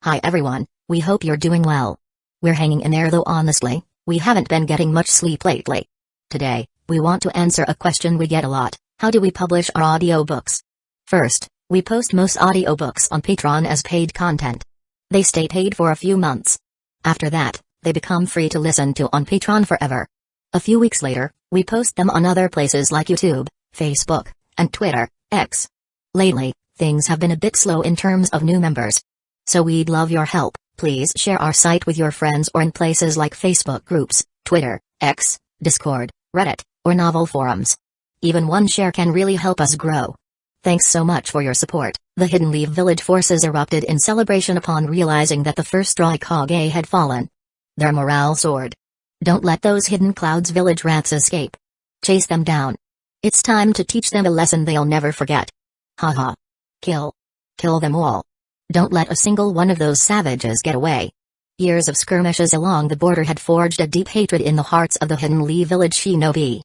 Hi everyone, we hope you're doing well. We're hanging in there though honestly, we haven't been getting much sleep lately. Today, we want to answer a question we get a lot: how do we publish our audiobooks? First, we post most audiobooks on Patreon as paid content. They stay paid for a few months. After that, they become free to listen to on Patreon forever. A few weeks later, we post them on other places like YouTube, Facebook, and Twitter, X. Lately, things have been a bit slow in terms of new members. So we'd love your help. Please share our site with your friends or in places like Facebook groups, Twitter, X, Discord, Reddit, or novel forums. Even one share can really help us grow. Thanks so much for your support. The Hidden Leaf Village forces erupted in celebration upon realizing that the first Raikage had fallen. Their morale soared. Don't let those Hidden Clouds Village rats escape. Chase them down. It's time to teach them a lesson they'll never forget. Haha. Kill. Kill them all. Don't let a single one of those savages get away. Years of skirmishes along the border had forged a deep hatred in the hearts of the Hidden Leaf Village shinobi.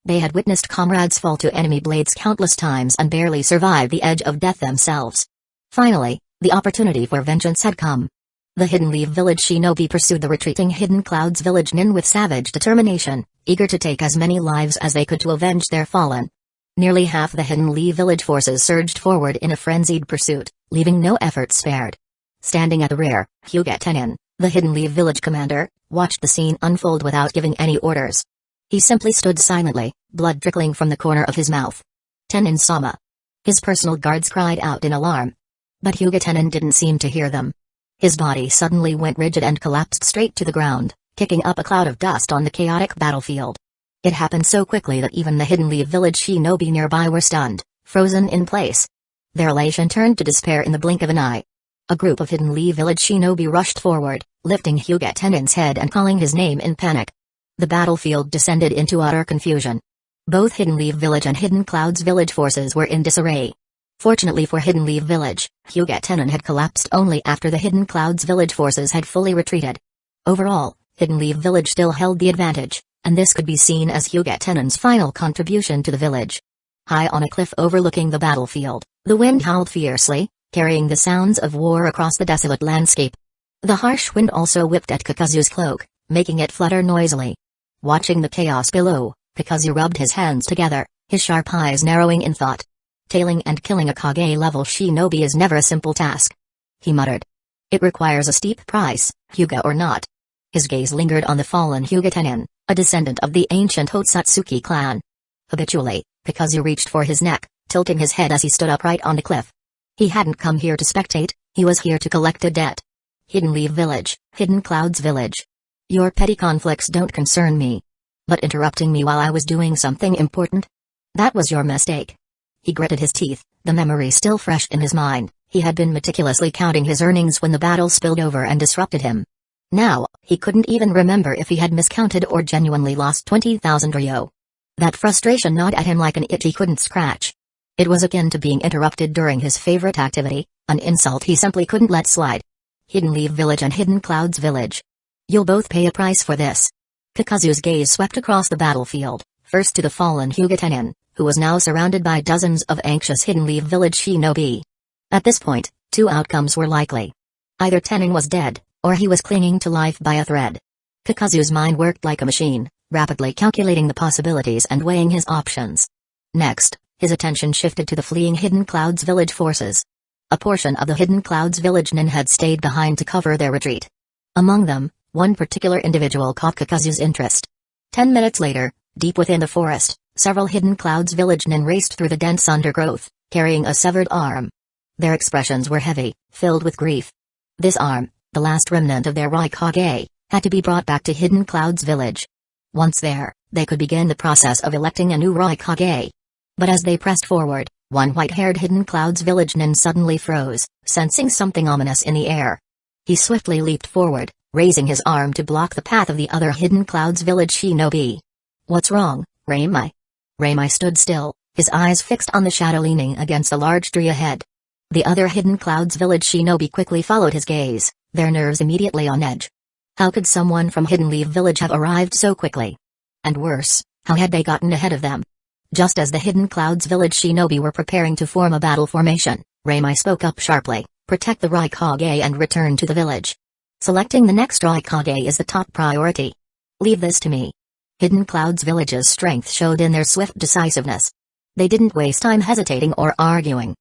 They had witnessed comrades fall to enemy blades countless times and barely survived the edge of death themselves. Finally, the opportunity for vengeance had come. The Hidden Leaf Village shinobi pursued the retreating Hidden Clouds Village nin with savage determination, eager to take as many lives as they could to avenge their fallen. Nearly half the Hidden Leaf Village forces surged forward in a frenzied pursuit, leaving no effort spared. Standing at the rear, Hyuga Tenin, the Hidden Leaf Village commander, watched the scene unfold without giving any orders. He simply stood silently, blood trickling from the corner of his mouth. Tenin-sama. His personal guards cried out in alarm. But Hyuga Tenin didn't seem to hear them. His body suddenly went rigid and collapsed straight to the ground, kicking up a cloud of dust on the chaotic battlefield. It happened so quickly that even the Hidden Leaf Village shinobi nearby were stunned, frozen in place. Their elation turned to despair in the blink of an eye. A group of Hidden Leaf Village shinobi rushed forward, lifting Hyuga Tenin's head and calling his name in panic. The battlefield descended into utter confusion. Both Hidden Leaf Village and Hidden Clouds Village forces were in disarray. Fortunately for Hidden Leaf Village, Hyuga Tenin had collapsed only after the Hidden Clouds Village forces had fully retreated. Overall, Hidden Leaf Village still held the advantage, and this could be seen as Hyuga Tenin's final contribution to the village. High on a cliff overlooking the battlefield, the wind howled fiercely, carrying the sounds of war across the desolate landscape. The harsh wind also whipped at Kakuzu's cloak, making it flutter noisily. Watching the chaos below, Kakuzu rubbed his hands together, his sharp eyes narrowing in thought. Tailing and killing a Kage-level shinobi is never a simple task. He muttered. It requires a steep price, Hyuga or not. His gaze lingered on the fallen Hyuga Tenin, a descendant of the ancient Hotsutsuki clan. Habitually, Kakuzu reached for his neck, tilting his head as he stood upright on the cliff. He hadn't come here to spectate, he was here to collect a debt. Hidden Leaf Village, Hidden Clouds Village. Your petty conflicts don't concern me. But interrupting me while I was doing something important? That was your mistake. He gritted his teeth, the memory still fresh in his mind. He had been meticulously counting his earnings when the battle spilled over and disrupted him. Now, he couldn't even remember if he had miscounted or genuinely lost 20,000 ryo. That frustration gnawed at him like an itch he couldn't scratch. It was akin to being interrupted during his favorite activity, an insult he simply couldn't let slide. Hidden Leaf Village and Hidden Clouds Village. You'll both pay a price for this. Kakuzu's gaze swept across the battlefield, first to the fallen Hyuga Tenin, who was now surrounded by dozens of anxious Hidden Leaf Village shinobi. At this point, two outcomes were likely. Either Tenin was dead, or he was clinging to life by a thread. Kakuzu's mind worked like a machine, rapidly calculating the possibilities and weighing his options. Next, his attention shifted to the fleeing Hidden Clouds Village forces. A portion of the Hidden Clouds Village nin had stayed behind to cover their retreat. Among them, one particular individual caught Kakuzu's interest. 10 minutes later, deep within the forest, several Hidden Clouds Village nin raced through the dense undergrowth, carrying a severed arm. Their expressions were heavy, filled with grief. This arm, the last remnant of their Raikage, had to be brought back to Hidden Clouds Village. Once there, they could begin the process of electing a new Raikage. But as they pressed forward, one white-haired Hidden Clouds Village nin suddenly froze, sensing something ominous in the air. He swiftly leaped forward, raising his arm to block the path of the other Hidden Clouds Village shinobi. What's wrong, Reimai? Reimai stood still, his eyes fixed on the shadow leaning against the large tree ahead. The other Hidden Clouds Village shinobi quickly followed his gaze, their nerves immediately on edge. How could someone from Hidden Leaf Village have arrived so quickly? And worse, how had they gotten ahead of them? Just as the Hidden Clouds Village shinobi were preparing to form a battle formation, Reimai spoke up sharply, Protect the Raikage and return to the village. Selecting the next Raikage is the top priority. Leave this to me. Hidden Cloud's village's strength showed in their swift decisiveness. They didn't waste time hesitating or arguing.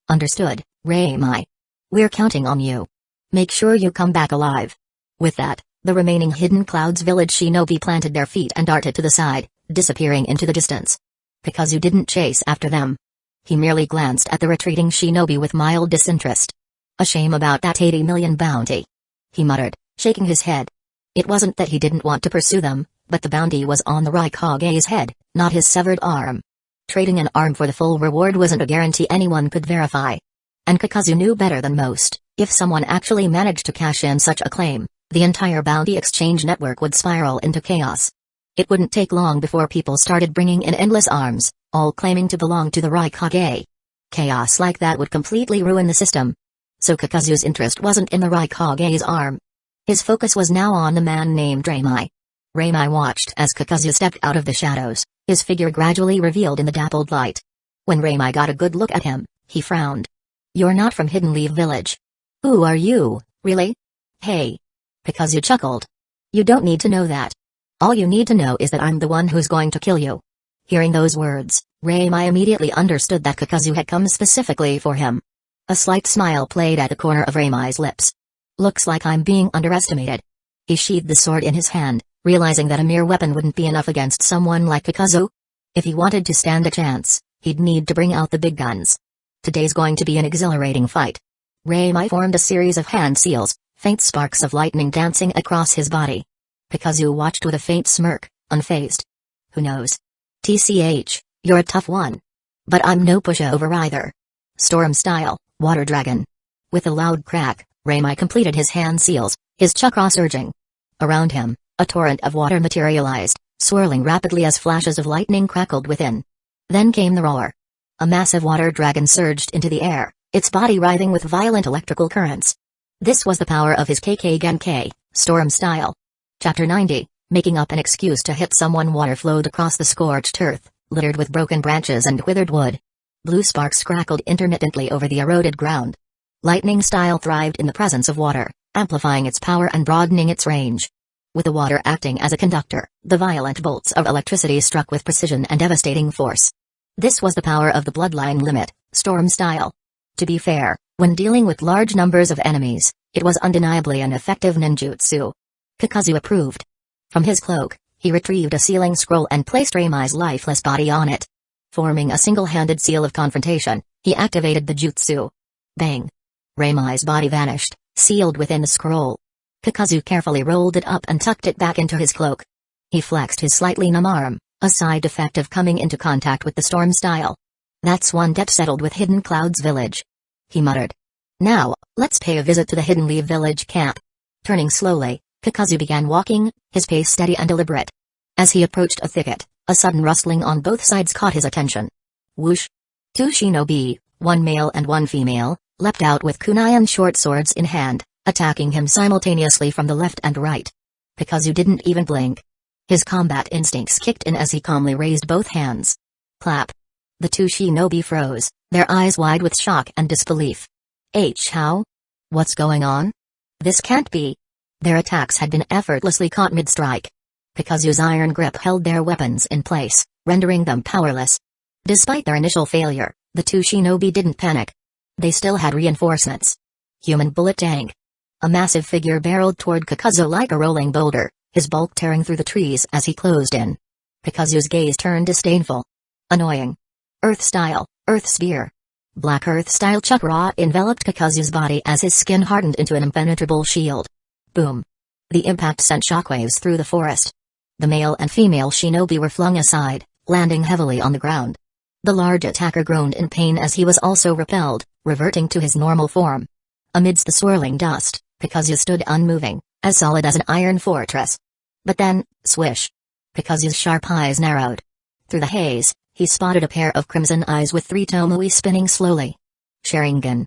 Understood, Raimai. We're counting on you. Make sure you come back alive. With that, the remaining Hidden Cloud's village shinobi planted their feet and darted to the side, disappearing into the distance. Kakuzu didn't chase after them. He merely glanced at the retreating shinobi with mild disinterest. A shame about that 80 million bounty, he muttered, shaking his head. It wasn't that he didn't want to pursue them, but the bounty was on the Raikage's head, not his severed arm. Trading an arm for the full reward wasn't a guarantee anyone could verify. And Kakuzu knew better than most, if someone actually managed to cash in such a claim, the entire bounty exchange network would spiral into chaos. It wouldn't take long before people started bringing in endless arms, all claiming to belong to the Raikage. Chaos like that would completely ruin the system. So Kakuzu's interest wasn't in the Raikage's arm. His focus was now on the man named Raimai. Raimai watched as Kakuzu stepped out of the shadows, his figure gradually revealed in the dappled light. When Raimai got a good look at him, he frowned. You're not from Hidden Leaf Village. Who are you, really? Hey. Kakuzu chuckled. You don't need to know that. All you need to know is that I'm the one who's going to kill you. Hearing those words, Raimai immediately understood that Kakuzu had come specifically for him. A slight smile played at the corner of Raimai's lips. Looks like I'm being underestimated. He sheathed the sword in his hand, realizing that a mere weapon wouldn't be enough against someone like Kakuzu. If he wanted to stand a chance, he'd need to bring out the big guns. Today's going to be an exhilarating fight. Raimai formed a series of hand seals, faint sparks of lightning dancing across his body. Kakuzu watched with a faint smirk, unfazed. Who knows? TCH, you're a tough one. But I'm no pushover either. Storm style, water dragon. With a loud crack, Raimai completed his hand seals, his chakra surging. Around him, a torrent of water materialized, swirling rapidly as flashes of lightning crackled within. Then came the roar. A massive water dragon surged into the air, its body writhing with violent electrical currents. This was the power of his KK Genkai, storm style. Chapter 90, making up an excuse to hit someone. Water flowed across the scorched earth, littered with broken branches and withered wood. Blue sparks crackled intermittently over the eroded ground. Lightning style thrived in the presence of water, amplifying its power and broadening its range. With the water acting as a conductor, the violent bolts of electricity struck with precision and devastating force. This was the power of the bloodline limit, storm style. To be fair, when dealing with large numbers of enemies, it was undeniably an effective ninjutsu. Kakuzu approved. From his cloak, he retrieved a sealing scroll and placed Raimai's lifeless body on it. Forming a single-handed seal of confrontation, he activated the jutsu. Bang! Raimai's body vanished, sealed within the scroll. Kakuzu carefully rolled it up and tucked it back into his cloak. He flexed his slightly numb arm, a side effect of coming into contact with the storm style. That's one debt settled with Hidden Cloud's village. He muttered. Now, let's pay a visit to the Hidden Leaf village camp. Turning slowly, Kakuzu began walking, his pace steady and deliberate. As he approached a thicket, a sudden rustling on both sides caught his attention. Whoosh! Two shinobi, one male and one female, leapt out with kunai and short swords in hand, attacking him simultaneously from the left and right. Kakuzu didn't even blink. His combat instincts kicked in as he calmly raised both hands. Clap! The two shinobi froze, their eyes wide with shock and disbelief. How? What's going on? This can't be. Their attacks had been effortlessly caught mid-strike. Kakuzu's iron grip held their weapons in place, rendering them powerless. Despite their initial failure, the two shinobi didn't panic. They still had reinforcements. Human bullet tank. A massive figure barreled toward Kakuzu like a rolling boulder, his bulk tearing through the trees as he closed in. Kakuzu's gaze turned disdainful. Annoying. Earth style, earth spear. Black earth style chakra enveloped Kakuzu's body as his skin hardened into an impenetrable shield. Boom. The impact sent shockwaves through the forest. The male and female shinobi were flung aside, landing heavily on the ground. The large attacker groaned in pain as he was also repelled, reverting to his normal form. Amidst the swirling dust, Kakuzu stood unmoving, as solid as an iron fortress. But then, swish. Kakuzu's sharp eyes narrowed. Through the haze, he spotted a pair of crimson eyes with three tomoe spinning slowly. Sharingan.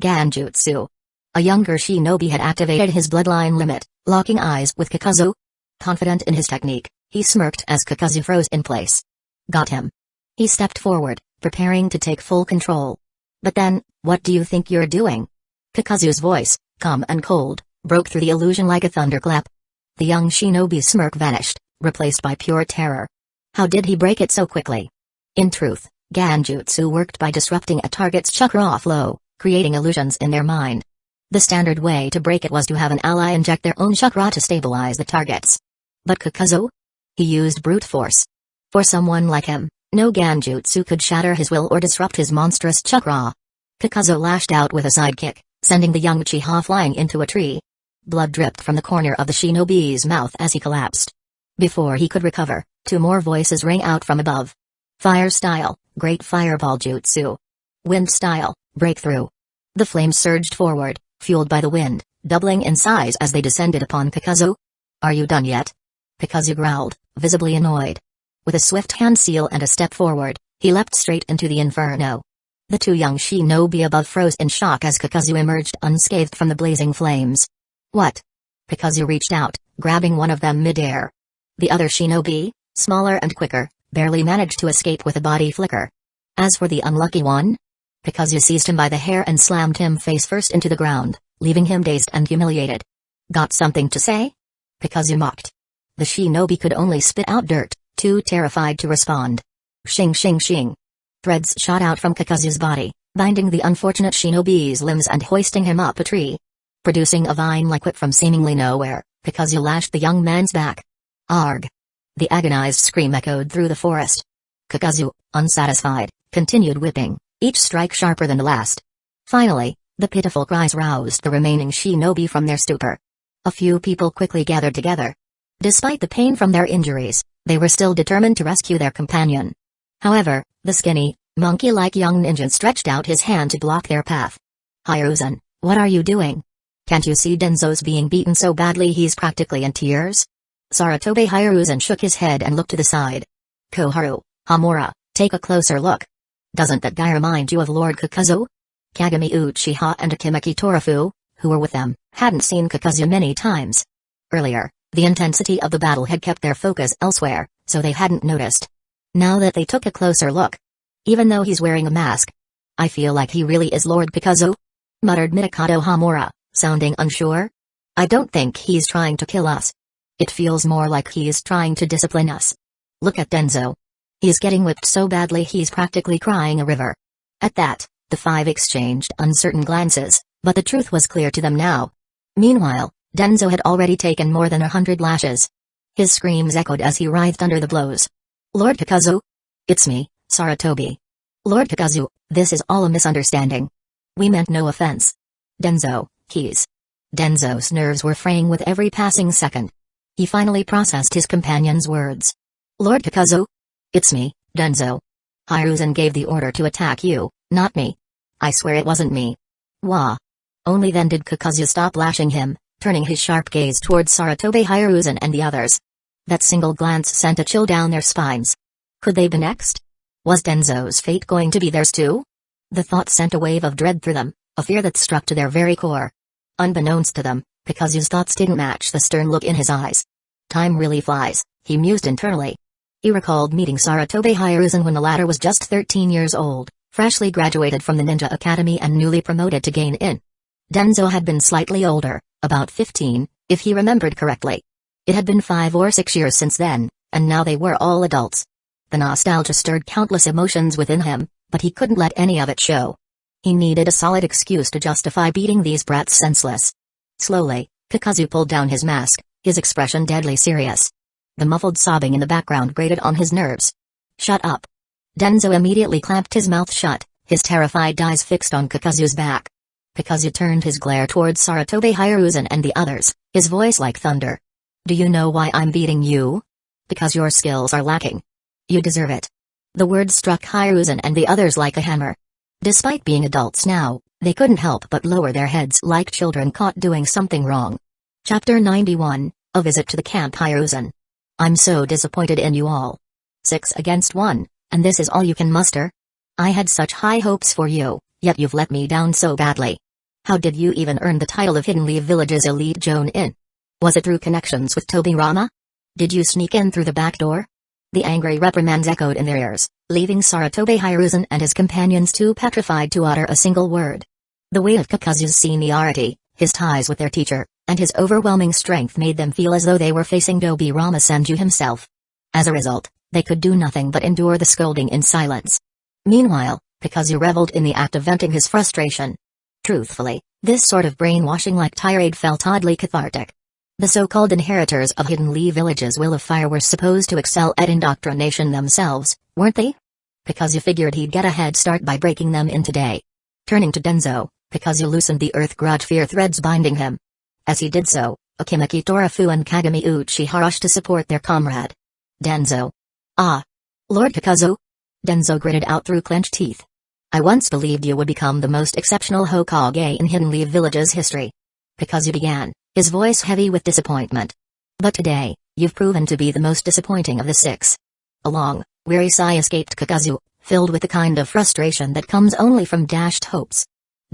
Ganjutsu. A younger shinobi had activated his bloodline limit, locking eyes with Kakuzu. Confident in his technique, he smirked as Kakuzu froze in place. Got him. He stepped forward, preparing to take full control. But then, what do you think you're doing? Kakuzu's voice, calm and cold, broke through the illusion like a thunderclap. The young shinobi's smirk vanished, replaced by pure terror. How did he break it so quickly? In truth, Genjutsu worked by disrupting a target's chakra flow, creating illusions in their mind. The standard way to break it was to have an ally inject their own chakra to stabilize the targets. But Kakuzu? He used brute force. For someone like him, no Genjutsu could shatter his will or disrupt his monstrous chakra. Kakuzu lashed out with a sidekick, sending the young Uchiha flying into a tree. Blood dripped from the corner of the shinobi's mouth as he collapsed. Before he could recover, two more voices rang out from above. Fire style, great fireball jutsu. Wind style, breakthrough. The flames surged forward, fueled by the wind, doubling in size as they descended upon Kakuzu. Are you done yet? Kakuzu growled, visibly annoyed. With a swift hand seal and a step forward, he leapt straight into the inferno. The two young shinobi above froze in shock as Kakuzu emerged unscathed from the blazing flames. What? Kakuzu reached out, grabbing one of them mid-air. The other shinobi, smaller and quicker, barely managed to escape with a body flicker. As for the unlucky one, Kakuzu seized him by the hair and slammed him face first into the ground, leaving him dazed and humiliated. Got something to say? Kakuzu mocked. The shinobi could only spit out dirt, too terrified to respond. Shing shing shing. Threads shot out from Kakuzu's body, binding the unfortunate shinobi's limbs and hoisting him up a tree. Producing a vine-like whip from seemingly nowhere, Kakuzu lashed the young man's back. Arg! The agonized scream echoed through the forest. Kakuzu, unsatisfied, continued whipping, each strike sharper than the last. Finally, the pitiful cries roused the remaining shinobi from their stupor. A few people quickly gathered together. Despite the pain from their injuries, they were still determined to rescue their companion. However, the skinny, monkey-like young ninja stretched out his hand to block their path. Hiruzen, what are you doing? Can't you see Denzo's being beaten so badly he's practically in tears? Saratobe Hiruzen shook his head and looked to the side. Koharu, Hamura, take a closer look. Doesn't that guy remind you of Lord Kakuzu? Kagami Uchiha and Akimeki Torafu, who were with them, hadn't seen Kakuzu many times. Earlier, the intensity of the battle had kept their focus elsewhere, so they hadn't noticed. Now that they took a closer look, even though he's wearing a mask, I feel like he really is Lord Kakuzu, muttered Mitakato Hamura, sounding unsure. I don't think he's trying to kill us. It feels more like he's trying to discipline us. Look at Denzo. He's getting whipped so badly he's practically crying a river. At that, the five exchanged uncertain glances, but the truth was clear to them now. Meanwhile, Denzo had already taken more than 100 lashes. His screams echoed as he writhed under the blows. Lord Kakuzu? It's me, Saratobi. Lord Kakuzu, this is all a misunderstanding. We meant no offense. Denzo, he's... Denzo's nerves were fraying with every passing second. He finally processed his companion's words. Lord Kakuzu? It's me, Denzo. Hiruzen gave the order to attack you, not me. I swear it wasn't me. Wah. Only then did Kakuzu stop lashing him, turning his sharp gaze towards Saratobe Hiruzen and the others. That single glance sent a chill down their spines. Could they be next? Was Denzo's fate going to be theirs too? The thought sent a wave of dread through them, a fear that struck to their very core. Unbeknownst to them, Kakuzu's thoughts didn't match the stern look in his eyes. Time really flies, he mused internally. He recalled meeting Saratobe Hiruzen when the latter was just 13 years old, freshly graduated from the Ninja Academy and newly promoted to Genin. Denzo had been slightly older, about 15, if he remembered correctly. It had been 5 or 6 years since then, and now they were all adults. The nostalgia stirred countless emotions within him, but he couldn't let any of it show. He needed a solid excuse to justify beating these brats senseless. Slowly, Kakuzu pulled down his mask, his expression deadly serious. The muffled sobbing in the background grated on his nerves. Shut up. Denzo immediately clamped his mouth shut, his terrified eyes fixed on Kakuzu's back. Kakuzu turned his glare towards Saratobe Hiruzen and the others, his voice like thunder. Do you know why I'm beating you? Because your skills are lacking. You deserve it. The words struck Hiruzen and the others like a hammer. Despite being adults now, they couldn't help but lower their heads like children caught doing something wrong. Chapter 91, A Visit to the Camp. Hiruzen. I'm so disappointed in you all. 6 against 1, and this is all you can muster? I had such high hopes for you, yet you've let me down so badly. How did you even earn the title of Hidden Leaf Village's elite Jonin? Was it through connections with Tobirama? Did you sneak in through the back door? The angry reprimands echoed in their ears, leaving Saratobe Hiruzen and his companions too petrified to utter a single word. The weight of Kakuzu's seniority, his ties with their teacher, and his overwhelming strength made them feel as though they were facing Dobirama Senju himself. As a result, they could do nothing but endure the scolding in silence. Meanwhile, Kakuzu reveled in the act of venting his frustration. Truthfully, this sort of brainwashing-like tirade felt oddly cathartic. The so-called inheritors of Hidden Leaf Village's Will of Fire were supposed to excel at indoctrination themselves, weren't they? Kakuzu figured he'd get a head start by breaking them in today. Turning to Denzo, Kakuzu loosened the earth grudge fear threads binding him. As he did so, Akimaki Torafu and Kagami Uchiha rushed to support their comrade. Denzo. Ah. Lord Kakuzu? Denzo gritted out through clenched teeth. I once believed you would become the most exceptional Hokage in Hidden Leaf Village's history. Kakuzu began, his voice heavy with disappointment. But today, you've proven to be the most disappointing of the six. A long, weary sigh escaped Kakuzu, filled with the kind of frustration that comes only from dashed hopes.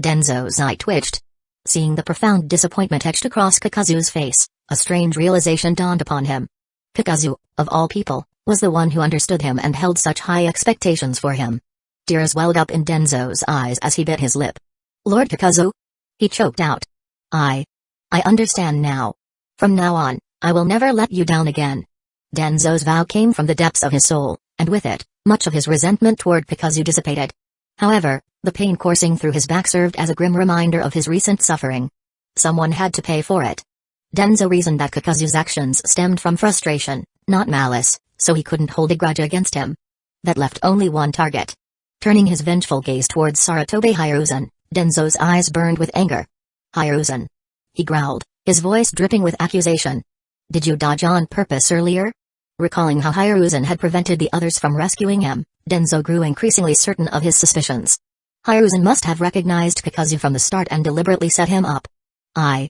Denzo's eye twitched. Seeing the profound disappointment etched across Kakuzu's face, a strange realization dawned upon him. Kakuzu, of all people, was the one who understood him and held such high expectations for him. Tears welled up in Denzo's eyes as he bit his lip. Lord Kakuzu? He choked out. I understand now. From now on, I will never let you down again. Denzo's vow came from the depths of his soul, and with it, much of his resentment toward Kakuzu dissipated. However, the pain coursing through his back served as a grim reminder of his recent suffering. Someone had to pay for it. Denzo reasoned that Kakuzu's actions stemmed from frustration, not malice, so he couldn't hold a grudge against him. That left only one target. Turning his vengeful gaze towards Sarutobi Hiruzen, Denzo's eyes burned with anger. Hiruzen. He growled, his voice dripping with accusation. Did you dodge on purpose earlier? Recalling how Hiruzen had prevented the others from rescuing him, Denzo grew increasingly certain of his suspicions. Hiruzen must have recognized Kakuzu from the start and deliberately set him up. I.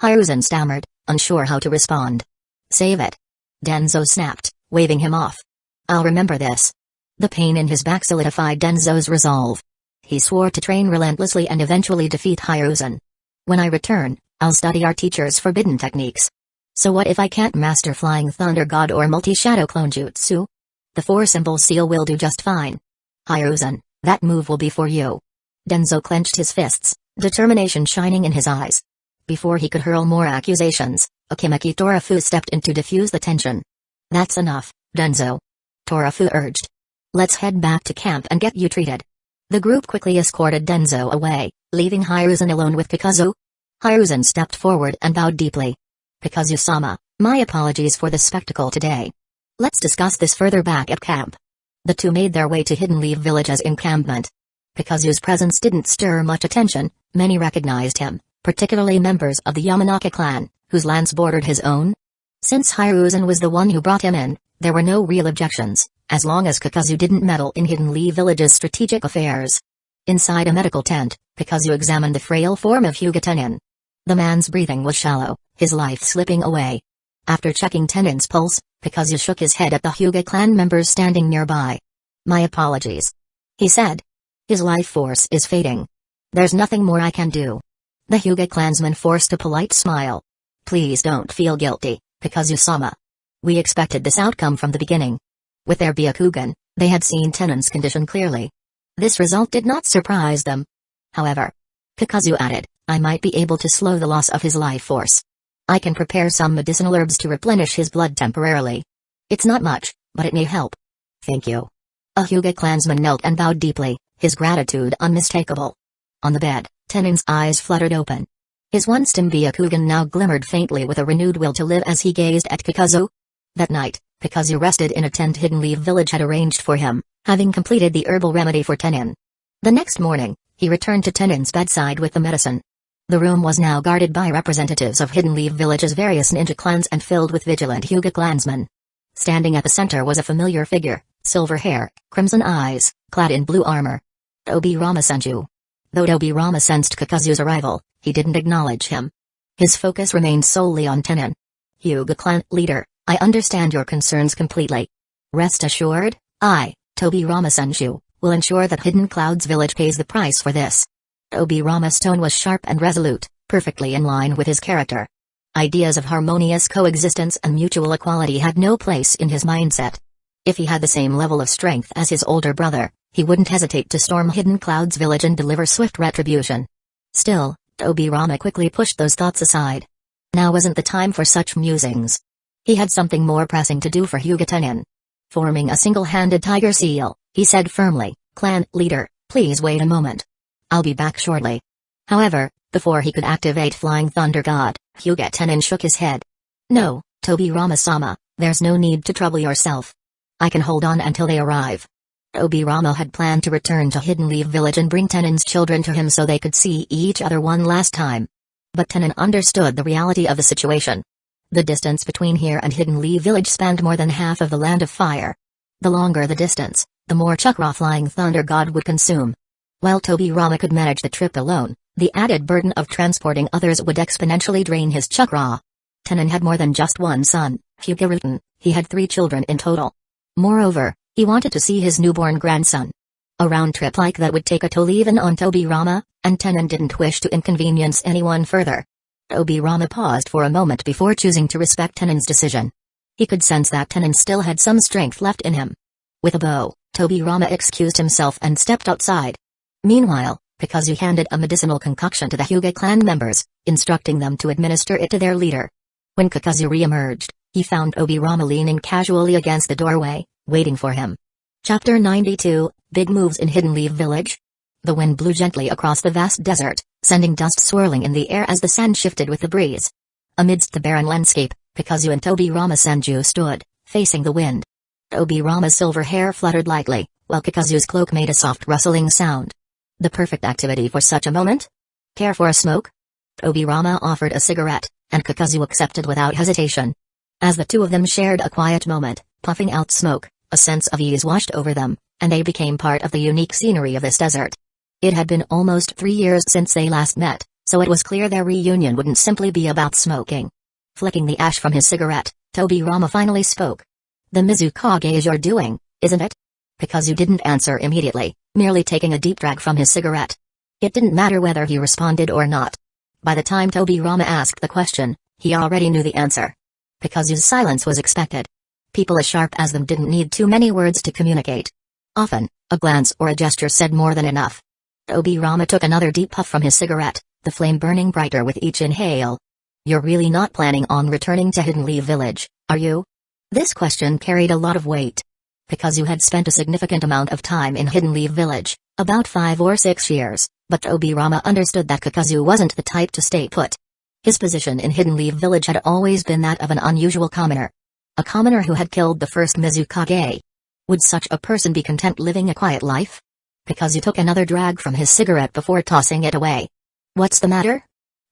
Hiruzen stammered, unsure how to respond. Save it. Denzo snapped, waving him off. I'll remember this. The pain in his back solidified Denzo's resolve. He swore to train relentlessly and eventually defeat Hiruzen. When I return, I'll study our teacher's forbidden techniques. So what if I can't master Flying Thunder God or Multi-Shadow Clone Jutsu? The 4-symbol seal will do just fine. Hiruzen, that move will be for you. Denzo clenched his fists, determination shining in his eyes. Before he could hurl more accusations, Akimaki Torafu stepped in to diffuse the tension. That's enough, Denzo. Torafu urged. Let's head back to camp and get you treated. The group quickly escorted Denzo away, leaving Hiruzen alone with Kakuzu. Hiruzen stepped forward and bowed deeply. Kakuzu-sama, my apologies for the spectacle today. Let's discuss this further back at camp. The two made their way to Hidden Leaf Village's encampment. Kakuzu's presence didn't stir much attention, many recognized him, particularly members of the Yamanaka clan, whose lands bordered his own. Since Hiruzen was the one who brought him in, there were no real objections, as long as Kakuzu didn't meddle in Hidden Leaf Village's strategic affairs. Inside a medical tent, Kakuzu examined the frail form of Hyuga Tenin. The man's breathing was shallow, his life slipping away. After checking Tenin's pulse, Kakuzu shook his head at the Hyuga clan members standing nearby. My apologies. He said. His life force is fading. There's nothing more I can do. The Hyuga clansman forced a polite smile. Please don't feel guilty, Kakuzu-sama. We expected this outcome from the beginning. With their Byakugan, they had seen Tenin's condition clearly. This result did not surprise them. However, Kakuzu added, I might be able to slow the loss of his life force. I can prepare some medicinal herbs to replenish his blood temporarily. It's not much, but it may help. Thank you. A Hyuga clansman knelt and bowed deeply, his gratitude unmistakable. On the bed, Tenin's eyes fluttered open. His once-dim Byakugan now glimmered faintly with a renewed will to live as he gazed at Kakuzu. That night, Kakuzu rested in a tent Hidden Leaf Village had arranged for him, having completed the herbal remedy for Tenin. The next morning, he returned to Tenin's bedside with the medicine. The room was now guarded by representatives of Hidden Leaf Village's various ninja clans and filled with vigilant Hyuga clansmen. Standing at the center was a familiar figure, silver hair, crimson eyes, clad in blue armor. Dobirama Senju. Though Dobirama sensed Kakuzu's arrival, he didn't acknowledge him. His focus remained solely on Tenin. Hyuga clan leader, I understand your concerns completely. Rest assured, I, Dobirama Senju, will ensure that Hidden Clouds Village pays the price for this. Dobirama's tone was sharp and resolute, perfectly in line with his character. Ideas of harmonious coexistence and mutual equality had no place in his mindset. If he had the same level of strength as his older brother, he wouldn't hesitate to storm Hidden Cloud's village and deliver swift retribution. Still, Tobirama quickly pushed those thoughts aside. Now wasn't the time for such musings. He had something more pressing to do for Hyuga. Forming a single-handed tiger seal, he said firmly, "Clan leader, please wait a moment. I'll be back shortly." However, before he could activate Flying Thunder God, Hyuga shook his head. "No, Tobirama-sama, there's no need to trouble yourself. I can hold on until they arrive." Tobirama had planned to return to Hidden Leaf Village and bring Tenen's children to him so they could see each other one last time. But Tenen understood the reality of the situation. The distance between here and Hidden Leaf Village spanned more than half of the Land of Fire. The longer the distance, the more chakra Flying Thunder God would consume. While Tobirama could manage the trip alone, the added burden of transporting others would exponentially drain his chakra. Tenen had more than just one son, Hyuga. He had 3 children in total. Moreover, he wanted to see his newborn grandson. A round trip like that would take a toll even on Tobirama, and Tenen didn't wish to inconvenience anyone further. Tobirama paused for a moment before choosing to respect Tenen's decision. He could sense that Tenen still had some strength left in him. With a bow, Tobirama excused himself and stepped outside. Meanwhile, Kakuzu handed a medicinal concoction to the Hyuga clan members, instructing them to administer it to their leader. When Kakuzu re-emerged, he found Tobirama leaning casually against the doorway, waiting for him. Chapter 92, Big Moves in Hidden Leaf Village. The wind blew gently across the vast desert, sending dust swirling in the air as the sand shifted with the breeze. Amidst the barren landscape, Kakuzu and Tobirama Senju stood, facing the wind. Tobirama's silver hair fluttered lightly, while Kakuzu's cloak made a soft rustling sound. The perfect activity for such a moment? Care for a smoke? Tobirama offered a cigarette, and Kakuzu accepted without hesitation. As the two of them shared a quiet moment, puffing out smoke, a sense of ease washed over them, and they became part of the unique scenery of this desert. It had been almost 3 years since they last met, so it was clear their reunion wouldn't simply be about smoking. Flicking the ash from his cigarette, Tobirama finally spoke. "The Mizukage is your doing, isn't it?" Kakuzu didn't answer immediately, merely taking a deep drag from his cigarette. It didn't matter whether he responded or not. By the time Tobirama asked the question, he already knew the answer. Kakuzu's silence was expected. People as sharp as them didn't need too many words to communicate. Often, a glance or a gesture said more than enough. Tobirama took another deep puff from his cigarette, the flame burning brighter with each inhale. "You're really not planning on returning to Hidden Leaf Village, are you?" This question carried a lot of weight. Kakuzu had spent a significant amount of time in Hidden Leaf Village, about 5 or 6 years, but Tobirama understood that Kakuzu wasn't the type to stay put. His position in Hidden Leaf Village had always been that of an unusual commoner. A commoner who had killed the first Mizukage. Would such a person be content living a quiet life? Kakuzu took another drag from his cigarette before tossing it away. "What's the matter?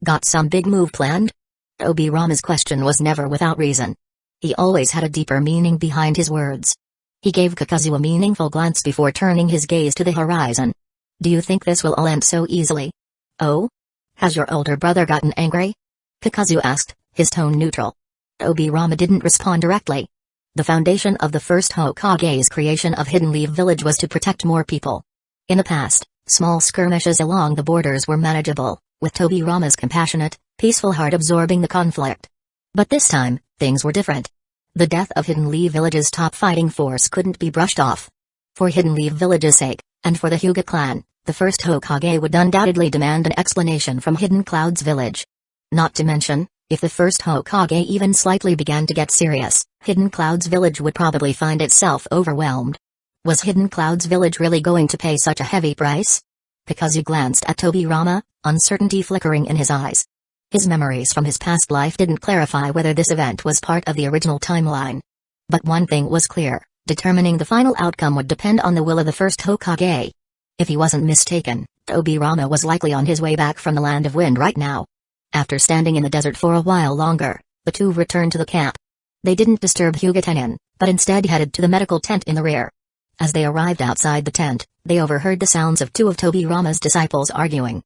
Got some big move planned?" Tobirama's question was never without reason. He always had a deeper meaning behind his words. He gave Kakuzu a meaningful glance before turning his gaze to the horizon. "Do you think this will all end so easily?" "Oh? Has your older brother gotten angry?" Kakuzu asked, his tone neutral. Tobirama didn't respond directly. The foundation of the first Hokage's creation of Hidden Leaf Village was to protect more people. In the past, small skirmishes along the borders were manageable, with Tobirama's compassionate, peaceful heart absorbing the conflict. But this time, things were different. The death of Hidden Leaf Village's top fighting force couldn't be brushed off. For Hidden Leaf Village's sake, and for the Hyuga clan, the first Hokage would undoubtedly demand an explanation from Hidden Cloud's village. Not to mention, if the first Hokage even slightly began to get serious, Hidden Cloud's village would probably find itself overwhelmed. Was Hidden Cloud's village really going to pay such a heavy price? Kakuzu glanced at Tobirama, uncertainty flickering in his eyes. His memories from his past life didn't clarify whether this event was part of the original timeline. But one thing was clear, determining the final outcome would depend on the will of the first Hokage. If he wasn't mistaken, Tobirama was likely on his way back from the Land of Wind right now. After standing in the desert for a while longer, the two returned to the camp. They didn't disturb Hyuga, but instead headed to the medical tent in the rear. As they arrived outside the tent, they overheard the sounds of 2 of Tobirama's disciples arguing.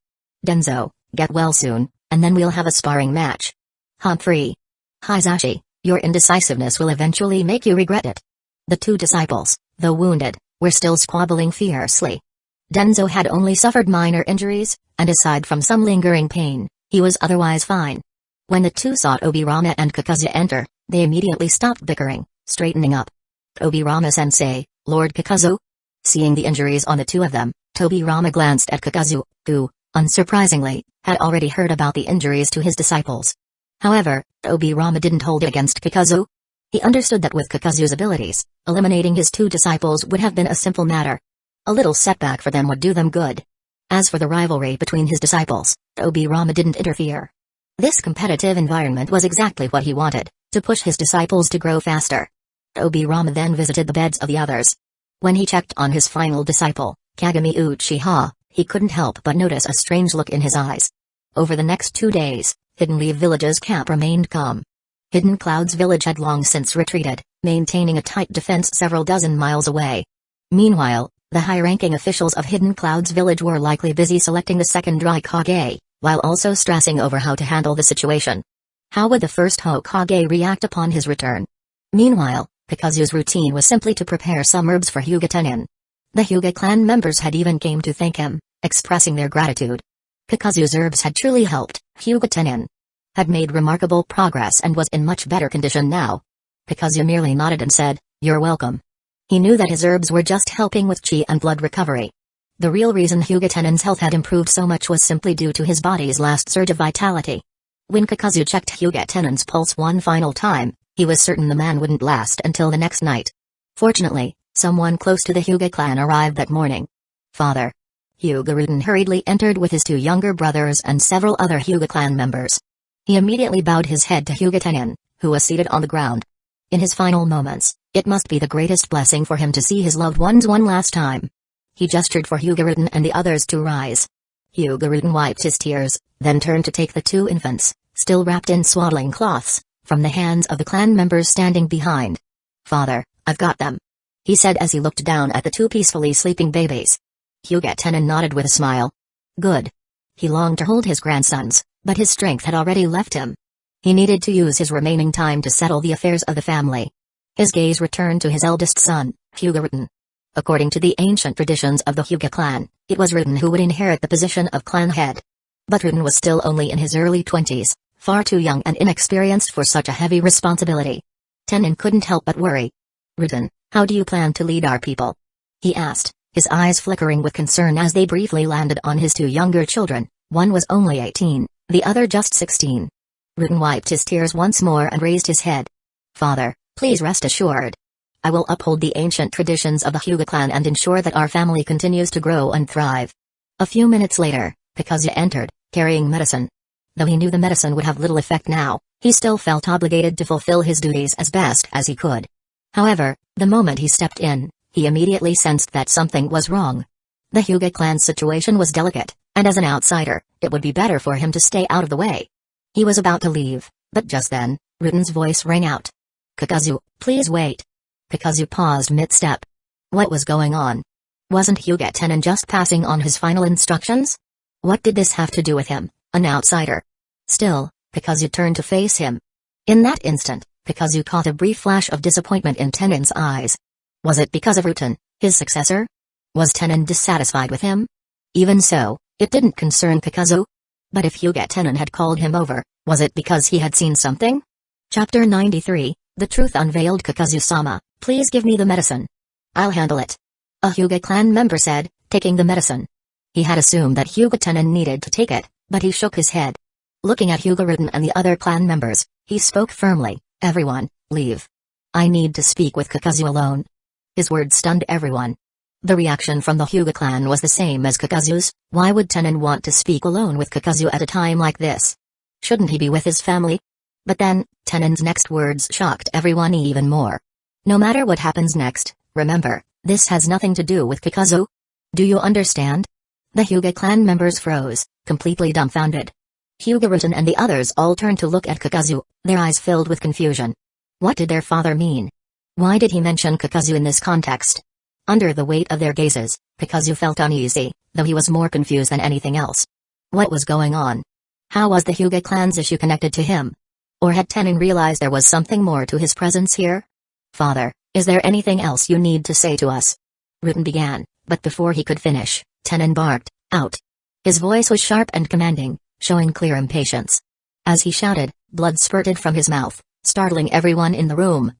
"Denzo, get well soon, and then we'll have a sparring match." "Humphrey. Hisashi, your indecisiveness will eventually make you regret it." The 2 disciples, though wounded, were still squabbling fiercely. Denzo had only suffered minor injuries, and aside from some lingering pain, he was otherwise fine. When the 2 saw Tobirama and Kakuzu enter, they immediately stopped bickering, straightening up. "Tobirama-sensei, Lord Kakuzu?" Seeing the injuries on the two of them, Tobirama glanced at Kakuzu, who, unsurprisingly, had already heard about the injuries to his disciples. However, Tobirama didn't hold it against Kakuzu. He understood that with Kakuzu's abilities, eliminating his two disciples would have been a simple matter. A little setback for them would do them good. As for the rivalry between his disciples, Tobirama didn't interfere. This competitive environment was exactly what he wanted, to push his disciples to grow faster. Tobirama then visited the beds of the others. When he checked on his final disciple, Kagami Uchiha, he couldn't help but notice a strange look in his eyes. Over the next 2 days, Hidden Leaf Village's camp remained calm. Hidden Cloud's village had long since retreated, maintaining a tight defense several dozen miles away. Meanwhile, the high-ranking officials of Hidden Cloud's village were likely busy selecting the second Raikage, while also stressing over how to handle the situation. How would the first Hokage react upon his return? Meanwhile, Kakuzu's routine was simply to prepare some herbs for Hyuga Tenin. The Hyuga clan members had even came to thank him, expressing their gratitude. Kakuzu's herbs had truly helped. Hyuga Tenin had made remarkable progress and was in much better condition now. Kakuzu merely nodded and said, "You're welcome." He knew that his herbs were just helping with chi and blood recovery. The real reason Hyuga Tenin's health had improved so much was simply due to his body's last surge of vitality. When Kakuzu checked Hyuga Tenin's pulse one final time, he was certain the man wouldn't last until the next night. Fortunately, someone close to the Hyuga clan arrived that morning. Father. Hyuga Ruten hurriedly entered with his two younger brothers and several other Hyuga clan members. He immediately bowed his head to Hyuga Tenin, who was seated on the ground. In his final moments, it must be the greatest blessing for him to see his loved ones one last time. He gestured for Hyuga Ruten and the others to rise. Hyuga Ruten wiped his tears, then turned to take the two infants, still wrapped in swaddling cloths, from the hands of the clan members standing behind. "Father, I've got them," he said as he looked down at the two peacefully sleeping babies. Hyuga Tenin nodded with a smile. Good. He longed to hold his grandsons, but his strength had already left him. He needed to use his remaining time to settle the affairs of the family. His gaze returned to his eldest son, Hyuga Ruten. According to the ancient traditions of the Hyuga clan, it was Ruten who would inherit the position of clan head. But Ruten was still only in his early 20s, far too young and inexperienced for such a heavy responsibility. Tenin couldn't help but worry. "Ruten, how do you plan to lead our people?" he asked, his eyes flickering with concern as they briefly landed on his two younger children. One was only 18, the other just 16. Ruten wiped his tears once more and raised his head. "Father, please rest assured. I will uphold the ancient traditions of the Hyuga clan and ensure that our family continues to grow and thrive." A few minutes later, Kakuzu entered, carrying medicine. Though he knew the medicine would have little effect now, he still felt obligated to fulfill his duties as best as he could. However, the moment he stepped in, he immediately sensed that something was wrong. The Hyuga clan's situation was delicate, and as an outsider, it would be better for him to stay out of the way. He was about to leave, but just then, Ruten's voice rang out. "Kakuzu, please wait." Kakuzu paused mid-step. What was going on? Wasn't Hyuga Tenin just passing on his final instructions? What did this have to do with him, an outsider? Still, Kakuzu turned to face him. In that instant, Kakuzu caught a brief flash of disappointment in Tenin's eyes. Was it because of Ruten, his successor? Was Tenin dissatisfied with him? Even so, it didn't concern Kakuzu. But if Hyuga Tenin had called him over, was it because he had seen something? Chapter 93, The Truth Unveiled. "Kakuzu-sama, please give me the medicine." "I'll handle it," a Hyuga clan member said, taking the medicine. He had assumed that Hyuga Tenin needed to take it, but he shook his head. Looking at Hyuga Ruten and the other clan members, he spoke firmly. "Everyone, leave. I need to speak with Kakuzu alone." His words stunned everyone. The reaction from the Hyuga clan was the same as Kakuzu's. Why would Tenin want to speak alone with Kakuzu at a time like this? Shouldn't he be with his family? But then, Tenin's next words shocked everyone even more. "No matter what happens next, remember, this has nothing to do with Kakuzu. Do you understand?" The Hyuga clan members froze, completely dumbfounded. Hyuga Ruten and the others all turned to look at Kakuzu, their eyes filled with confusion. What did their father mean? Why did he mention Kakuzu in this context? Under the weight of their gazes, Kakuzu felt uneasy, though he was more confused than anything else. What was going on? How was the Hyuga clan's issue connected to him? Or had Tenin realized there was something more to his presence here? "Father, is there anything else you need to say to us?" Ruten began, but before he could finish, Tenin barked, "Out!" His voice was sharp and commanding, showing clear impatience. As he shouted, blood spurted from his mouth, startling everyone in the room.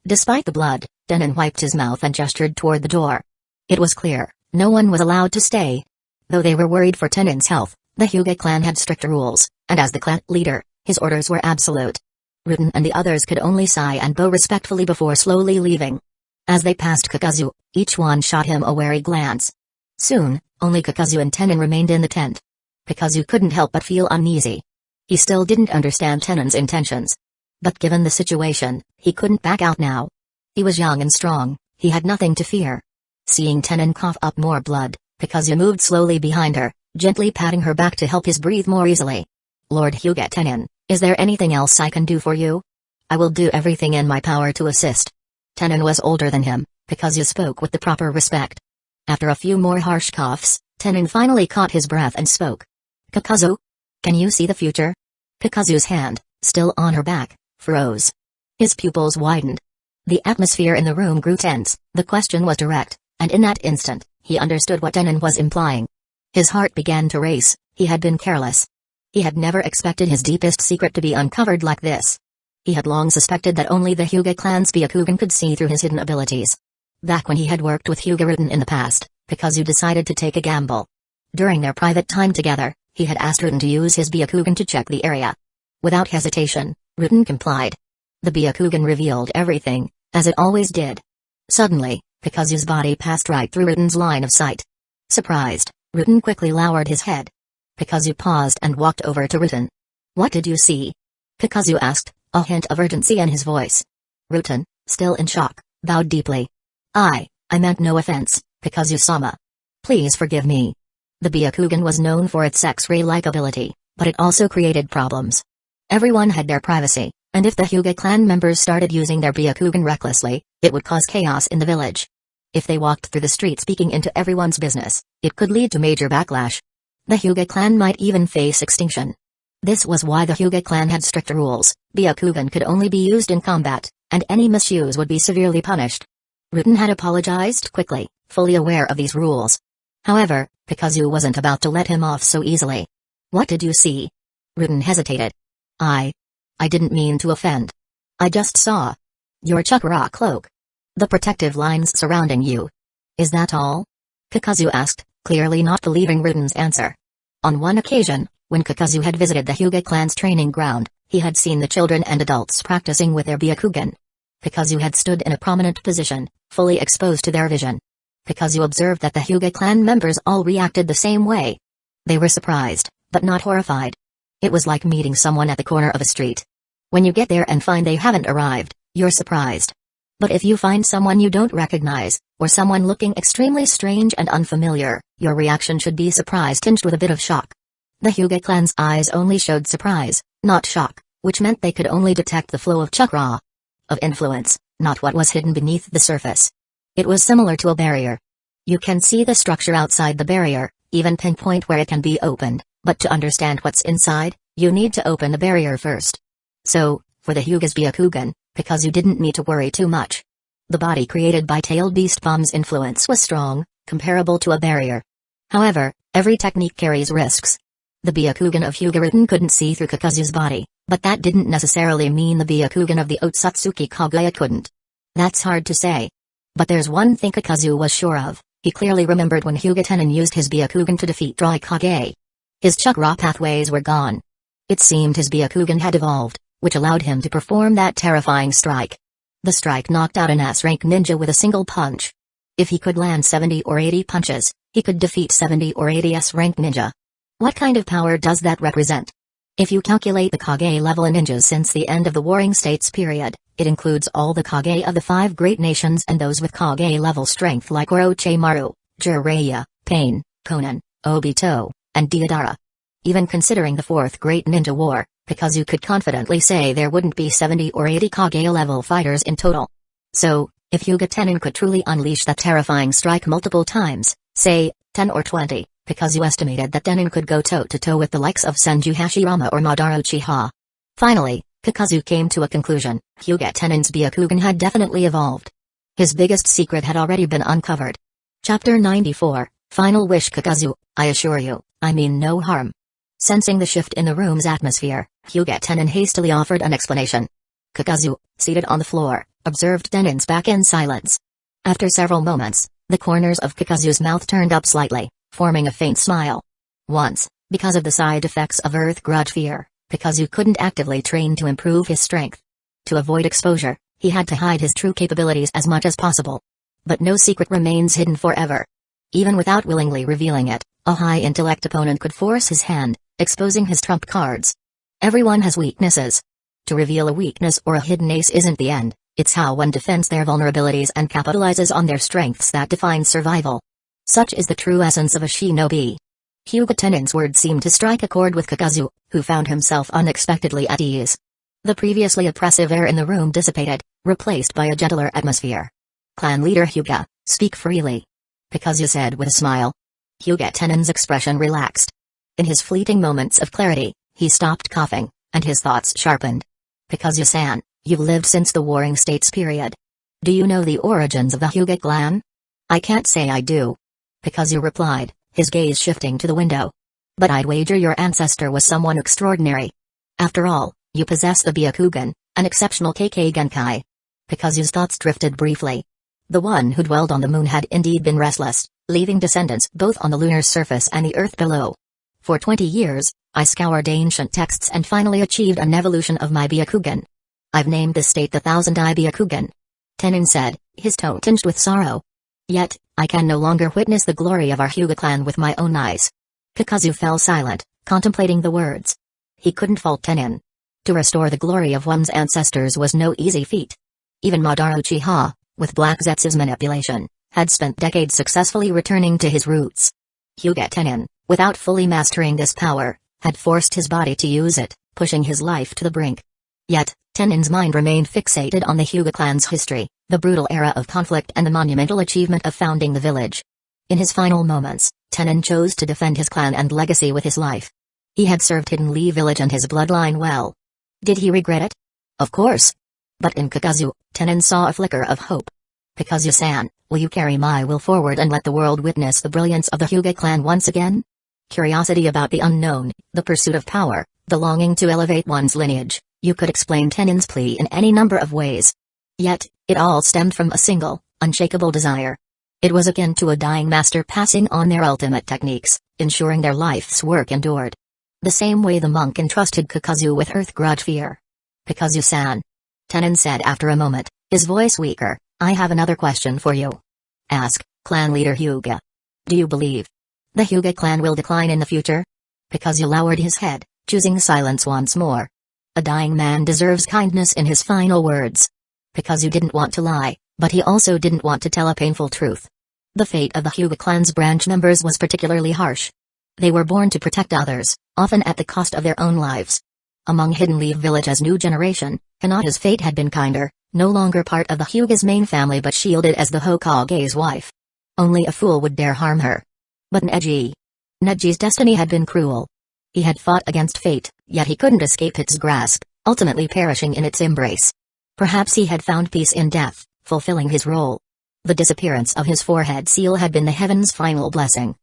Despite the blood, Tenin wiped his mouth and gestured toward the door. It was clear, no one was allowed to stay. Though they were worried for Tennin's health, the Hyuga clan had strict rules, and as the clan leader, his orders were absolute. Ruten and the others could only sigh and bow respectfully before slowly leaving. As they passed Kakuzu, each one shot him a wary glance. Soon, only Kakuzu and Tennin remained in the tent. Kakuzu couldn't help but feel uneasy. He still didn't understand Tennin's intentions. But given the situation, he couldn't back out now. He was young and strong, he had nothing to fear. Seeing Tennin cough up more blood, Kakuzu moved slowly behind her, gently patting her back to help his breathe more easily. Lord Hyuga Tennin, is there anything else I can do for you? I will do everything in my power to assist. Tennin was older than him, Kakuzu spoke with the proper respect. After a few more harsh coughs, Tennin finally caught his breath and spoke. Kakuzu? Can you see the future? Kakuzu's hand, still on her back, froze. His pupils widened. The atmosphere in the room grew tense, the question was direct, and in that instant, he understood what Tennin was implying. His heart began to race, he had been careless. He had never expected his deepest secret to be uncovered like this. He had long suspected that only the Hyuga clan's Byakugan could see through his hidden abilities. Back when he had worked with Hyuga Ruten in the past, Kakuzu decided to take a gamble. During their private time together, he had asked Ruten to use his Byakugan to check the area. Without hesitation, Ruten complied. The Byakugan revealed everything, as it always did. Suddenly, Kakuzu's body passed right through Ruten's line of sight. Surprised, Ruten quickly lowered his head. Kakuzu paused and walked over to Ruten. What did you see? Kakuzu asked, a hint of urgency in his voice. Ruten, still in shock, bowed deeply. I meant no offense, Kakuzu-sama. Please forgive me. The Byakugan was known for its X-ray-like ability, but it also created problems. Everyone had their privacy, and if the Hyuga clan members started using their Byakugan recklessly, it would cause chaos in the village. If they walked through the street speaking into everyone's business, it could lead to major backlash. The Hyuga clan might even face extinction. This was why the Hyuga clan had strict rules. Byakugan could only be used in combat, and any misuse would be severely punished. Ruten had apologized quickly, fully aware of these rules. However, Kakuzu wasn't about to let him off so easily. What did you see? Ruten hesitated. I didn't mean to offend. I just saw your chakra cloak. The protective lines surrounding you. Is that all? Kakuzu asked, clearly not believing Ruten's answer. On one occasion, when Kakuzu had visited the Hyuga clan's training ground, he had seen the children and adults practicing with their Byakugan. Kakuzu had stood in a prominent position, fully exposed to their vision. Kakuzu observed that the Hyuga clan members all reacted the same way. They were surprised, but not horrified. It was like meeting someone at the corner of a street. When you get there and find they haven't arrived, you're surprised. But if you find someone you don't recognize, or someone looking extremely strange and unfamiliar, your reaction should be surprise tinged with a bit of shock. The Hyuga clan's eyes only showed surprise, not shock, which meant they could only detect the flow of chakra. Of influence, not what was hidden beneath the surface. It was similar to a barrier. You can see the structure outside the barrier, even pinpoint where it can be opened, but to understand what's inside, you need to open the barrier first. So, for the Hyuga's Byakugan, Kakuzu didn't need to worry too much. The body created by Tailed Beast Bomb's influence was strong, comparable to a barrier. However, every technique carries risks. The Byakugan of Hyuga Ruten couldn't see through Kakuzu's body, but that didn't necessarily mean the Byakugan of the Otsutsuki Kagaya couldn't. That's hard to say. But there's one thing Kakuzu was sure of, he clearly remembered when Hyuga Tennin used his Byakugan to defeat Raikage. His chakra pathways were gone. It seemed his Byakugan had evolved, which allowed him to perform that terrifying strike. The strike knocked out an S-rank ninja with a single punch. If he could land 70 or 80 punches, he could defeat 70 or 80 S-rank ninja. What kind of power does that represent? If you calculate the Kage level in ninjas since the end of the Warring States period, it includes all the Kage of the 5 great nations and those with Kage level strength like Orochimaru, Jiraiya, Pain, Conan, Obito, and Deidara. Even considering the 4th Great Ninja War, Kakuzu could confidently say there wouldn't be 70 or 80 Kage-level fighters in total. So, if Hyuga Tennin could truly unleash that terrifying strike multiple times, say, 10 or 20, Kakuzu estimated that Tennin could go toe-to-toe with the likes of Senju Hashirama or Madara Uchiha. Finally, Kakuzu came to a conclusion: Hyuga Tennin's Byakugan had definitely evolved. His biggest secret had already been uncovered. Chapter 94, Final Wish. Kakuzu, I assure you, I mean no harm. Sensing the shift in the room's atmosphere, Hyuga Tennin hastily offered an explanation. Kakuzu, seated on the floor, observed Tennin's back in silence. After several moments, The corners of Kakuzu's mouth turned up slightly, forming a faint smile. Once, because of the side effects of Earth Grudge Fear, Kakuzu couldn't actively train to improve his strength. To avoid exposure, he had to hide his true capabilities as much as possible. But no secret remains hidden forever. Even without willingly revealing it, a high-intellect opponent could force his hand, exposing his trump cards. Everyone has weaknesses. To reveal a weakness or a hidden ace isn't the end, it's how one defends their vulnerabilities and capitalizes on their strengths that defines survival. Such is the true essence of a shinobi. Hyuga Tenin's words seemed to strike a chord with Kakuzu, who found himself unexpectedly at ease. The previously oppressive air in the room dissipated, replaced by a gentler atmosphere. Clan leader Hyuga, speak freely. Kakuzu said with a smile. Hyuga Tenin's expression relaxed. In his fleeting moments of clarity, he stopped coughing, and his thoughts sharpened. Kakuzu-san, you've lived since the Warring States period. Do you know the origins of the Hyuga clan? I can't say I do. Kakuzu replied, his gaze shifting to the window. But I'd wager your ancestor was someone extraordinary. After all, you possess the Byakugan, an exceptional Kekkei Genkai. Kakuzu's thoughts drifted briefly. The one who dwelled on the moon had indeed been restless, leaving descendants both on the lunar surface and the earth below. For 20 years, I scoured ancient texts and finally achieved an evolution of my Byakugan. I've named this state the Thousand-Eye Byakugan. Tenin said, his tone tinged with sorrow. Yet, I can no longer witness the glory of our Hyuga clan with my own eyes. Kakuzu fell silent, contemplating the words. He couldn't fault Tenin. To restore the glory of one's ancestors was no easy feat. Even Madara Uchiha, with Black Zetsu's manipulation, had spent decades successfully returning to his roots. Hyuga Tenin, without fully mastering this power, had forced his body to use it, pushing his life to the brink. Yet, Tenin's mind remained fixated on the Hyuga clan's history, the brutal era of conflict and the monumental achievement of founding the village. In his final moments, Tenin chose to defend his clan and legacy with his life. He had served Hidden Lee village and his bloodline well. Did he regret it? Of course. But in Kakuzu, Tenin saw a flicker of hope. Kakuzu-san, will you carry my will forward and let the world witness the brilliance of the Hyuga clan once again? Curiosity about the unknown, the pursuit of power, the longing to elevate one's lineage, you could explain Tenin's plea in any number of ways. Yet, it all stemmed from a single, unshakable desire. It was akin to a dying master passing on their ultimate techniques, ensuring their life's work endured. The same way the monk entrusted Kakuzu with Earth Grudge Fear. Kakuzu-san. Tenin said after a moment, his voice weaker, I have another question for you. Ask, clan leader Hyuga. Do you believe the Hyuga clan will decline in the future? Kakuzu lowered his head, choosing silence once more. A dying man deserves kindness in his final words. Kakuzu didn't want to lie, but he also didn't want to tell a painful truth. The fate of the Hyuga clan's branch members was particularly harsh. They were born to protect others, often at the cost of their own lives. Among Hidden Leaf Village's new generation, Hinata's fate had been kinder, no longer part of the Hyuga's main family but shielded as the Hokage's wife. Only a fool would dare harm her. But Neji's destiny had been cruel. He had fought against fate, yet he couldn't escape its grasp, ultimately perishing in its embrace. Perhaps he had found peace in death, fulfilling his role. The disappearance of his forehead seal had been the heaven's final blessing.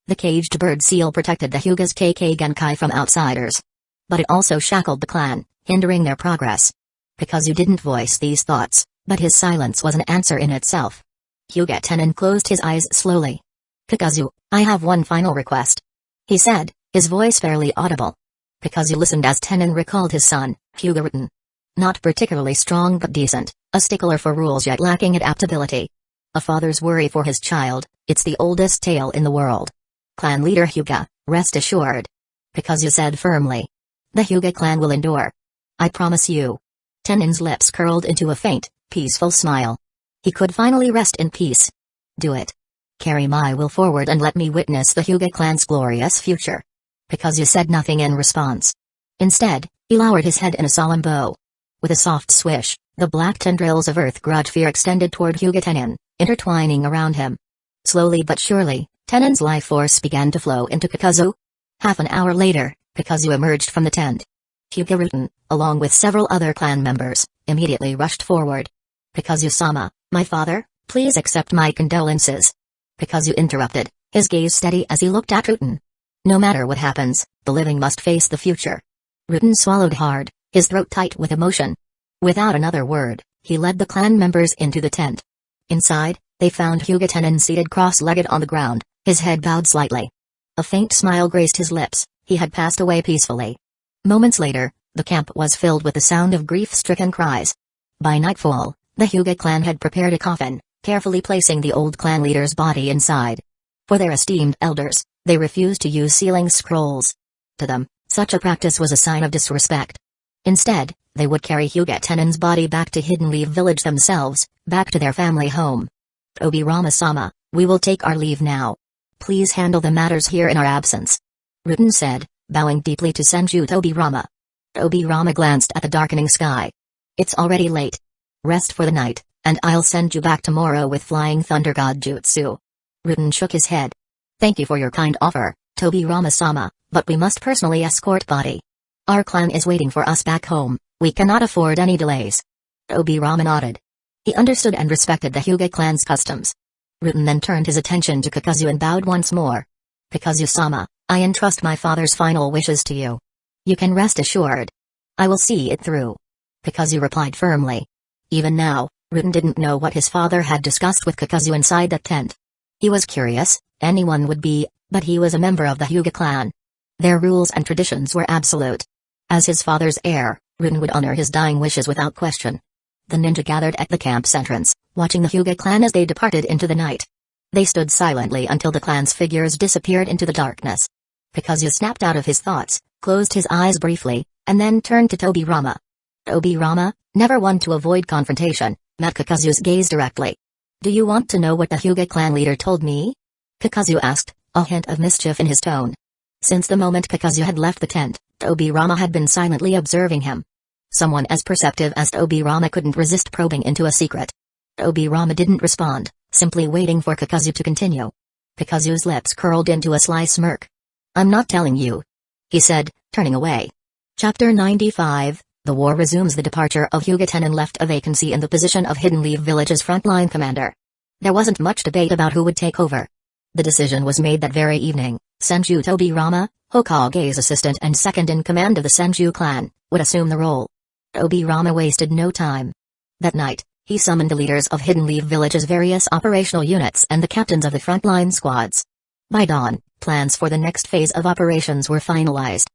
The caged bird seal protected the Hyuga's Kekkei Genkai from outsiders. But it also shackled the clan, hindering their progress. Kakuzu didn't voice these thoughts, but his silence was an answer in itself. Hyuga Tenin closed his eyes slowly. Kakuzu, I have one final request. He said, his voice barely audible. Kakuzu listened as Tenin recalled his son, Hyuga Ruten. Not particularly strong but decent, a stickler for rules yet lacking adaptability. A father's worry for his child, it's the oldest tale in the world. Clan leader Hyuga, rest assured. Kakuzu said firmly. The Hyuga clan will endure. I promise you. Tenin's lips curled into a faint, peaceful smile. He could finally rest in peace. Do it. Carry my will forward and let me witness the Hyuga clan's glorious future. Kakuzu said nothing in response. Instead, he lowered his head in a solemn bow. With a soft swish, the black tendrils of Earth Grudge Fear extended toward Hyuga Tenin, intertwining around him. Slowly but surely, Tenin's life force began to flow into Kakuzu. Half an hour later, Kakuzu emerged from the tent. Hyuga Ruten, along with several other clan members, immediately rushed forward. Kakuzu-sama, my father, please accept my condolences. Kakuzu interrupted, his gaze steady as he looked at Ruten. No matter what happens, the living must face the future. Ruten swallowed hard, his throat tight with emotion. Without another word, he led the clan members into the tent. Inside, They found Hyuga Tenin seated cross-legged on the ground, his head bowed slightly. A faint smile graced his lips. He had passed away peacefully. Moments later, the camp was filled with the sound of grief-stricken cries. By nightfall, the Hyuga clan had prepared a coffin, carefully placing the old clan leader's body inside. For their esteemed elders, they refused to use sealing scrolls. To them, such a practice was a sign of disrespect. Instead, they would carry Hyuga Tenin's body back to Hidden Leaf Village themselves, back to their family home. Obirama-sama, we will take our leave now. Please handle the matters here in our absence. Ruten said, bowing deeply to Senju Tobirama. Tobirama glanced at the darkening sky. It's already late. Rest for the night, and I'll send you back tomorrow with Flying Thunder God Jutsu. Ruten shook his head. Thank you for your kind offer, Tobirama-sama, but we must personally escort body. Our clan is waiting for us back home, we cannot afford any delays. Tobirama nodded. He understood and respected the Hyuga clan's customs. Ruten then turned his attention to Kakuzu and bowed once more. Kakuzu-sama, I entrust my father's final wishes to you. You can rest assured. I will see it through. Kakuzu replied firmly. Even now, Ruten didn't know what his father had discussed with Kakuzu inside that tent. He was curious, anyone would be, but he was a member of the Hyuga clan. Their rules and traditions were absolute. As his father's heir, Ruten would honor his dying wishes without question. The ninja gathered at the camp's entrance, watching the Hyuga clan as they departed into the night. They stood silently until the clan's figures disappeared into the darkness. Kakuzu snapped out of his thoughts, closed his eyes briefly, and then turned to Tobirama. Tobirama, never one to avoid confrontation, met Kakuzu's gaze directly. Do you want to know what the Hyuga clan leader told me? Kakuzu asked, a hint of mischief in his tone. Since the moment Kakuzu had left the tent, Tobirama had been silently observing him. Someone as perceptive as Tobirama couldn't resist probing into a secret. Tobirama didn't respond, simply waiting for Kakuzu to continue. Kakuzu's lips curled into a sly smirk. I'm not telling you, he said, turning away. Chapter 95, The war resumes. The departure of Hyuga Tenin left a vacancy in the position of Hidden Leaf Village's frontline commander. There wasn't much debate about who would take over. The decision was made that very evening. Senju Tobirama, Hokage's assistant and second-in-command of the Senju clan, would assume the role. Tobirama wasted no time. That night, he summoned the leaders of Hidden Leaf Village's various operational units and the captains of the frontline squads. By dawn, plans for the next phase of operations were finalized.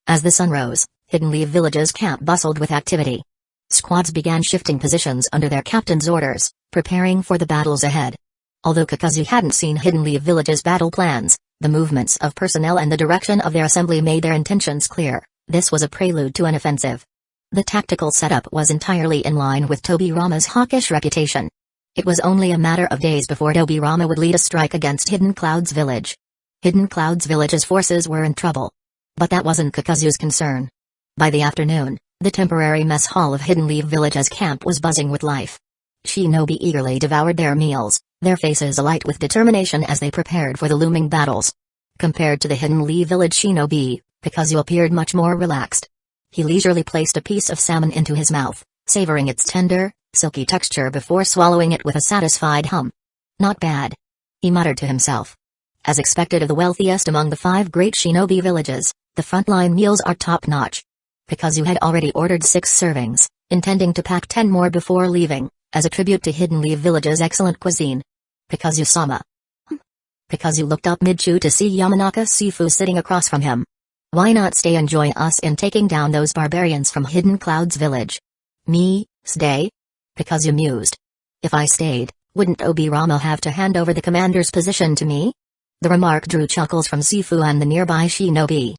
As the sun rose, Hidden Leaf Village's camp bustled with activity. Squads began shifting positions under their captain's orders, preparing for the battles ahead. Although Kakuzu hadn't seen Hidden Leaf Village's battle plans, the movements of personnel and the direction of their assembly made their intentions clear. This was a prelude to an offensive. The tactical setup was entirely in line with Tobirama's hawkish reputation. It was only a matter of days before Tobirama would lead a strike against Hidden Cloud's village. Hidden Cloud's village's forces were in trouble. But that wasn't Kakuzu's concern. By the afternoon, the temporary mess hall of Hidden Leaf Village's camp was buzzing with life. Shinobi eagerly devoured their meals, their faces alight with determination as they prepared for the looming battles. Compared to the Hidden Leaf Village shinobi, Kakuzu appeared much more relaxed. He leisurely placed a piece of salmon into his mouth, savoring its tender, silky texture before swallowing it with a satisfied hum. Not bad, he muttered to himself. As expected of the wealthiest among the 5 great shinobi villages, the frontline meals are top-notch. Kakuzu had already ordered 6 servings, intending to pack 10 more before leaving, as a tribute to Hidden Leaf Village's excellent cuisine. Kakuzu-sama. Kakuzu looked up mid-chew to see Yamanaka Sifu sitting across from him. Why not stay and join us in taking down those barbarians from Hidden Cloud's village? Me, stay? Kakuzu mused. If I stayed, wouldn't Obirama have to hand over the commander's position to me? The remark drew chuckles from Sifu and the nearby shinobi.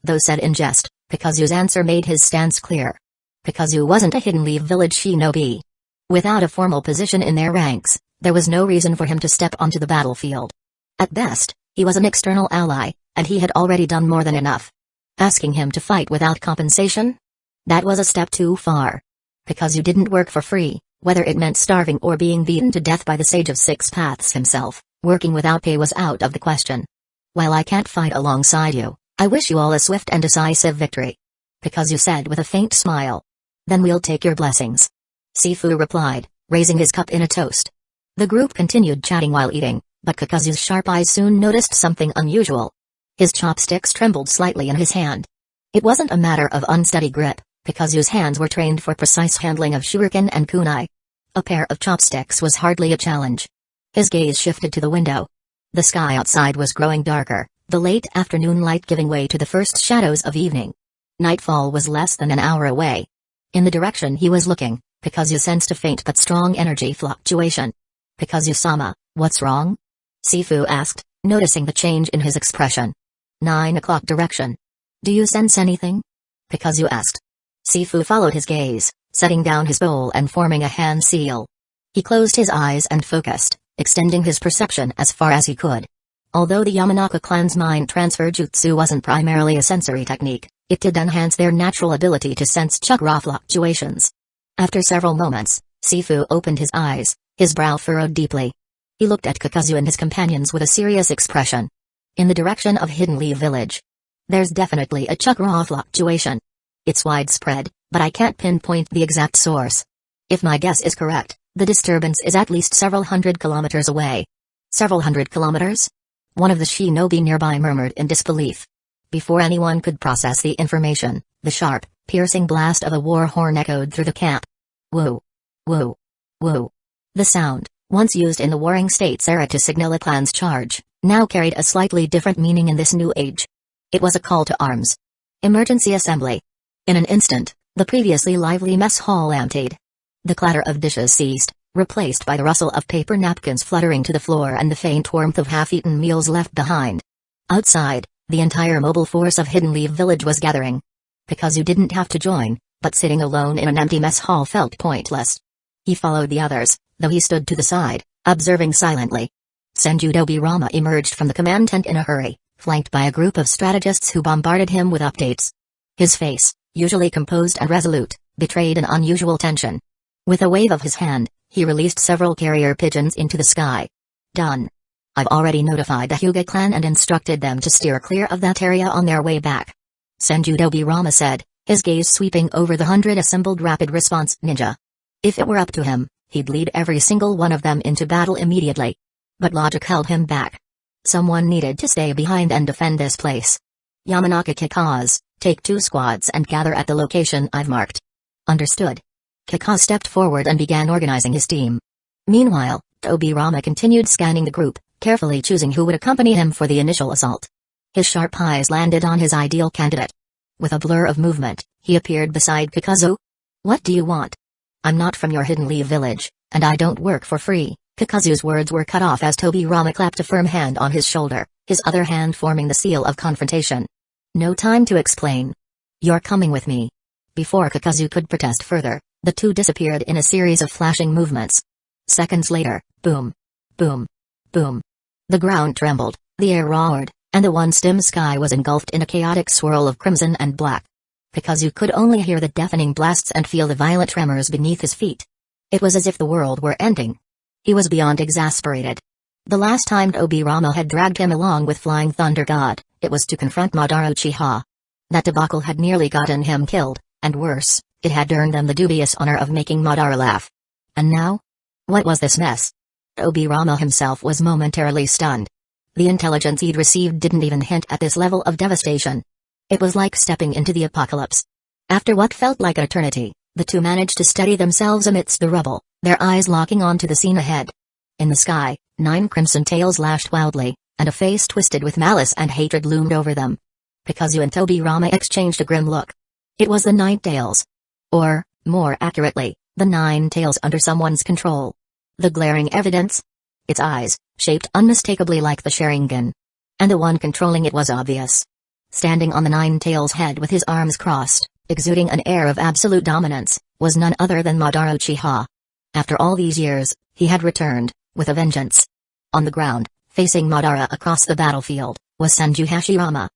Though said in jest, Kakuzu's answer made his stance clear. Kakuzu wasn't a Hidden Leaf Village shinobi. Without a formal position in their ranks, there was no reason for him to step onto the battlefield. At best, he was an external ally, and he had already done more than enough. Asking him to fight without compensation? That was a step too far. Kakuzu didn't work for free, whether it meant starving or being beaten to death by the Sage of Six Paths himself, working without pay was out of the question. While I can't fight alongside you, I wish you all a swift and decisive victory. Kakuzu said with a faint smile. Then we'll take your blessings. Sifu replied, raising his cup in a toast. The group continued chatting while eating, but Kakuzu's sharp eyes soon noticed something unusual. His chopsticks trembled slightly in his hand. It wasn't a matter of unsteady grip, Kakuzu's hands were trained for precise handling of shuriken and kunai. A pair of chopsticks was hardly a challenge. His gaze shifted to the window. The sky outside was growing darker, the late afternoon light giving way to the first shadows of evening. Nightfall was less than an hour away. In the direction he was looking, Kakuzu sensed a faint but strong energy fluctuation. "Kakuzu-sama, what's wrong?" Sifu asked, noticing the change in his expression. 9 o'clock direction. "Do you sense anything?" Kakuzu asked. Sifu followed his gaze, setting down his bowl and forming a hand seal. He closed his eyes and focused, extending his perception as far as he could. Although the Yamanaka clan's mind transfer jutsu wasn't primarily a sensory technique, it did enhance their natural ability to sense chakra fluctuations. After several moments, Sifu opened his eyes, his brow furrowed deeply. He looked at Kakuzu and his companions with a serious expression. "In the direction of Hidden Leaf Village. There's definitely a chakra fluctuation. It's widespread, but I can't pinpoint the exact source. If my guess is correct, the disturbance is at least several hundred kilometers away." "Several hundred kilometers?" One of the shinobi nearby murmured in disbelief. Before anyone could process the information, the sharp, piercing blast of a war horn echoed through the camp. Woo! Woo! Woo! The sound, once used in the Warring States era to signal a clan's charge, now carried a slightly different meaning in this new age. It was a call to arms. Emergency assembly. In an instant, the previously lively mess hall emptied. The clatter of dishes ceased, replaced by the rustle of paper napkins fluttering to the floor and the faint warmth of half-eaten meals left behind. Outside, the entire mobile force of Hidden Leaf Village was gathering. Kakuzu didn't have to join, but sitting alone in an empty mess hall felt pointless. He followed the others, though he stood to the side, observing silently. Senju Dobirama emerged from the command tent in a hurry, flanked by a group of strategists who bombarded him with updates. His face, usually composed and resolute, betrayed an unusual tension. With a wave of his hand, he released several carrier pigeons into the sky. "Done. I've already notified the Hyuga clan and instructed them to steer clear of that area on their way back," Senju Dobirama said, his gaze sweeping over the 100 assembled rapid response ninja. If it were up to him, he'd lead every single one of them into battle immediately. But logic held him back. Someone needed to stay behind and defend this place. "Yamanaka Kikaz, take 2 squads and gather at the location I've marked." "Understood." Kikaz stepped forward and began organizing his team. Meanwhile, Dobirama continued scanning the group, carefully choosing who would accompany him for the initial assault. His sharp eyes landed on his ideal candidate. With a blur of movement, he appeared beside Kakuzu. "What do you want?" "I'm not from your Hidden Leaf Village, and I don't work for free." Kakuzu's words were cut off as Dobirama clapped a firm hand on his shoulder, his other hand forming the seal of confrontation. "No time to explain. You're coming with me." Before Kakuzu could protest further, the two disappeared in a series of flashing movements. Seconds later, boom, boom, boom. The ground trembled, the air roared, and the once dim sky was engulfed in a chaotic swirl of crimson and black. Kakuzu could only hear the deafening blasts and feel the violent tremors beneath his feet. It was as if the world were ending. He was beyond exasperated. The last time Dobirama had dragged him along with Flying Thunder God, it was to confront Madara Uchiha. That debacle had nearly gotten him killed, and worse, it had earned them the dubious honor of making Madara laugh. And now? What was this mess? Dobirama himself was momentarily stunned. The intelligence he'd received didn't even hint at this level of devastation. It was like stepping into the apocalypse. After what felt like an eternity, the two managed to steady themselves amidst the rubble, their eyes locking onto the scene ahead. In the sky, 9 crimson tails lashed wildly, and a face twisted with malice and hatred loomed over them. Kakuzu and Dobirama exchanged a grim look. It was the 9 tails. Or, more accurately, the 9 tails under someone's control. The glaring evidence? Its eyes, shaped unmistakably like the Sharingan. And the one controlling it was obvious. Standing on the 9 tails head with his arms crossed, exuding an air of absolute dominance, was none other than Madara Uchiha. After all these years, he had returned, with a vengeance. On the ground, facing Madara across the battlefield, was Senju Hashirama.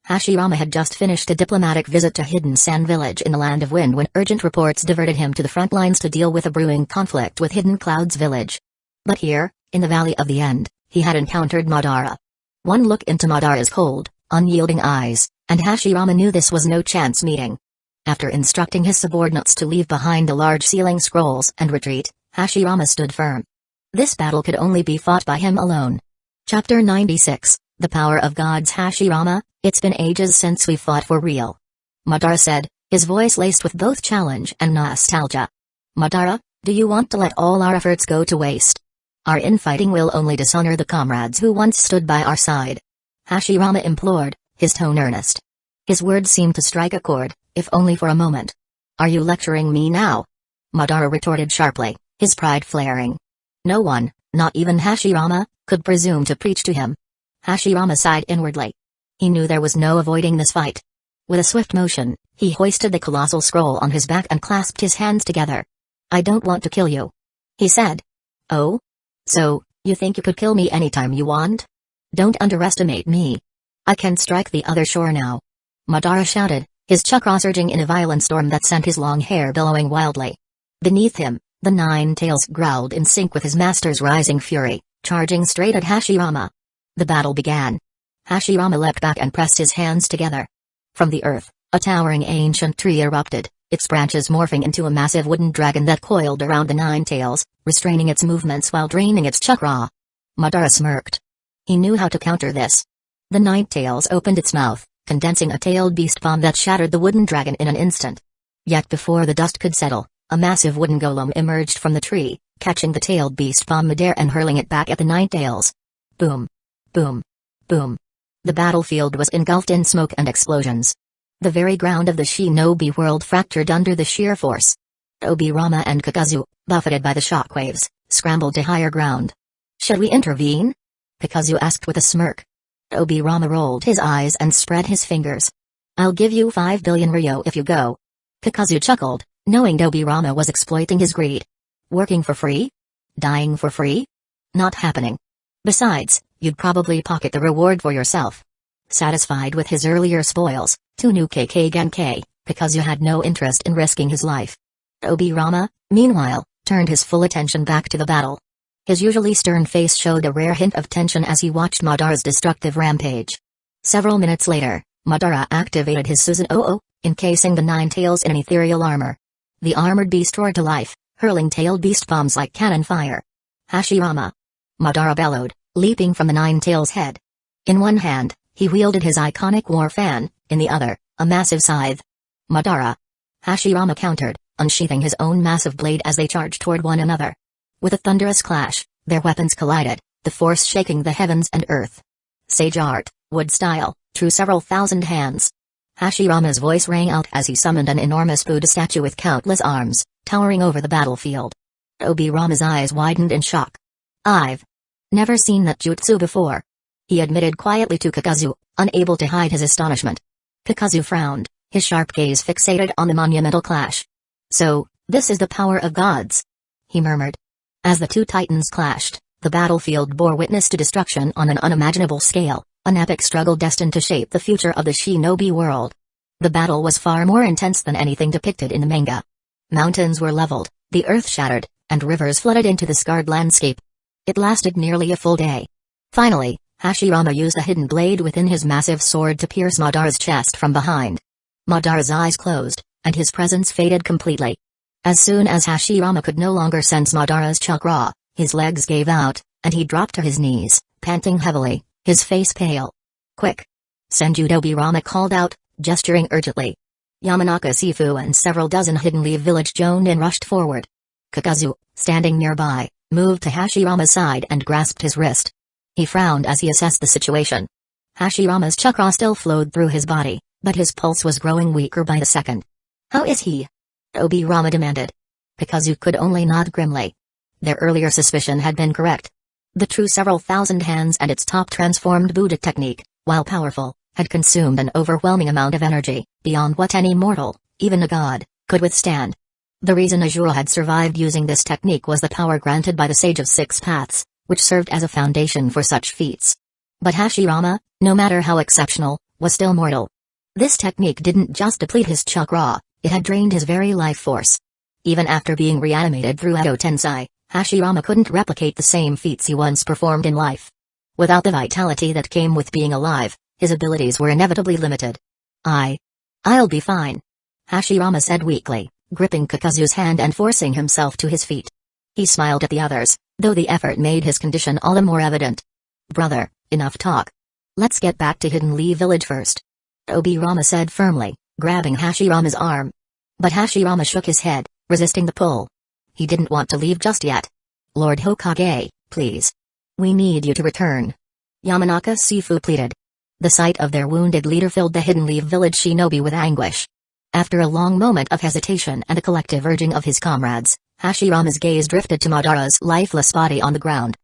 Hashirama had just finished a diplomatic visit to Hidden Sand Village in the Land of Wind when urgent reports diverted him to the front lines to deal with a brewing conflict with Hidden Cloud's village. But here, in the Valley of the End, he had encountered Madara. One look into Madara's cold, unyielding eyes, and Hashirama knew this was no chance meeting. After instructing his subordinates to leave behind the large sealing scrolls and retreat, Hashirama stood firm. This battle could only be fought by him alone. Chapter 96, The Power of Gods. Hashirama, it's been ages since we fought for real. Madara said, his voice laced with both challenge and nostalgia. Madara, do you want to let all our efforts go to waste? Our infighting will only dishonor the comrades who once stood by our side. Hashirama implored, his tone earnest. His words seemed to strike a chord, if only for a moment. Are you lecturing me now? Madara retorted sharply, his pride flaring. No one, not even Hashirama, could presume to preach to him. Hashirama sighed inwardly. He knew there was no avoiding this fight. With a swift motion, he hoisted the colossal scroll on his back and clasped his hands together. I don't want to kill you, he said. Oh? So, you think you could kill me anytime you want? Don't underestimate me. I can strike the other shore now. Madara shouted, his chakra surging in a violent storm that sent his long hair billowing wildly. Beneath him, the nine tails growled in sync with his master's rising fury, charging straight at Hashirama. The battle began. Hashirama leapt back and pressed his hands together. From the earth, a towering ancient tree erupted, its branches morphing into a massive wooden dragon that coiled around the nine tails, restraining its movements while draining its chakra. Madara smirked. He knew how to counter this. The nine tails opened its mouth, condensing a tailed beast bomb that shattered the wooden dragon in an instant. Yet before the dust could settle, a massive wooden golem emerged from the tree, catching the tailed beast bomb midair and hurling it back at the nine tails. Boom. Boom. Boom. The battlefield was engulfed in smoke and explosions. The very ground of the shinobi world fractured under the sheer force. Obirama and Kakuzu, buffeted by the shockwaves, scrambled to higher ground. Should we intervene? Kakuzu asked with a smirk. Obirama rolled his eyes and spread his fingers. I'll give you 5 billion ryo if you go. Kakuzu chuckled, knowing Obirama was exploiting his greed. Working for free? Dying for free? Not happening. Besides, you'd probably pocket the reward for yourself. Satisfied with his earlier spoils, Tsunuke Genkai, Kakuzu had no interest in risking his life. Obirama, meanwhile, turned his full attention back to the battle. His usually stern face showed a rare hint of tension as he watched Madara's destructive rampage. Several minutes later, Madara activated his Susanoo, encasing the nine tails in an ethereal armor. The armored beast roared to life, hurling tailed beast bombs like cannon fire. Hashirama! Madara bellowed, leaping from the nine tails' head. In one hand, he wielded his iconic war fan, in the other, a massive scythe. Madara! Hashirama countered, unsheathing his own massive blade as they charged toward one another. With a thunderous clash, their weapons collided, the force shaking the heavens and earth. Sage art, wood style, through several thousand hands. Hashirama's voice rang out as he summoned an enormous Buddha statue with countless arms, towering over the battlefield. Obirama's eyes widened in shock. I've never seen that jutsu before, he admitted quietly to Kakuzu, unable to hide his astonishment. Kakuzu frowned, his sharp gaze fixated on the monumental clash. So, this is the power of gods, he murmured. As the two titans clashed, the battlefield bore witness to destruction on an unimaginable scale, an epic struggle destined to shape the future of the shinobi world. The battle was far more intense than anything depicted in the manga. Mountains were leveled, the earth shattered, and rivers flooded into the scarred landscape. It lasted nearly a full day. Finally, Hashirama used a hidden blade within his massive sword to pierce Madara's chest from behind. Madara's eyes closed, and his presence faded completely. As soon as Hashirama could no longer sense Madara's chakra, his legs gave out, and he dropped to his knees, panting heavily, his face pale. Quick! Senju Obirama called out, gesturing urgently. Yamanaka Sifu and several dozen Hidden Leaf village jonin rushed forward. Kakuzu, standing nearby, moved to Hashirama's side and grasped his wrist. He frowned as he assessed the situation. Hashirama's chakra still flowed through his body, but his pulse was growing weaker by the second. How is he? Obirama demanded. Kakuzu could only nod grimly. Their earlier suspicion had been correct. The true several thousand hands and its top transformed Buddha technique, while powerful, had consumed an overwhelming amount of energy, beyond what any mortal, even a god, could withstand. The reason Azura had survived using this technique was the power granted by the Sage of Six Paths, which served as a foundation for such feats. But Hashirama, no matter how exceptional, was still mortal. This technique didn't just deplete his chakra, it had drained his very life force. Even after being reanimated through Edo Tensei, Hashirama couldn't replicate the same feats he once performed in life. Without the vitality that came with being alive, his abilities were inevitably limited. I'll be fine, Hashirama said weakly, gripping Kakuzu's hand and forcing himself to his feet. He smiled at the others, though the effort made his condition all the more evident. Brother, enough talk. Let's get back to Hidden Leaf village first, Obirama said firmly, grabbing Hashirama's arm. But Hashirama shook his head, resisting the pull. He didn't want to leave just yet. Lord Hokage, Please. We need you to return. Yamanaka Sifu pleaded. The sight of their wounded leader filled the Hidden Leaf village shinobi with anguish. After a long moment of hesitation and a collective urging of his comrades, Hashirama's gaze drifted to Madara's lifeless body on the ground.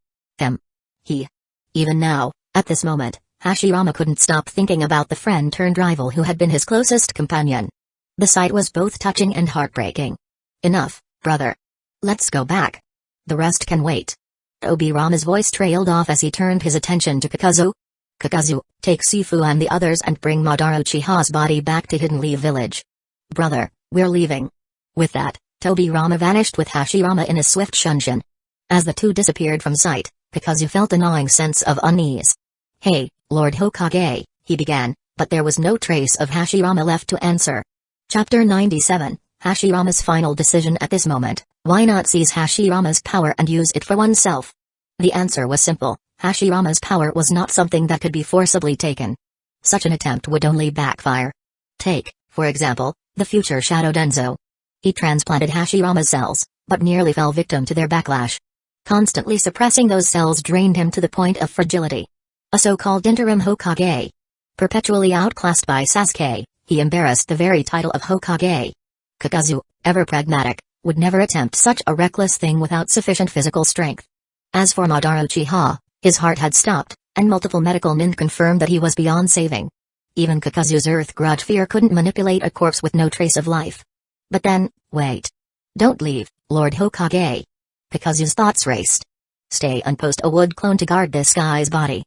Even now, at this moment, Hashirama couldn't stop thinking about the friend-turned-rival who had been his closest companion. The sight was both touching and heartbreaking. Enough, brother. Let's go back. The rest can wait. Tobirama's voice trailed off as he turned his attention to Kakuzu. Kakuzu, take Sifu and the others and bring Madara Uchiha's body back to Hidden Leaf Village. Brother, we're leaving. With that, Tobirama vanished with Hashirama in a swift shunshin. As the two disappeared from sight, Kakuzu felt a gnawing sense of unease. Hey, Lord Hokage, he began, but there was no trace of Hashirama left to answer. Chapter 97, Hashirama's final decision at this moment. Why not seize Hashirama's power and use it for oneself? The answer was simple. Hashirama's power was not something that could be forcibly taken. Such an attempt would only backfire. Take, for example, the future Shadow Denzo. He transplanted Hashirama's cells, but nearly fell victim to their backlash. Constantly suppressing those cells drained him to the point of fragility. A so-called interim Hokage. Perpetually outclassed by Sasuke, he embarrassed the very title of Hokage. Kakuzu, ever pragmatic, would never attempt such a reckless thing without sufficient physical strength. As for Madara Uchiha, his heart had stopped, and multiple medical men confirmed that he was beyond saving. Even Kakuzu's earth grudge fear couldn't manipulate a corpse with no trace of life. But then, wait. Don't leave, Lord Hokage. Kakuzu's thoughts raced. Stay and post a wood clone to guard this guy's body.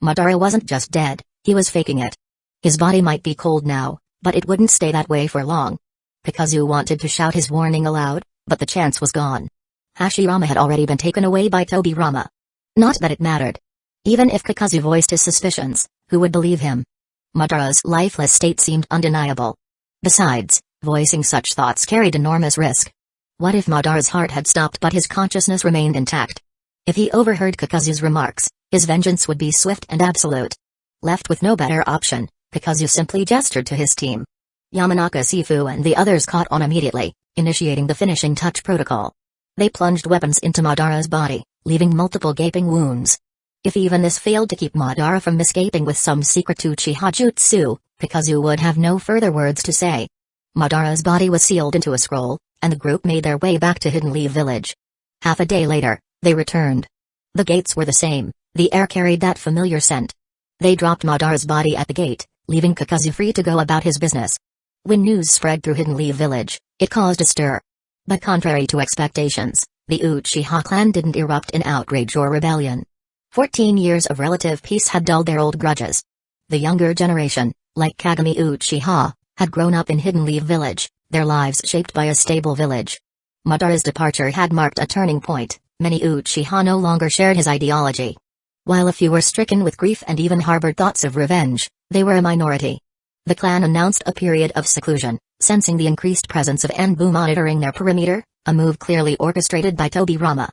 Madara wasn't just dead, he was faking it. His body might be cold now, but it wouldn't stay that way for long. Kakuzu wanted to shout his warning aloud, but the chance was gone. Hashirama had already been taken away by Tobirama. Not that it mattered. Even if Kakuzu voiced his suspicions, who would believe him? Madara's lifeless state seemed undeniable. Besides, voicing such thoughts carried enormous risk. What if Madara's heart had stopped but his consciousness remained intact? If he overheard Kakuzu's remarks, his vengeance would be swift and absolute. Left with no better option, Kakuzu simply gestured to his team. Yamanaka Sifu and the others caught on immediately, initiating the finishing touch protocol. They plunged weapons into Madara's body, leaving multiple gaping wounds. If even this failed to keep Madara from escaping with some secret Uchiha jutsu, Kakuzu would have no further words to say. Madara's body was sealed into a scroll, and the group made their way back to Hidden Leaf Village. Half a day later, they returned. The gates were the same, the air carried that familiar scent. They dropped Madara's body at the gate, leaving Kakuzu free to go about his business. When news spread through Hidden Leaf Village, it caused a stir. But contrary to expectations, the Uchiha clan didn't erupt in outrage or rebellion. 14 years of relative peace had dulled their old grudges. The younger generation, like Kagami Uchiha, had grown up in Hidden Leaf Village, their lives shaped by a stable village. Madara's departure had marked a turning point. Many Uchiha no longer shared his ideology. While a few were stricken with grief and even harbored thoughts of revenge, they were a minority. The clan announced a period of seclusion, sensing the increased presence of Anbu monitoring their perimeter, a move clearly orchestrated by Tobirama.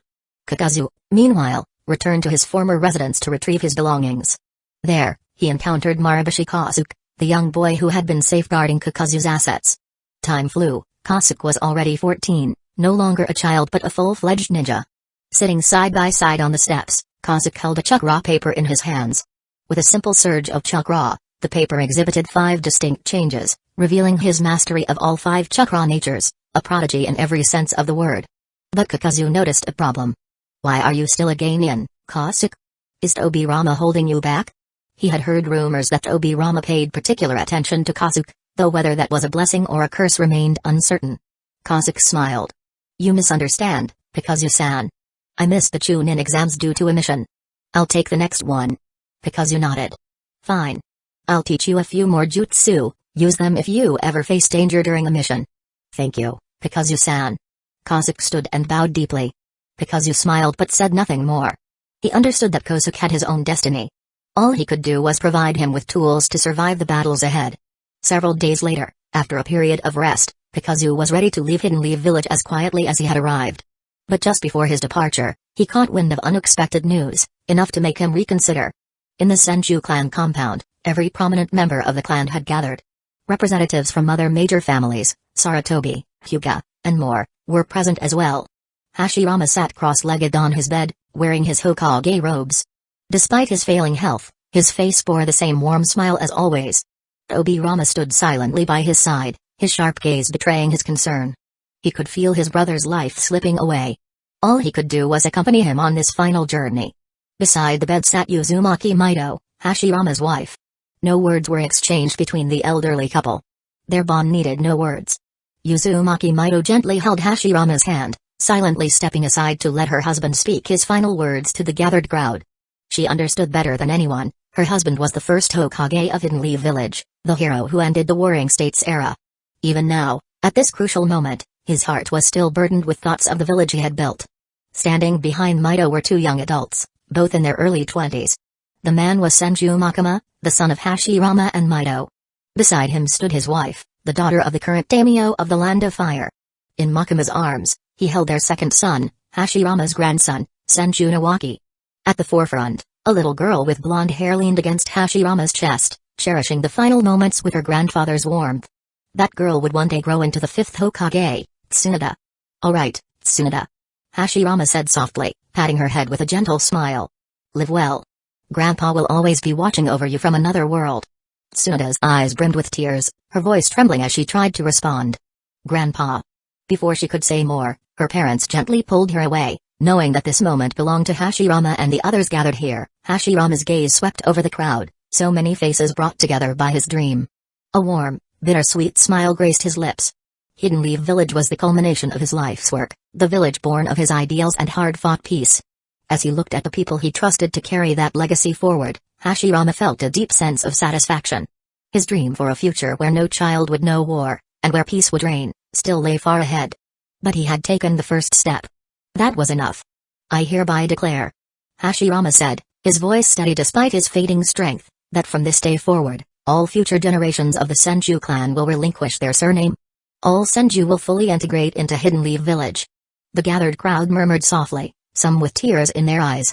Kakuzu, meanwhile, returned to his former residence to retrieve his belongings. There, he encountered Maraboshi Kasuke, the young boy who had been safeguarding Kakuzu's assets. Time flew. Kasuke was already 14, no longer a child but a full-fledged ninja. Sitting side by side on the steps, Kasuke held a chakra paper in his hands. With a simple surge of chakra, the paper exhibited 5 distinct changes, revealing his mastery of all 5 chakra natures, a prodigy in every sense of the word. But Kakuzu noticed a problem. Why are you still a Genin, Kasuke? Is Tobirama holding you back? He had heard rumors that Tobirama paid particular attention to Kasuke, though whether that was a blessing or a curse remained uncertain. Kasuke smiled. You misunderstand, Kakuzu-san. I missed the Chunin exams due to a mission. I'll take the next one. Kakuzu nodded. Fine. I'll teach you a few more jutsu, use them if you ever face danger during a mission. Thank you, Kakuzu-san. Kasuke stood and bowed deeply. Kakuzu smiled but said nothing more. He understood that Kasuke had his own destiny. All he could do was provide him with tools to survive the battles ahead. Several days later, after a period of rest, Kakuzu was ready to leave Hidden Leaf Village as quietly as he had arrived. But just before his departure, he caught wind of unexpected news, enough to make him reconsider. In the Senju clan compound, every prominent member of the clan had gathered. Representatives from other major families, Saratobi, Hyuga, and more, were present as well. Hashirama sat cross-legged on his bed, wearing his Hokage robes. Despite his failing health, his face bore the same warm smile as always. Obirama stood silently by his side, his sharp gaze betraying his concern. He could feel his brother's life slipping away. All he could do was accompany him on this final journey. Beside the bed sat Uzumaki Mido, Hashirama's wife. No words were exchanged between the elderly couple. Their bond needed no words. Uzumaki Mido gently held Hashirama's hand, silently stepping aside to let her husband speak his final words to the gathered crowd. She understood better than anyone, her husband was the first Hokage of Hidden Leaf Village, the hero who ended the Warring States era. Even now, at this crucial moment, his heart was still burdened with thoughts of the village he had built. Standing behind Mido were two young adults, both in their early 20s. The man was Senju Makima, the son of Hashirama and Mido. Beside him stood his wife, the daughter of the current daimyo of the Land of Fire. In Makima's arms, he held their second son, Hashirama's grandson, Senju Nawaki. At the forefront, a little girl with blonde hair leaned against Hashirama's chest, cherishing the final moments with her grandfather's warmth. That girl would one day grow into the fifth Hokage, Tsunade. "All right, Tsunade," Hashirama said softly, patting her head with a gentle smile. "Live well. Grandpa will always be watching over you from another world." Tsunade's eyes brimmed with tears, her voice trembling as she tried to respond. "Grandpa." Before she could say more, her parents gently pulled her away, knowing that this moment belonged to Hashirama and the others gathered here. Hashirama's gaze swept over the crowd, so many faces brought together by his dream. A warm, bittersweet smile graced his lips. Hidden Leaf Village was the culmination of his life's work, the village born of his ideals and hard-fought peace. As he looked at the people he trusted to carry that legacy forward, Hashirama felt a deep sense of satisfaction. His dream for a future where no child would know war, and where peace would reign, still lay far ahead. But he had taken the first step. That was enough. "I hereby declare," Hashirama said, his voice steady despite his fading strength, "that from this day forward, all future generations of the Senju clan will relinquish their surname. All Senju will fully integrate into Hidden Leaf Village." The gathered crowd murmured softly, some with tears in their eyes.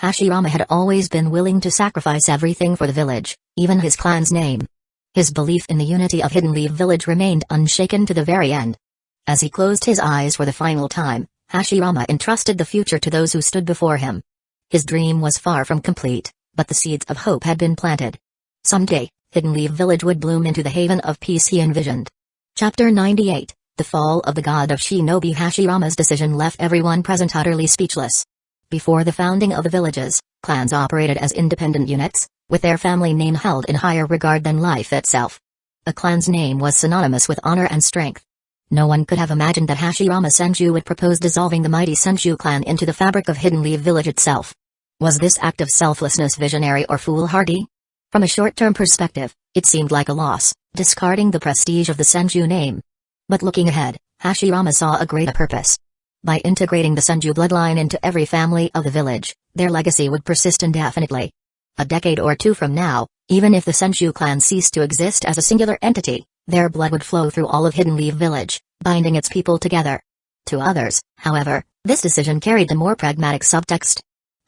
Hashirama had always been willing to sacrifice everything for the village, even his clan's name. His belief in the unity of Hidden Leaf Village remained unshaken to the very end. As he closed his eyes for the final time, Hashirama entrusted the future to those who stood before him. His dream was far from complete, but the seeds of hope had been planted. Someday, Hidden Leaf Village would bloom into the haven of peace he envisioned. Chapter 98, The Fall of the God of Shinobi. Hashirama's decision left everyone present utterly speechless. Before the founding of the villages, clans operated as independent units, with their family name held in higher regard than life itself. A clan's name was synonymous with honor and strength. No one could have imagined that Hashirama Senju would propose dissolving the mighty Senju clan into the fabric of Hidden Leaf Village itself. Was this act of selflessness visionary or foolhardy? From a short-term perspective, it seemed like a loss, discarding the prestige of the Senju name. But looking ahead, Hashirama saw a greater purpose. By integrating the Senju bloodline into every family of the village, their legacy would persist indefinitely. A decade or two from now, even if the Senju clan ceased to exist as a singular entity, their blood would flow through all of Hidden Leaf Village, binding its people together. To others, however, this decision carried the more pragmatic subtext.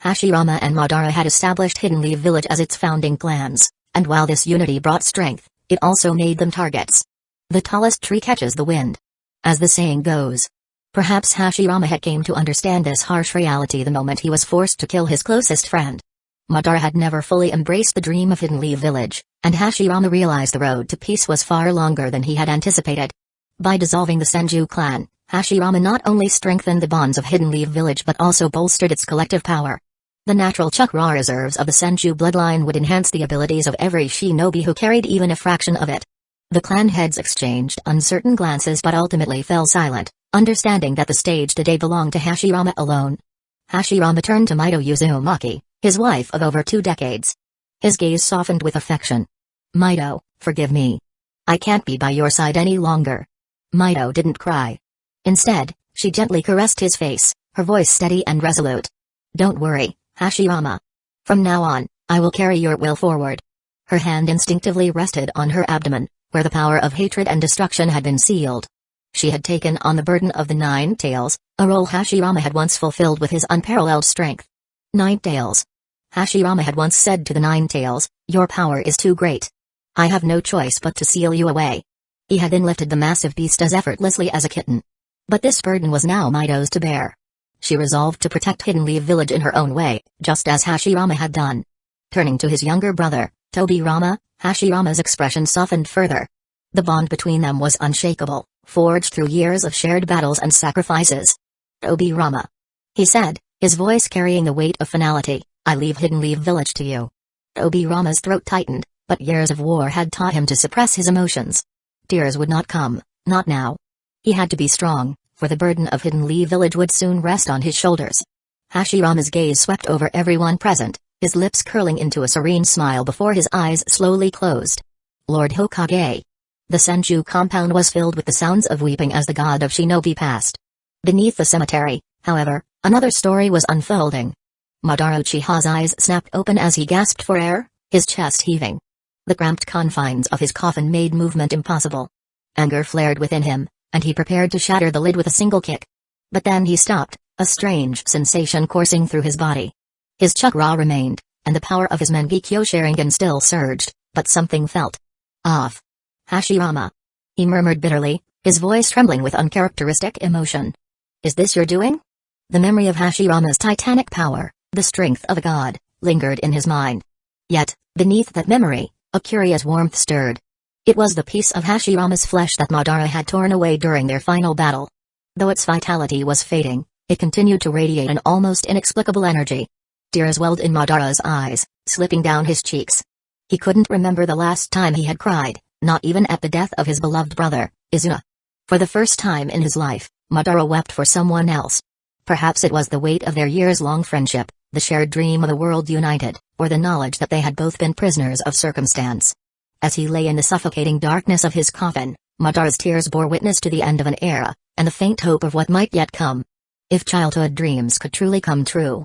Hashirama and Madara had established Hidden Leaf Village as its founding clans, and while this unity brought strength, it also made them targets. The tallest tree catches the wind. As the saying goes. Perhaps Hashirama had came to understand this harsh reality the moment he was forced to kill his closest friend. Madara had never fully embraced the dream of Hidden Leaf Village, and Hashirama realized the road to peace was far longer than he had anticipated. By dissolving the Senju clan, Hashirama not only strengthened the bonds of Hidden Leaf Village but also bolstered its collective power. The natural chakra reserves of the Senju bloodline would enhance the abilities of every shinobi who carried even a fraction of it. The clan heads exchanged uncertain glances but ultimately fell silent, understanding that the stage today belonged to Hashirama alone. Hashirama turned to Mido Uzumaki, his wife of over 2 decades. His gaze softened with affection. "Mido, forgive me. I can't be by your side any longer." Mido didn't cry. Instead, she gently caressed his face, her voice steady and resolute. "Don't worry, Hashirama. From now on, I will carry your will forward." Her hand instinctively rested on her abdomen, where the power of hatred and destruction had been sealed. She had taken on the burden of the 9 tails, a role Hashirama had once fulfilled with his unparalleled strength. 9 tails. Hashirama had once said to the 9 tails, "Your power is too great. I have no choice but to seal you away." He had then lifted the massive beast as effortlessly as a kitten. But this burden was now Mido's to bear. she resolved to protect Hidden Leaf Village in her own way, just as Hashirama had done. Turning to his younger brother, Tobirama, Hashirama's expression softened further. The bond between them was unshakable, forged through years of shared battles and sacrifices. Tobirama, he said, his voice carrying the weight of finality, I leave Hidden Leaf Village to you. Tobirama's throat tightened, but years of war had taught him to suppress his emotions. Tears would not come, not now. He had to be strong, for the burden of Hidden Leaf Village would soon rest on his shoulders. Hashirama's gaze swept over everyone present, his lips curling into a serene smile before his eyes slowly closed. Lord Hokage. The Senju compound was filled with the sounds of weeping as the god of shinobi passed. Beneath the cemetery, however, another story was unfolding. Madara Uchiha's eyes snapped open as he gasped for air, his chest heaving. The cramped confines of his coffin made movement impossible. Anger flared within him, and he prepared to shatter the lid with a single kick. But then he stopped, a strange sensation coursing through his body. His chakra remained, and the power of his Mangekyo Sharingan still surged, but something felt off. Hashirama. He murmured bitterly, his voice trembling with uncharacteristic emotion. Is this your doing? The memory of Hashirama's titanic power, the strength of a god, lingered in his mind. Yet, beneath that memory, a curious warmth stirred. It was the piece of Hashirama's flesh that Madara had torn away during their final battle. Though its vitality was fading, it continued to radiate an almost inexplicable energy. Tears welled in Madara's eyes, slipping down his cheeks. He couldn't remember the last time he had cried, not even at the death of his beloved brother, Izuna. For the first time in his life, Madara wept for someone else. Perhaps it was the weight of their years-long friendship, the shared dream of a world united, or the knowledge that they had both been prisoners of circumstance. As he lay in the suffocating darkness of his coffin, Madara's tears bore witness to the end of an era, and the faint hope of what might yet come. If childhood dreams could truly come true.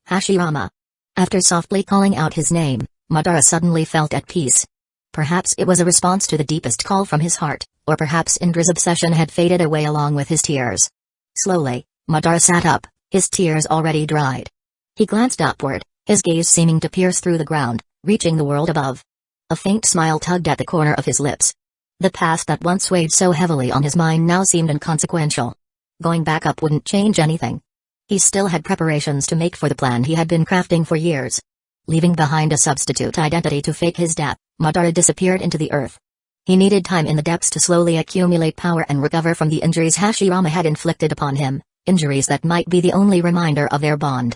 Hashirama. After softly calling out his name, Madara suddenly felt at peace. Perhaps it was a response to the deepest call from his heart, or perhaps Indra's obsession had faded away along with his tears. Slowly, Madara sat up, his tears already dried. He glanced upward, his gaze seeming to pierce through the ground, reaching the world above. A faint smile tugged at the corner of his lips. The past that once weighed so heavily on his mind now seemed inconsequential. Going back up wouldn't change anything. He still had preparations to make for the plan he had been crafting for years. Leaving behind a substitute identity to fake his death, Madara disappeared into the earth. He needed time in the depths to slowly accumulate power and recover from the injuries Hashirama had inflicted upon him, injuries that might be the only reminder of their bond.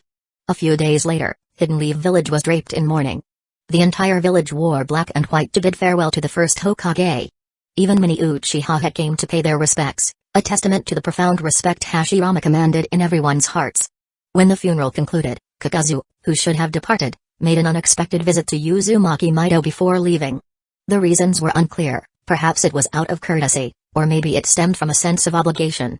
A few days later, Hidden Leaf Village was draped in mourning. The entire village wore black and white to bid farewell to the first Hokage. Even many Uchiha came to pay their respects, a testament to the profound respect Hashirama commanded in everyone's hearts. When the funeral concluded, Kakuzu, who should have departed, made an unexpected visit to Uzumaki Mido before leaving. The reasons were unclear, perhaps it was out of courtesy, or maybe it stemmed from a sense of obligation.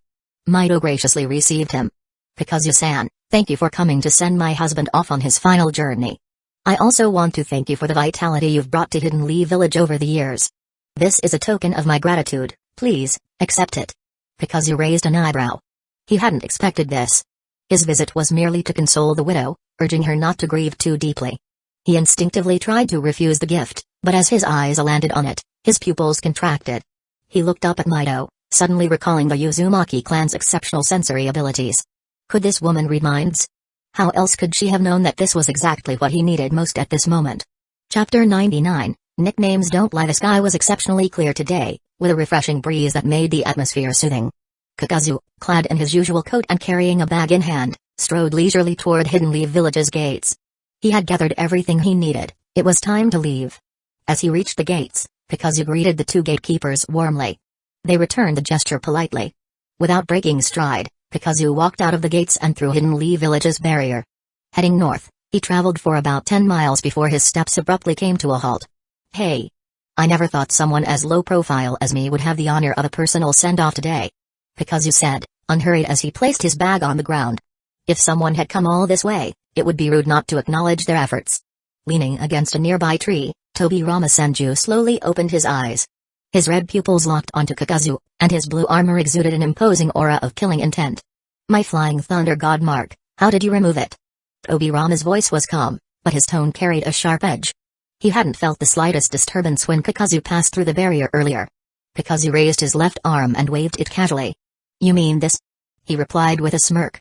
Mido graciously received him. Kakuzu-san, thank you for coming to send my husband off on his final journey. I also want to thank you for the vitality you've brought to Hidden Leaf Village over the years. This is a token of my gratitude, please, accept it. Kakuzu raised an eyebrow. He hadn't expected this. His visit was merely to console the widow, urging her not to grieve too deeply. He instinctively tried to refuse the gift, but as his eyes landed on it, his pupils contracted. He looked up at Mido, suddenly recalling the Uzumaki clan's exceptional sensory abilities. Could this woman read minds? How else could she have known that this was exactly what he needed most at this moment? Chapter 99, Nicknames Don't Lie. The sky was exceptionally clear today, with a refreshing breeze that made the atmosphere soothing. Kakuzu, clad in his usual coat and carrying a bag in hand, strode leisurely toward Hidden Leaf Village's gates. He had gathered everything he needed, it was time to leave. As he reached the gates, Kakuzu greeted the two gatekeepers warmly. They returned the gesture politely. Without breaking stride, Kakuzu walked out of the gates and through Hidden Leaf Village's barrier. Heading north, he traveled for about 10 miles before his steps abruptly came to a halt. Hey! I never thought someone as low profile as me would have the honor of a personal send-off today. Kakuzu said, unhurried as he placed his bag on the ground. If someone had come all this way, it would be rude not to acknowledge their efforts. Leaning against a nearby tree, Tobirama Senju slowly opened his eyes. His red pupils locked onto Kakuzu, and his blue armor exuded an imposing aura of killing intent. My flying thunder god mark, how did you remove it? Tobirama's voice was calm, but his tone carried a sharp edge. He hadn't felt the slightest disturbance when Kakuzu passed through the barrier earlier. Kakuzu raised his left arm and waved it casually. You mean this? He replied with a smirk.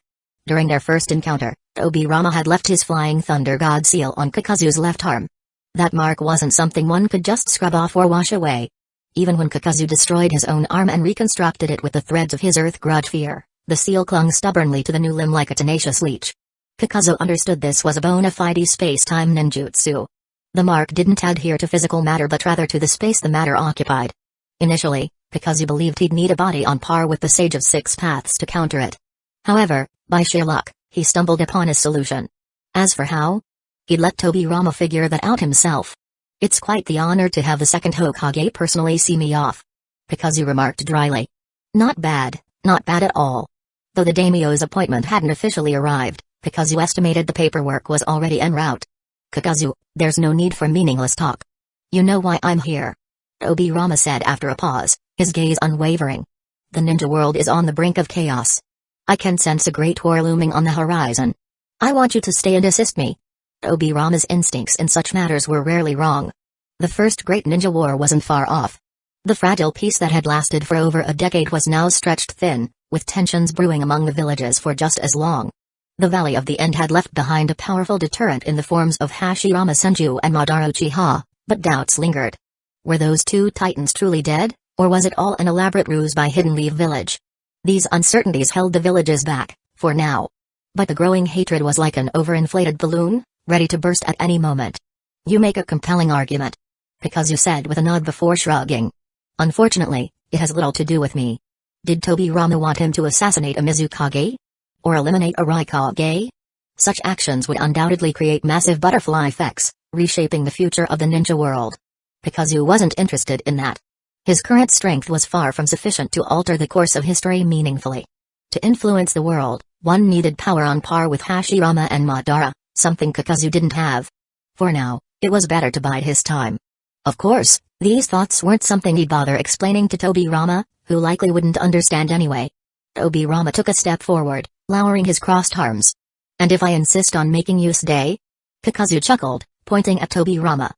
During their first encounter, Tobirama had left his Flying Thunder God seal on Kakuzu's left arm. That mark wasn't something one could just scrub off or wash away. Even when Kakuzu destroyed his own arm and reconstructed it with the threads of his Earth Grudge fear, the seal clung stubbornly to the new limb like a tenacious leech. Kakuzu understood this was a bona fide space-time ninjutsu. The mark didn't adhere to physical matter but rather to the space the matter occupied. Initially, Kakuzu believed he'd need a body on par with the Sage of Six Paths to counter it. However, by sheer luck, he stumbled upon a solution. As for how? He'd let Tobirama figure that out himself. It's quite the honor to have the second Hokage personally see me off, Kakuzu remarked dryly. Not bad at all. Though the daimyo's appointment hadn't officially arrived, Kakuzu estimated the paperwork was already en route. Kakuzu, there's no need for meaningless talk. You know why I'm here. Tobirama said after a pause, his gaze unwavering. The ninja world is on the brink of chaos. I can sense a great war looming on the horizon. I want you to stay and assist me. Tobirama's instincts in such matters were rarely wrong. The first great ninja war wasn't far off. The fragile peace that had lasted for over a decade was now stretched thin, with tensions brewing among the villages for just as long. The Valley of the End had left behind a powerful deterrent in the forms of Hashirama Senju and Madara Uchiha, but doubts lingered. Were those two titans truly dead, or was it all an elaborate ruse by Hidden Leaf Village? These uncertainties held the villages back, for now. But the growing hatred was like an overinflated balloon, ready to burst at any moment. You make a compelling argument. Kakuzu said with a nod before shrugging. Unfortunately, it has little to do with me. Did Tobirama want him to assassinate a Mizukage? Or eliminate a Raikage? Such actions would undoubtedly create massive butterfly effects, reshaping the future of the ninja world. Kakuzu wasn't interested in that. His current strength was far from sufficient to alter the course of history meaningfully. To influence the world, one needed power on par with Hashirama and Madara, something Kakuzu didn't have. For now, it was better to bide his time. Of course, these thoughts weren't something he'd bother explaining to Tobirama, who likely wouldn't understand anyway. Tobirama took a step forward, lowering his crossed arms. And if I insist on making you stay? Kakuzu chuckled, pointing at Tobirama.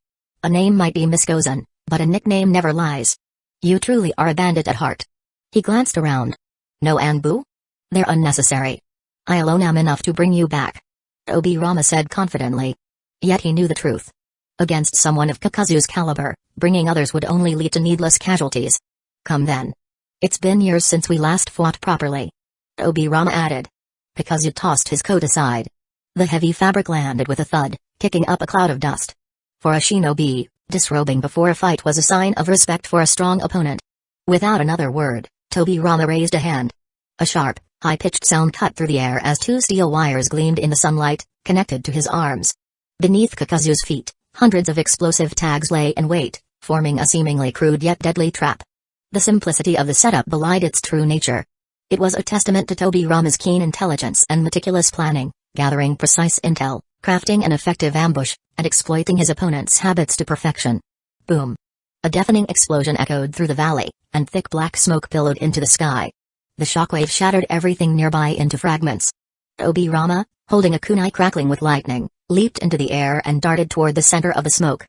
A name might be mischosen, but a nickname never lies. You truly are a bandit at heart. He glanced around. No Anbu? They're unnecessary. I alone am enough to bring you back. Tobirama said confidently. Yet he knew the truth. Against someone of Kakuzu's caliber, bringing others would only lead to needless casualties. Come then. It's been years since we last fought properly. Tobirama added. Kakuzu tossed his coat aside. The heavy fabric landed with a thud, kicking up a cloud of dust. For a shinobi, disrobing before a fight was a sign of respect for a strong opponent. Without another word, Tobirama raised a hand. A sharp, high-pitched sound cut through the air as two steel wires gleamed in the sunlight, connected to his arms. Beneath Kakuzu's feet, hundreds of explosive tags lay in wait, forming a seemingly crude yet deadly trap. The simplicity of the setup belied its true nature. It was a testament to Tobirama's keen intelligence and meticulous planning, gathering precise intel, crafting an effective ambush, and exploiting his opponent's habits to perfection. Boom. A deafening explosion echoed through the valley, and thick black smoke billowed into the sky. The shockwave shattered everything nearby into fragments. Tobirama, holding a kunai crackling with lightning, leaped into the air and darted toward the center of the smoke.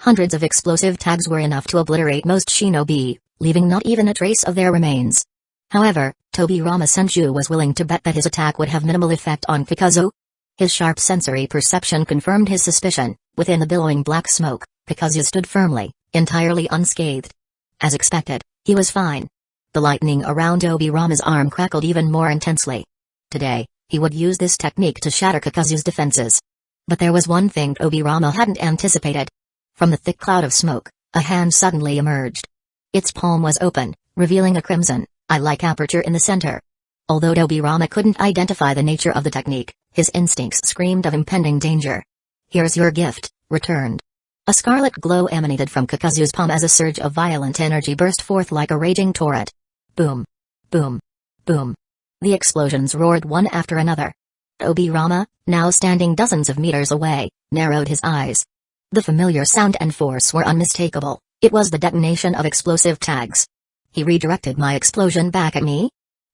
Hundreds of explosive tags were enough to obliterate most shinobi, leaving not even a trace of their remains. However, Tobirama Senju was willing to bet that his attack would have minimal effect on Kakuzu. His sharp sensory perception confirmed his suspicion. Within the billowing black smoke, Kakuzu stood firmly, entirely unscathed. As expected, he was fine. The lightning around Tobirama's arm crackled even more intensely. Today, he would use this technique to shatter Kakuzu's defenses. But there was one thing Tobirama hadn't anticipated. From the thick cloud of smoke, a hand suddenly emerged. Its palm was open, revealing a crimson, eye-like aperture in the center. Although Tobirama couldn't identify the nature of the technique, his instincts screamed of impending danger. Here's your gift, returned. A scarlet glow emanated from Kakuzu's palm as a surge of violent energy burst forth like a raging torrent. Boom. Boom. Boom. The explosions roared one after another. Tobirama, now standing dozens of meters away, narrowed his eyes. The familiar sound and force were unmistakable. It was the detonation of explosive tags. He redirected my explosion back at me?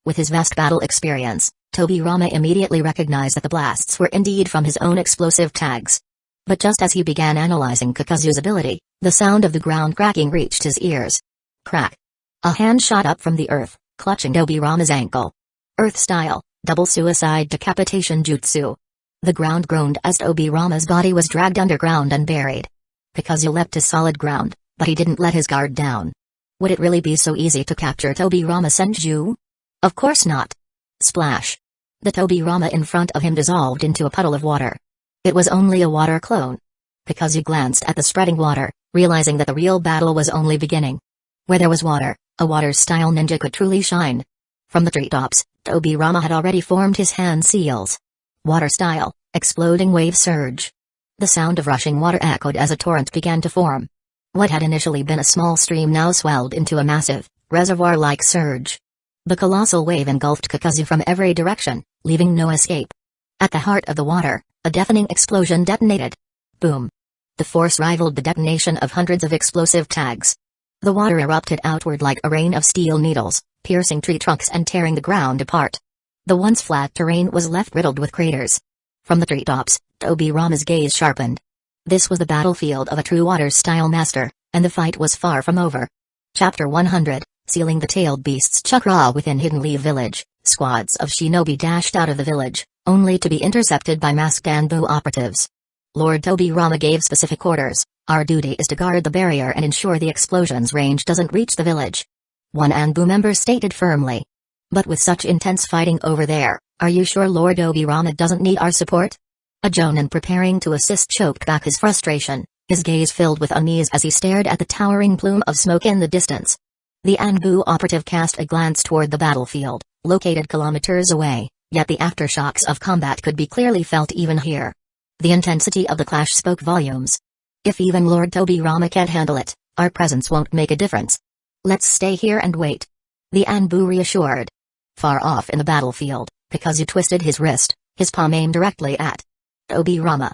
With his vast battle experience, Tobirama immediately recognized that the blasts were indeed from his own explosive tags. But just as he began analyzing Kakuzu's ability, the sound of the ground cracking reached his ears. Crack. A hand shot up from the earth, clutching Tobirama's ankle. Earth-style, Double suicide decapitation jutsu. The ground groaned as Tobirama's body was dragged underground and buried. Kakuzu leapt to solid ground, but he didn't let his guard down. Would it really be so easy to capture Tobirama Senju? Of course not. Splash. The Tobirama in front of him dissolved into a puddle of water. It was only a water clone. Kakuzu glanced at the spreading water, realizing that the real battle was only beginning. Where there was water, a water-style ninja could truly shine. From the treetops, Tobirama had already formed his hand seals. Water-style, exploding wave surge. The sound of rushing water echoed as a torrent began to form. What had initially been a small stream now swelled into a massive, reservoir-like surge. The colossal wave engulfed Kakuzu from every direction, leaving no escape. At the heart of the water, a deafening explosion detonated. Boom. The force rivaled the detonation of hundreds of explosive tags. The water erupted outward like a rain of steel needles, piercing tree trunks and tearing the ground apart. The once flat terrain was left riddled with craters. From the treetops, Tobirama's gaze sharpened. This was the battlefield of a true water-style master, and the fight was far from over. Chapter 100, Sealing the Tailed Beast's Chakra within Hidden Leaf Village. Squads of shinobi dashed out of the village, only to be intercepted by masked Anbu operatives. Lord Tobirama gave specific orders. Our duty is to guard the barrier and ensure the explosion's range doesn't reach the village. One Anbu member stated firmly. But with such intense fighting over there, are you sure Lord Tobirama doesn't need our support? A Jonin preparing to assist choked back his frustration, his gaze filled with unease as he stared at the towering plume of smoke in the distance. The Anbu operative cast a glance toward the battlefield, located kilometers away, yet the aftershocks of combat could be clearly felt even here. The intensity of the clash spoke volumes. If even Lord Tobirama can't handle it, our presence won't make a difference. Let's stay here and wait. The Anbu reassured. Far off in the battlefield, Kakuzu twisted his wrist, his palm aimed directly at Tobirama.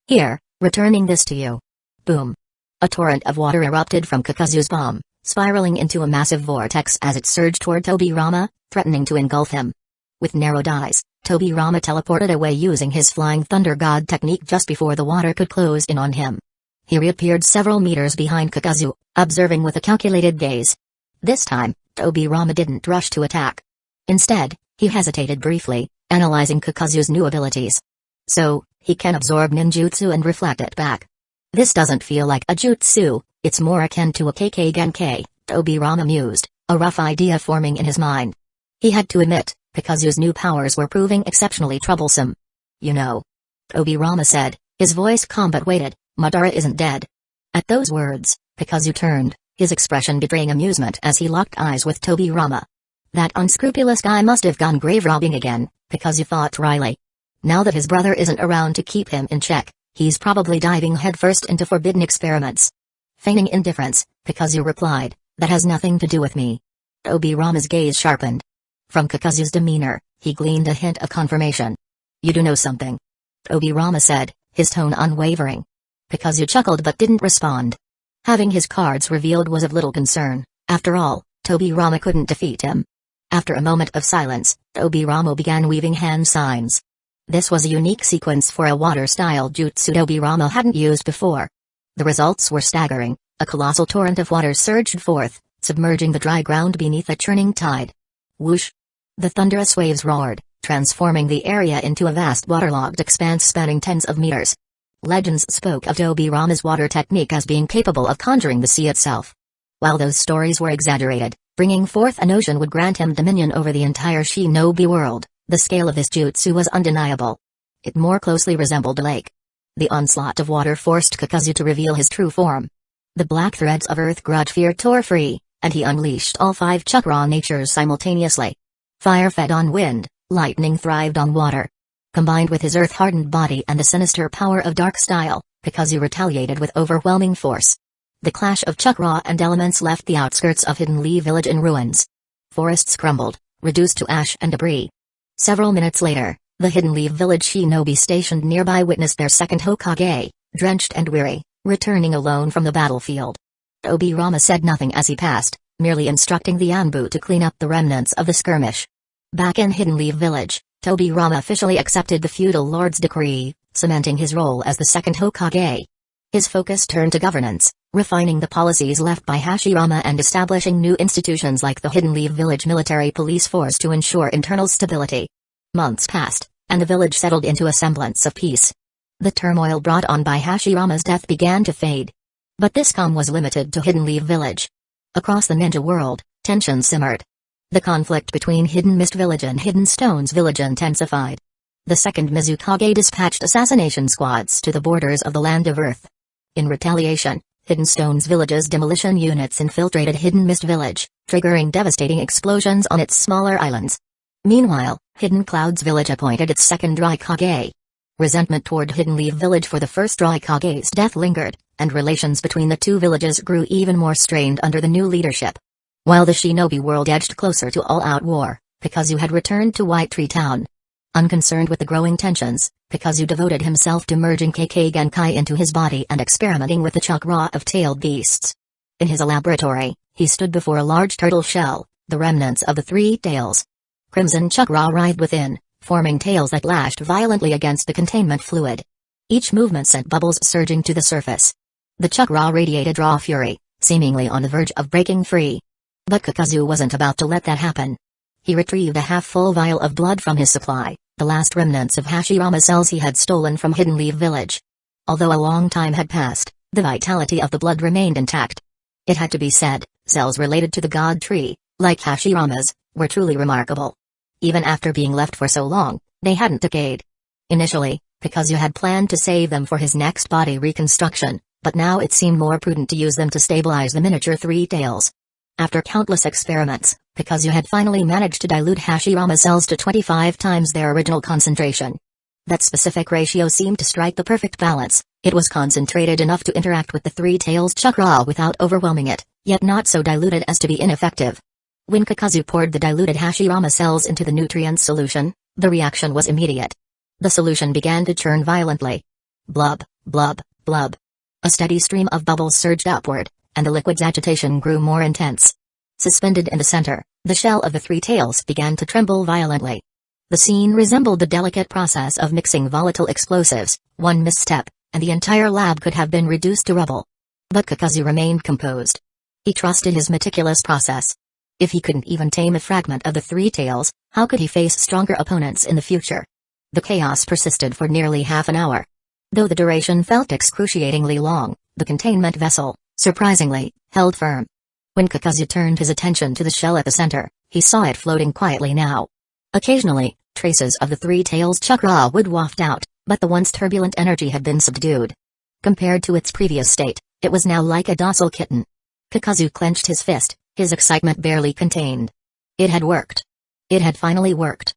Here, returning this to you. Boom. A torrent of water erupted from Kakuzu's palm, spiraling into a massive vortex as it surged toward Tobirama, threatening to engulf him. With narrowed eyes, Tobirama teleported away using his Flying Thunder God technique just before the water could close in on him. He reappeared several meters behind Kakuzu, observing with a calculated gaze. This time, Tobirama didn't rush to attack. Instead, he hesitated briefly, analyzing Kakuzu's new abilities. So, he can absorb ninjutsu and reflect it back. This doesn't feel like a jutsu, it's more akin to a KK Genkai, Tobirama mused, a rough idea forming in his mind. He had to admit, Kakuzu's new powers were proving exceptionally troublesome. You know. Tobirama said, his voice calm but weighted, Madara isn't dead. At those words, Kakuzu turned, his expression betraying amusement as he locked eyes with Tobirama. That unscrupulous guy must have gone grave robbing again, Kakuzu thought wryly. Now that his brother isn't around to keep him in check, he's probably diving headfirst into forbidden experiments. Feigning indifference, Kakuzu replied, that has nothing to do with me. Tobirama's gaze sharpened. From Kakuzu's demeanor, he gleaned a hint of confirmation. You do know something. Tobirama said, his tone unwavering. Kakuzu chuckled but didn't respond. Having his cards revealed was of little concern, after all, Tobirama couldn't defeat him. After a moment of silence, Tobirama began weaving hand signs. This was a unique sequence for a water-style jutsu Tobirama hadn't used before. The results were staggering. A colossal torrent of water surged forth, submerging the dry ground beneath a churning tide. Whoosh! The thunderous waves roared, transforming the area into a vast waterlogged expanse spanning tens of meters. Legends spoke of Tobirama's water technique as being capable of conjuring the sea itself. While those stories were exaggerated, bringing forth an ocean would grant him dominion over the entire shinobi world, the scale of this jutsu was undeniable. It more closely resembled a lake. The onslaught of water forced Kakuzu to reveal his true form. The black threads of earth grudge fear tore free, and he unleashed all 5 chakra natures simultaneously. Fire fed on wind, lightning thrived on water. Combined with his earth-hardened body and the sinister power of dark style, Kakuzu retaliated with overwhelming force. The clash of chakra and elements left the outskirts of Hidden Leaf Village in ruins. Forests crumbled, reduced to ash and debris. Several minutes later, the Hidden Leaf Village shinobi stationed nearby witnessed their second Hokage, drenched and weary, returning alone from the battlefield. Tobirama said nothing as he passed, merely instructing the Anbu to clean up the remnants of the skirmish. Back in Hidden Leaf Village, Tobirama officially accepted the feudal lord's decree, cementing his role as the second Hokage. His focus turned to governance, refining the policies left by Hashirama and establishing new institutions like the Hidden Leaf Village Military Police Force to ensure internal stability. Months passed, and the village settled into a semblance of peace. The turmoil brought on by Hashirama's death began to fade. But this calm was limited to Hidden Leaf Village. Across the ninja world, tension simmered. The conflict between Hidden Mist Village and Hidden Stones Village intensified. The second Mizukage dispatched assassination squads to the borders of the Land of Earth. In retaliation, Hidden Stones Village's demolition units infiltrated Hidden Mist Village, triggering devastating explosions on its smaller islands. Meanwhile, Hidden Clouds Village appointed its second Raikage. Resentment toward Hidden Leaf Village for the first Raikage's death lingered, and relations between the two villages grew even more strained under the new leadership. While the shinobi world edged closer to all-out war, Kakuzu had returned to White Tree Town. Unconcerned with the growing tensions, Kakuzu devoted himself to merging Kekkei Genkai into his body and experimenting with the chakra of tailed beasts. In his laboratory, he stood before a large turtle shell, the remnants of the three tails. Crimson chakra writhed within, forming tails that lashed violently against the containment fluid. Each movement sent bubbles surging to the surface. The chakra radiated raw fury, seemingly on the verge of breaking free. But Kakuzu wasn't about to let that happen. He retrieved a half-full vial of blood from his supply, the last remnants of Hashirama cells he had stolen from Hidden Leaf Village. Although a long time had passed, the vitality of the blood remained intact. It had to be said, cells related to the God Tree, like Hashirama's, were truly remarkable. Even after being left for so long, they hadn't decayed. Initially, Kakuzu had planned to save them for his next body reconstruction, but now it seemed more prudent to use them to stabilize the miniature three tails. After countless experiments, Kakuzu had finally managed to dilute Hashirama's cells to 25 times their original concentration. That specific ratio seemed to strike the perfect balance. It was concentrated enough to interact with the three tails chakra without overwhelming it, yet not so diluted as to be ineffective. When Kakuzu poured the diluted Hashirama cells into the nutrient solution, the reaction was immediate. The solution began to churn violently. Blub, blub, blub. A steady stream of bubbles surged upward, and the liquid's agitation grew more intense. Suspended in the center, the shell of the three tails began to tremble violently. The scene resembled the delicate process of mixing volatile explosives. One misstep, and the entire lab could have been reduced to rubble. But Kakuzu remained composed. He trusted his meticulous process. If he couldn't even tame a fragment of the three tails, how could he face stronger opponents in the future? The chaos persisted for nearly half an hour. Though the duration felt excruciatingly long, the containment vessel, surprisingly, held firm. When Kakuzu turned his attention to the shell at the center, he saw it floating quietly now. Occasionally, traces of the three tails chakra would waft out, but the once turbulent energy had been subdued. Compared to its previous state, it was now like a docile kitten. Kakuzu clenched his fist, his excitement barely contained. It had worked. It had finally worked.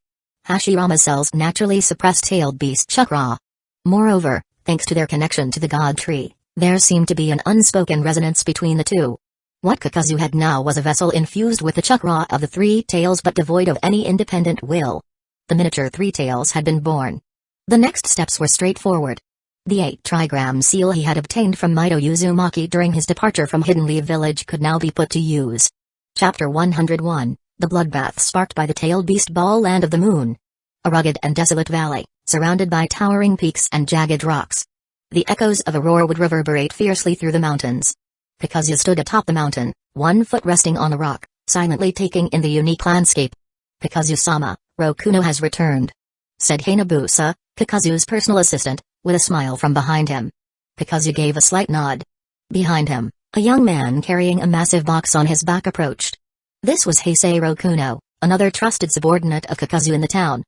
Hashirama cells naturally suppress tailed beast chakra. Moreover, thanks to their connection to the God Tree, there seemed to be an unspoken resonance between the two. What Kakuzu had now was a vessel infused with the chakra of the three tails but devoid of any independent will. The miniature three tails had been born. The next steps were straightforward. The 8-trigram seal he had obtained from Mido Uzumaki during his departure from Hidden Leaf Village could now be put to use. Chapter 101, The Bloodbath Sparked by the Tailed Beast Ball Land of the Moon. A rugged and desolate valley, surrounded by towering peaks and jagged rocks. The echoes of a roar would reverberate fiercely through the mountains. Kakuzu stood atop the mountain, one foot resting on a rock, silently taking in the unique landscape. Kakuzu-sama, Rokuno has returned, said Hanabusa, Kakuzu's personal assistant, with a smile from behind him. Kakuzu gave a slight nod. Behind him, a young man carrying a massive box on his back approached. This was Heisei Rokuno, another trusted subordinate of Kakuzu in the town.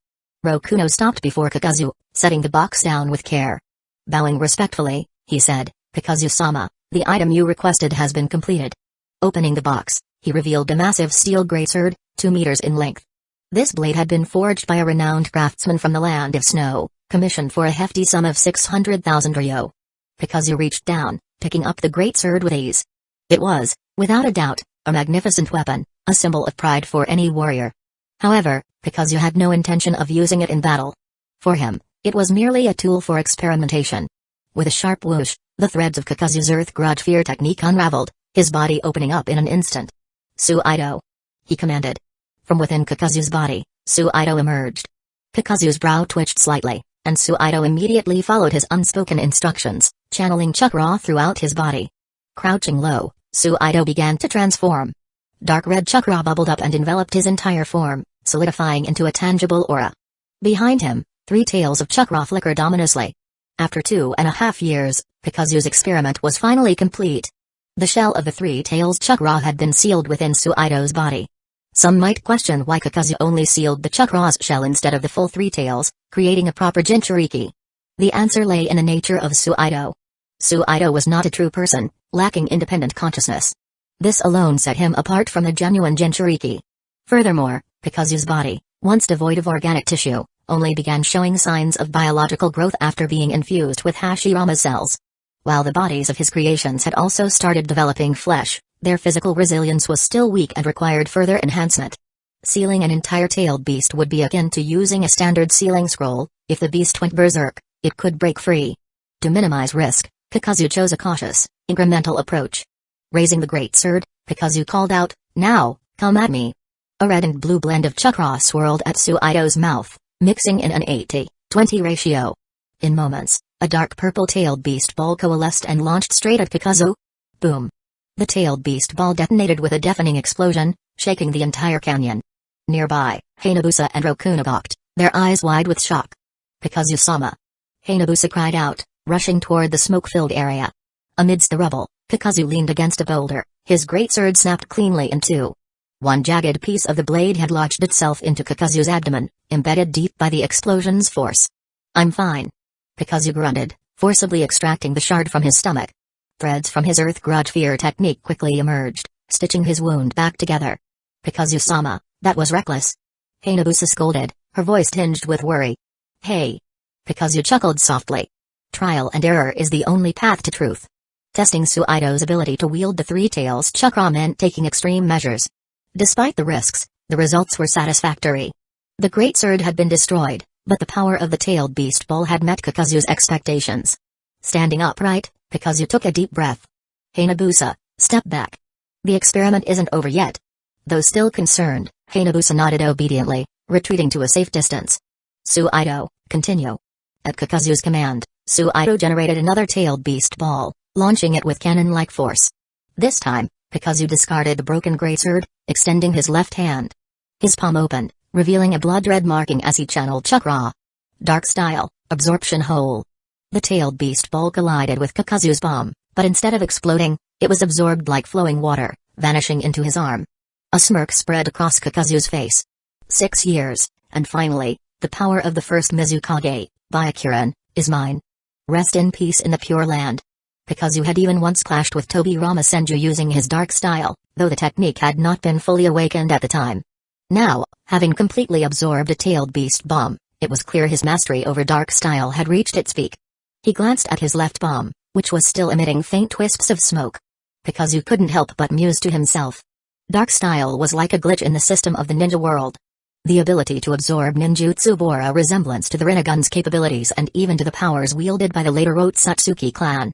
Rokuno stopped before Kakuzu, setting the box down with care. Bowing respectfully, he said, Kakuzu-sama, the item you requested has been completed. Opening the box, he revealed a massive steel greatsword, 2 meters in length. This blade had been forged by a renowned craftsman from the Land of Snow, commissioned for a hefty sum of 600,000 ryo. Kakuzu reached down, picking up the greatsword with ease. It was, without a doubt, a magnificent weapon, a symbol of pride for any warrior. However, Kakuzu had no intention of using it in battle. For him, it was merely a tool for experimentation. With a sharp whoosh, the threads of Kakuzu's Earth Grudge Fear technique unraveled, his body opening up in an instant. Suido, he commanded. From within Kakuzu's body, Suido emerged. Kakuzu's brow twitched slightly, and Suido immediately followed his unspoken instructions, channeling chakra throughout his body. Crouching low, Suido began to transform. Dark red chakra bubbled up and enveloped his entire form, solidifying into a tangible aura. Behind him, 3 tails of chakra flickered ominously. After 2.5 years, Kakuzu's experiment was finally complete. The shell of the 3 tails chakra had been sealed within Suido's body. Some might question why Kakuzu only sealed the chakra's shell instead of the full 3 tails, creating a proper Jinchuriki. The answer lay in the nature of Suido. Suido was not a true person, lacking independent consciousness. This alone set him apart from the genuine Jinchuriki. Furthermore, Kakuzu's body, once devoid of organic tissue, only began showing signs of biological growth after being infused with Hashirama cells. While the bodies of his creations had also started developing flesh, their physical resilience was still weak and required further enhancement. Sealing an entire tailed beast would be akin to using a standard sealing scroll. If the beast went berserk, it could break free. To minimize risk, Kakuzu chose a cautious, incremental approach. Raising the great sword, Kakuzu called out, "Now, come at me." A red and blue blend of chakra swirled at Suido's mouth, mixing in an 80-20 ratio. In moments, a dark purple-tailed beast ball coalesced and launched straight at Kakuzu. Boom! The tailed beast ball detonated with a deafening explosion, shaking the entire canyon. Nearby, Hayabusa and Rokuna balked, their eyes wide with shock. "Kakuzu-sama!" Hayabusa cried out, rushing toward the smoke-filled area. Amidst the rubble, Kakuzu leaned against a boulder, his great sword snapped cleanly in two. One jagged piece of the blade had lodged itself into Kakuzu's abdomen, embedded deep by the explosion's force. "I'm fine." Kakuzu grunted, forcibly extracting the shard from his stomach. Threads from his Earth Grudge Fear technique quickly emerged, stitching his wound back together. "Kakuzu-sama, that was reckless." Hayabusa scolded, her voice tinged with worry. "Hey." Kakuzu chuckled softly. "Trial and error is the only path to truth." Testing Suido's ability to wield the 3 tails chakra meant taking extreme measures. Despite the risks, the results were satisfactory. The great sword had been destroyed, but the power of the tailed beast ball had met Kakuzu's expectations. Standing upright, Kakuzu took a deep breath. "Hayabusa, step back. The experiment isn't over yet." Though still concerned, Hayabusa nodded obediently, retreating to a safe distance. "Suido, continue." At Kakuzu's command, Suido generated another tailed beast ball, launching it with cannon-like force. This time, Kakuzu discarded the broken greatsword, extending his left hand. His palm opened, revealing a blood-red marking as he channeled chakra. Dark style, absorption hole. The tailed beast ball collided with Kakuzu's palm, but instead of exploding, it was absorbed like flowing water, vanishing into his arm. A smirk spread across Kakuzu's face. 6 years, and finally, the power of the first Mizukage, Byakuran, is mine. Rest in peace in the Pure Land. Kakuzu had even once clashed with Tobirama Senju using his dark style, though the technique had not been fully awakened at the time. Now, having completely absorbed a tailed beast bomb, it was clear his mastery over dark style had reached its peak. He glanced at his left palm, which was still emitting faint wisps of smoke. Kakuzu couldn't help but muse to himself. Dark style was like a glitch in the system of the ninja world. The ability to absorb ninjutsu bore a resemblance to the Rinnegan's capabilities and even to the powers wielded by the later Otsutsuki clan.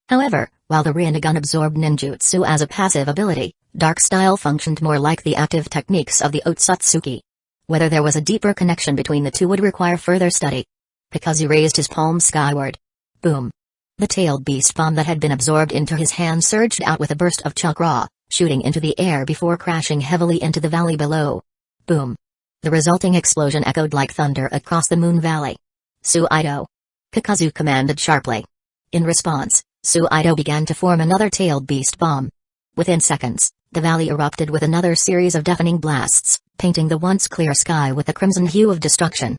However, while the Rinnegan absorbed ninjutsu as a passive ability, dark style functioned more like the active techniques of the Otsutsuki. Whether there was a deeper connection between the two would require further study. Kakuzu raised his palm skyward. Boom! The tailed beast bomb that had been absorbed into his hand surged out with a burst of chakra, shooting into the air before crashing heavily into the valley below. Boom! The resulting explosion echoed like thunder across the Moon Valley. "Suido!" Kakuzu commanded sharply. In response, Suido began to form another tailed beast bomb. Within seconds, the valley erupted with another series of deafening blasts, painting the once clear sky with the crimson hue of destruction.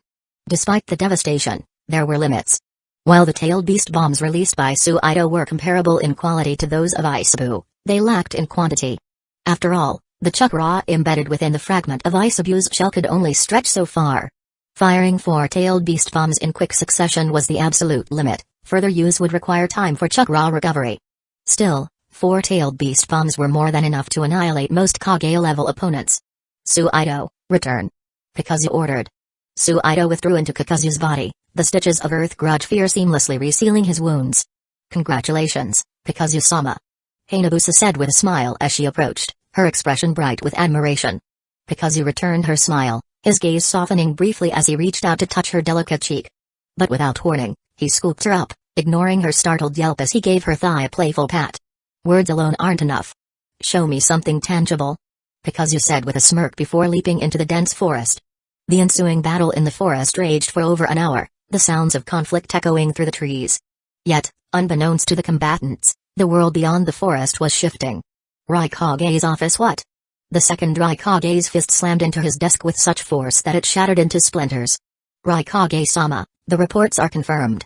Despite the devastation, there were limits. While the tailed beast bombs released by Suido were comparable in quality to those of Isabu, they lacked in quantity. After all, the chakra embedded within the fragment of Isabu's shell could only stretch so far. Firing 4 tailed beast bombs in quick succession was the absolute limit. Further use would require time for chakra recovery. Still, 4 tailed beast bombs were more than enough to annihilate most Kage-level opponents. "Suido, return." Kakuzu ordered. Suido withdrew into Kakuzu's body, the stitches of Earth Grudge Fear seamlessly resealing his wounds. "Congratulations, Kakuzu-sama," Hayabusa said with a smile as she approached, her expression bright with admiration. Kakuzu returned her smile, his gaze softening briefly as he reached out to touch her delicate cheek. But without warning, he scooped her up, ignoring her startled yelp as he gave her thigh a playful pat. "Words alone aren't enough. Show me something tangible," Kakuzu said with a smirk before leaping into the dense forest. The ensuing battle in the forest raged for over an hour, the sounds of conflict echoing through the trees. Yet, unbeknownst to the combatants, the world beyond the forest was shifting. Raikage's office. What? The second Raikage's fist slammed into his desk with such force that it shattered into splinters. Raikage-sama, the reports are confirmed.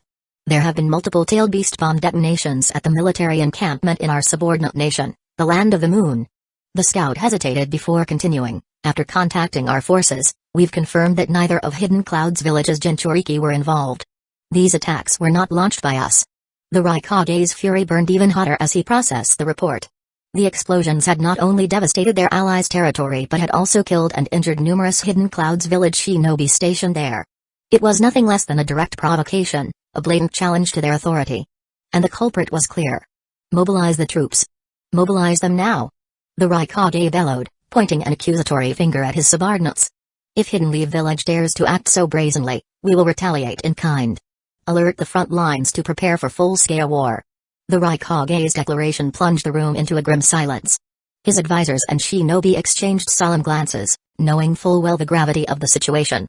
There have been multiple tailed beast bomb detonations at the military encampment in our subordinate nation, the Land of the Moon. The scout hesitated before continuing. After contacting our forces, we've confirmed that neither of Hidden Cloud's village's Jinchuriki were involved. These attacks were not launched by us. The Raikage's fury burned even hotter as he processed the report. The explosions had not only devastated their allies' territory but had also killed and injured numerous Hidden Cloud's village shinobi stationed there. It was nothing less than a direct provocation, a blatant challenge to their authority. And the culprit was clear. Mobilize the troops. Mobilize them now. The Raikage bellowed, pointing an accusatory finger at his subordinates. If Hidden Leaf Village dares to act so brazenly, we will retaliate in kind. Alert the front lines to prepare for full-scale war. The Raikage's declaration plunged the room into a grim silence. His advisors and shinobi exchanged solemn glances, knowing full well the gravity of the situation.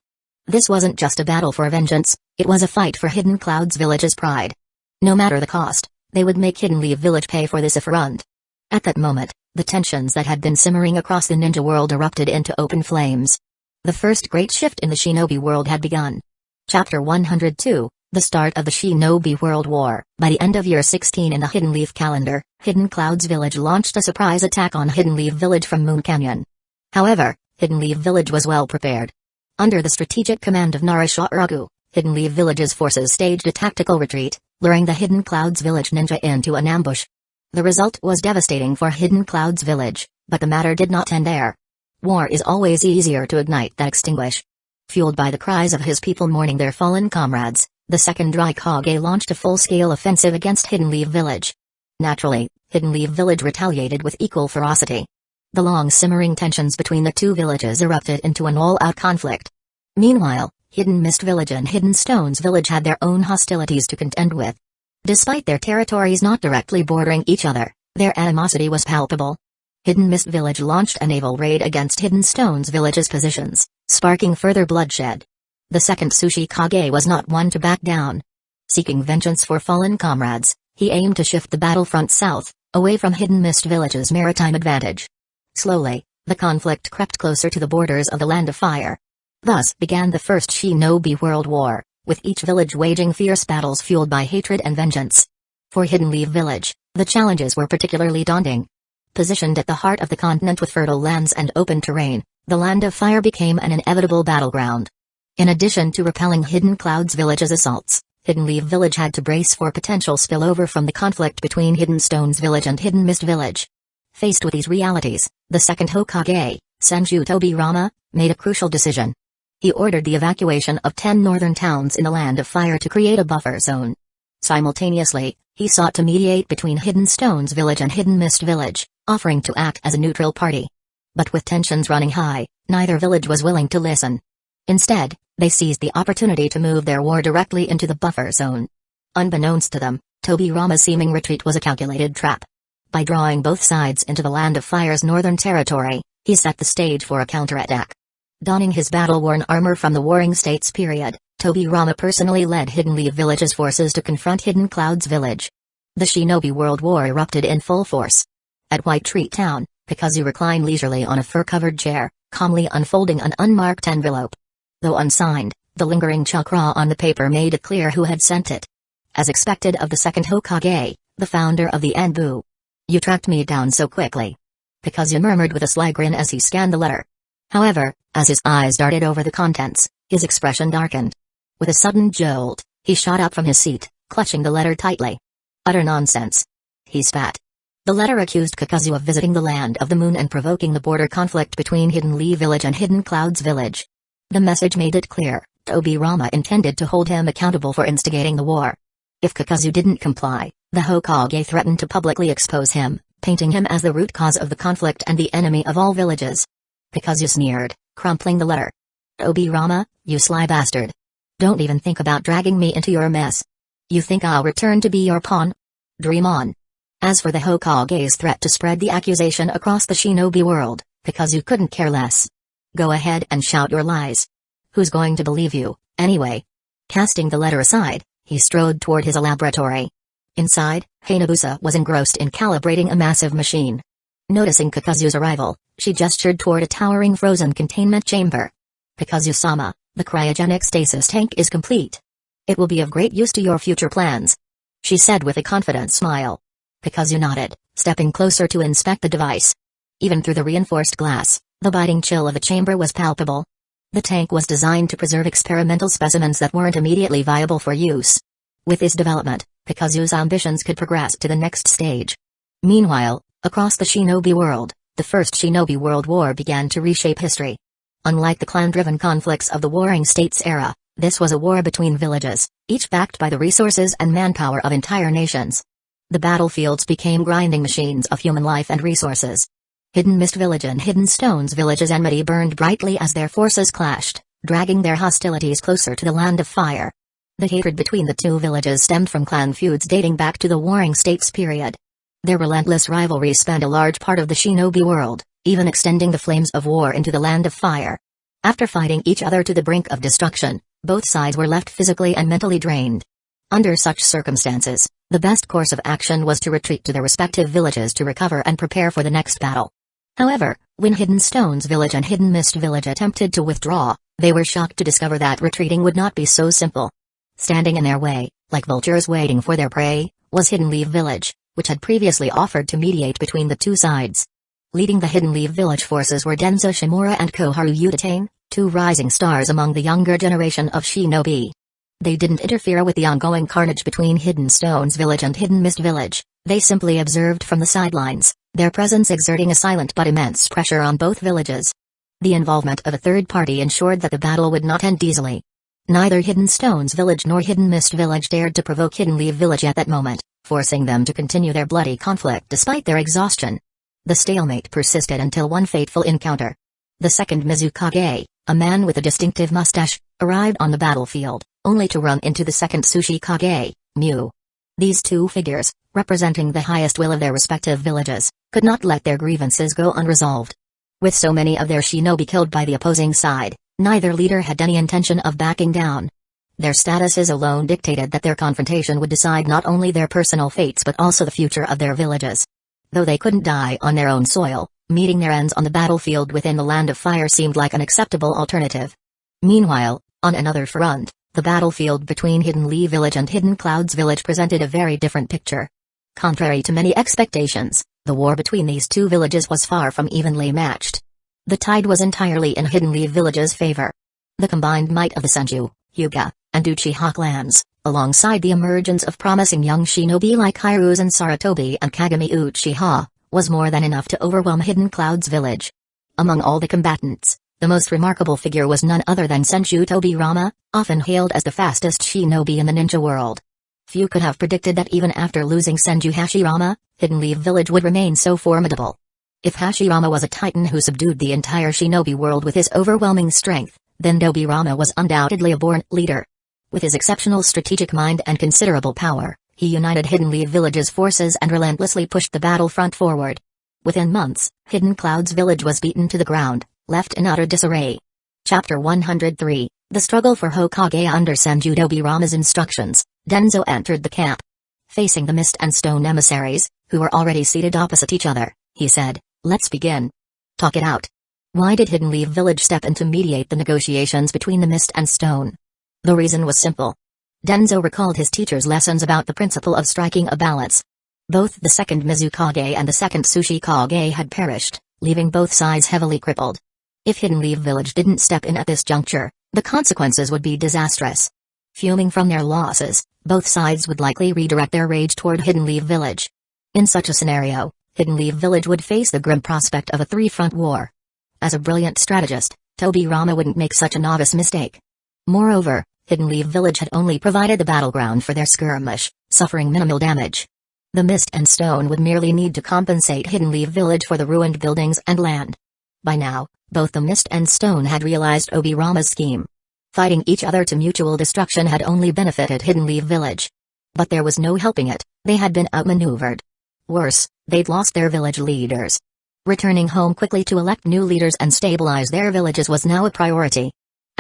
This wasn't just a battle for vengeance, it was a fight for Hidden Cloud's village's pride. No matter the cost, they would make Hidden Leaf Village pay for this affront. At that moment, the tensions that had been simmering across the ninja world erupted into open flames. The first great shift in the shinobi world had begun. Chapter 102, The Start of the Shinobi World War. By the end of year 16 in the Hidden Leaf calendar, Hidden Cloud's village launched a surprise attack on Hidden Leaf Village from Moon Canyon. However, Hidden Leaf Village was well prepared. Under the strategic command of Narasharagu, Hidden Leaf Village's forces staged a tactical retreat, luring the Hidden Cloud's village ninja into an ambush. The result was devastating for Hidden Cloud's village, but the matter did not end there. War is always easier to ignite than extinguish. Fueled by the cries of his people mourning their fallen comrades, the second Raikage launched a full-scale offensive against Hidden Leaf Village. Naturally, Hidden Leaf Village retaliated with equal ferocity. The long-simmering tensions between the two villages erupted into an all-out conflict. Meanwhile, Hidden Mist Village and Hidden Stones Village had their own hostilities to contend with. Despite their territories not directly bordering each other, their animosity was palpable. Hidden Mist Village launched a naval raid against Hidden Stones Village's positions, sparking further bloodshed. The second Tsuchikage was not one to back down. Seeking vengeance for fallen comrades, he aimed to shift the battlefront south, away from Hidden Mist Village's maritime advantage. Slowly, the conflict crept closer to the borders of the Land of Fire. Thus began the First Shinobi World War, with each village waging fierce battles fueled by hatred and vengeance. For Hidden Leaf Village, the challenges were particularly daunting. Positioned at the heart of the continent with fertile lands and open terrain, the Land of Fire became an inevitable battleground. In addition to repelling Hidden Cloud's village's assaults, Hidden Leaf Village had to brace for potential spillover from the conflict between Hidden Stones Village and Hidden Mist Village. Faced with these realities, the second Hokage, Senju Tobirama, made a crucial decision. He ordered the evacuation of 10 northern towns in the Land of Fire to create a buffer zone. Simultaneously, he sought to mediate between Hidden Stones Village and Hidden Mist Village, offering to act as a neutral party. But with tensions running high, neither village was willing to listen. Instead, they seized the opportunity to move their war directly into the buffer zone. Unbeknownst to them, Tobirama's seeming retreat was a calculated trap. By drawing both sides into the Land of Fire's northern territory, he set the stage for a counterattack. Donning his battle-worn armor from the Warring States period, Tobirama personally led Hidden Leaf Village's forces to confront Hidden Cloud's village. The Shinobi World War erupted in full force. At White Tree Town, Kakuzu reclined leisurely on a fur-covered chair, calmly unfolding an unmarked envelope. Though unsigned, the lingering chakra on the paper made it clear who had sent it. As expected of the second Hokage, the founder of the Enbu. "You tracked me down so quickly." Kakuzu murmured with a sly grin as he scanned the letter. However, as his eyes darted over the contents, his expression darkened. With a sudden jolt, he shot up from his seat, clutching the letter tightly. "Utter nonsense." He spat. The letter accused Kakuzu of visiting the Land of the Moon and provoking the border conflict between Hidden Leaf Village and Hidden Cloud's village. The message made it clear, Tobirama intended to hold him accountable for instigating the war. If Kakuzu didn't comply, the Hokage threatened to publicly expose him, painting him as the root cause of the conflict and the enemy of all villages. Kakuzu sneered, crumpling the letter. "Tobirama, you sly bastard. Don't even think about dragging me into your mess. You think I'll return to be your pawn? Dream on." As for the Hokage's threat to spread the accusation across the shinobi world, Kakuzu couldn't care less. "Go ahead and shout your lies. Who's going to believe you, anyway? Casting the letter aside, he strode toward his laboratory. Inside, Hayabusa was engrossed in calibrating a massive machine. Noticing Kakuzu's arrival, she gestured toward a towering frozen containment chamber. Kakuzu-sama, the cryogenic stasis tank is complete. It will be of great use to your future plans, she said with a confident smile. Kakuzu nodded, stepping closer to inspect the device. Even through the reinforced glass, the biting chill of the chamber was palpable. The tank was designed to preserve experimental specimens that weren't immediately viable for use. With its development, Kakuzu's ambitions could progress to the next stage. Meanwhile, across the shinobi world, the First Shinobi World War began to reshape history. Unlike the clan-driven conflicts of the Warring States era, this was a war between villages, each backed by the resources and manpower of entire nations. The battlefields became grinding machines of human life and resources. Hidden Mist Village and Hidden Stones Village's enmity burned brightly as their forces clashed, dragging their hostilities closer to the Land of Fire. The hatred between the two villages stemmed from clan feuds dating back to the Warring States period. Their relentless rivalry spanned a large part of the shinobi world, even extending the flames of war into the Land of Fire. After fighting each other to the brink of destruction, both sides were left physically and mentally drained. Under such circumstances, the best course of action was to retreat to their respective villages to recover and prepare for the next battle. However, when Hidden Stones Village and Hidden Mist Village attempted to withdraw, they were shocked to discover that retreating would not be so simple. Standing in their way, like vultures waiting for their prey, was Hidden Leaf Village, which had previously offered to mediate between the two sides. Leading the Hidden Leaf Village forces were Denzo Shimura and Koharu Utatane, two rising stars among the younger generation of shinobi. They didn't interfere with the ongoing carnage between Hidden Stones Village and Hidden Mist Village, they simply observed from the sidelines, their presence exerting a silent but immense pressure on both villages. The involvement of a third party ensured that the battle would not end easily. Neither Hidden Stones Village nor Hidden Mist Village dared to provoke Hidden Leaf Village at that moment, forcing them to continue their bloody conflict despite their exhaustion. The stalemate persisted until one fateful encounter. The second Mizukage, a man with a distinctive mustache, arrived on the battlefield, only to run into the second Tsuchikage, Mu. These two figures, representing the highest will of their respective villages, could not let their grievances go unresolved. With so many of their shinobi killed by the opposing side, neither leader had any intention of backing down. Their statuses alone dictated that their confrontation would decide not only their personal fates but also the future of their villages. Though they couldn't die on their own soil, meeting their ends on the battlefield within the Land of Fire seemed like an acceptable alternative. Meanwhile, on another front, the battlefield between Hidden Leaf Village and Hidden Clouds Village presented a very different picture. Contrary to many expectations, the war between these two villages was far from evenly matched. The tide was entirely in Hidden Leaf Village's favor. The combined might of the Senju, Hyuga, and Uchiha clans, alongside the emergence of promising young shinobi like Hiruzen Sarutobi and Kagami Uchiha, was more than enough to overwhelm Hidden Clouds Village. Among all the combatants, the most remarkable figure was none other than Senju Tobirama, often hailed as the fastest shinobi in the ninja world. Few could have predicted that even after losing Senju Hashirama, Hidden Leaf Village would remain so formidable. If Hashirama was a titan who subdued the entire shinobi world with his overwhelming strength, then Tobirama was undoubtedly a born leader. With his exceptional strategic mind and considerable power, he united Hidden Leaf Village's forces and relentlessly pushed the battlefront forward. Within months, Hidden Clouds Village was beaten to the ground, left in utter disarray. Chapter 103, The Struggle for Hokage. Under Senju Tobirama's instructions, Denzo entered the camp. Facing the Mist and Stone emissaries, who were already seated opposite each other, he said, "Let's begin. Talk it out." Why did Hidden Leaf Village step in to mediate the negotiations between the Mist and Stone? The reason was simple. Denzo recalled his teacher's lessons about the principle of striking a balance. Both the second Mizukage and the second Tsuchikage had perished, leaving both sides heavily crippled. If Hidden Leaf Village didn't step in at this juncture, the consequences would be disastrous. Fuming from their losses, both sides would likely redirect their rage toward Hidden Leaf Village. In such a scenario, Hidden Leaf Village would face the grim prospect of a three-front war. As a brilliant strategist, Tobirama wouldn't make such a novice mistake. Moreover, Hidden Leaf Village had only provided the battleground for their skirmish, suffering minimal damage. The Mist and Stone would merely need to compensate Hidden Leaf Village for the ruined buildings and land. By now, both the Mist and Stone had realized Tobirama's scheme. Fighting each other to mutual destruction had only benefited Hidden Leaf Village. But there was no helping it, they had been outmaneuvered. Worse, they'd lost their village leaders. Returning home quickly to elect new leaders and stabilize their villages was now a priority.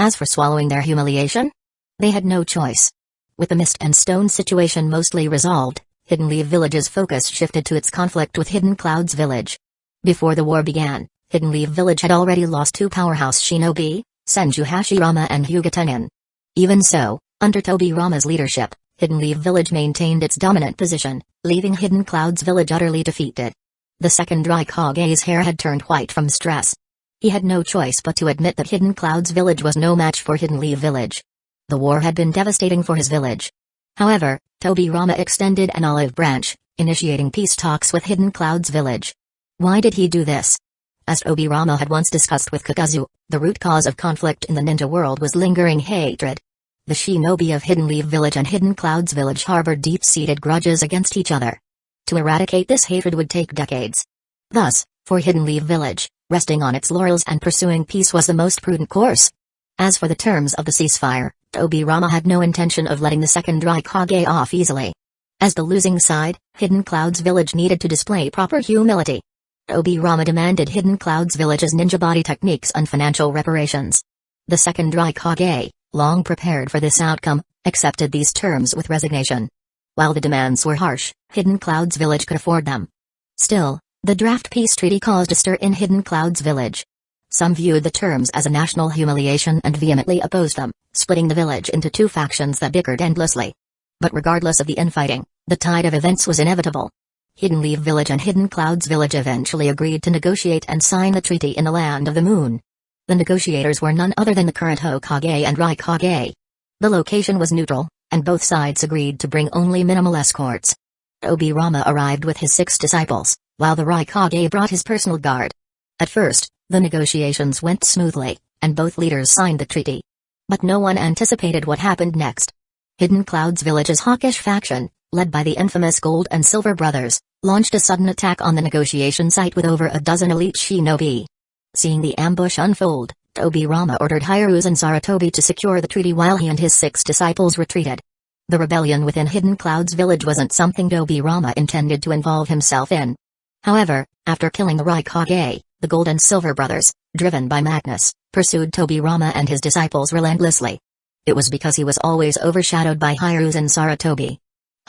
As for swallowing their humiliation, they had no choice. With the Mist and Stone situation mostly resolved, Hidden Leaf Village's focus shifted to its conflict with Hidden Clouds Village. Before the war began, Hidden Leaf Village had already lost 2 powerhouse shinobi, Senju Hashirama and Hyuga Tennin. Even so, under Tobirama's leadership, Hidden Leaf Village maintained its dominant position, leaving Hidden Clouds Village utterly defeated. The second Raikage's hair had turned white from stress. He had no choice but to admit that Hidden Clouds Village was no match for Hidden Leaf Village. The war had been devastating for his village. However, Tobirama extended an olive branch, initiating peace talks with Hidden Clouds Village. Why did he do this? As Tobirama had once discussed with Kakuzu, the root cause of conflict in the ninja world was lingering hatred. The shinobi of Hidden Leaf Village and Hidden Clouds Village harbored deep-seated grudges against each other. To eradicate this hatred would take decades. Thus, for Hidden Leaf Village, resting on its laurels and pursuing peace was the most prudent course. As for the terms of the ceasefire, Tobirama had no intention of letting the second Raikage off easily. As the losing side, Hidden Clouds Village needed to display proper humility. Tobirama demanded Hidden Clouds Village's ninja body techniques and financial reparations. The second Raikage, long prepared for this outcome, accepted these terms with resignation. While the demands were harsh, Hidden Clouds Village could afford them. Still, the draft peace treaty caused a stir in Hidden Clouds Village. Some viewed the terms as a national humiliation and vehemently opposed them, splitting the village into 2 factions that bickered endlessly. But regardless of the infighting, the tide of events was inevitable. Hidden Leaf Village and Hidden Clouds Village eventually agreed to negotiate and sign the treaty in the Land of the Moon. The negotiators were none other than the current Hokage and Raikage. The location was neutral, and both sides agreed to bring only minimal escorts. Tobirama arrived with his 6 disciples, while the Raikage brought his personal guard. At first, the negotiations went smoothly, and both leaders signed the treaty. But no one anticipated what happened next. Hidden Clouds Village's hawkish faction, led by the infamous Gold and Silver brothers, launched a sudden attack on the negotiation site with over a dozen elite shinobi. Seeing the ambush unfold, Tobirama ordered Hiruzen Sarutobi to secure the treaty while he and his 6 disciples retreated. The rebellion within Hidden Clouds Village wasn't something Tobirama intended to involve himself in. However, after killing the Raikage, the Gold and Silver brothers, driven by madness, pursued Tobirama and his disciples relentlessly. It was because he was always overshadowed by Hiruzen Sarutobi.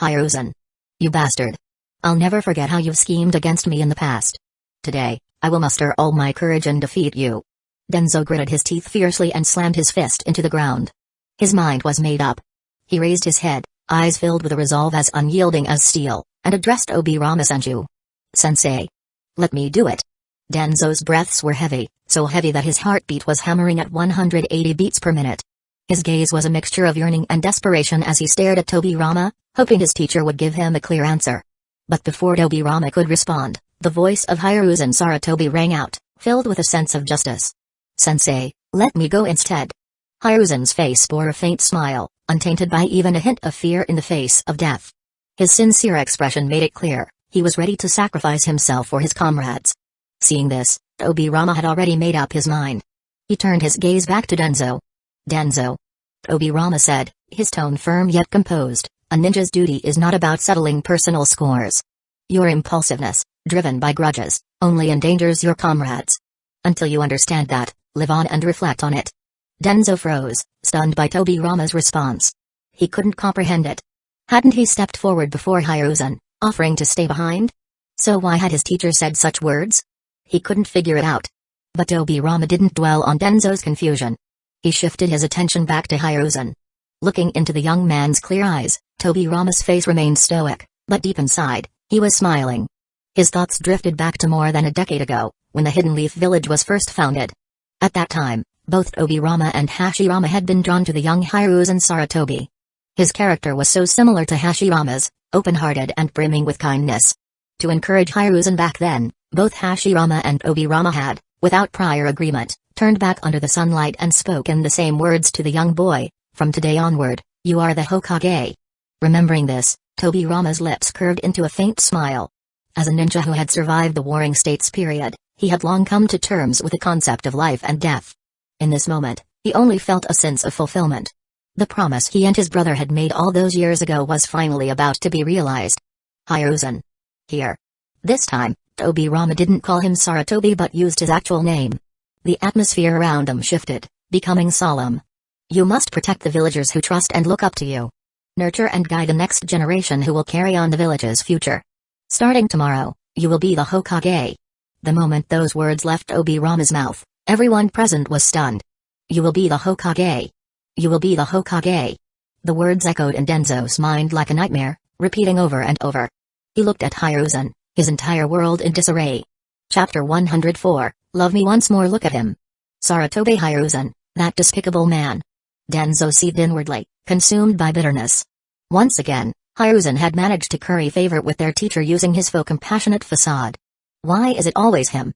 Hiruzen. You bastard. I'll never forget how you've schemed against me in the past. Today, I will muster all my courage and defeat you. Denzo gritted his teeth fiercely and slammed his fist into the ground. His mind was made up. He raised his head, eyes filled with a resolve as unyielding as steel, and addressed Tobirama Senju. Sensei. Let me do it. Denzo's breaths were heavy, so heavy that his heartbeat was hammering at 180 beats per minute. His gaze was a mixture of yearning and desperation as he stared at Tobirama, hoping his teacher would give him a clear answer. But before Tobirama could respond, the voice of Hiruzen Sarutobi rang out, filled with a sense of justice. Sensei, let me go instead. Hiruzen's face bore a faint smile, untainted by even a hint of fear in the face of death. His sincere expression made it clear, he was ready to sacrifice himself for his comrades. Seeing this, Tobirama had already made up his mind. He turned his gaze back to Denzo. Denzo. Tobirama said, his tone firm yet composed, a ninja's duty is not about settling personal scores. Your impulsiveness, driven by grudges, only endangers your comrades. Until you understand that, live on and reflect on it. Denzo froze, stunned by Tobirama's response. He couldn't comprehend it. Hadn't he stepped forward before Hiruzen, offering to stay behind? So why had his teacher said such words? He couldn't figure it out. But Tobirama didn't dwell on Denzo's confusion. He shifted his attention back to Hiruzen. Looking into the young man's clear eyes, Tobirama's face remained stoic, but deep inside, he was smiling. His thoughts drifted back to more than a decade ago, when the Hidden Leaf Village was first founded. At that time, both Tobirama and Hashirama had been drawn to the young Hiruzen Sarutobi. His character was so similar to Hashirama's, open-hearted and brimming with kindness. To encourage Hiruzen back then, both Hashirama and Tobirama had, without prior agreement, turned back under the sunlight and spoken the same words to the young boy, from today onward, you are the Hokage. Remembering this, Tobirama's lips curved into a faint smile. As a ninja who had survived the Warring States period, he had long come to terms with the concept of life and death. In this moment, he only felt a sense of fulfillment. The promise he and his brother had made all those years ago was finally about to be realized. Hiruzen. Here. This time, Tobirama didn't call him Sarutobi but used his actual name. The atmosphere around them shifted, becoming solemn. You must protect the villagers who trust and look up to you. Nurture and guide the next generation who will carry on the village's future. Starting tomorrow, you will be the Hokage. The moment those words left Obirama's mouth, everyone present was stunned. You will be the Hokage. You will be the Hokage. The words echoed in Denzo's mind like a nightmare, repeating over and over. He looked at Hiruzen, his entire world in disarray. Chapter 104, Love Me Once More. Look at him. Sarutobi Hiruzen, that despicable man. Denzo seethed inwardly, consumed by bitterness. Once again, Hiruzen had managed to curry favor with their teacher using his faux compassionate facade. Why is it always him?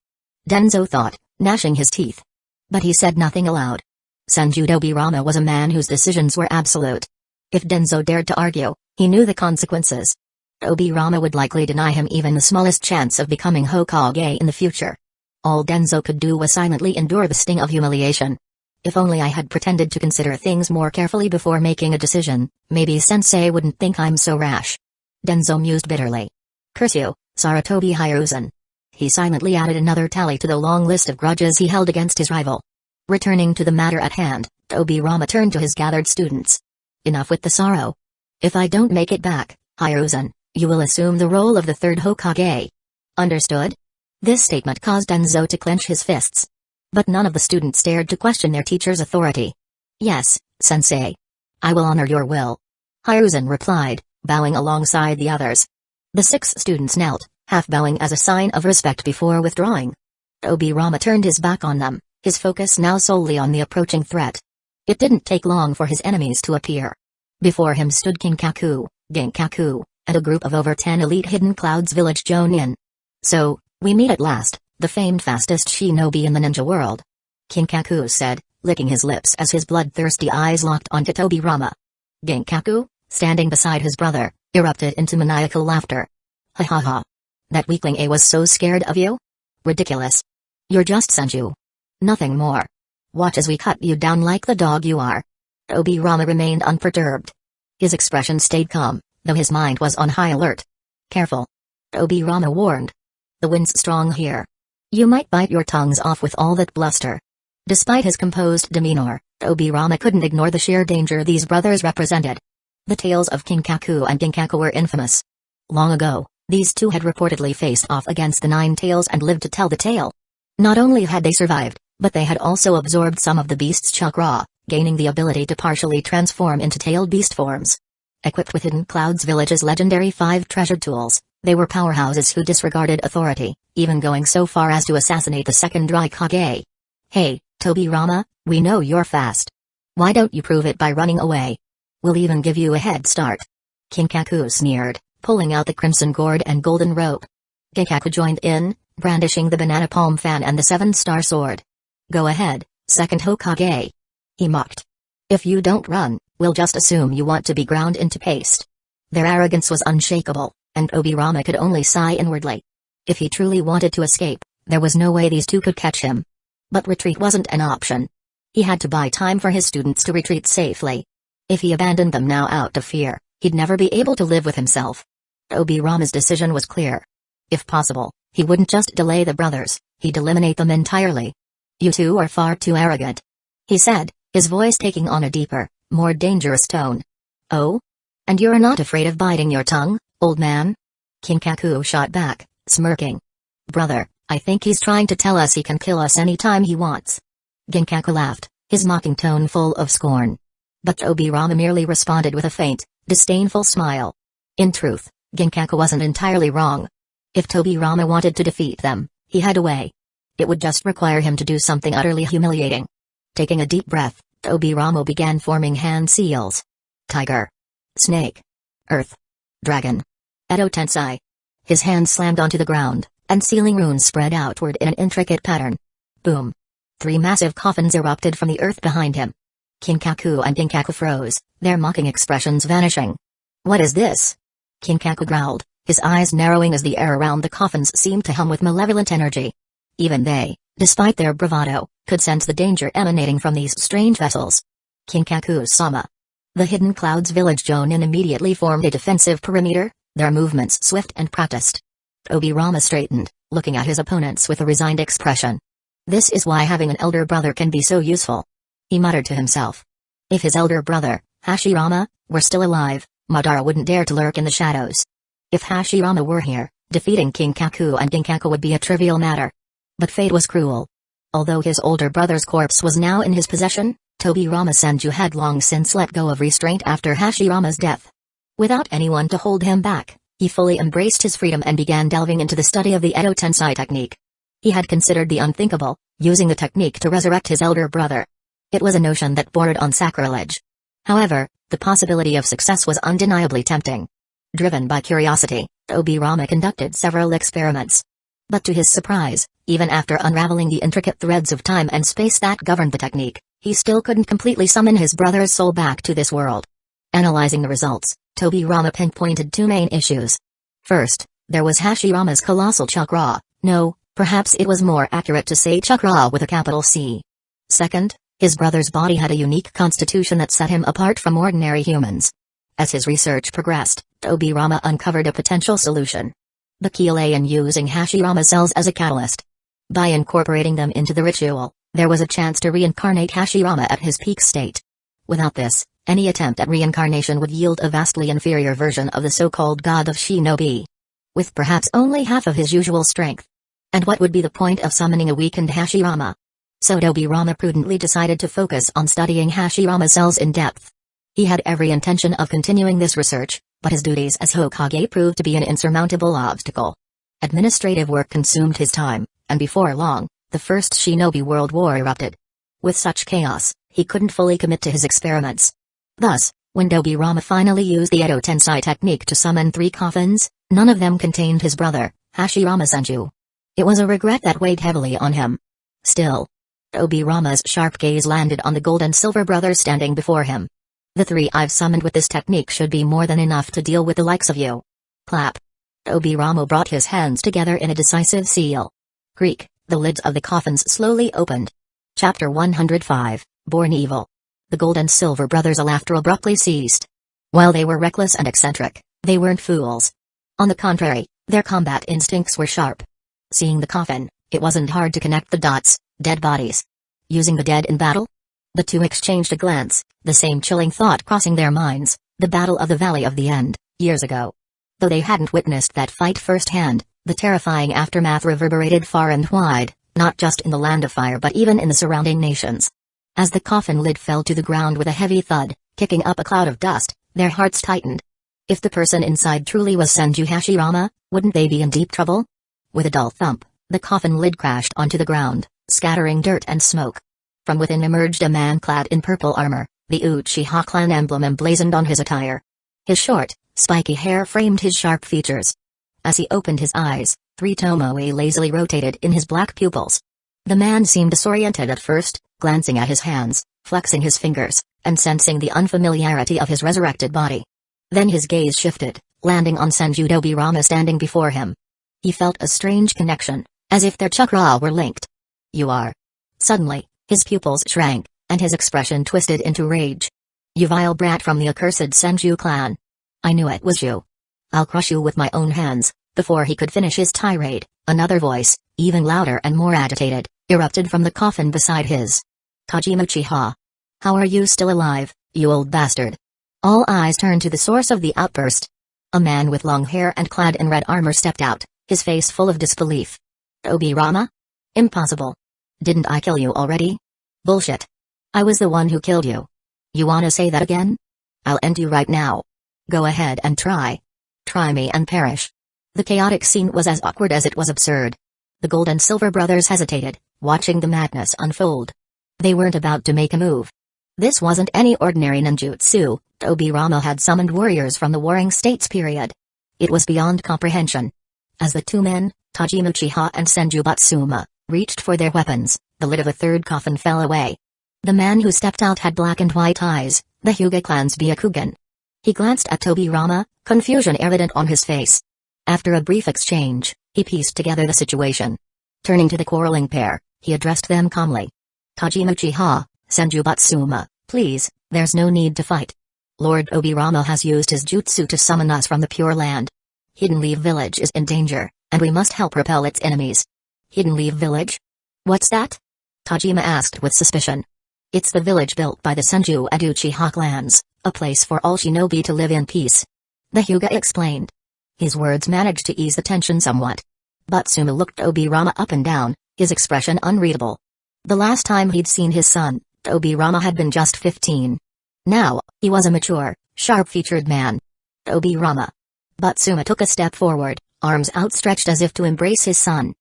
Denzo thought, gnashing his teeth. But he said nothing aloud. Senju Obirama was a man whose decisions were absolute. If Denzo dared to argue, he knew the consequences. Obirama would likely deny him even the smallest chance of becoming Hokage in the future. All Denzo could do was silently endure the sting of humiliation. If only I had pretended to consider things more carefully before making a decision, maybe Sensei wouldn't think I'm so rash. Denzo mused bitterly. Curse you, Sarutobi Hiruzen. He silently added another tally to the long list of grudges he held against his rival. Returning to the matter at hand, Obirama turned to his gathered students. Enough with the sorrow. If I don't make it back, Hiruzen, you will assume the role of the third Hokage. Understood? This statement caused Denzo to clench his fists. But none of the students dared to question their teacher's authority. Yes, Sensei. I will honor your will. Hiruzen replied, bowing alongside the others. The 6 students knelt, half bowing as a sign of respect before withdrawing. Obirama turned his back on them, his focus now solely on the approaching threat. It didn't take long for his enemies to appear. Before him stood Kinkaku, Ginkaku, and a group of over 10 elite Hidden Clouds village Jonin. So, we meet at last, the famed fastest shinobi in the ninja world. Kinkaku said, licking his lips as his bloodthirsty eyes locked onto Obirama. Ginkaku, standing beside his brother, erupted into maniacal laughter. Ha ha ha. That weakling A was so scared of you? Ridiculous. You're just Senju. Nothing more. Watch as we cut you down like the dog you are. Obirama remained unperturbed. His expression stayed calm, though his mind was on high alert. Careful. Obirama warned. The wind's strong here. You might bite your tongues off with all that bluster. Despite his composed demeanor, Obirama couldn't ignore the sheer danger these brothers represented. The tales of Kinkaku and Ginkaku were infamous. Long ago, these two had reportedly faced off against the Nine Tails and lived to tell the tale. Not only had they survived, but they had also absorbed some of the beast's chakra, gaining the ability to partially transform into tailed beast forms. Equipped with Hidden Clouds Village's legendary 5 treasured tools, they were powerhouses who disregarded authority, even going so far as to assassinate the second Raikage. Hey, Obirama, we know you're fast. Why don't you prove it by running away? We'll even give you a head start. Kinkaku sneered, pulling out the crimson gourd and golden rope. Ginkaku joined in, brandishing the banana palm fan and the 7-star sword. Go ahead, second Hokage. He mocked. If you don't run, we'll just assume you want to be ground into paste. Their arrogance was unshakable, and Obirama could only sigh inwardly. If he truly wanted to escape, there was no way these two could catch him. But retreat wasn't an option. He had to buy time for his students to retreat safely. If he abandoned them now out of fear, he'd never be able to live with himself. Obirama's decision was clear. If possible, he wouldn't just delay the brothers, he'd eliminate them entirely. You two are far too arrogant, he said, his voice taking on a deeper, more dangerous tone. Oh? And you're not afraid of biting your tongue, old man? Kinkaku shot back, smirking. Brother, I think he's trying to tell us he can kill us any time he wants. Ginkaku laughed, his mocking tone full of scorn. But Obirama merely responded with a faint, disdainful smile. In truth, Ginkaku wasn't entirely wrong. If Obirama wanted to defeat them, he had a way. It would just require him to do something utterly humiliating. Taking a deep breath, Obirama began forming hand seals. Tiger. Snake. Earth. Dragon. Edo Tensei. His hand slammed onto the ground, and sealing runes spread outward in an intricate pattern. Boom. 3 massive coffins erupted from the earth behind him. Kinkaku and Ginkaku froze, their mocking expressions vanishing. What is this? Kinkaku growled, his eyes narrowing as the air around the coffins seemed to hum with malevolent energy. Even they, despite their bravado, could sense the danger emanating from these strange vessels. Kinkaku-sama. The Hidden Clouds village Jonin immediately formed a defensive perimeter, their movements swift and practiced. Obirama straightened, looking at his opponents with a resigned expression. This is why having an elder brother can be so useful. He muttered to himself. If his elder brother, Hashirama, were still alive, Madara wouldn't dare to lurk in the shadows. If Hashirama were here, defeating King Kaku and Ginkaku would be a trivial matter. But fate was cruel. Although his older brother's corpse was now in his possession, Tobirama Senju had long since let go of restraint after Hashirama's death. Without anyone to hold him back, he fully embraced his freedom and began delving into the study of the Edo Tensei technique. He had considered the unthinkable, using the technique to resurrect his elder brother. It was a notion that bordered on sacrilege. However, the possibility of success was undeniably tempting. Driven by curiosity, Tobirama conducted several experiments. But to his surprise, even after unraveling the intricate threads of time and space that governed the technique, he still couldn't completely summon his brother's soul back to this world. Analyzing the results, Tobirama pinpointed two main issues. First, there was Hashirama's colossal chakra, no, perhaps it was more accurate to say chakra with a capital C. Second, his brother's body had a unique constitution that set him apart from ordinary humans. As his research progressed, Tobirama uncovered a potential solution. The key lay in using Hashirama cells as a catalyst. By incorporating them into the ritual, there was a chance to reincarnate Hashirama at his peak state. Without this, any attempt at reincarnation would yield a vastly inferior version of the so-called god of shinobi, with perhaps only half of his usual strength. And what would be the point of summoning a weakened Hashirama? So Tobirama prudently decided to focus on studying Hashirama cells in depth. He had every intention of continuing this research, but his duties as Hokage proved to be an insurmountable obstacle. Administrative work consumed his time, and before long, the First Shinobi World War erupted. With such chaos, he couldn't fully commit to his experiments. Thus, when Tobirama finally used the Edo Tensei technique to summon 3 coffins, none of them contained his brother, Hashirama Senju. It was a regret that weighed heavily on him. Still, Tobirama's sharp gaze landed on the gold and silver brothers standing before him. The 3 I've summoned with this technique should be more than enough to deal with the likes of you. Clap. Tobirama brought his hands together in a decisive seal. Creak, the lids of the coffins slowly opened. Chapter 105, Born Evil. The gold and silver brothers' laughter abruptly ceased. While they were reckless and eccentric, they weren't fools. On the contrary, their combat instincts were sharp. Seeing the coffin, it wasn't hard to connect the dots, dead bodies. Using the dead in battle? The two exchanged a glance, the same chilling thought crossing their minds, the Battle of the Valley of the End, years ago. Though they hadn't witnessed that fight firsthand, the terrifying aftermath reverberated far and wide, not just in the Land of Fire but even in the surrounding nations. As the coffin lid fell to the ground with a heavy thud, kicking up a cloud of dust, their hearts tightened. If the person inside truly was Senju Hashirama, wouldn't they be in deep trouble? With a dull thump, the coffin lid crashed onto the ground, scattering dirt and smoke. From within emerged a man clad in purple armor, the Uchiha clan emblem emblazoned on his attire. His short, spiky hair framed his sharp features. As he opened his eyes, 3 tomoe lazily rotated in his black pupils. The man seemed disoriented at first, glancing at his hands, flexing his fingers, and sensing the unfamiliarity of his resurrected body. Then his gaze shifted, landing on Senju Tobirama standing before him. He felt a strange connection, as if their chakra were linked. You are. Suddenly, his pupils shrank, and his expression twisted into rage. You vile brat from the accursed Senju clan. I knew it was you. I'll crush you with my own hands. Before he could finish his tirade, another voice, even louder and more agitated, erupted from the coffin beside his. Kajima Uchiha. How are you still alive, you old bastard? All eyes turned to the source of the outburst. A man with long hair and clad in red armor stepped out, his face full of disbelief. Tobirama? Impossible. Didn't I kill you already? Bullshit. I was the one who killed you. You wanna say that again? I'll end you right now. Go ahead and try. Try me and perish. The chaotic scene was as awkward as it was absurd. The gold and silver brothers hesitated, watching the madness unfold. They weren't about to make a move. This wasn't any ordinary ninjutsu. Tobirama had summoned warriors from the Warring States period. It was beyond comprehension. As the 2 men, Tajima Uchiha and Senju Batsuma, reached for their weapons, the lid of a 3rd coffin fell away. The man who stepped out had black and white eyes, the Hyuga clan's Byakugan. He glanced at Tobirama, confusion evident on his face. After a brief exchange, he pieced together the situation. Turning to the quarreling pair, he addressed them calmly. Tajima Uchiha, Senju Batsuma, please, there's no need to fight. Lord Tobirama has used his jutsu to summon us from the Pure Land. Hidden Leaf Village is in danger, and we must help repel its enemies. Hidden Leaf Village? What's that? Tajima asked with suspicion. It's the village built by the Senju and Uchiha clans, a place for all shinobi to live in peace. The Hyuga explained. His words managed to ease the tension somewhat. Butsuma looked Tobirama up and down, his expression unreadable. The last time he'd seen his son, Tobirama had been just 15. Now, he was a mature, sharp-featured man. Tobirama. Butsuma took a step forward, arms outstretched as if to embrace his son.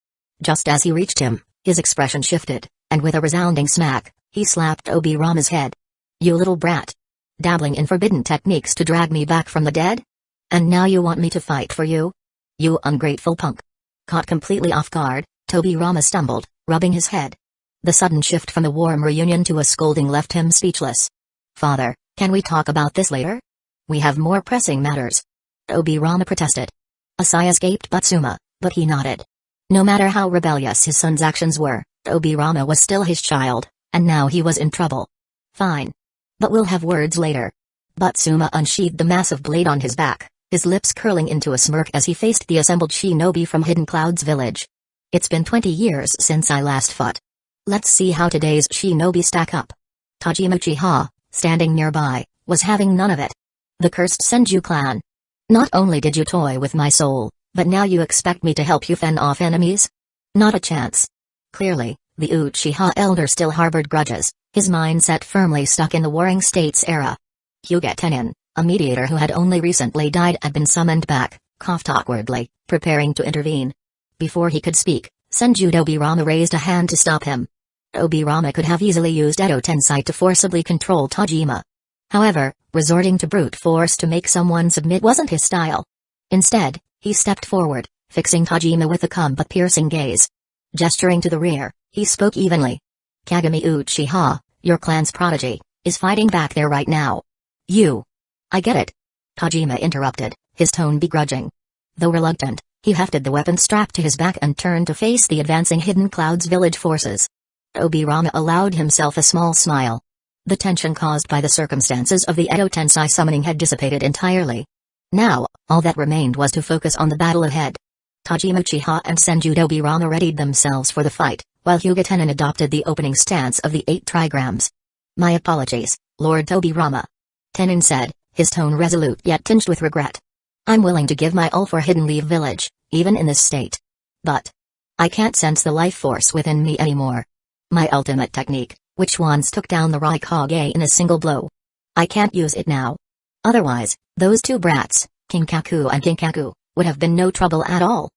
Just as he reached him, his expression shifted, and with a resounding smack, he slapped Tobirama's head. You little brat. Dabbling in forbidden techniques to drag me back from the dead? And now you want me to fight for you? You ungrateful punk. Caught completely off guard, Tobirama stumbled, rubbing his head. The sudden shift from the warm reunion to a scolding left him speechless. Father, can we talk about this later? We have more pressing matters. Tobirama protested. A sigh escaped Butsuma, but he nodded. No matter how rebellious his son's actions were, Tobirama was still his child, and now he was in trouble. Fine. But we'll have words later. Butsuma unsheathed the massive blade on his back, his lips curling into a smirk as he faced the assembled shinobi from Hidden Cloud's village. It's been 20 years since I last fought. Let's see how today's shinobi stack up. Tajima Uchiha, standing nearby, was having none of it. The cursed Senju clan. Not only did you toy with my soul, but now you expect me to help you fend off enemies? Not a chance. Clearly, the Uchiha elder still harbored grudges, his mindset firmly stuck in the Warring States era. Hyuga Tenin, a mediator who had only recently died, had been summoned back, coughed awkwardly, preparing to intervene. Before he could speak, Senju Tobirama raised a hand to stop him. Tobirama could have easily used Edo Tensei to forcibly control Tajima. However, resorting to brute force to make someone submit wasn't his style. Instead, he stepped forward, fixing Tajima with a calm but piercing gaze. Gesturing to the rear, he spoke evenly. Kagami Uchiha, your clan's prodigy, is fighting back there right now. You. I get it. Tajima interrupted, his tone begrudging. Though reluctant, he hefted the weapon strapped to his back and turned to face the advancing Hidden Cloud's village forces. Tobirama allowed himself a small smile. The tension caused by the circumstances of the Edo Tensei summoning had dissipated entirely. Now, all that remained was to focus on the battle ahead. Tajima Uchiha and Senju Tobirama readied themselves for the fight, while Hyuga Tenin adopted the opening stance of the 8 trigrams. My apologies, Lord Tobirama. Tenin said, his tone resolute yet tinged with regret. I'm willing to give my all for Hidden Leaf Village, even in this state. But I can't sense the life force within me anymore. My ultimate technique, which once took down the Raikage in a single blow. I can't use it now. Otherwise, those 2 brats, King Kaku and King Kaku, would have been no trouble at all.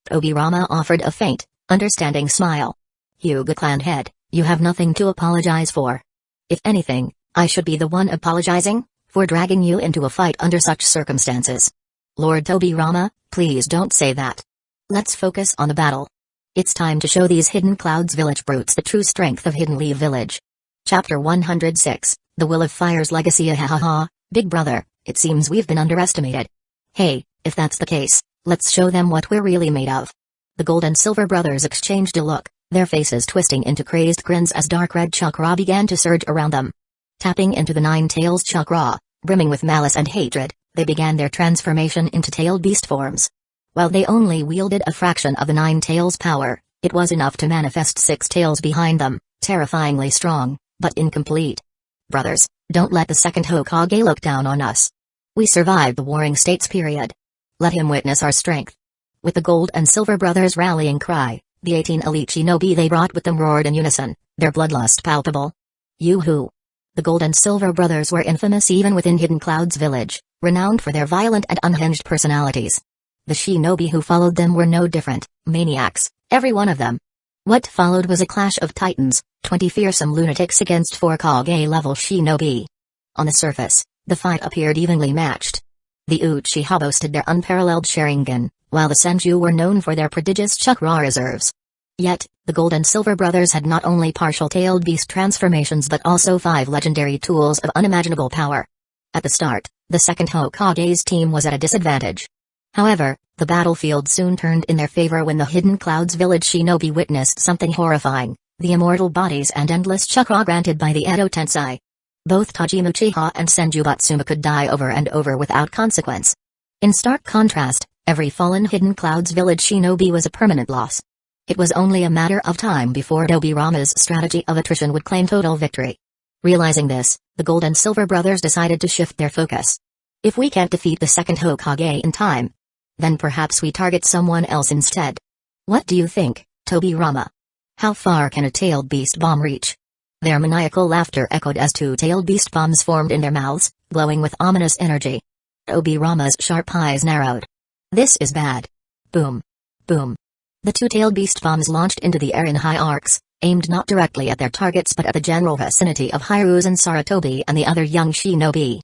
Tobirama offered a faint, understanding smile. Hyuga clan head, you have nothing to apologize for. If anything, I should be the one apologizing, for dragging you into a fight under such circumstances. Lord Tobirama, please don't say that. Let's focus on the battle. It's time to show these Hidden Clouds village brutes the true strength of Hidden Leaf Village. Chapter 106, The Will of Fire's Legacy. Ha, big brother, it seems we've been underestimated. Hey, if that's the case, let's show them what we're really made of. The Gold and Silver brothers exchanged a look, their faces twisting into crazed grins as dark red chakra began to surge around them. Tapping into the 9 tails chakra, brimming with malice and hatred, they began their transformation into tailed beast forms. While they only wielded a fraction of the 9 tails' power, it was enough to manifest 6 tails behind them, terrifyingly strong, but incomplete. Brothers, don't let the second Hokage look down on us. We survived the Warring States period. Let him witness our strength. With the Gold and Silver brothers' rallying cry, the 18 elite shinobi they brought with them roared in unison, their bloodlust palpable. Yoo-hoo! The Gold and Silver brothers were infamous even within Hidden Cloud's village, renowned for their violent and unhinged personalities. The shinobi who followed them were no different, maniacs, every one of them. What followed was a clash of titans, 20 fearsome lunatics against 4 Kage-level shinobi. On the surface, the fight appeared evenly matched. The Uchiha boasted their unparalleled Sharingan, while the Senju were known for their prodigious chakra reserves. Yet, the Gold and Silver brothers had not only partial-tailed beast transformations but also 5 legendary tools of unimaginable power. At the start, the second Hokage's team was at a disadvantage. However, the battlefield soon turned in their favor when the Hidden Clouds village shinobi witnessed something horrifying, the immortal bodies and endless chakra granted by the Edo Tensei. Both Tajima Uchiha and Senju Butsuma could die over and over without consequence. In stark contrast, every fallen Hidden Clouds village shinobi was a permanent loss. It was only a matter of time before Tobirama's strategy of attrition would claim total victory. Realizing this, the Gold and Silver brothers decided to shift their focus. If we can't defeat the second Hokage in time, then perhaps we target someone else instead. What do you think, Tobirama? How far can a tailed beast bomb reach? Their maniacal laughter echoed as two tailed beast bombs formed in their mouths, glowing with ominous energy. Tobirama's sharp eyes narrowed. This is bad. Boom. Boom. The two-tailed beast bombs launched into the air in high arcs, aimed not directly at their targets but at the general vicinity of Hiruzen Sarutobi and the other young shinobi.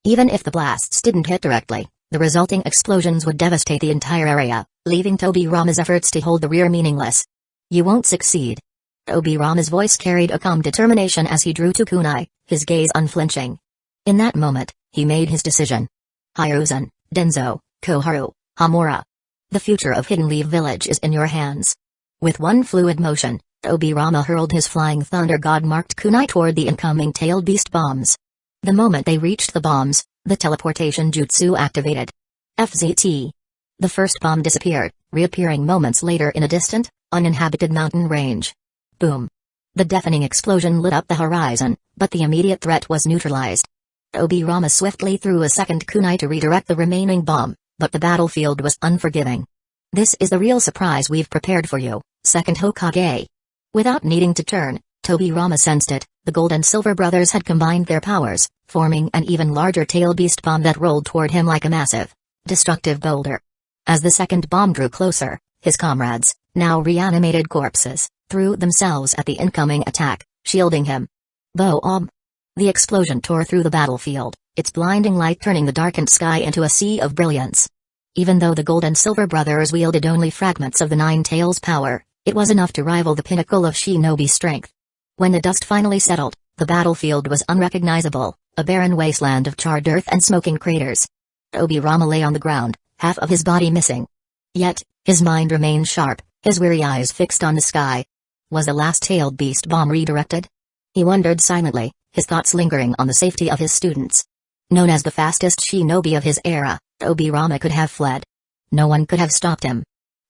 Even if the blasts didn't hit directly, the resulting explosions would devastate the entire area, leaving Tobirama's efforts to hold the rear meaningless. You won't succeed. Tobirama's voice carried a calm determination as he drew to kunai, his gaze unflinching. In that moment, he made his decision. Hiruzen, Denzo, Koharu, Hamura. The future of Hidden Leaf Village is in your hands. With one fluid motion, Tobirama hurled his flying thunder god-marked kunai toward the incoming tailed beast bombs. The moment they reached the bombs, the teleportation jutsu activated. FZT. The first bomb disappeared, reappearing moments later in a distant, uninhabited mountain range. Boom. The deafening explosion lit up the horizon, but the immediate threat was neutralized. Tobirama swiftly threw a second kunai to redirect the remaining bomb, but the battlefield was unforgiving. This is the real surprise we've prepared for you, second Hokage. Without needing to turn, Tobirama sensed it. The Gold and Silver brothers had combined their powers, forming an even larger tail beast bomb that rolled toward him like a massive, destructive boulder. As the second bomb drew closer, his comrades, now reanimated corpses, threw themselves at the incoming attack, shielding him. Boom! The explosion tore through the battlefield, its blinding light turning the darkened sky into a sea of brilliance. Even though the Gold and Silver brothers wielded only fragments of the Nine Tails' power, it was enough to rival the pinnacle of shinobi strength. When the dust finally settled, the battlefield was unrecognizable, a barren wasteland of charred earth and smoking craters. Tobirama lay on the ground, half of his body missing. Yet, his mind remained sharp, his weary eyes fixed on the sky. Was the last tailed beast bomb redirected? He wondered silently, his thoughts lingering on the safety of his students. Known as the fastest shinobi of his era, Tobirama could have fled. No one could have stopped him.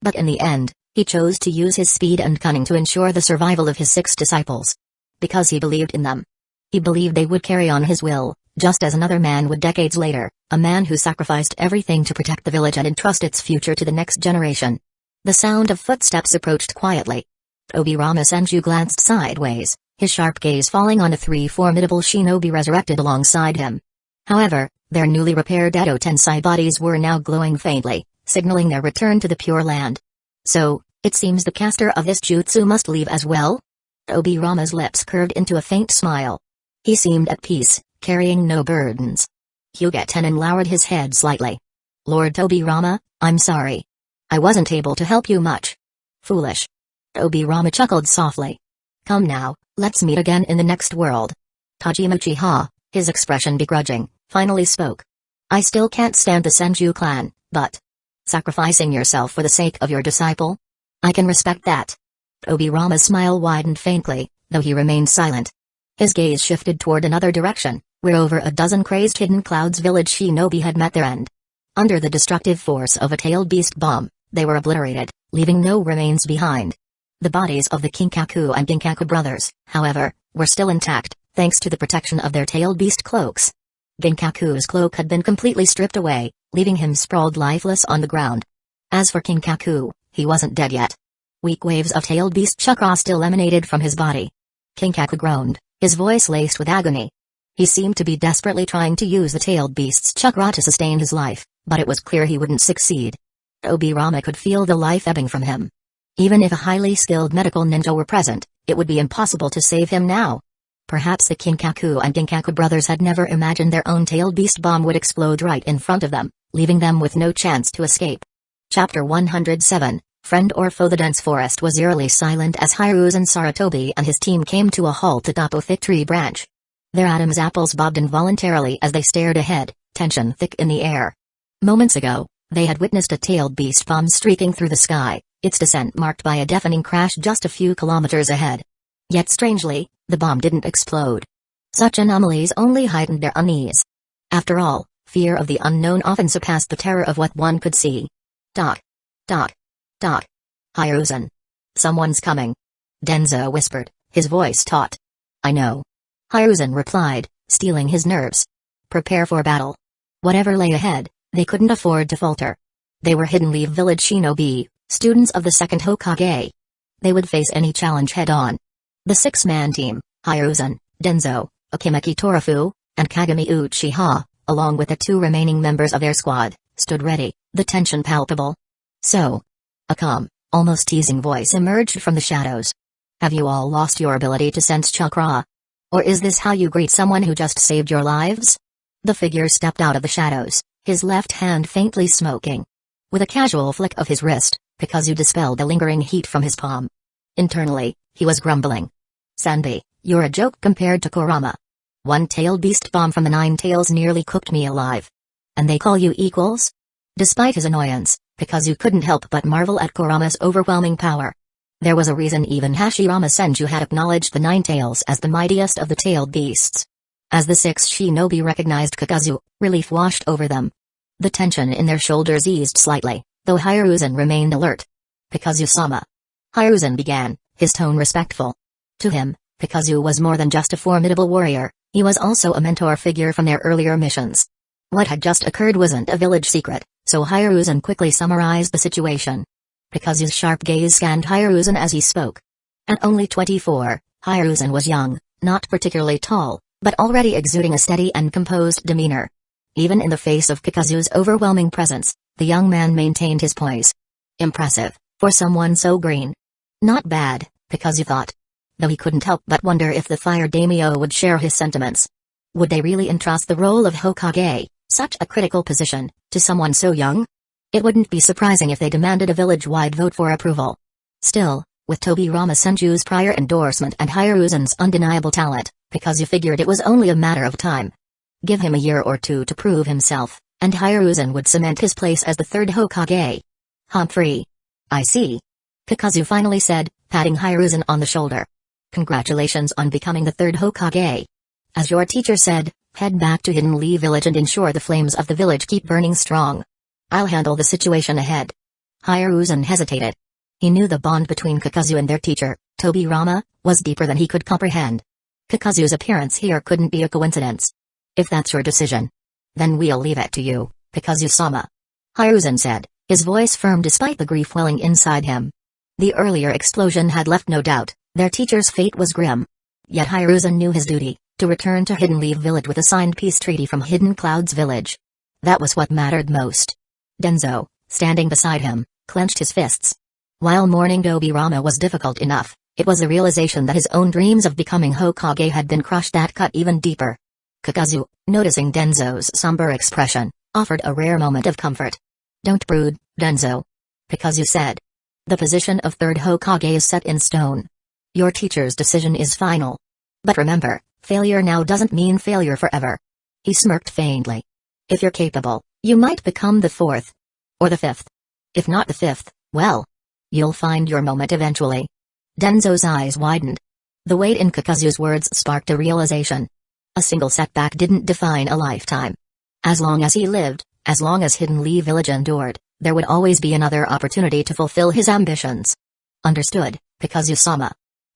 But in the end, he chose to use his speed and cunning to ensure the survival of his 6 disciples. Because he believed in them. He believed they would carry on his will, just as another man would decades later, a man who sacrificed everything to protect the village and entrust its future to the next generation. The sound of footsteps approached quietly. Tobirama Senju glanced sideways, his sharp gaze falling on the 3 formidable shinobi resurrected alongside him. However, their newly repaired Edo Tensei bodies were now glowing faintly, signaling their return to the Pure Land. So, it seems the caster of this jutsu must leave as well? Tobirama's lips curved into a faint smile. He seemed at peace, carrying no burdens. Hyuga Tenin lowered his head slightly. Lord Tobirama, I'm sorry. I wasn't able to help you much. Foolish. Tobirama chuckled softly. Come now, let's meet again in the next world. Tajima Uchiha, his expression begrudging, finally spoke. I still can't stand the Senju clan, but sacrificing yourself for the sake of your disciple? I can respect that. Tobirama's smile widened faintly, though he remained silent. His gaze shifted toward another direction, where over a dozen crazed Hidden Clouds village shinobi had met their end. Under the destructive force of a tailed beast bomb, they were obliterated, leaving no remains behind. The bodies of the Kinkaku and Ginkaku brothers, however, were still intact, thanks to the protection of their tailed beast cloaks. Ginkaku's cloak had been completely stripped away, leaving him sprawled lifeless on the ground. As for Kinkaku, he wasn't dead yet. Weak waves of tailed beast chakra still emanated from his body. Kinkaku groaned, his voice laced with agony. He seemed to be desperately trying to use the tailed beast's chakra to sustain his life, but it was clear he wouldn't succeed. Tobirama could feel the life ebbing from him. Even if a highly skilled medical ninja were present, it would be impossible to save him now. Perhaps the Kinkaku and Ginkaku brothers had never imagined their own tailed beast bomb would explode right in front of them, leaving them with no chance to escape. Chapter 107, Friend or Foe. The dense forest was eerily silent as Hiruzen Sarutobi and his team came to a halt atop a thick tree branch. Their Adam's apples bobbed involuntarily as they stared ahead, tension thick in the air. Moments ago, they had witnessed a tailed beast bomb streaking through the sky, its descent marked by a deafening crash just a few kilometers ahead. Yet strangely, the bomb didn't explode. Such anomalies only heightened their unease. After all, fear of the unknown often surpassed the terror of what one could see. Doc. Doc. Doc. Hiruzen. Someone's coming. Denzo whispered, his voice taut. I know. Hiruzen replied, steeling his nerves. Prepare for battle. Whatever lay ahead, they couldn't afford to falter. They were Hidden Leaf Village shinobi, students of the second Hokage. They would face any challenge head-on. The six-man team, Hiruzen, Denzo, Akimeki Torafu, and Kagami Uchiha, along with the two remaining members of their squad, stood ready, the tension palpable. So, a calm, almost teasing voice emerged from the shadows. Have you all lost your ability to sense chakra? Or is this how you greet someone who just saved your lives? The figure stepped out of the shadows, his left hand faintly smoking. With a casual flick of his wrist, Kakuzu dispelled the lingering heat from his palm. Internally, he was grumbling. Sanbi, you're a joke compared to Kurama. One-tailed beast bomb from the Nine Tails nearly cooked me alive. And they call you equals? Despite his annoyance, Kakuzu couldn't help but marvel at Kurama's overwhelming power. There was a reason even Hashirama Senju had acknowledged the Nine Tails as the mightiest of the tailed beasts. As the six shinobi recognized Kakuzu, relief washed over them. The tension in their shoulders eased slightly, though Hiruzen remained alert. Kakuzu-sama. Hiruzen began, his tone respectful. To him, Kakuzu was more than just a formidable warrior, he was also a mentor figure from their earlier missions. What had just occurred wasn't a village secret, so Hiruzen quickly summarized the situation. Kakuzu's sharp gaze scanned Hiruzen as he spoke. At only 24, Hiruzen was young, not particularly tall, but already exuding a steady and composed demeanor. Even in the face of Kakuzu's overwhelming presence, the young man maintained his poise. Impressive, for someone so green. Not bad, Kakuzu thought. Though he couldn't help but wonder if the Fire Daimyo would share his sentiments. Would they really entrust the role of Hokage, such a critical position, to someone so young? It wouldn't be surprising if they demanded a village-wide vote for approval. Still, with Tobirama Senju's prior endorsement and Hiruzen's undeniable talent, Kakuzu figured it was only a matter of time. Give him a year or two to prove himself, and Hiruzen would cement his place as the third Hokage. Humphrey. I see. Kakuzu finally said, patting Hiruzen on the shoulder. Congratulations on becoming the third Hokage. As your teacher said, head back to Hidden Leaf Village and ensure the flames of the village keep burning strong. I'll handle the situation ahead. Hiruzen hesitated. He knew the bond between Kakuzu and their teacher, Tobirama, was deeper than he could comprehend. Kakuzu's appearance here couldn't be a coincidence. If that's your decision, then we'll leave it to you, Kakuzu-sama. Hiruzen said, his voice firm despite the grief welling inside him. The earlier explosion had left no doubt, their teacher's fate was grim. Yet Hiruzen knew his duty, to return to Hidden Leaf Village with a signed peace treaty from Hidden Cloud's village. That was what mattered most. Denzo, standing beside him, clenched his fists. While mourning Tobirama was difficult enough, it was the realization that his own dreams of becoming Hokage had been crushed that cut even deeper. Kakuzu, noticing Denzo's somber expression, offered a rare moment of comfort. Don't brood, Denzo. Kakuzu said. The position of third Hokage is set in stone. Your teacher's decision is final. But remember, failure now doesn't mean failure forever. He smirked faintly. If you're capable, you might become the fourth. Or the fifth. If not the fifth, well, you'll find your moment eventually. Denzo's eyes widened. The weight in Kakuzu's words sparked a realization. A single setback didn't define a lifetime. As long as he lived, as long as Hidden Leaf Village endured, there would always be another opportunity to fulfill his ambitions. Understood, Kakuzu-sama.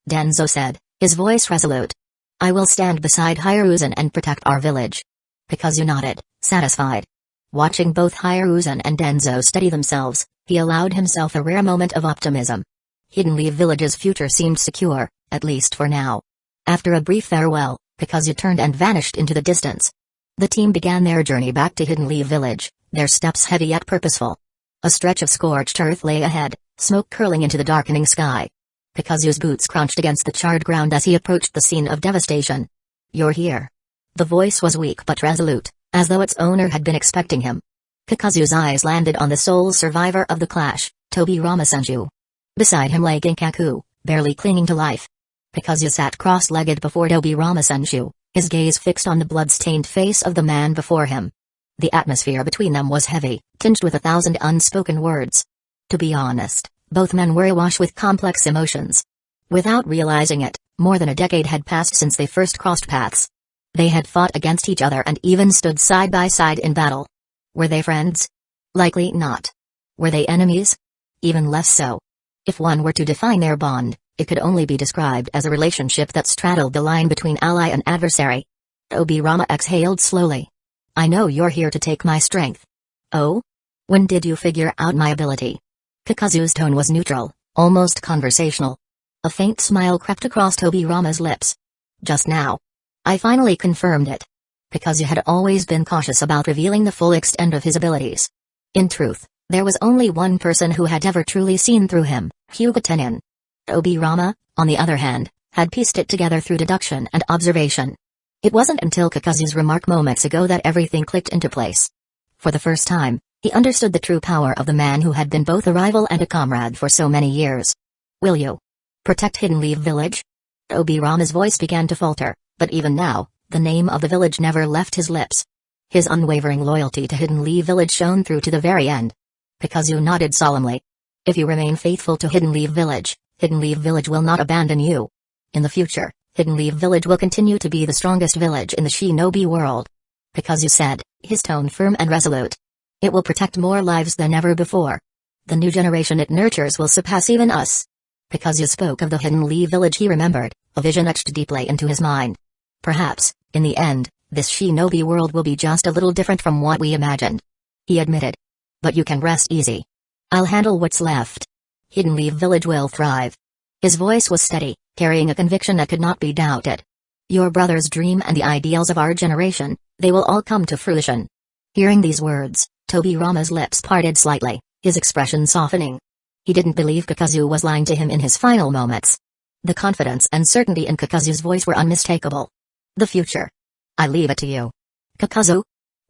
Denzo said, his voice resolute. I will stand beside Hiruzen and protect our village. Kakuzu nodded, satisfied. Watching both Hiruzen and Denzo steady themselves, he allowed himself a rare moment of optimism. Hidden Leaf Village's future seemed secure, at least for now. After a brief farewell, Kakuzu turned and vanished into the distance. The team began their journey back to Hidden Leaf Village, their steps heavy yet purposeful. A stretch of scorched earth lay ahead, smoke curling into the darkening sky. Kakuzu's boots crunched against the charred ground as he approached the scene of devastation. You're here. The voice was weak but resolute, as though its owner had been expecting him. Kakuzu's eyes landed on the sole survivor of the clash, Tobirama Senju. Beside him lay Ginkaku, barely clinging to life. Kakuzu sat cross-legged before Tobirama Senju, his gaze fixed on the blood-stained face of the man before him. The atmosphere between them was heavy, tinged with 1,000 unspoken words. To be honest, both men were awash with complex emotions. Without realizing it, more than a decade had passed since they first crossed paths. They had fought against each other and even stood side by side in battle. Were they friends? Likely not. Were they enemies? Even less so. If one were to define their bond, It could only be described as a relationship that straddled the line between ally and adversary. Obirama exhaled slowly. I know you're here to take my strength. Oh? When did you figure out my ability? Kakuzu's tone was neutral, almost conversational. A faint smile crept across Obirama's lips. Just now. I finally confirmed it. Kakuzu had always been cautious about revealing the full extent of his abilities. In truth, there was only one person who had ever truly seen through him, Hyuga Tenin. Obirama, on the other hand, had pieced it together through deduction and observation. It wasn't until Kakuzu's remark moments ago that everything clicked into place. For the first time, he understood the true power of the man who had been both a rival and a comrade for so many years. Will you protect Hidden Leaf Village? Obirama's voice began to falter, but even now, the name of the village never left his lips. His unwavering loyalty to Hidden Leaf Village shone through to the very end. Kakuzu nodded solemnly. If you remain faithful to Hidden Leaf Village will not abandon you. In the future, Hidden Leaf Village will continue to be the strongest village in the shinobi world. Kakuzu said, his tone firm and resolute. It will protect more lives than ever before. The new generation it nurtures will surpass even us. Kakuzu spoke of the Hidden Leaf Village he remembered, a vision etched deeply into his mind. Perhaps, in the end, this shinobi world will be just a little different from what we imagined. He admitted. But you can rest easy. I'll handle what's left. Hidden Leaf Village will thrive. His voice was steady, carrying a conviction that could not be doubted. Your brother's dream and the ideals of our generation, they will all come to fruition. Hearing these words, Obirama's lips parted slightly, his expression softening. He didn't believe Kakuzu was lying to him in his final moments. The confidence and certainty in Kakuzu's voice were unmistakable. The future. I leave it to you. Kakuzu?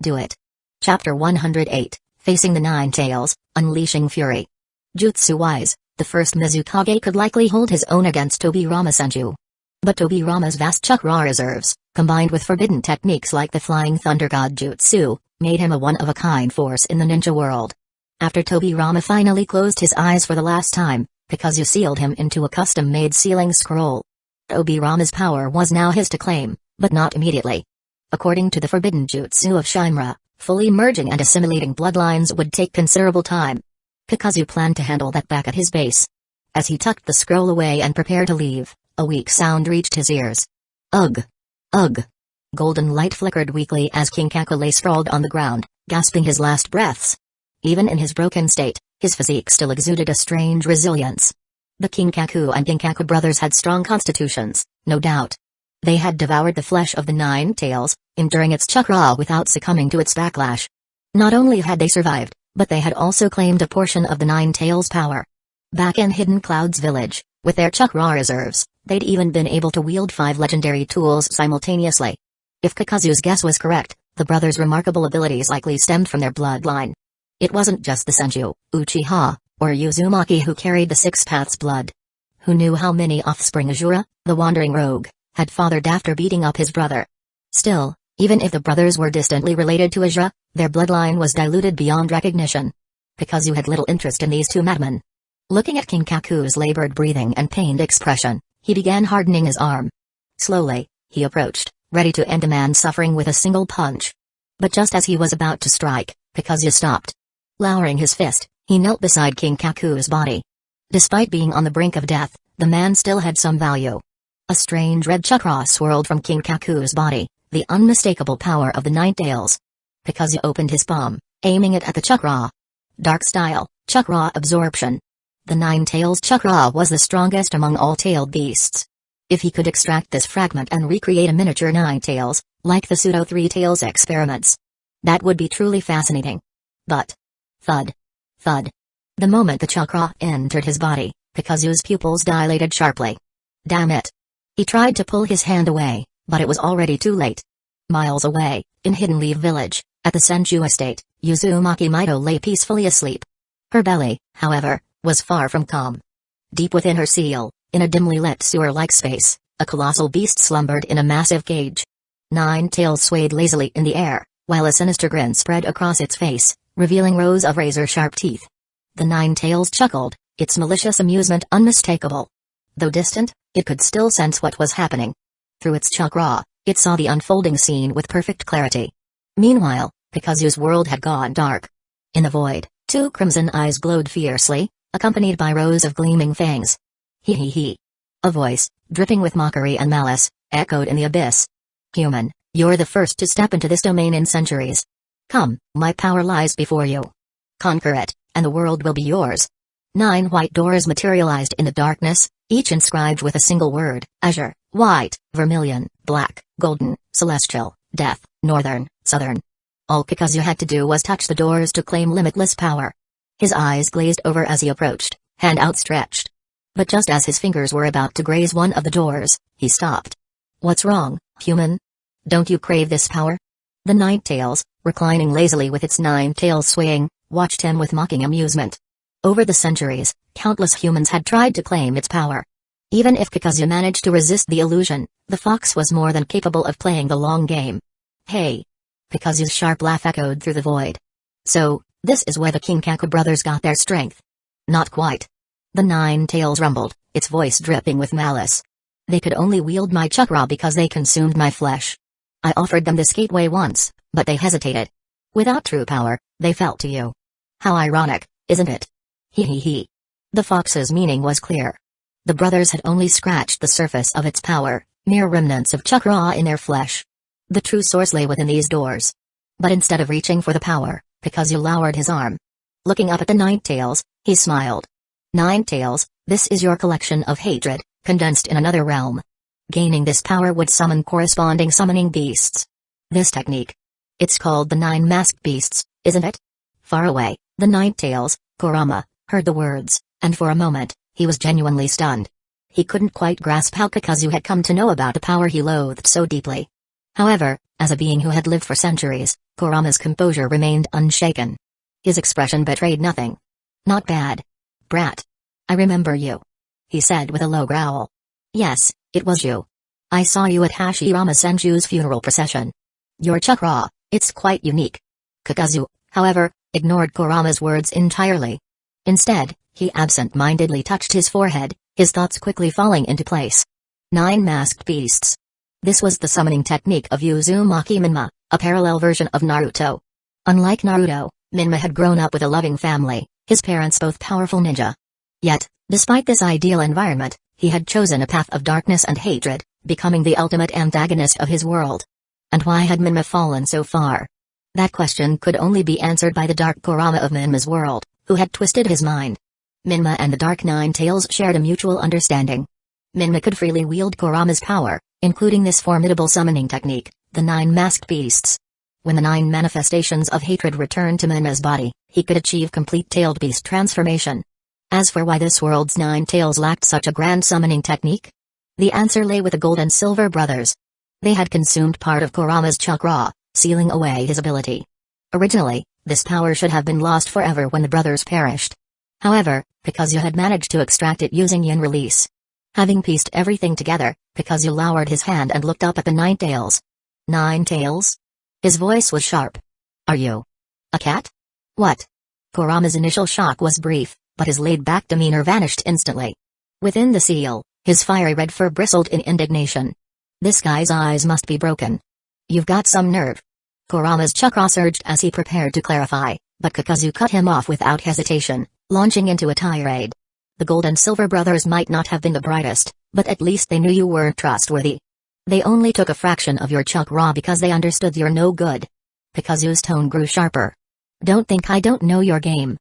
Do it. Chapter 108, Facing the Nine Tails, Unleashing Fury. Jutsu-wise, the first Mizukage could likely hold his own against Obirama Senju. But Obirama's vast chakra reserves, combined with forbidden techniques like the Flying Thunder God Jutsu, made him a one-of-a-kind force in the ninja world. After Obirama finally closed his eyes for the last time, Kakuzu sealed him into a custom-made sealing scroll. Obirama's power was now his to claim, but not immediately. According to the forbidden jutsu of Shinra, fully merging and assimilating bloodlines would take considerable time. Kakuzu planned to handle that back at his base. As he tucked the scroll away and prepared to leave, a weak sound reached his ears. Ugh! Ugh! Golden light flickered weakly as King Kaku lay sprawled on the ground, gasping his last breaths. Even in his broken state, his physique still exuded a strange resilience. The King Kaku and Ginkaku brothers had strong constitutions, no doubt. They had devoured the flesh of the Nine Tails, enduring its chakra without succumbing to its backlash. Not only had they survived, but they had also claimed a portion of the Nine Tails' power. Back in Hidden Cloud's village, with their chakra reserves, they'd even been able to wield 5 legendary tools simultaneously. If Kakuzu's guess was correct, the brothers' remarkable abilities likely stemmed from their bloodline. It wasn't just the Senju, Uchiha, or Uzumaki who carried the Six Paths blood. Who knew how many offspring Azura, the wandering rogue, had fathered after beating up his brother? Still, even if the brothers were distantly related to Azura, their bloodline was diluted beyond recognition. Kakuzu had little interest in these two madmen. Looking at King Kaku's labored breathing and pained expression, he began hardening his arm. Slowly, he approached, ready to end a man's suffering with a single punch. But just as he was about to strike, Kakuzu stopped. Lowering his fist, he knelt beside King Kaku's body. Despite being on the brink of death, the man still had some value. A strange red chakra swirled from King Kaku's body, the unmistakable power of the Nine Tails. Kakuzu opened his palm, aiming it at the chakra. Dark style, chakra absorption. The Nine Tails chakra was the strongest among all tailed beasts. If he could extract this fragment and recreate a miniature Nine Tails, like the pseudo Three Tails experiments, that would be truly fascinating. But thud. Thud. The moment the chakra entered his body, Kakuzu's pupils dilated sharply. Damn it. He tried to pull his hand away, but it was already too late. Miles away, in Hidden Leaf Village, at the Senju estate, Uzumaki Mito lay peacefully asleep. Her belly, however, was far from calm. Deep within her seal, in a dimly lit sewer-like space, a colossal beast slumbered in a massive cage. Nine tails swayed lazily in the air, while a sinister grin spread across its face, revealing rows of razor-sharp teeth. The Nine Tails chuckled, its malicious amusement unmistakable. Though distant, it could still sense what was happening. Through its chakra, it saw the unfolding scene with perfect clarity. Meanwhile, Kakuzu's world had gone dark. In the void, 2 crimson eyes glowed fiercely, accompanied by rows of gleaming fangs. Hee hee hee. A voice, dripping with mockery and malice, echoed in the abyss. Human, you're the first to step into this domain in centuries. Come, my power lies before you. Conquer it, and the world will be yours. 9 white doors materialized in the darkness, each inscribed with a single word: azure, white, vermilion, black, golden, celestial, death, northern, southern. All Kakuzu had to do was touch the doors to claim limitless power. His eyes glazed over as he approached, hand outstretched. But just as his fingers were about to graze one of the doors, he stopped. What's wrong, human? Don't you crave this power? The Ninetales, reclining lazily with its 9 tails swaying, watched him with mocking amusement. Over the centuries, countless humans had tried to claim its power. Even if Kakuzu managed to resist the illusion, the fox was more than capable of playing the long game. Hey! Kakuzu's sharp laugh echoed through the void. So, this is where the King Kaku brothers got their strength. Not quite. The 9 tails rumbled, its voice dripping with malice. They could only wield my chakra because they consumed my flesh. I offered them this gateway once, but they hesitated. Without true power, they fell to you. How ironic, isn't it? Hee hee hee. The fox's meaning was clear. The brothers had only scratched the surface of its power, mere remnants of chakra in their flesh. The true source lay within these doors. But instead of reaching for the power, Kakuzu lowered his arm. Looking up at the Ninetales, he smiled. Ninetales, this is your collection of hatred, condensed in another realm. Gaining this power would summon corresponding summoning beasts. This technique. It's called the 9 masked beasts, isn't it? Far away, the Ninetales, Kurama, heard the words, and for a moment, he was genuinely stunned. He couldn't quite grasp how Kakuzu had come to know about a power he loathed so deeply. However, as a being who had lived for centuries, Kurama's composure remained unshaken. His expression betrayed nothing. Not bad. Brat. I remember you. He said with a low growl. Yes, it was you. I saw you at Hashirama Senju's funeral procession. Your chakra, it's quite unique. Kakuzu, however, ignored Kurama's words entirely. Instead, he absent-mindedly touched his forehead, his thoughts quickly falling into place. 9 masked beasts. This was the summoning technique of Uzumaki Minma, a parallel version of Naruto. Unlike Naruto, Minma had grown up with a loving family, his parents both powerful ninja. Yet, despite this ideal environment, he had chosen a path of darkness and hatred, becoming the ultimate antagonist of his world. And why had Minma fallen so far? That question could only be answered by the dark Kurama of Minma's world, who had twisted his mind. Minma and the Dark Ninetales shared a mutual understanding. Minma could freely wield Kurama's power, including this formidable summoning technique, the 9 masked beasts. When the 9 manifestations of hatred returned to Minma's body, he could achieve complete tailed beast transformation. As for why this world's 9 tails lacked such a grand summoning technique, the answer lay with the Gold and Silver brothers. They had consumed part of Kurama's chakra, sealing away his ability. Originally, this power should have been lost forever when the brothers perished. However, Kakuzu had managed to extract it using yin release. Having pieced everything together, Kakuzu lowered his hand and looked up at the Ninetales. 9 His voice was sharp. Are you a cat? What? Kurama's initial shock was brief, but his laid-back demeanor vanished instantly. Within the seal, his fiery red fur bristled in indignation. This guy's eyes must be broken. You've got some nerve. Kurama's chakra surged as he prepared to clarify, but Kakuzu cut him off without hesitation, launching into a tirade. The Gold and Silver brothers might not have been the brightest, but at least they knew you weren't trustworthy. They only took a fraction of your chakra because they understood you're no good. Kakuzu's tone grew sharper. Don't think I don't know your game.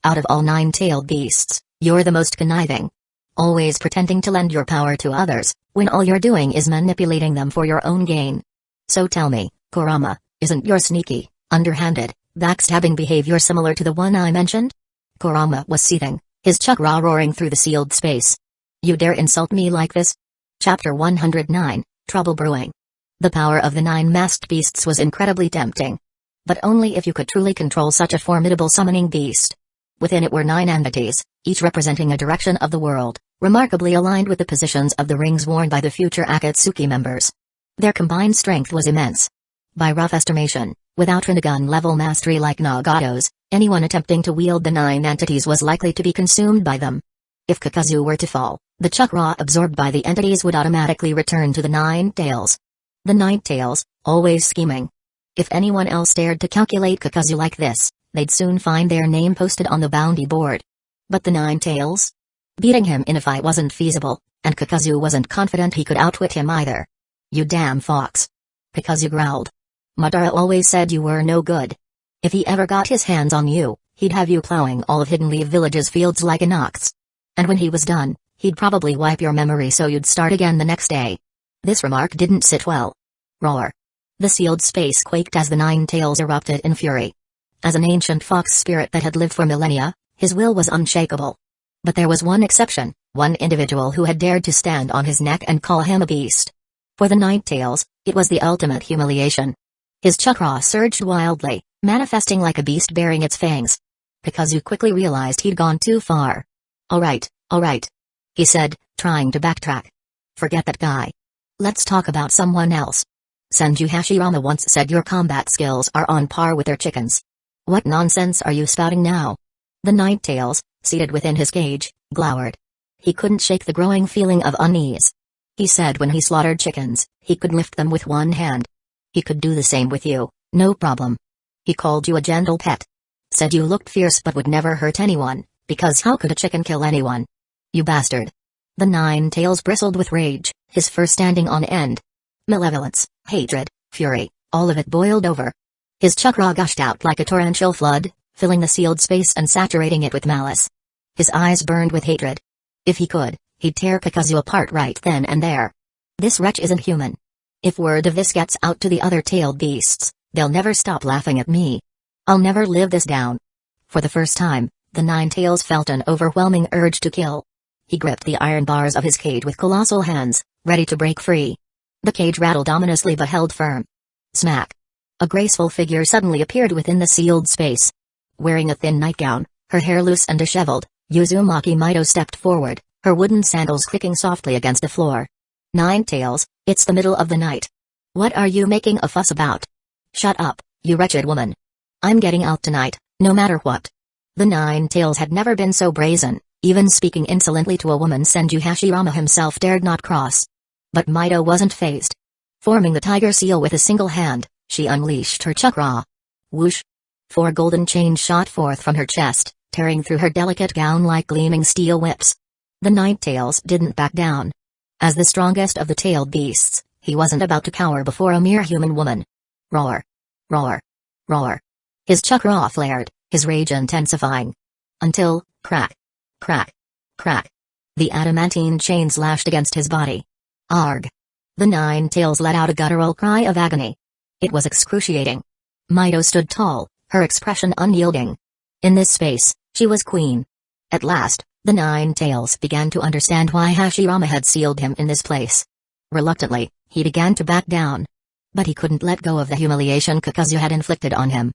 Out of all 9-tailed beasts, you're the most conniving. Always pretending to lend your power to others, when all you're doing is manipulating them for your own gain. So tell me, Kurama, isn't your sneaky, underhanded, backstabbing behavior similar to the one I mentioned? Kurama was seething, his chakra roaring through the sealed space. You dare insult me like this? Chapter 109, Trouble Brewing. The power of the 9 masked beasts was incredibly tempting. But only if you could truly control such a formidable summoning beast. Within it were 9 entities, each representing a direction of the world, remarkably aligned with the positions of the rings worn by the future Akatsuki members. Their combined strength was immense. By rough estimation, without Rinnegan-level mastery like Nagato's, anyone attempting to wield the 9 entities was likely to be consumed by them. If Kakuzu were to fall, the chakra absorbed by the entities would automatically return to the 9 tails. The 9 tails, always scheming. If anyone else dared to calculate Kakuzu like this, they'd soon find their name posted on the bounty board. But the 9 tails? Beating him in a fight wasn't feasible, and Kakuzu wasn't confident he could outwit him either. "You damn fox!" Kakuzu growled. "Madara always said you were no good. If he ever got his hands on you, he'd have you plowing all of Hidden Leaf Village's fields like an ox. And when he was done, he'd probably wipe your memory so you'd start again the next day." This remark didn't sit well. Roar. The sealed space quaked as the Nine Tails erupted in fury. As an ancient fox spirit that had lived for millennia, his will was unshakable. But there was one exception, one individual who had dared to stand on his neck and call him a beast. For the Nine Tails, it was the ultimate humiliation. His chakra surged wildly, manifesting like a beast bearing its fangs. Kakuzu quickly realized he'd gone too far. All right, he said, trying to backtrack. "Forget that guy. Let's talk about someone else. Senju Hashirama once said your combat skills are on par with their chickens. What nonsense are you spouting now?" The Nine Tails, seated within his cage, glowered. He couldn't shake the growing feeling of unease. He said when he slaughtered chickens, he could lift them with one hand. He could do the same with you, no problem. He called you a gentle pet. Said you looked fierce but would never hurt anyone, because how could a chicken kill anyone? You bastard. The Nine Tails bristled with rage, his fur standing on end. Malevolence, hatred, fury, all of it boiled over. His chakra gushed out like a torrential flood, filling the sealed space and saturating it with malice. His eyes burned with hatred. If he could, he'd tear Kakuzu apart right then and there. This wretch isn't human. If word of this gets out to the other tailed beasts, they'll never stop laughing at me. I'll never live this down. For the first time, the Nine Tails felt an overwhelming urge to kill. He gripped the iron bars of his cage with colossal hands, ready to break free. The cage rattled ominously but held firm. Smack. A graceful figure suddenly appeared within the sealed space. Wearing a thin nightgown, her hair loose and disheveled, Uzumaki Mido stepped forward, her wooden sandals clicking softly against the floor. "Nine Tails, it's the middle of the night. What are you making a fuss about? Shut up, you wretched woman. I'm getting out tonight, no matter what." The Nine Tails had never been so brazen, even speaking insolently to a woman Senju Hashirama himself dared not cross. But Mido wasn't fazed. Forming the tiger seal with a single hand, she unleashed her chakra. Whoosh! 4 golden chains shot forth from her chest, tearing through her delicate gown like gleaming steel whips. The Nine Tails didn't back down. As the strongest of the tailed beasts, he wasn't about to cower before a mere human woman. Roar! Roar! Roar! His chakra flared, his rage intensifying. Until, crack! Crack! Crack! The adamantine chains lashed against his body. Arg! The Nine Tails let out a guttural cry of agony. It was excruciating. Mido stood tall, her expression unyielding. In this space, she was queen. At last, the Nine Tails began to understand why Hashirama had sealed him in this place. Reluctantly, he began to back down. But he couldn't let go of the humiliation Kakuzu had inflicted on him.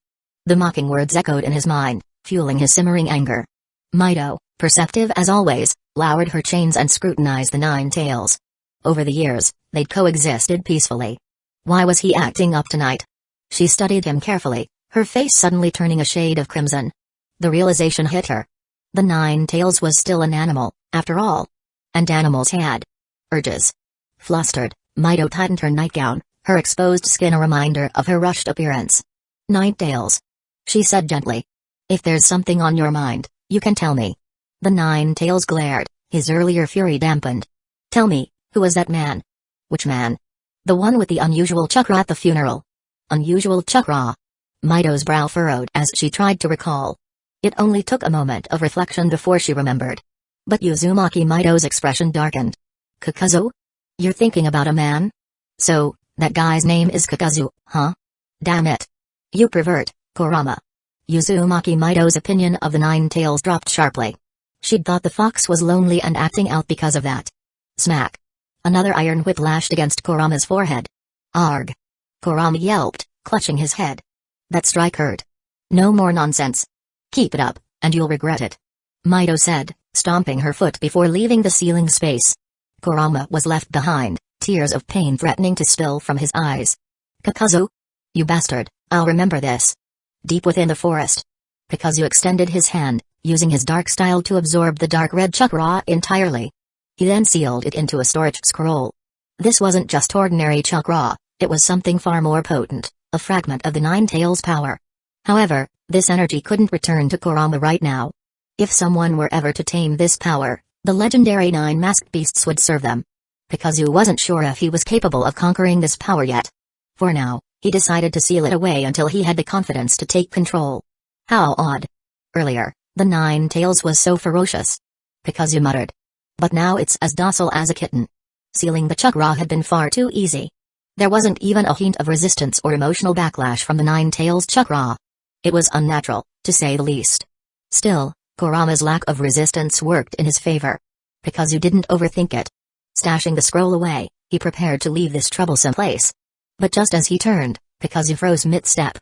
The mocking words echoed in his mind, fueling his simmering anger. Mido, perceptive as always, lowered her chains and scrutinized the Nine Tails. Over the years, they'd coexisted peacefully. Why was he acting up tonight? She studied him carefully, her face suddenly turning a shade of crimson. The realization hit her. The Nine Tails was still an animal, after all. And animals had urges. Flustered, Mido tightened her nightgown, her exposed skin a reminder of her rushed appearance. "Nine Tails," she said gently. "If there's something on your mind, you can tell me." The Nine Tails glared, his earlier fury dampened. "Tell me, who was that man?" "Which man?" "The one with the unusual chakra at the funeral." "Unusual chakra?" Mido's brow furrowed as she tried to recall. It only took a moment of reflection before she remembered. But Uzumaki Mido's expression darkened. "Kakuzu? You're thinking about a man? So, that guy's name is Kakuzu, huh? Damn it. You pervert, Kurama." Uzumaki Mido's opinion of the Nine Tails dropped sharply. She'd thought the fox was lonely and acting out because of that. Smack. Another iron whip lashed against Kurama's forehead. Arg. Kurama yelped, clutching his head. That strike hurt. "No more nonsense. Keep it up, and you'll regret it," Mido said, stomping her foot before leaving the ceiling space. Kurama was left behind, tears of pain threatening to spill from his eyes. "Kakuzu? You bastard, I'll remember this." Deep within the forest, Kakuzu extended his hand, using his dark style to absorb the dark red chakra entirely. He then sealed it into a storage scroll. This wasn't just ordinary chakra, it was something far more potent, a fragment of the Nine Tails' power. However, this energy couldn't return to Kurama right now. If someone were ever to tame this power, The legendary 9 masked beasts would serve them. Kakuzu wasn't sure if he was capable of conquering this power yet. For now, he decided to seal it away until he had the confidence to take control. How odd. Earlier, the 9 tails was so ferocious. Kakuzu muttered. But now it's as docile as a kitten. Sealing the chakra had been far too easy. There wasn't even a hint of resistance or emotional backlash from the 9 tails chakra. It was unnatural, to say the least. Still, Kurama's lack of resistance worked in his favor. Kakuzu didn't overthink it. Stashing the scroll away, he prepared to leave this troublesome place. But just as he turned, Kakuzu froze mid-step.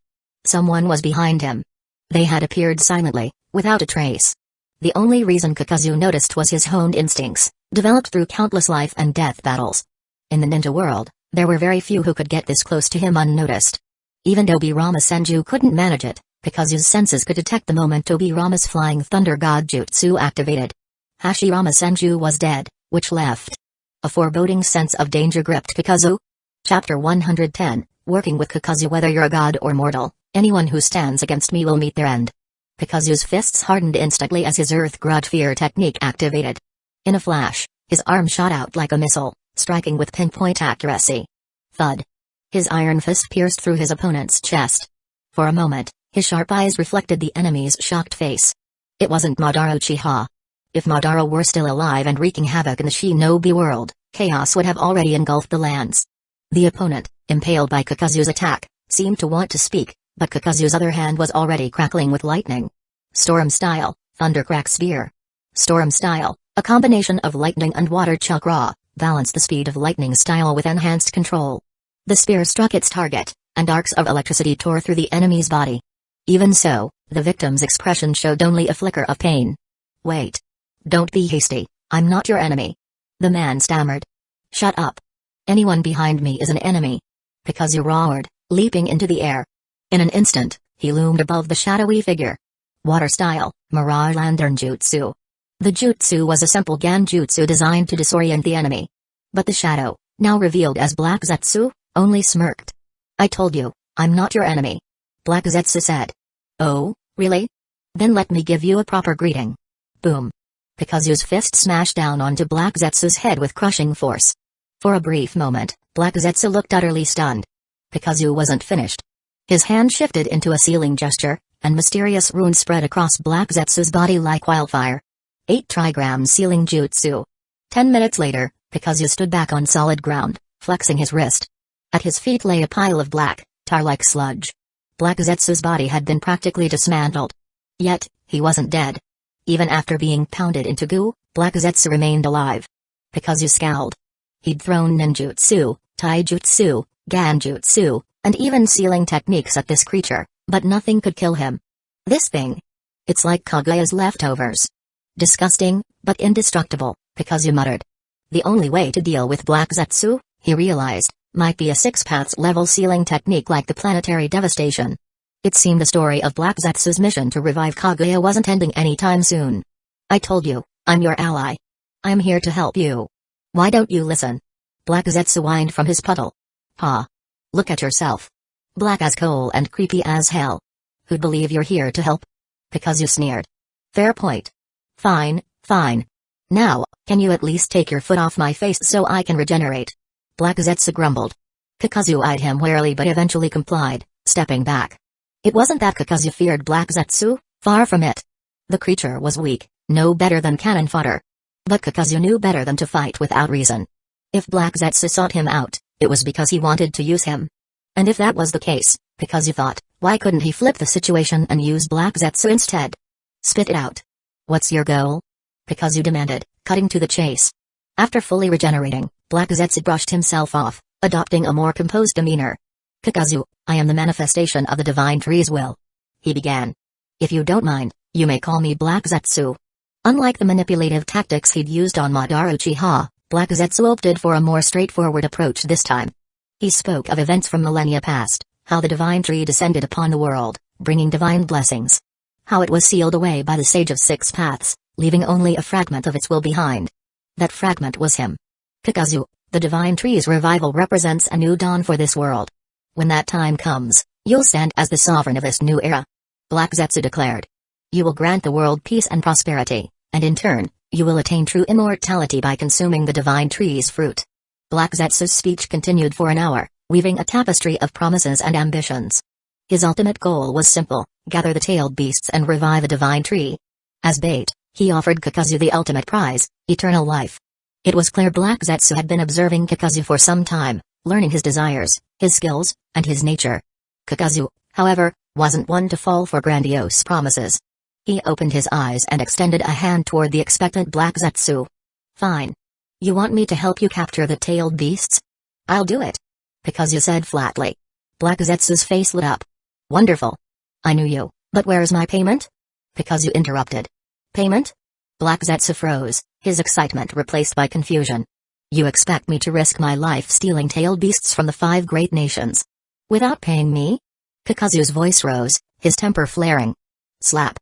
Someone was behind him. They had appeared silently, without a trace. The only reason Kakuzu noticed was his honed instincts, developed through countless life and death battles. In the ninja world, there were very few who could get this close to him unnoticed. Even Tobirama Senju couldn't manage it, Kakuzu's senses could detect the moment Tobirama's flying thunder god jutsu activated. Hashirama Senju was dead, which left a foreboding sense of danger gripped Kakuzu. Chapter 110, Working with Kakuzu. Whether you're a god or mortal, anyone who stands against me will meet their end. Kakuzu's fists hardened instantly as his Earth Grudge Fear technique activated. In a flash, his arm shot out like a missile, striking with pinpoint accuracy. Thud. His iron fist pierced through his opponent's chest. For a moment, his sharp eyes reflected the enemy's shocked face. It wasn't Madara Uchiha. If Madara were still alive and wreaking havoc in the shinobi world, chaos would have already engulfed the lands. The opponent, impaled by Kakuzu's attack, seemed to want to speak, but Kakuzu's other hand was already crackling with lightning. Storm Style, Thundercrack Spear. Storm Style, a combination of lightning and water chakra, balanced the speed of lightning style with enhanced control. The spear struck its target, and arcs of electricity tore through the enemy's body. Even so, the victim's expression showed only a flicker of pain. Wait. Don't be hasty, I'm not your enemy. The man stammered. Shut up. Anyone behind me is an enemy. Kakuzu roared, leaping into the air. In an instant, he loomed above the shadowy figure. Water Style, Mirage Lantern Jutsu. The jutsu was a simple Ganjutsu designed to disorient the enemy. But the shadow, now revealed as Black Zetsu, only smirked. I told you, I'm not your enemy. Black Zetsu said. Oh, really? Then let me give you a proper greeting. Boom. Kakuzu's fist smashed down onto Black Zetsu's head with crushing force. For a brief moment, Black Zetsu looked utterly stunned. Kakuzu wasn't finished. His hand shifted into a sealing gesture, and mysterious runes spread across Black Zetsu's body like wildfire. 8 trigram sealing jutsu. 10 minutes later, Kakuzu stood back on solid ground, flexing his wrist. At his feet lay a pile of black, tar-like sludge. Black Zetsu's body had been practically dismantled. Yet, he wasn't dead. Even after being pounded into goo, Black Zetsu remained alive. Kakuzu scowled. He'd thrown ninjutsu, taijutsu, ganjutsu, and even sealing techniques at this creature, but nothing could kill him. This thing. It's like Kaguya's leftovers. Disgusting, but indestructible, Kakuzu muttered. The only way to deal with Black Zetsu, he realized, might be a 6-paths level sealing technique like the planetary devastation. It seemed the story of Black Zetsu's mission to revive Kaguya wasn't ending anytime soon. I told you, I'm your ally. I'm here to help you. Why don't you listen? Black Zetsu whined from his puddle. Ha. Look at yourself. Black as coal and creepy as hell. Who'd believe you're here to help? Kakuzu sneered. Fair point. Fine, fine. Now, can you at least take your foot off my face so I can regenerate? Black Zetsu grumbled. Kakuzu eyed him warily but eventually complied, stepping back. It wasn't that Kakuzu feared Black Zetsu, far from it. The creature was weak, no better than cannon fodder. But Kakuzu knew better than to fight without reason. If Black Zetsu sought him out, it was because he wanted to use him. And if that was the case, Kakuzu thought, why couldn't he flip the situation and use Black Zetsu instead? Spit it out. What's your goal? Kakuzu demanded, cutting to the chase. After fully regenerating, Black Zetsu brushed himself off, adopting a more composed demeanor. Kakuzu, I am the manifestation of the Divine Tree's will. He began. If you don't mind, you may call me Black Zetsu. Unlike the manipulative tactics he'd used on Madara Uchiha, Black Zetsu opted for a more straightforward approach this time. He spoke of events from millennia past, how the Divine Tree descended upon the world, bringing divine blessings. How it was sealed away by the Sage of Six Paths, leaving only a fragment of its will behind. That fragment was him. Kakuzu, the Divine Tree's revival represents a new dawn for this world. When that time comes, you'll stand as the sovereign of this new era. Black Zetsu declared. You will grant the world peace and prosperity, and in turn, you will attain true immortality by consuming the divine tree's fruit. Black Zetsu's speech continued for an hour, weaving a tapestry of promises and ambitions. His ultimate goal was simple: gather the tailed beasts and revive a divine tree. As bait, he offered Kakuzu the ultimate prize, eternal life. It was clear Black Zetsu had been observing Kakuzu for some time, learning his desires, his skills, and his nature. Kakuzu, however, wasn't one to fall for grandiose promises. He opened his eyes and extended a hand toward the expectant Black Zetsu. Fine. You want me to help you capture the tailed beasts? I'll do it, Kakuzu said flatly. Black Zetsu's face lit up. Wonderful. I knew you, but where's my payment? Kakuzu interrupted. Payment? Black Zetsu froze, his excitement replaced by confusion. You expect me to risk my life stealing tailed beasts from the 5 great nations? Without paying me? Kakuzu's voice rose, his temper flaring. Slap.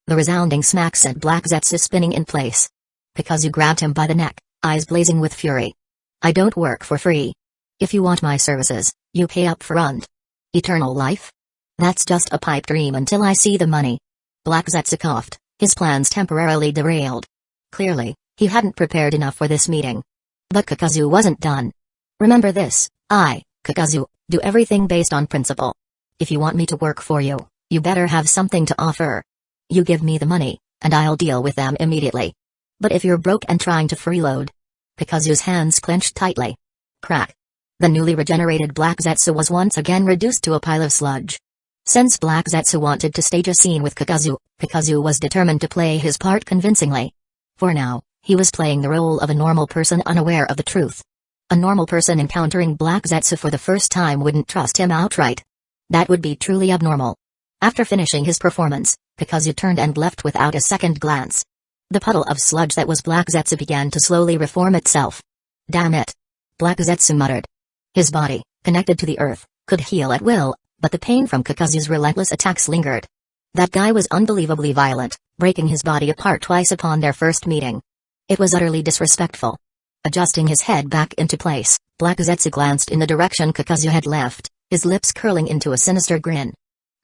The resounding smack sent Black Zetsu spinning in place. Kakuzu grabbed him by the neck, eyes blazing with fury. I don't work for free. If you want my services, you pay up front. Eternal life? That's just a pipe dream until I see the money. Black Zetsu coughed, his plans temporarily derailed. Clearly, he hadn't prepared enough for this meeting. But Kakuzu wasn't done. Remember this, I, Kakuzu, do everything based on principle. If you want me to work for you, you better have something to offer. You give me the money, and I'll deal with them immediately. But if you're broke and trying to freeload... Kakuzu's hands clenched tightly. Crack. The newly regenerated Black Zetsu was once again reduced to a pile of sludge. Since Black Zetsu wanted to stage a scene with Kakuzu, Kakuzu was determined to play his part convincingly. For now, he was playing the role of a normal person unaware of the truth. A normal person encountering Black Zetsu for the first time wouldn't trust him outright. That would be truly abnormal. After finishing his performance, Kakuzu turned and left without a second glance. The puddle of sludge that was Black Zetsu began to slowly reform itself. Damn it! Black Zetsu muttered. His body, connected to the earth, could heal at will, but the pain from Kakuzu's relentless attacks lingered. That guy was unbelievably violent, breaking his body apart twice upon their first meeting. It was utterly disrespectful. Adjusting his head back into place, Black Zetsu glanced in the direction Kakuzu had left, his lips curling into a sinister grin.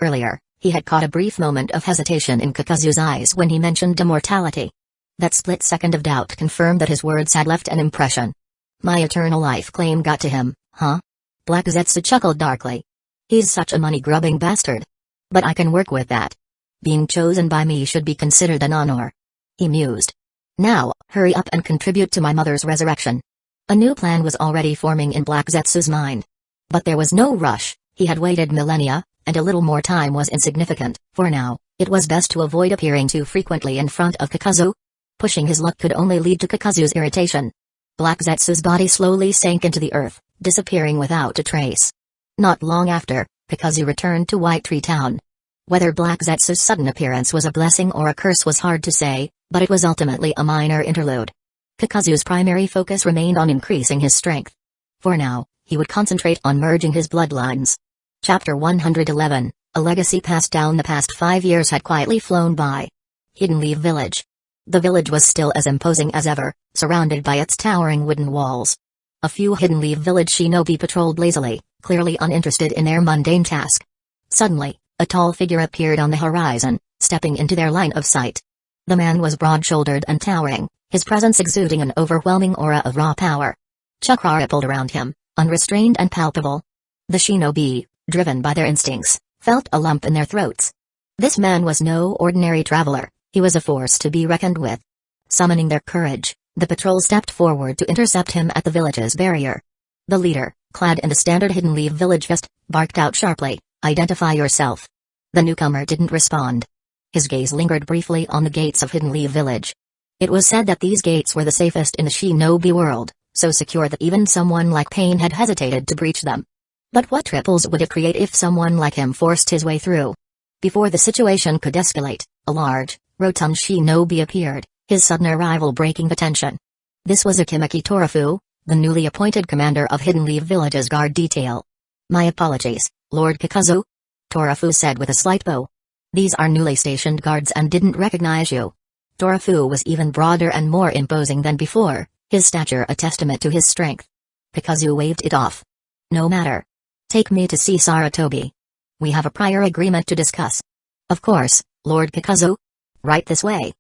Earlier, he had caught a brief moment of hesitation in Kakuzu's eyes when he mentioned immortality. That split second of doubt confirmed that his words had left an impression. My eternal life claim got to him, huh? Black Zetsu chuckled darkly. He's such a money-grubbing bastard. But I can work with that. Being chosen by me should be considered an honor. He mused. Now, hurry up and contribute to my mother's resurrection. A new plan was already forming in Black Zetsu's mind. But there was no rush, he had waited millennia, and a little more time was insignificant. For now, it was best to avoid appearing too frequently in front of Kakuzu. Pushing his luck could only lead to Kakuzu's irritation. Black Zetsu's body slowly sank into the earth, disappearing without a trace. Not long after, Kakuzu returned to White Tree Town. Whether Black Zetsu's sudden appearance was a blessing or a curse was hard to say, but it was ultimately a minor interlude. Kakuzu's primary focus remained on increasing his strength. For now, he would concentrate on merging his bloodlines. Chapter 111, a legacy passed down. The past 5 years had quietly flown by. Hidden Leaf Village. The village was still as imposing as ever, surrounded by its towering wooden walls. A few Hidden Leaf Village shinobi patrolled lazily, clearly uninterested in their mundane task. Suddenly, a tall figure appeared on the horizon, stepping into their line of sight. The man was broad-shouldered and towering, his presence exuding an overwhelming aura of raw power. Chakra rippled around him, unrestrained and palpable. The shinobi, driven by their instincts, felt a lump in their throats. This man was no ordinary traveler, he was a force to be reckoned with. Summoning their courage, the patrol stepped forward to intercept him at the village's barrier. The leader, clad in the standard Hidden Leaf Village vest, barked out sharply, "Identify yourself." The newcomer didn't respond. His gaze lingered briefly on the gates of Hidden Leaf Village. It was said that these gates were the safest in the shinobi world, so secure that even someone like Pain had hesitated to breach them. But what ripples would it create if someone like him forced his way through? Before the situation could escalate, a large, rotund shinobi appeared, his sudden arrival breaking the tension. This was Akimaki Torafu, the newly appointed commander of Hidden Leaf Village's guard detail. "My apologies, Lord Kakuzu," Torafu said with a slight bow. "These are newly stationed guards and didn't recognize you." Torafu was even broader and more imposing than before, his stature a testament to his strength. Kakuzu waved it off. "No matter. Take me to see Saratobi. We have a prior agreement to discuss." "Of course, Lord Kakuzu. Right this way."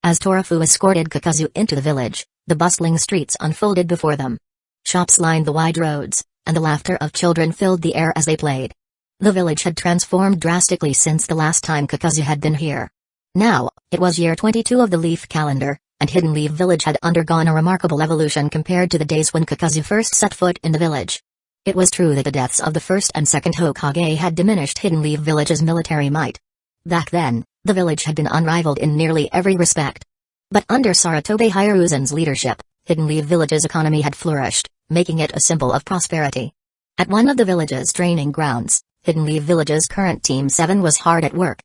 As Torafu escorted Kakuzu into the village, the bustling streets unfolded before them. Shops lined the wide roads, and the laughter of children filled the air as they played. The village had transformed drastically since the last time Kakuzu had been here. Now, it was year 22 of the leaf calendar, and Hidden Leaf Village had undergone a remarkable evolution compared to the days when Kakuzu first set foot in the village. It was true that the deaths of the first and second Hokage had diminished Hidden Leaf Village's military might. Back then, the village had been unrivaled in nearly every respect. But under Sarutobi Hiruzen's leadership, Hidden Leaf Village's economy had flourished, making it a symbol of prosperity. At one of the village's training grounds, Hidden Leaf Village's current Team 7 was hard at work.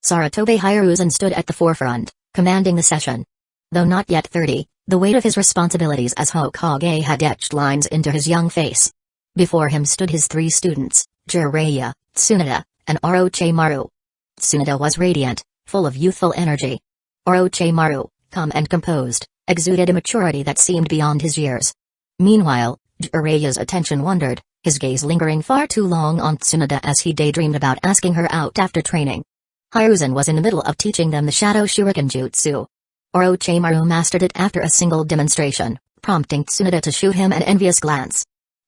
Sarutobi Hiruzen stood at the forefront, commanding the session. Though not yet 30, the weight of his responsibilities as Hokage had etched lines into his young face. Before him stood his 3 students, Jiraiya, Tsunade, and Orochimaru. Tsunade was radiant, full of youthful energy. Orochimaru, calm and composed, exuded a maturity that seemed beyond his years. Meanwhile, Jiraiya's attention wandered, his gaze lingering far too long on Tsunade as he daydreamed about asking her out after training. Hiruzen was in the middle of teaching them the Shadow Shuriken Jutsu. Orochimaru mastered it after a single demonstration, prompting Tsunade to shoot him an envious glance.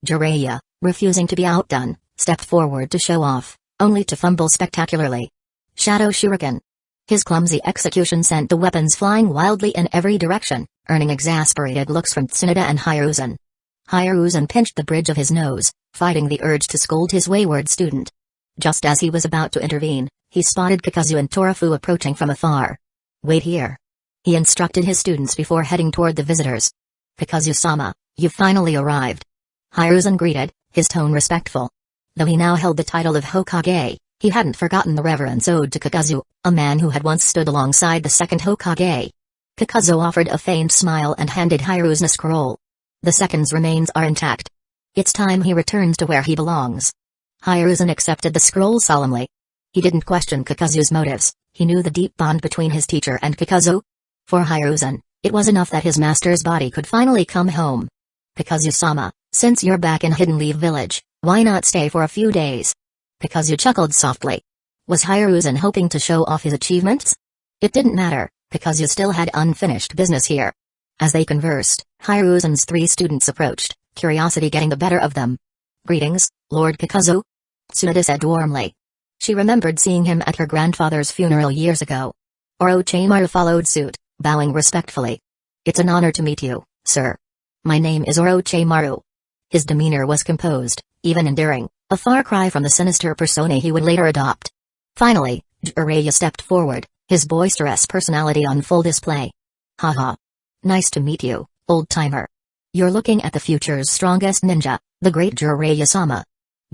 Jiraiya, refusing to be outdone, stepped forward to show off, only to fumble spectacularly. Shadow Shuriken. His clumsy execution sent the weapons flying wildly in every direction, earning exasperated looks from Tsunade and Hiruzen. Hiruzen pinched the bridge of his nose, fighting the urge to scold his wayward student. Just as he was about to intervene, he spotted Kakuzu and Torafu approaching from afar. "Wait here," he instructed his students before heading toward the visitors. "Kakuzu-sama, you finally arrived." Hiruzen greeted, his tone respectful. Though he now held the title of Hokage, he hadn't forgotten the reverence owed to Kakuzu, a man who had once stood alongside the second Hokage. Kakuzu offered a faint smile and handed Hiruzen a scroll. "The second's remains are intact. It's time he returns to where he belongs." Hiruzen accepted the scroll solemnly. He didn't question Kakuzu's motives, he knew the deep bond between his teacher and Kakuzu. For Hiruzen, it was enough that his master's body could finally come home. "Kakuzu-sama, since you're back in Hidden Leaf Village, why not stay for a few days?" Kakuzu chuckled softly. Was Hiruzen hoping to show off his achievements? It didn't matter, Kakuzu still had unfinished business here. As they conversed, Hiruzen's 3 students approached, curiosity getting the better of them. "Greetings, Lord Kakuzu," Tsunade said warmly. She remembered seeing him at her grandfather's funeral years ago. Orochimaru followed suit, bowing respectfully. "It's an honor to meet you, sir. My name is Orochimaru." His demeanor was composed, even endearing, a far cry from the sinister persona he would later adopt. Finally, Jiraiya stepped forward, his boisterous personality on full display. "Haha. Nice to meet you, old-timer. You're looking at the future's strongest ninja, the great Jiraiya-sama."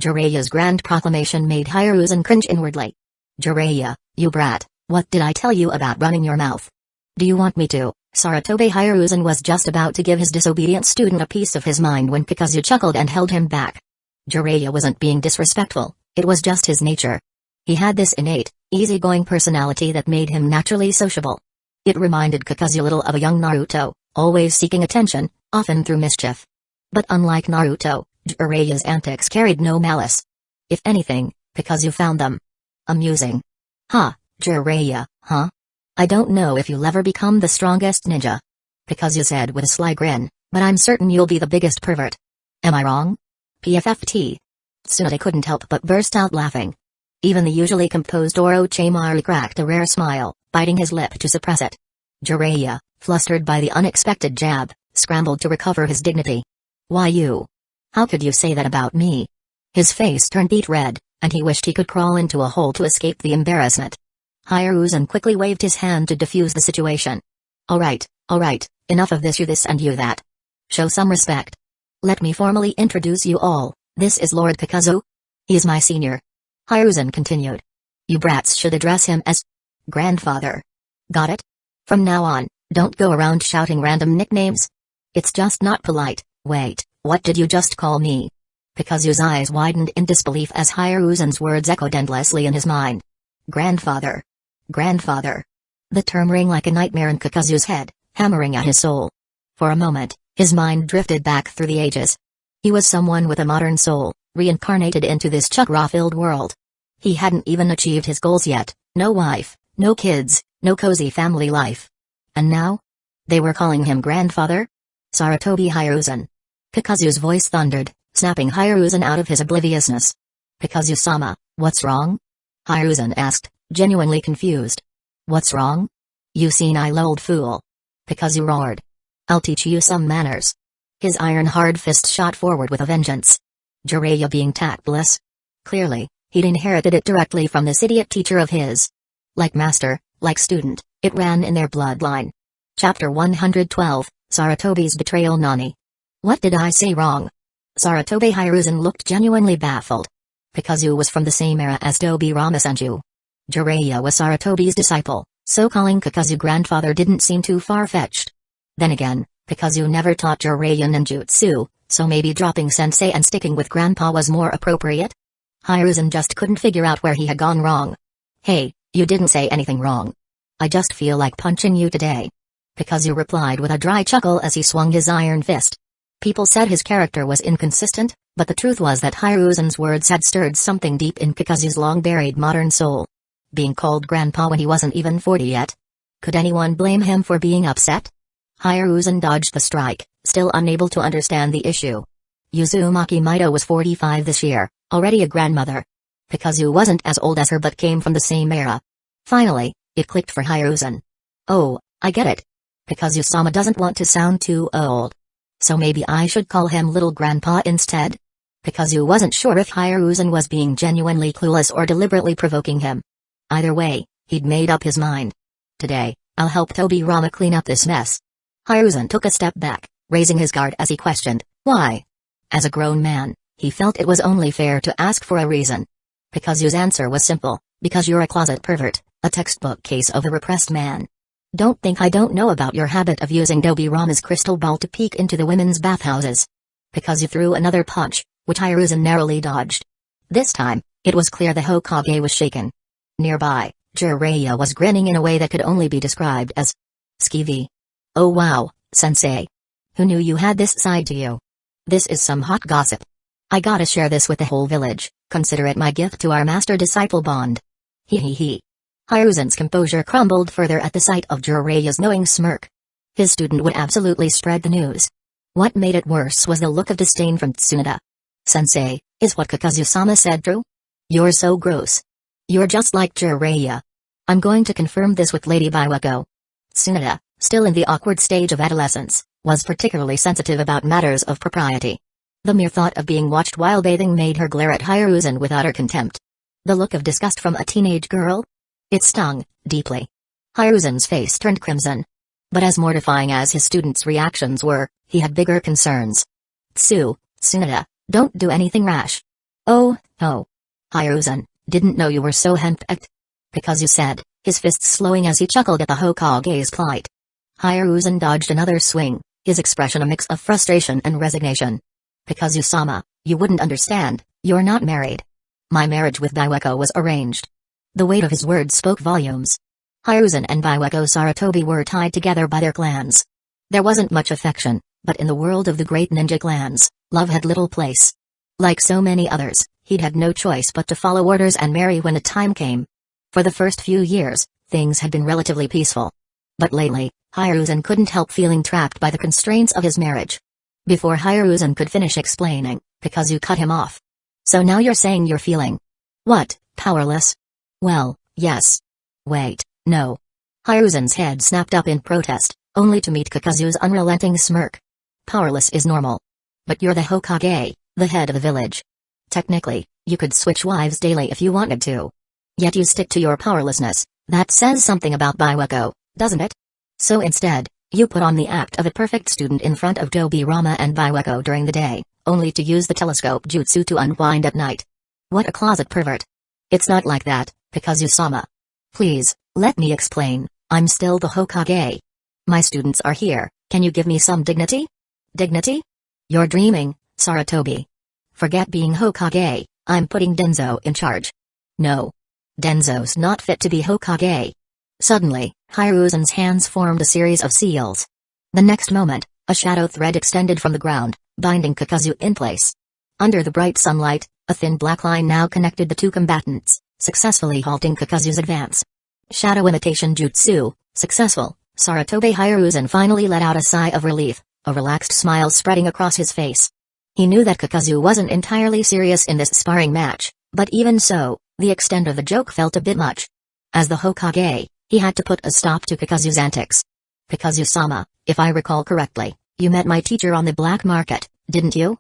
Jiraiya's grand proclamation made Hiruzen cringe inwardly. "Jiraiya, you brat, what did I tell you about running your mouth? Do you want me to?" Sarutobi Hiruzen was just about to give his disobedient student a piece of his mind when Kakuzu chuckled and held him back. Jiraiya wasn't being disrespectful, it was just his nature. He had this innate, easygoing personality that made him naturally sociable. It reminded Kakuzu little of a young Naruto, always seeking attention, often through mischief. But unlike Naruto, Jiraiya's antics carried no malice. If anything, Kakuzu found them amusing. "Ha, Jiraiya, huh? I don't know if you'll ever become the strongest ninja," Kakuzu said with a sly grin, "but I'm certain you'll be the biggest pervert. Am I wrong?" PFFT. Tsunade couldn't help but burst out laughing. Even the usually composed Orochimaru cracked a rare smile, biting his lip to suppress it. Jiraiya, flustered by the unexpected jab, scrambled to recover his dignity. "Why you? How could you say that about me?" His face turned beet red, and he wished he could crawl into a hole to escape the embarrassment. Hiruzen quickly waved his hand to defuse the situation. All right, enough of this you this and you that. Show some respect. Let me formally introduce you all, this is Lord Kakuzu. He's my senior." Hiruzen continued. "You brats should address him as grandfather. Got it? From now on, don't go around shouting random nicknames. It's just not polite." "Wait, what did you just call me?" Kakuzu's eyes widened in disbelief as Hiruzen's words echoed endlessly in his mind. Grandfather. Grandfather. The term rang like a nightmare in Kakuzu's head, hammering at his soul. For a moment, his mind drifted back through the ages. He was someone with a modern soul, reincarnated into this chakra-filled world. He hadn't even achieved his goals yet, no wife, no kids, no cozy family life. And now? They were calling him grandfather? Sarutobi Hiruzen. Kakuzu's voice thundered, snapping Hiruzen out of his obliviousness. Kakuzu-sama, what's wrong? Hiruzen asked, genuinely confused. What's wrong? You senile old fool. Kakuzu roared. I'll teach you some manners. His iron-hard fist shot forward with a vengeance. Jiraiya being tactless? Clearly, he'd inherited it directly from this idiot teacher of his. Like master, like student, it ran in their bloodline. Chapter 112, Sarutobi's Betrayal. Nani. What did I say wrong? Sarutobi Hiruzen looked genuinely baffled. Kakuzu was from the same era as Dobirama Senju. Jiraiya was Sarutobi's disciple, so calling Kakuzu grandfather didn't seem too far-fetched. Then again, Kakuzu never taught Jiraiya ninjutsu, so maybe dropping sensei and sticking with grandpa was more appropriate? Hiruzen just couldn't figure out where he had gone wrong. Hey, you didn't say anything wrong. I just feel like punching you today. Kakuzu replied with a dry chuckle as he swung his iron fist. People said his character was inconsistent, but the truth was that Hiruzen's words had stirred something deep in Kakuzu's long-buried modern soul. Being called grandpa when he wasn't even 40 yet? Could anyone blame him for being upset? Hiruzen dodged the strike, still unable to understand the issue. Uzumaki Mido was 45 this year, already a grandmother. Kakuzu wasn't as old as her but came from the same era. Finally, it clicked for Hiruzen. Oh, I get it. Kakuzu-sama doesn't want to sound too old. So maybe I should call him Little Grandpa instead? Kakuzu wasn't sure if Hiruzen was being genuinely clueless or deliberately provoking him. Either way, he'd made up his mind. Today, I'll help Tobirama clean up this mess. Hiruzen took a step back, raising his guard as he questioned, why? As a grown man, he felt it was only fair to ask for a reason. Kakuzu's answer was simple, because you're a closet pervert, a textbook case of a repressed man. Don't think I don't know about your habit of using Dobirama's crystal ball to peek into the women's bathhouses. Kakuzu threw another punch, which Hiruzen narrowly dodged. This time, it was clear the Hokage was shaken. Nearby, Jiraiya was grinning in a way that could only be described as skeevy. Oh wow, sensei. Who knew you had this side to you? This is some hot gossip. I gotta share this with the whole village, consider it my gift to our master-disciple bond. Hee hee hee. Hiruzen's composure crumbled further at the sight of Jiraiya's knowing smirk. His student would absolutely spread the news. What made it worse was the look of disdain from Tsunade. Sensei, is what Kakuzu-sama said true? You're so gross. You're just like Jiraiya. I'm going to confirm this with Lady Biwako. Tsunade, still in the awkward stage of adolescence, was particularly sensitive about matters of propriety. The mere thought of being watched while bathing made her glare at Hiruzen with utter contempt. The look of disgust from a teenage girl? It stung, deeply. Hiruzen's face turned crimson. But as mortifying as his students' reactions were, he had bigger concerns. Tsunade, don't do anything rash. Oh. Hiruzen, didn't know you were so henpecked. Kakuzu said, his fists slowing as he chuckled at the Hokage's plight. Hiruzen dodged another swing, his expression a mix of frustration and resignation. Kakuzu-sama, you wouldn't understand, you're not married. My marriage with Biwako was arranged. The weight of his words spoke volumes. Hiruzen and Biwako Sarutobi were tied together by their clans. There wasn't much affection, but in the world of the great ninja clans, love had little place. Like so many others, he'd had no choice but to follow orders and marry when the time came. For the first few years, things had been relatively peaceful. But lately, Hiruzen couldn't help feeling trapped by the constraints of his marriage. Before Hiruzen could finish explaining, Kakuzu cut him off. So now you're saying you're feeling... what, powerless? Well, yes. Wait, no. Hiruzen's head snapped up in protest, only to meet Kakuzu's unrelenting smirk. Powerless is normal. But you're the Hokage, the head of the village. Technically, you could switch wives daily if you wanted to. Yet you stick to your powerlessness. That says something about Biwako, doesn't it? So instead, you put on the act of a perfect student in front of Dobirama and Biwako during the day, only to use the telescope jutsu to unwind at night. What a closet pervert. It's not like that, Kakuzu-sama. Please, let me explain, I'm still the Hokage. My students are here, can you give me some dignity? Dignity? You're dreaming, Sarutobi. Forget being Hokage, I'm putting Denzo in charge. No. Denzo's not fit to be Hokage. Suddenly, Hiruzen's hands formed a series of seals. The next moment, a shadow thread extended from the ground, binding Kakuzu in place. Under the bright sunlight, a thin black line now connected the two combatants, successfully halting Kakuzu's advance. Shadow imitation jutsu, successful, Saratobi Hiruzen finally let out a sigh of relief, a relaxed smile spreading across his face. He knew that Kakuzu wasn't entirely serious in this sparring match, but even so, the extent of the joke felt a bit much. As the Hokage, he had to put a stop to Kakuzu's antics. Kakuzu-sama, if I recall correctly, you met my teacher on the black market, didn't you?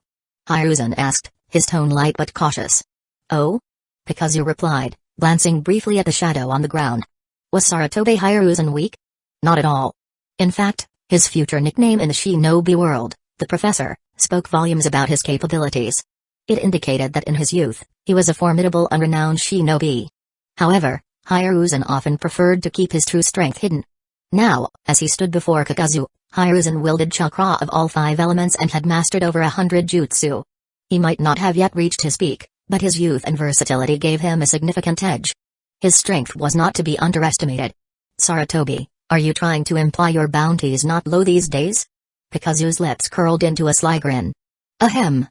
Hiruzen asked, his tone light but cautious. Oh? Kakuzu replied, glancing briefly at the shadow on the ground. Was Saratobi Hiruzen weak? Not at all. In fact, his future nickname in the shinobi world, the Professor, spoke volumes about his capabilities. It indicated that in his youth, he was a formidable and renowned shinobi. However, Hiruzen often preferred to keep his true strength hidden. Now, as he stood before Kakuzu, Hiruzen wielded chakra of all 5 elements and had mastered over 100 jutsu. He might not have yet reached his peak, but his youth and versatility gave him a significant edge. His strength was not to be underestimated. Saratobi, are you trying to imply your bounty is not low these days? Kakuzu's lips curled into a sly grin. Ahem.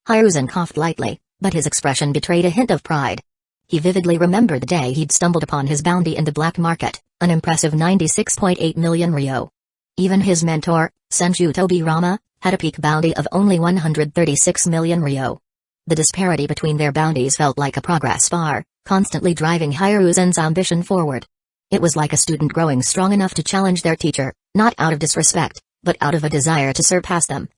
Hiruzen coughed lightly, but his expression betrayed a hint of pride. He vividly remembered the day he'd stumbled upon his bounty in the black market, an impressive 96.8 million ryo. Even his mentor, Senju Tobirama, had a peak bounty of only 136 million ryo. The disparity between their bounties felt like a progress bar, constantly driving Hiruzen's ambition forward. It was like a student growing strong enough to challenge their teacher, not out of disrespect, but out of a desire to surpass them.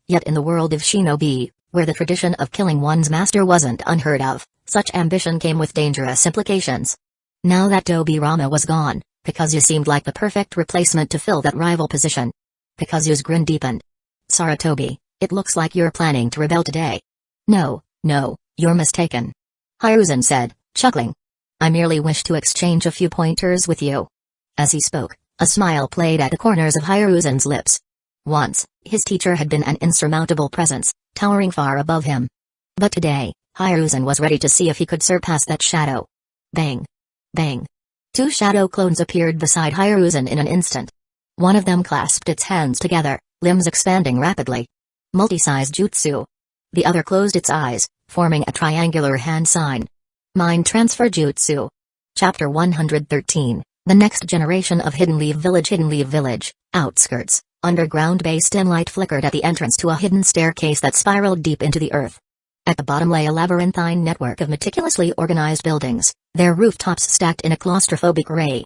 Yet in the world of shinobi, where the tradition of killing one's master wasn't unheard of, such ambition came with dangerous implications. Now that Tobirama was gone, Kakuzu seemed like the perfect replacement to fill that rival position. Kakuzu's grin deepened. Saratobi, it looks like you're planning to rebel today. No, you're mistaken. Hiruzen said, chuckling. I merely wish to exchange a few pointers with you. As he spoke, a smile played at the corners of Hiruzen's lips. Once, his teacher had been an insurmountable presence, towering far above him. But today, Hiruzen was ready to see if he could surpass that shadow. Bang! Bang! 2 shadow clones appeared beside Hiruzen in an instant. One of them clasped its hands together, limbs expanding rapidly. Multi-size jutsu. The other closed its eyes, forming a triangular hand sign. Mind Transfer Jutsu. Chapter 113, The Next Generation of Hidden Leaf Village. Hidden Leaf Village, outskirts, underground-based dim light flickered at the entrance to a hidden staircase that spiraled deep into the earth. At the bottom lay a labyrinthine network of meticulously organized buildings, their rooftops stacked in a claustrophobic array.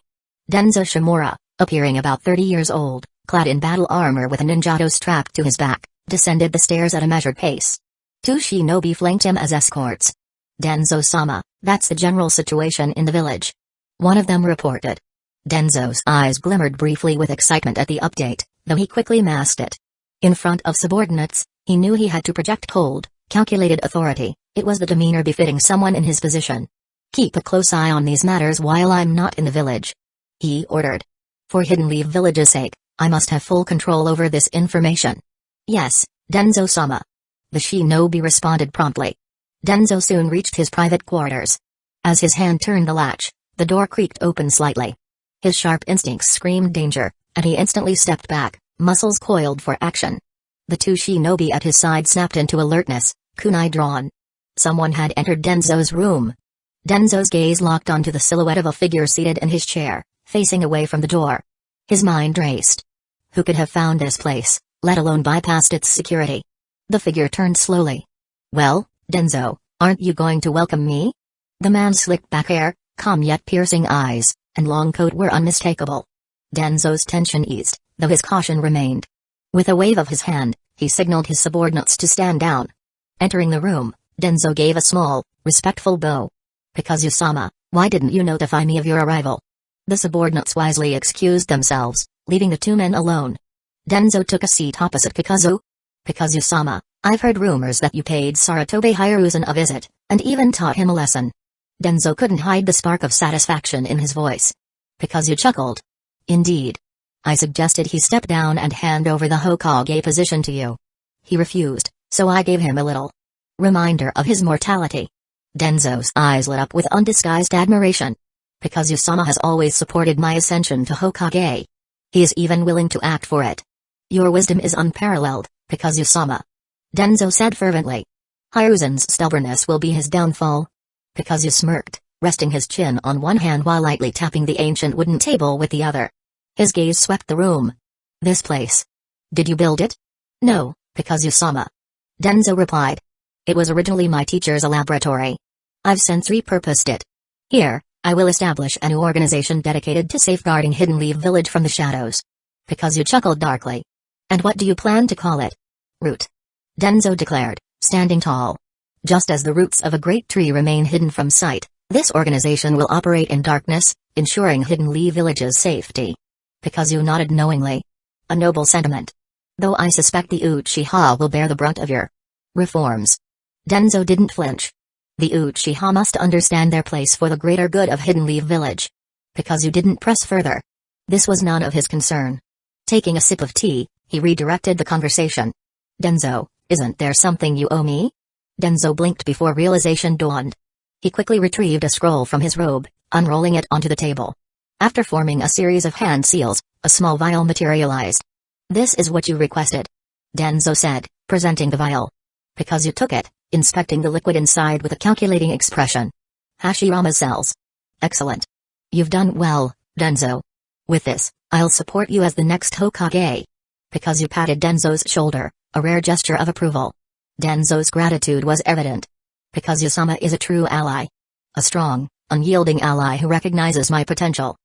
Denzo Shimura, appearing about 30 years old, clad in battle armor with a ninjato strapped to his back, descended the stairs at a measured pace. 2 shinobi flanked him as escorts. Denzo-sama, that's the general situation in the village. One of them reported. Denzo's eyes glimmered briefly with excitement at the update, though he quickly masked it. In front of subordinates, he knew he had to project cold, calculated authority. It was the demeanor befitting someone in his position. Keep a close eye on these matters while I'm not in the village, he ordered. For Hidden Leaf Village's sake, I must have full control over this information. Yes, Denzo-sama. The shinobi responded promptly. Denzo soon reached his private quarters. As his hand turned the latch, the door creaked open slightly. His sharp instincts screamed danger, and he instantly stepped back, muscles coiled for action. The 2 shinobi at his side snapped into alertness, kunai drawn. Someone had entered Denzo's room. Denzo's gaze locked onto the silhouette of a figure seated in his chair, facing away from the door. His mind raced. Who could have found this place, let alone bypassed its security? The figure turned slowly. Well, Denzo, aren't you going to welcome me? The man's slick back hair, calm yet piercing eyes, and long coat were unmistakable. Denzo's tension eased, though his caution remained. With a wave of his hand, he signaled his subordinates to stand down. Entering the room, Denzo gave a small, respectful bow. Kakuzu-sama, why didn't you notify me of your arrival? The subordinates wisely excused themselves, leaving the 2 men alone. Denzo took a seat opposite Kakuzu. Kakuzu-sama, I've heard rumors that you paid Saratobi Hiruzen a visit, and even taught him a lesson. Denzo couldn't hide the spark of satisfaction in his voice. Kakuzu chuckled. Indeed. I suggested he step down and hand over the Hokage position to you. He refused, so I gave him a little reminder of his mortality. Denzo's eyes lit up with undisguised admiration. Kakuzu-sama has always supported my ascension to Hokage. He is even willing to act for it. Your wisdom is unparalleled, Kakuzu-sama. Denzo said fervently. Hiruzen's stubbornness will be his downfall. Kakuzu smirked, resting his chin on one hand while lightly tapping the ancient wooden table with the other. His gaze swept the room. This place. Did you build it? No, Kakuzu-sama. Denzo replied. It was originally my teacher's laboratory. I've since repurposed it. Here, I will establish a new organization dedicated to safeguarding Hidden Leaf Village from the shadows. Kakuzu chuckled darkly. And what do you plan to call it? Root. Denzo declared, standing tall. Just as the roots of a great tree remain hidden from sight, this organization will operate in darkness, ensuring Hidden Leaf Village's safety. Kakuzu nodded knowingly. A noble sentiment. Though I suspect the Uchiha will bear the brunt of your reforms. Denzo didn't flinch. The Uchiha must understand their place for the greater good of Hidden Leaf Village. Kakuzu didn't press further. This was none of his concern. Taking a sip of tea, he redirected the conversation. Denzo, isn't there something you owe me? Denzo blinked before realization dawned. He quickly retrieved a scroll from his robe, unrolling it onto the table. After forming a series of hand seals, a small vial materialized. This is what you requested. Denzo said, presenting the vial. Kakuzu took it, inspecting the liquid inside with a calculating expression. Hashirama cells. Excellent. You've done well, Denzo. With this, I'll support you as the next Hokage. Kakuzu patted Denzo's shoulder, a rare gesture of approval. Denzo's gratitude was evident. Kakuzu-sama is a true ally. A strong, unyielding ally who recognizes my potential.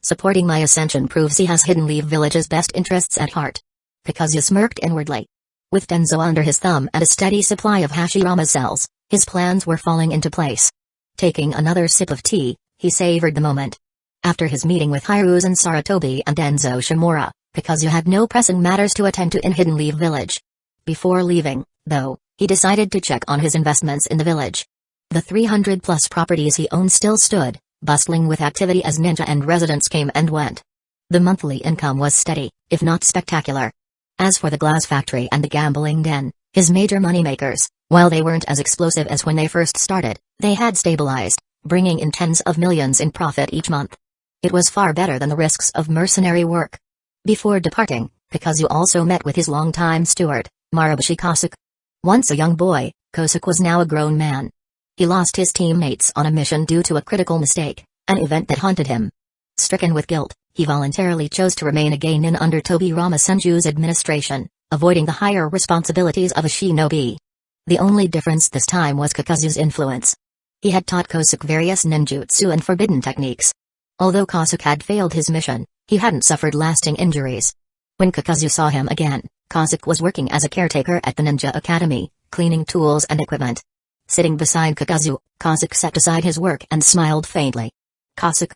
Supporting my ascension proves he has Hidden Leaf Village's best interests at heart. Kakuzu smirked inwardly. With Denzo under his thumb and a steady supply of Hashirama cells, his plans were falling into place. Taking another sip of tea, he savored the moment. After his meeting with Hiruzen Sarutobi and Denzo Shimura, Kakuzu had no pressing matters to attend to in Hidden Leaf Village. Before leaving, though, he decided to check on his investments in the village. The 300-plus properties he owned still stood, bustling with activity as ninja and residents came and went. The monthly income was steady, if not spectacular. As for the glass factory and the gambling den, his major moneymakers, while they weren't as explosive as when they first started, they had stabilized, bringing in tens of millions in profit each month. It was far better than the risks of mercenary work. Before departing, Kakuzu also met with his longtime steward, Marabushi Kosuke. Once a young boy, Kosuke was now a grown man. He lost his teammates on a mission due to a critical mistake, an event that haunted him. Stricken with guilt, he voluntarily chose to remain a genin under Tobirama Senju's administration, avoiding the higher responsibilities of a shinobi. The only difference this time was Kakuzu's influence. He had taught Kosuke various ninjutsu and forbidden techniques. Although Kosuke had failed his mission, he hadn't suffered lasting injuries. When Kakuzu saw him again, Kosuke was working as a caretaker at the Ninja Academy, cleaning tools and equipment. Sitting beside Kakuzu, Kosuke set aside his work and smiled faintly. Kosuke.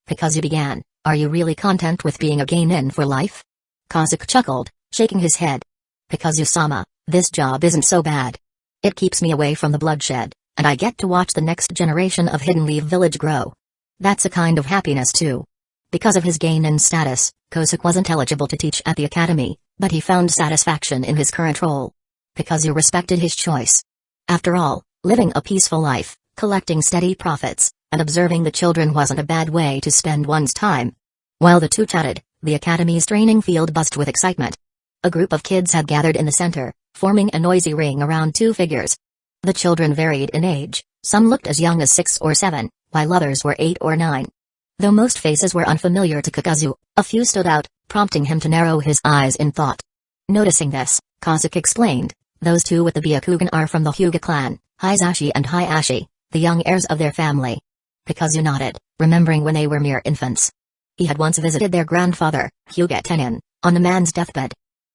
Kakuzu began, are you really content with being a genin for life? Kosuke chuckled, shaking his head. Kakuzu-sama, this job isn't so bad. It keeps me away from the bloodshed, and I get to watch the next generation of Hidden Leaf Village grow. That's a kind of happiness too. Because of his genin status, Kosuke wasn't eligible to teach at the academy, but he found satisfaction in his current role. Kakuzu respected his choice. After all, living a peaceful life, collecting steady profits, and observing the children wasn't a bad way to spend one's time. While the two chatted, the academy's training field buzzed with excitement. A group of kids had gathered in the center, forming a noisy ring around two figures. The children varied in age, some looked as young as 6 or 7, while others were 8 or 9. Though most faces were unfamiliar to Kakuzu, a few stood out, prompting him to narrow his eyes in thought. Noticing this, Kosuke explained, those two with the Byakugan are from the Hyuga clan, Hizashi and Hayashi, the young heirs of their family. Kakuzu nodded, remembering when they were mere infants. He had once visited their grandfather, Hyuga Tenin, on the man's deathbed.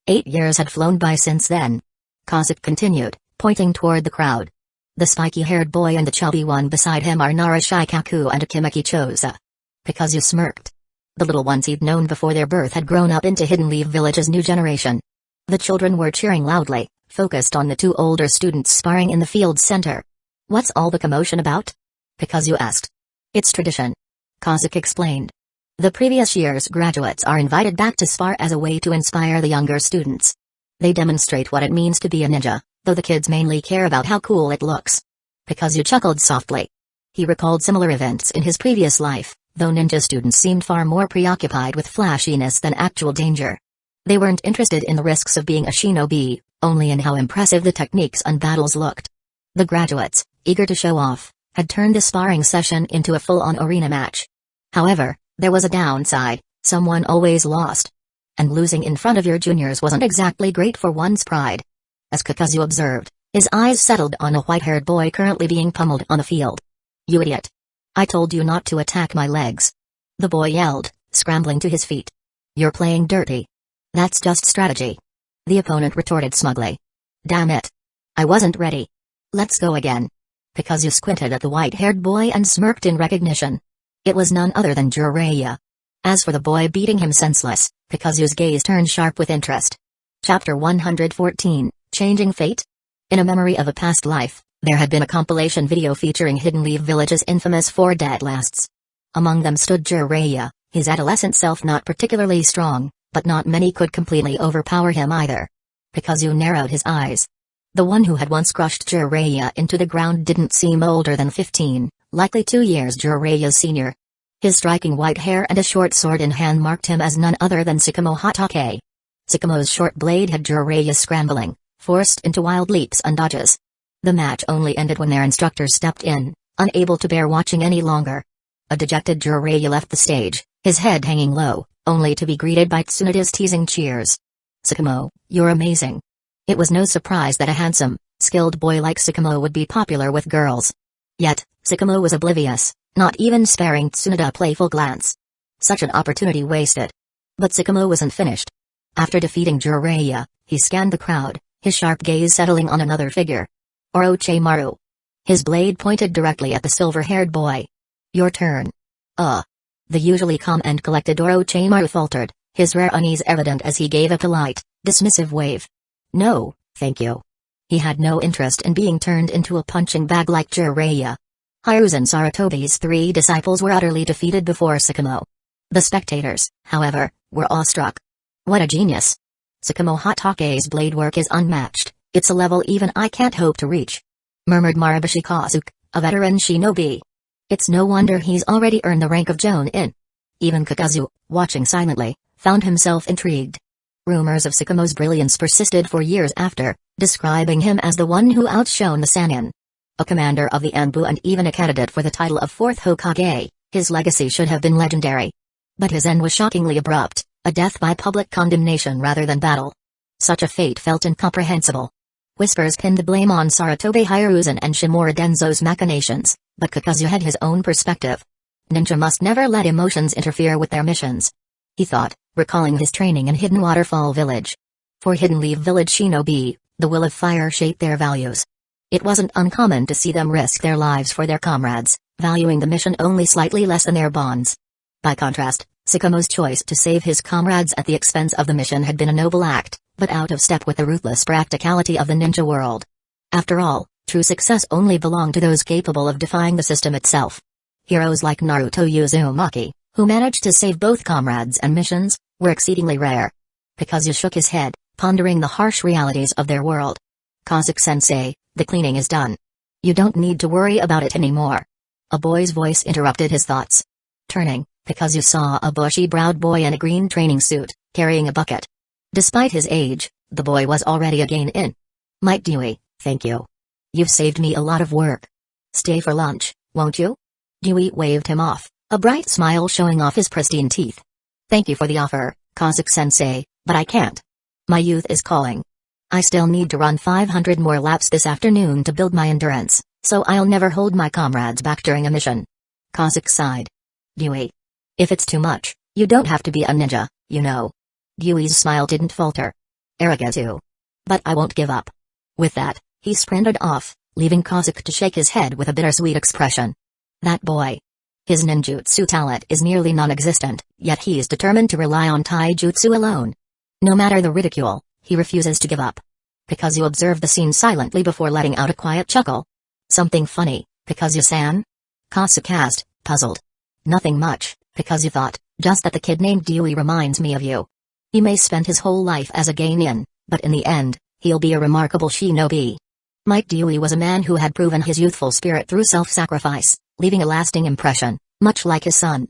8 years had flown by since then. Kosuke continued, pointing toward the crowd. The spiky-haired boy and the chubby one beside him are Narashikaku and Akimaki Choza. Kakuzu smirked. The little ones he'd known before their birth had grown up into Hidden Leaf Village's new generation. The children were cheering loudly, focused on the two older students sparring in the field's center. What's all the commotion about? Kakuzu asked. It's tradition. Kosuke explained. The previous year's graduates are invited back to spar as a way to inspire the younger students. They demonstrate what it means to be a ninja, though the kids mainly care about how cool it looks. Kakuzu chuckled softly. He recalled similar events in his previous life, though ninja students seemed far more preoccupied with flashiness than actual danger. They weren't interested in the risks of being a shinobi, only in how impressive the techniques and battles looked. The graduates, eager to show off, had turned the sparring session into a full-on arena match. However, there was a downside. Someone always lost. And losing in front of your juniors wasn't exactly great for one's pride. As Kakuzu observed, his eyes settled on a white-haired boy currently being pummeled on the field. "You idiot. I told you not to attack my legs," the boy yelled, scrambling to his feet. "You're playing dirty. That's just strategy," the opponent retorted smugly. "Damn it. I wasn't ready. Let's go again." Kakuzu squinted at the white-haired boy and smirked in recognition. It was none other than Jiraiya. As for the boy beating him senseless, Kakuzu's gaze turned sharp with interest. Chapter 114, Changing Fate? In a memory of a past life, there had been a compilation video featuring Hidden Leaf Village's infamous 4 dead lasts. Among them stood Jiraiya, his adolescent self not particularly strong, but not many could completely overpower him either. Kakuzu narrowed his eyes. The one who had once crushed Jiraiya into the ground didn't seem older than 15, likely 2 years Jiraiya's senior. His striking white hair and a short sword in hand marked him as none other than Tsukumo Hatake. Tsukumo's short blade had Jiraiya scrambling, forced into wild leaps and dodges. The match only ended when their instructor stepped in, unable to bear watching any longer. A dejected Jiraiya left the stage, his head hanging low, only to be greeted by Tsunoda's teasing cheers. "Tsukumo, you're amazing." It was no surprise that a handsome, skilled boy like Tsukumo would be popular with girls. Yet, Tsukumo was oblivious, not even sparing Tsunoda a playful glance. Such an opportunity wasted. But Tsukumo wasn't finished. After defeating Jiraiya, he scanned the crowd, his sharp gaze settling on another figure. Orochimaru. His blade pointed directly at the silver-haired boy. "Your turn." The usually calm and collected Orochimaru faltered, his rare unease evident as he gave a polite, dismissive wave. "No, thank you." He had no interest in being turned into a punching bag like Jiraiya. Hiruzen Sarutobi's 3 disciples were utterly defeated before Tsukumo. The spectators, however, were awestruck. "What a genius! Tsukumo Hatake's blade work is unmatched, it's a level even I can't hope to reach," murmured Maraboshi Kazuki, a veteran shinobi. "It's no wonder he's already earned the rank of Jonin." Even Kakuzu, watching silently, found himself intrigued. Rumors of Tsukumo's brilliance persisted for years after, describing him as the one who outshone the Sannin. A commander of the Anbu and even a candidate for the title of 4th Hokage, his legacy should have been legendary. But his end was shockingly abrupt, a death by public condemnation rather than battle. Such a fate felt incomprehensible. Whispers pinned the blame on Sarutobi Hiruzen and Shimura Denzo's machinations, but Kakuzu had his own perspective. Ninja must never let emotions interfere with their missions, he thought, recalling his training in Hidden Waterfall Village. For Hidden Leaf Village shinobi, the will of fire shaped their values. It wasn't uncommon to see them risk their lives for their comrades, valuing the mission only slightly less than their bonds. By contrast, Tsukumo's choice to save his comrades at the expense of the mission had been a noble act, but out of step with the ruthless practicality of the ninja world. After all, true success only belonged to those capable of defying the system itself. Heroes like Naruto Uzumaki, who managed to save both comrades and missions, were exceedingly rare. Kakuzu shook his head, pondering the harsh realities of their world. "Kazuki-sensei, the cleaning is done. You don't need to worry about it anymore." A boy's voice interrupted his thoughts. Turning, Kakuzu saw a bushy-browed boy in a green training suit, carrying a bucket. Despite his age, the boy was already a Genin. "Might Dewey, thank you. You've saved me a lot of work. Stay for lunch, won't you?" Dewey waved him off, a bright smile showing off his pristine teeth. "Thank you for the offer, Kazuki-sensei, but I can't. My youth is calling. I still need to run 500 more laps this afternoon to build my endurance, so I'll never hold my comrades back during a mission." Kazuki sighed. "Dewey. If it's too much, you don't have to be a ninja, you know." Dewey's smile didn't falter. "Arigato. But I won't give up." With that, he sprinted off, leaving Kazuki to shake his head with a bittersweet expression. That boy. His ninjutsu talent is nearly non-existent, yet he is determined to rely on taijutsu alone. No matter the ridicule, he refuses to give up. Kakuzu observed the scene silently before letting out a quiet chuckle. "Something funny, Kakuzu-san?" Kazuki asked, puzzled. "Nothing much," Kakuzu thought, "just that the kid named Dewey reminds me of you. He may spend his whole life as a Genin, but in the end, he'll be a remarkable shinobi." Mike Dewey was a man who had proven his youthful spirit through self-sacrifice, leaving a lasting impression, much like his son.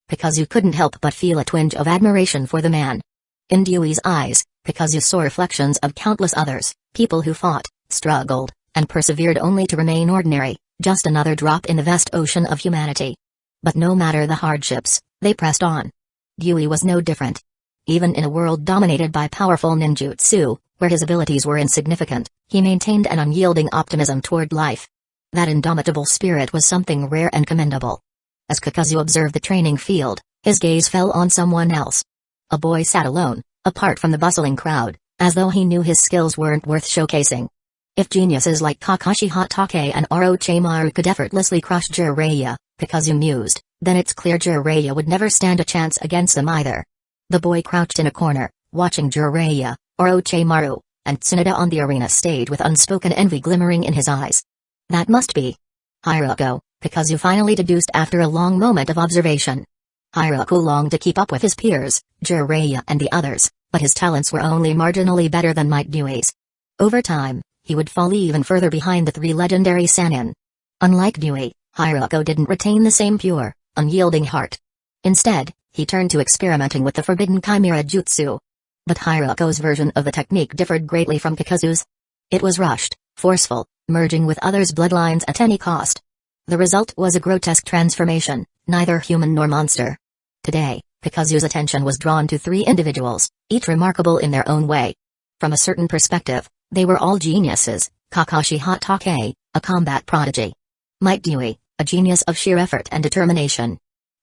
Kakuzu couldn't help but feel a twinge of admiration for the man. In Dewey's eyes, Kakuzu saw reflections of countless others, people who fought, struggled, and persevered only to remain ordinary, just another drop in the vast ocean of humanity. But no matter the hardships, they pressed on. Dewey was no different. Even in a world dominated by powerful ninjutsu, where his abilities were insignificant, he maintained an unyielding optimism toward life. That indomitable spirit was something rare and commendable. As Kakuzu observed the training field, his gaze fell on someone else. A boy sat alone, apart from the bustling crowd, as though he knew his skills weren't worth showcasing. If geniuses like Kakashi Hatake and Orochimaru could effortlessly crush Jiraiya, Kakuzu mused, then it's clear Jiraiya would never stand a chance against them either. The boy crouched in a corner, watching Jiraiya, Orochimaru, and Tsunade on the arena stage with unspoken envy glimmering in his eyes. That must be Hiruko, Kakuzu finally deduced after a long moment of observation. Hiruko longed to keep up with his peers, Jiraiya and the others, but his talents were only marginally better than Might Dewey's. Over time, he would fall even further behind the three legendary Sannin. Unlike Dewey, Hiruko didn't retain the same pure, unyielding heart. Instead, he turned to experimenting with the forbidden Chimera Jutsu. But Hiruko's version of the technique differed greatly from Kakuzu's. It was rushed, forceful, merging with others' bloodlines at any cost. The result was a grotesque transformation, neither human nor monster. Today, Kakuzu's attention was drawn to three individuals, each remarkable in their own way. From a certain perspective, they were all geniuses: Kakashi Hatake, a combat prodigy; Might Dewey, a genius of sheer effort and determination;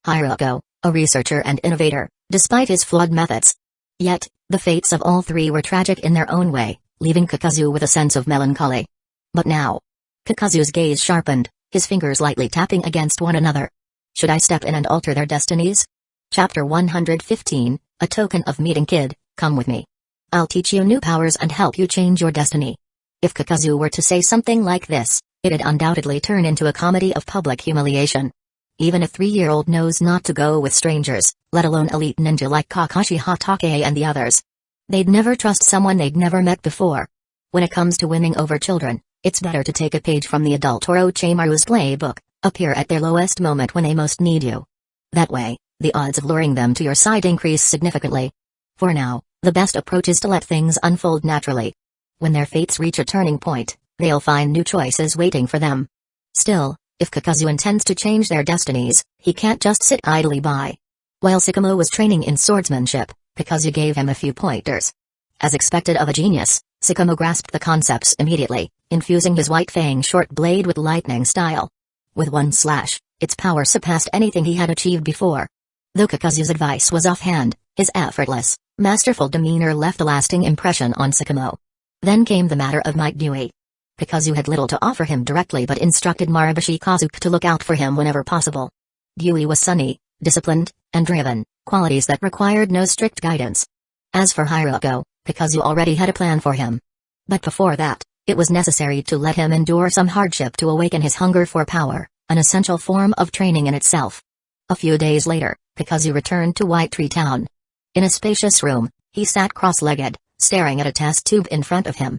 Hiruko, a researcher and innovator, despite his flawed methods. Yet, the fates of all three were tragic in their own way, leaving Kakuzu with a sense of melancholy. But now, Kakuzu's gaze sharpened, his fingers lightly tapping against one another. Should I step in and alter their destinies? Chapter 115, A Token of Meeting Kid, come with me. I'll teach you new powers and help you change your destiny. If Kakuzu were to say something like this, it'd undoubtedly turn into a comedy of public humiliation. Even a 3-year-old knows not to go with strangers, let alone elite ninja like Kakashi Hatake and the others. They'd never trust someone they'd never met before. When it comes to winning over children, it's better to take a page from the adult Orochimaru's playbook, appear at their lowest moment when they most need you. That way, the odds of luring them to your side increase significantly. For now, the best approach is to let things unfold naturally. When their fates reach a turning point, they'll find new choices waiting for them. Still, if Kakuzu intends to change their destinies, he can't just sit idly by. While Sakamo was training in swordsmanship, Kakuzu gave him a few pointers. As expected of a genius, Sakamo grasped the concepts immediately, infusing his white fang short blade with lightning style. With one slash, its power surpassed anything he had achieved before. Though Kakuzu's advice was offhand, his effortless, masterful demeanor left a lasting impression on Sakamo. Then came the matter of Might Dewey. Kakuzu had little to offer him directly but instructed Maraboshi Kazuki to look out for him whenever possible. Dewey was sunny, disciplined, and driven, qualities that required no strict guidance. As for Hiruko, Kakuzu already had a plan for him. But before that, it was necessary to let him endure some hardship to awaken his hunger for power, an essential form of training in itself. A few days later, Kakuzu returned to White Tree Town. In a spacious room, he sat cross-legged, staring at a test tube in front of him.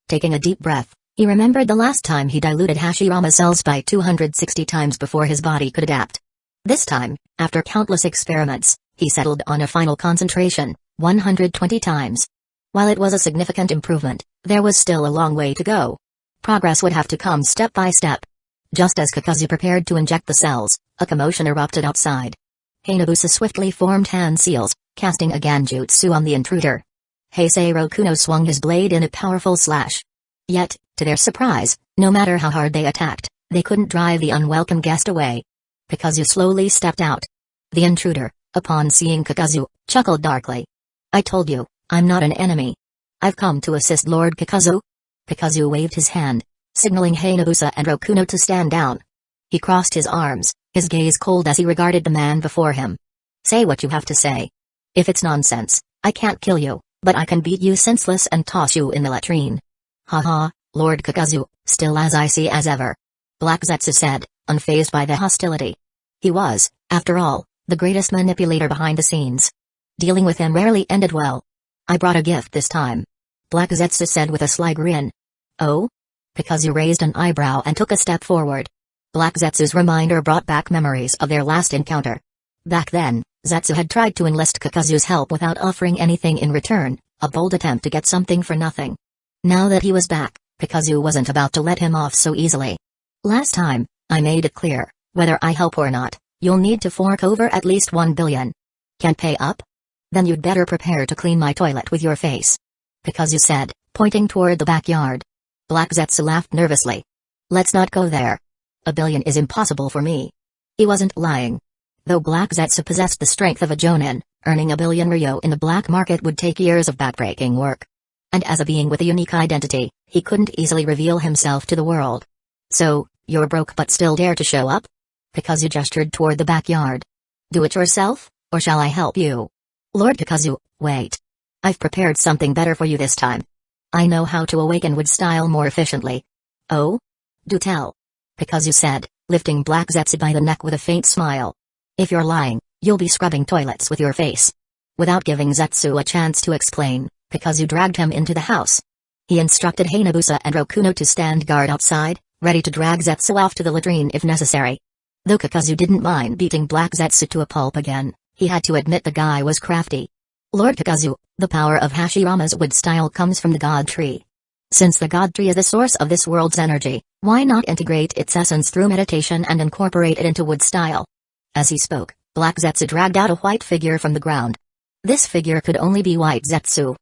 Taking a deep breath, he remembered the last time he diluted Hashirama cells by 260 times before his body could adapt. This time, after countless experiments, he settled on a final concentration, 120 times. While it was a significant improvement, there was still a long way to go. Progress would have to come step by step. Just as Kakuzu prepared to inject the cells, a commotion erupted outside. Hayabusa swiftly formed hand seals, casting a Genjutsu on the intruder. Heisei Rokuno swung his blade in a powerful slash. Yet, to their surprise, no matter how hard they attacked, they couldn't drive the unwelcome guest away. Kakuzu slowly stepped out. The intruder, upon seeing Kakuzu, chuckled darkly. I told you, I'm not an enemy. I've come to assist Lord Kakuzu. Kakuzu waved his hand, signaling Hayabusa and Rokuno to stand down. He crossed his arms, his gaze cold as he regarded the man before him. Say what you have to say. If it's nonsense, I can't kill you, but I can beat you senseless and toss you in the latrine. Haha, Lord Kakuzu, still as icy as ever. Black Zetsu said, unfazed by the hostility. He was, after all, the greatest manipulator behind the scenes. Dealing with him rarely ended well. I brought a gift this time. Black Zetsu said with a sly grin. Oh? Kakuzu raised an eyebrow and took a step forward. Black Zetsu's reminder brought back memories of their last encounter. Back then, Zetsu had tried to enlist Kakuzu's help without offering anything in return, a bold attempt to get something for nothing. Now that he was back, Kakuzu wasn't about to let him off so easily. Last time, I made it clear, whether I help or not, you'll need to fork over at least 1 billion. Can't pay up? Then you'd better prepare to clean my toilet with your face. Kakuzu said, pointing toward the backyard. Black Zetsu laughed nervously. Let's not go there. $1 billion is impossible for me. He wasn't lying. Though Black Zetsu possessed the strength of a jonin, earning $1 billion ryo in the black market would take years of backbreaking work. And as a being with a unique identity, he couldn't easily reveal himself to the world. So, you're broke but still dare to show up? Kakuzu gestured toward the backyard. Do it yourself, or shall I help you? Lord Kakuzu, wait. I've prepared something better for you this time. I know how to awaken wood style more efficiently. Oh? Do tell. Kakuzu said, lifting Black Zetsu by the neck with a faint smile. If you're lying, you'll be scrubbing toilets with your face. Without giving Zetsu a chance to explain, Kakuzu dragged him into the house. He instructed Hainabusa and Rokuno to stand guard outside, ready to drag Zetsu off to the latrine if necessary. Though Kakuzu didn't mind beating Black Zetsu to a pulp again, he had to admit the guy was crafty. Lord Kakuzu, the power of Hashirama's wood style comes from the God Tree. Since the God Tree is the source of this world's energy, why not integrate its essence through meditation and incorporate it into wood style? As he spoke, Black Zetsu dragged out a white figure from the ground. This figure could only be White Zetsu.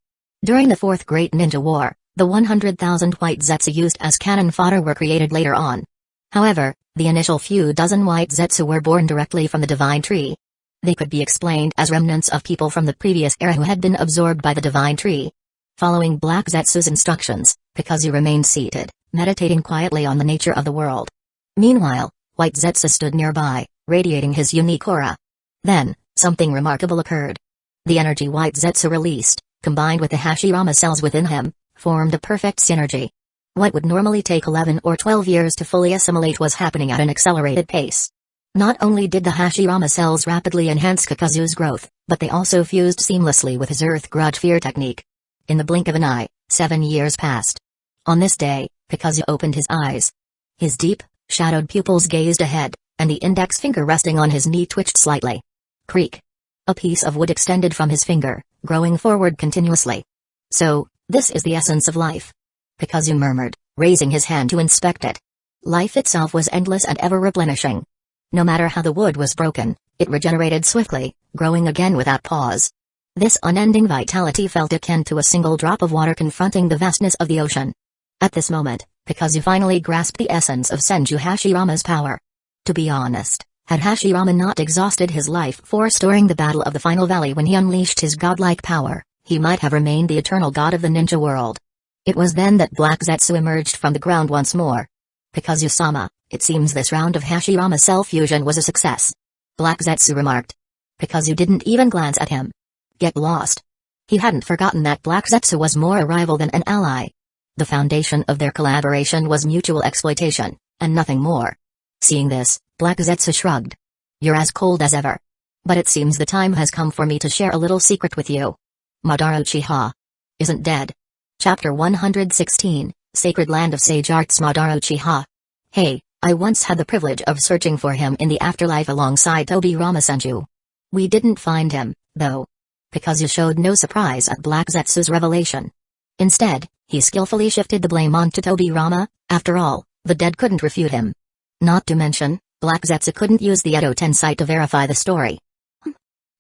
During the Fourth Great Ninja War, the 100,000 White Zetsu used as cannon fodder were created later on. However, the initial few dozen White Zetsu were born directly from the Divine Tree. They could be explained as remnants of people from the previous era who had been absorbed by the Divine Tree. Following Black Zetsu's instructions, Kakuzu remained seated, meditating quietly on the nature of the world. Meanwhile, White Zetsu stood nearby, radiating his unique aura. Then, something remarkable occurred. The energy White Zetsu released, combined with the Hashirama cells within him, formed a perfect synergy. What would normally take 11 or 12 years to fully assimilate was happening at an accelerated pace. Not only did the Hashirama cells rapidly enhance Kakuzu's growth, but they also fused seamlessly with his Earth Grudge Fear technique. In the blink of an eye, 7 years passed. On this day, Kakuzu opened his eyes. His deep, shadowed pupils gazed ahead, and the index finger resting on his knee twitched slightly. Creak. A piece of wood extended from his finger, growing forward continuously. So, this is the essence of life. Kakuzu murmured, raising his hand to inspect it. Life itself was endless and ever replenishing. No matter how the wood was broken, it regenerated swiftly, growing again without pause. This unending vitality felt akin to a single drop of water confronting the vastness of the ocean. At this moment, Kakuzu finally grasped the essence of Senju Hashirama's power. To be honest, had Hashirama not exhausted his life force during the Battle of the Final Valley when he unleashed his godlike power, he might have remained the eternal god of the ninja world. It was then that Black Zetsu emerged from the ground once more. Kakuzu-sama, it seems this round of Hashirama cell fusion was a success. Black Zetsu remarked. Kakuzu didn't even glance at him. Get lost. He hadn't forgotten that Black Zetsu was more a rival than an ally. The foundation of their collaboration was mutual exploitation, and nothing more. Seeing this, Black Zetsu shrugged. You're as cold as ever. But it seems the time has come for me to share a little secret with you. Madara Uchiha isn't dead. Chapter 116, Sacred Land of Sage Arts. Madara Uchiha. Hey, I once had the privilege of searching for him in the afterlife alongside Tobirama Senju. We didn't find him, though. Kakuzu showed no surprise at Black Zetsu's revelation. Instead, he skillfully shifted the blame onto Tobirama. After all, the dead couldn't refute him. Not to mention, Black Zetsu couldn't use the Edo Tensei to verify the story.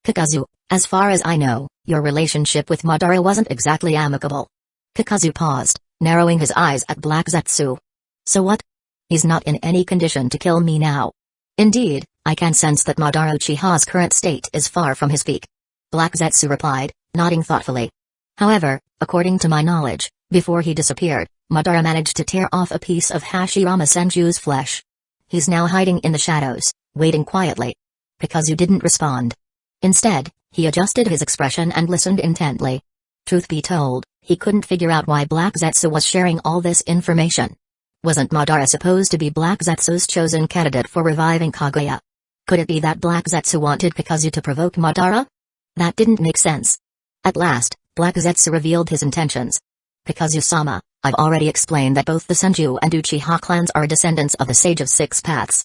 Kakuzu, as far as I know, your relationship with Madara wasn't exactly amicable. Kakuzu paused, narrowing his eyes at Black Zetsu. So what? He's not in any condition to kill me now. Indeed, I can sense that Madara Uchiha's current state is far from his peak. Black Zetsu replied, nodding thoughtfully. However, according to my knowledge, before he disappeared, Madara managed to tear off a piece of Hashirama Senju's flesh. He's now hiding in the shadows, waiting quietly. Kakuzu didn't respond. Instead, he adjusted his expression and listened intently. Truth be told, he couldn't figure out why Black Zetsu was sharing all this information. Wasn't Madara supposed to be Black Zetsu's chosen candidate for reviving Kaguya? Could it be that Black Zetsu wanted Kakuzu to provoke Madara? That didn't make sense. At last, Black Zetsu revealed his intentions. Kakuzu-sama, I've already explained that both the Senju and Uchiha clans are descendants of the Sage of Six Paths.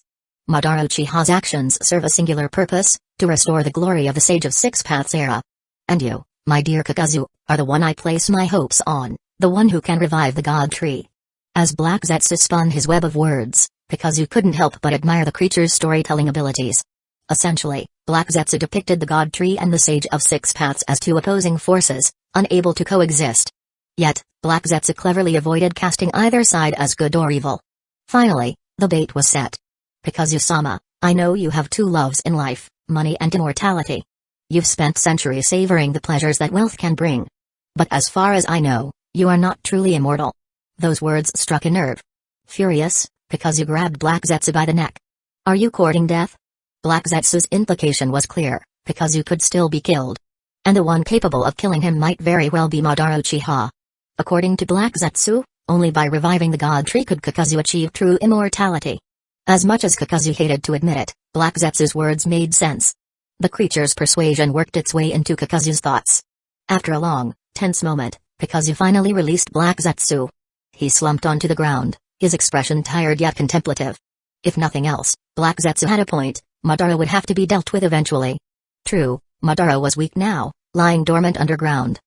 Madara Uchiha's actions serve a singular purpose, to restore the glory of the Sage of Six Paths era. And you, my dear Kakuzu, are the one I place my hopes on, the one who can revive the God Tree. As Black Zetsu spun his web of words, Kakuzu couldn't help but admire the creature's storytelling abilities. Essentially, Black Zetsu depicted the God Tree and the Sage of Six Paths as two opposing forces, unable to coexist. Yet, Black Zetsu cleverly avoided casting either side as good or evil. Finally, the bait was set. Kakuzu-sama, I know you have two loves in life, money and immortality. You've spent centuries savoring the pleasures that wealth can bring. But as far as I know, you are not truly immortal. Those words struck a nerve. Furious, Kakuzu grabbed Black Zetsu by the neck. Are you courting death? Black Zetsu's implication was clear, Kakuzu could still be killed. And the one capable of killing him might very well be Madara Uchiha. According to Black Zetsu, only by reviving the God Tree could Kakuzu achieve true immortality. As much as Kakuzu hated to admit it, Black Zetsu's words made sense. The creature's persuasion worked its way into Kakuzu's thoughts. After a long, tense moment, Kakuzu finally released Black Zetsu. He slumped onto the ground, his expression tired yet contemplative. If nothing else, Black Zetsu had a point, Madara would have to be dealt with eventually. True, Madara was weak now, lying dormant underground.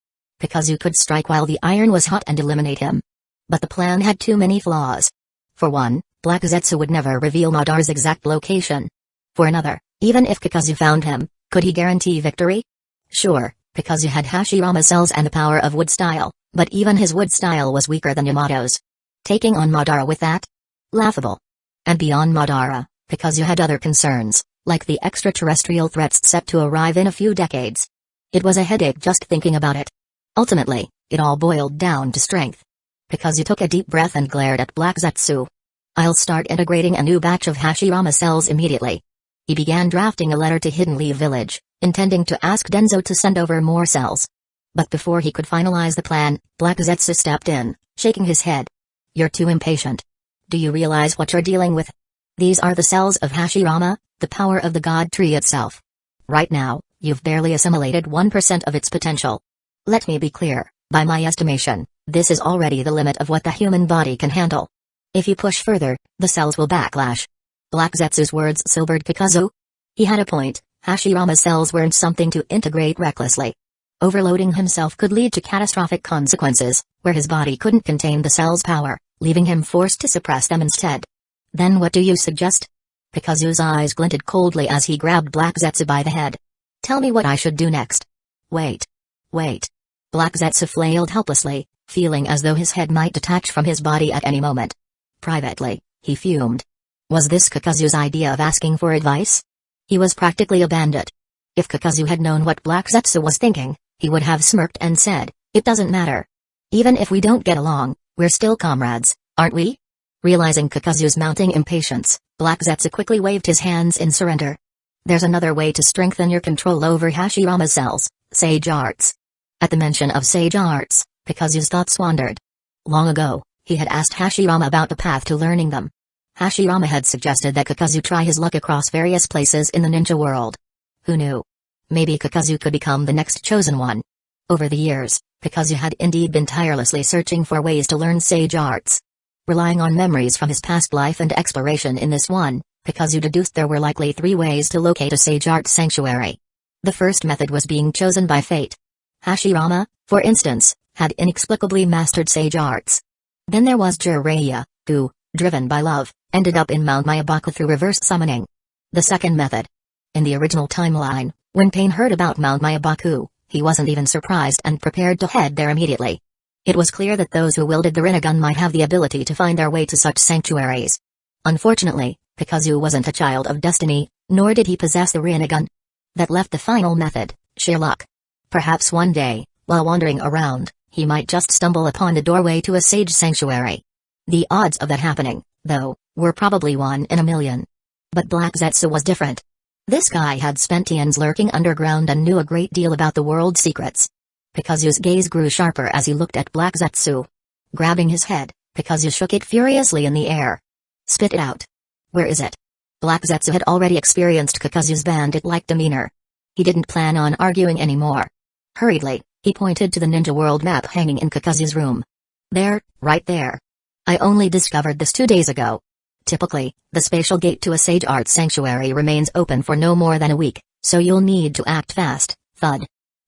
Kakuzu could strike while the iron was hot and eliminate him. But the plan had too many flaws. For one, Black Zetsu would never reveal Madara's exact location. For another, even if Kakuzu found him, could he guarantee victory? Sure, Kakuzu had Hashirama cells and the power of wood style, but even his wood style was weaker than Yamato's. Taking on Madara with that? Laughable. And beyond Madara, Kakuzu had other concerns, like the extraterrestrial threats set to arrive in a few decades. It was a headache just thinking about it. Ultimately, it all boiled down to strength. Kakuzu took a deep breath and glared at Black Zetsu. I'll start integrating a new batch of Hashirama cells immediately. He began drafting a letter to Hidden Leaf Village, intending to ask Denzo to send over more cells. But before he could finalize the plan, Black Zetsu stepped in, shaking his head. You're too impatient. Do you realize what you're dealing with? These are the cells of Hashirama, the power of the God Tree itself. Right now, you've barely assimilated 1% of its potential. Let me be clear, by my estimation, this is already the limit of what the human body can handle. If you push further, the cells will backlash. Black Zetsu's words sobered Kakuzu. He had a point, Hashirama cells weren't something to integrate recklessly. Overloading himself could lead to catastrophic consequences, where his body couldn't contain the cell's power, leaving him forced to suppress them instead. Then what do you suggest? Kakuzu's eyes glinted coldly as he grabbed Black Zetsu by the head. Tell me what I should do next. Wait. Black Zetsu flailed helplessly, feeling as though his head might detach from his body at any moment. Privately, he fumed. Was this Kakuzu's idea of asking for advice? He was practically a bandit. If Kakuzu had known what Black Zetsu was thinking, he would have smirked and said, it doesn't matter. Even if we don't get along, we're still comrades, aren't we? Realizing Kakuzu's mounting impatience, Black Zetsu quickly waved his hands in surrender. There's another way to strengthen your control over Hashirama cells, Sage Arts. At the mention of Sage Arts, Kakuzu's thoughts wandered. Long ago, he had asked Hashirama about the path to learning them. Hashirama had suggested that Kakuzu try his luck across various places in the ninja world. Who knew? Maybe Kakuzu could become the next chosen one. Over the years, Kakuzu had indeed been tirelessly searching for ways to learn Sage Arts. Relying on memories from his past life and exploration in this one, Kakuzu deduced there were likely 3 ways to locate a Sage Art sanctuary. The first method was being chosen by fate. Hashirama, for instance, had inexplicably mastered Sage Arts. Then there was Jiraiya, who, driven by love, ended up in Mount Myabaku through reverse summoning. The second method. In the original timeline, when Pain heard about Mount Myabaku, he wasn't even surprised and prepared to head there immediately. It was clear that those who wielded the Rinnegan might have the ability to find their way to such sanctuaries. Unfortunately, Kakuzu wasn't a child of destiny, nor did he possess the Rinnegan. That left the final method, sheer luck. Perhaps one day, while wandering around, he might just stumble upon the doorway to a sage sanctuary. The odds of that happening, though, were probably 1 in a million. But Black Zetsu was different. This guy had spent eons lurking underground and knew a great deal about the world's secrets. Kakuzu's gaze grew sharper as he looked at Black Zetsu. Grabbing his head, Kakuzu shook it furiously in the air. Spit it out. Where is it? Black Zetsu had already experienced Kakuzu's bandit-like demeanor. He didn't plan on arguing anymore. Hurriedly, he pointed to the ninja world map hanging in Kakuzu's room. There, right there. I only discovered this 2 days ago. Typically, the spatial gate to a Sage Art Sanctuary remains open for no more than a week, so you'll need to act fast, thud.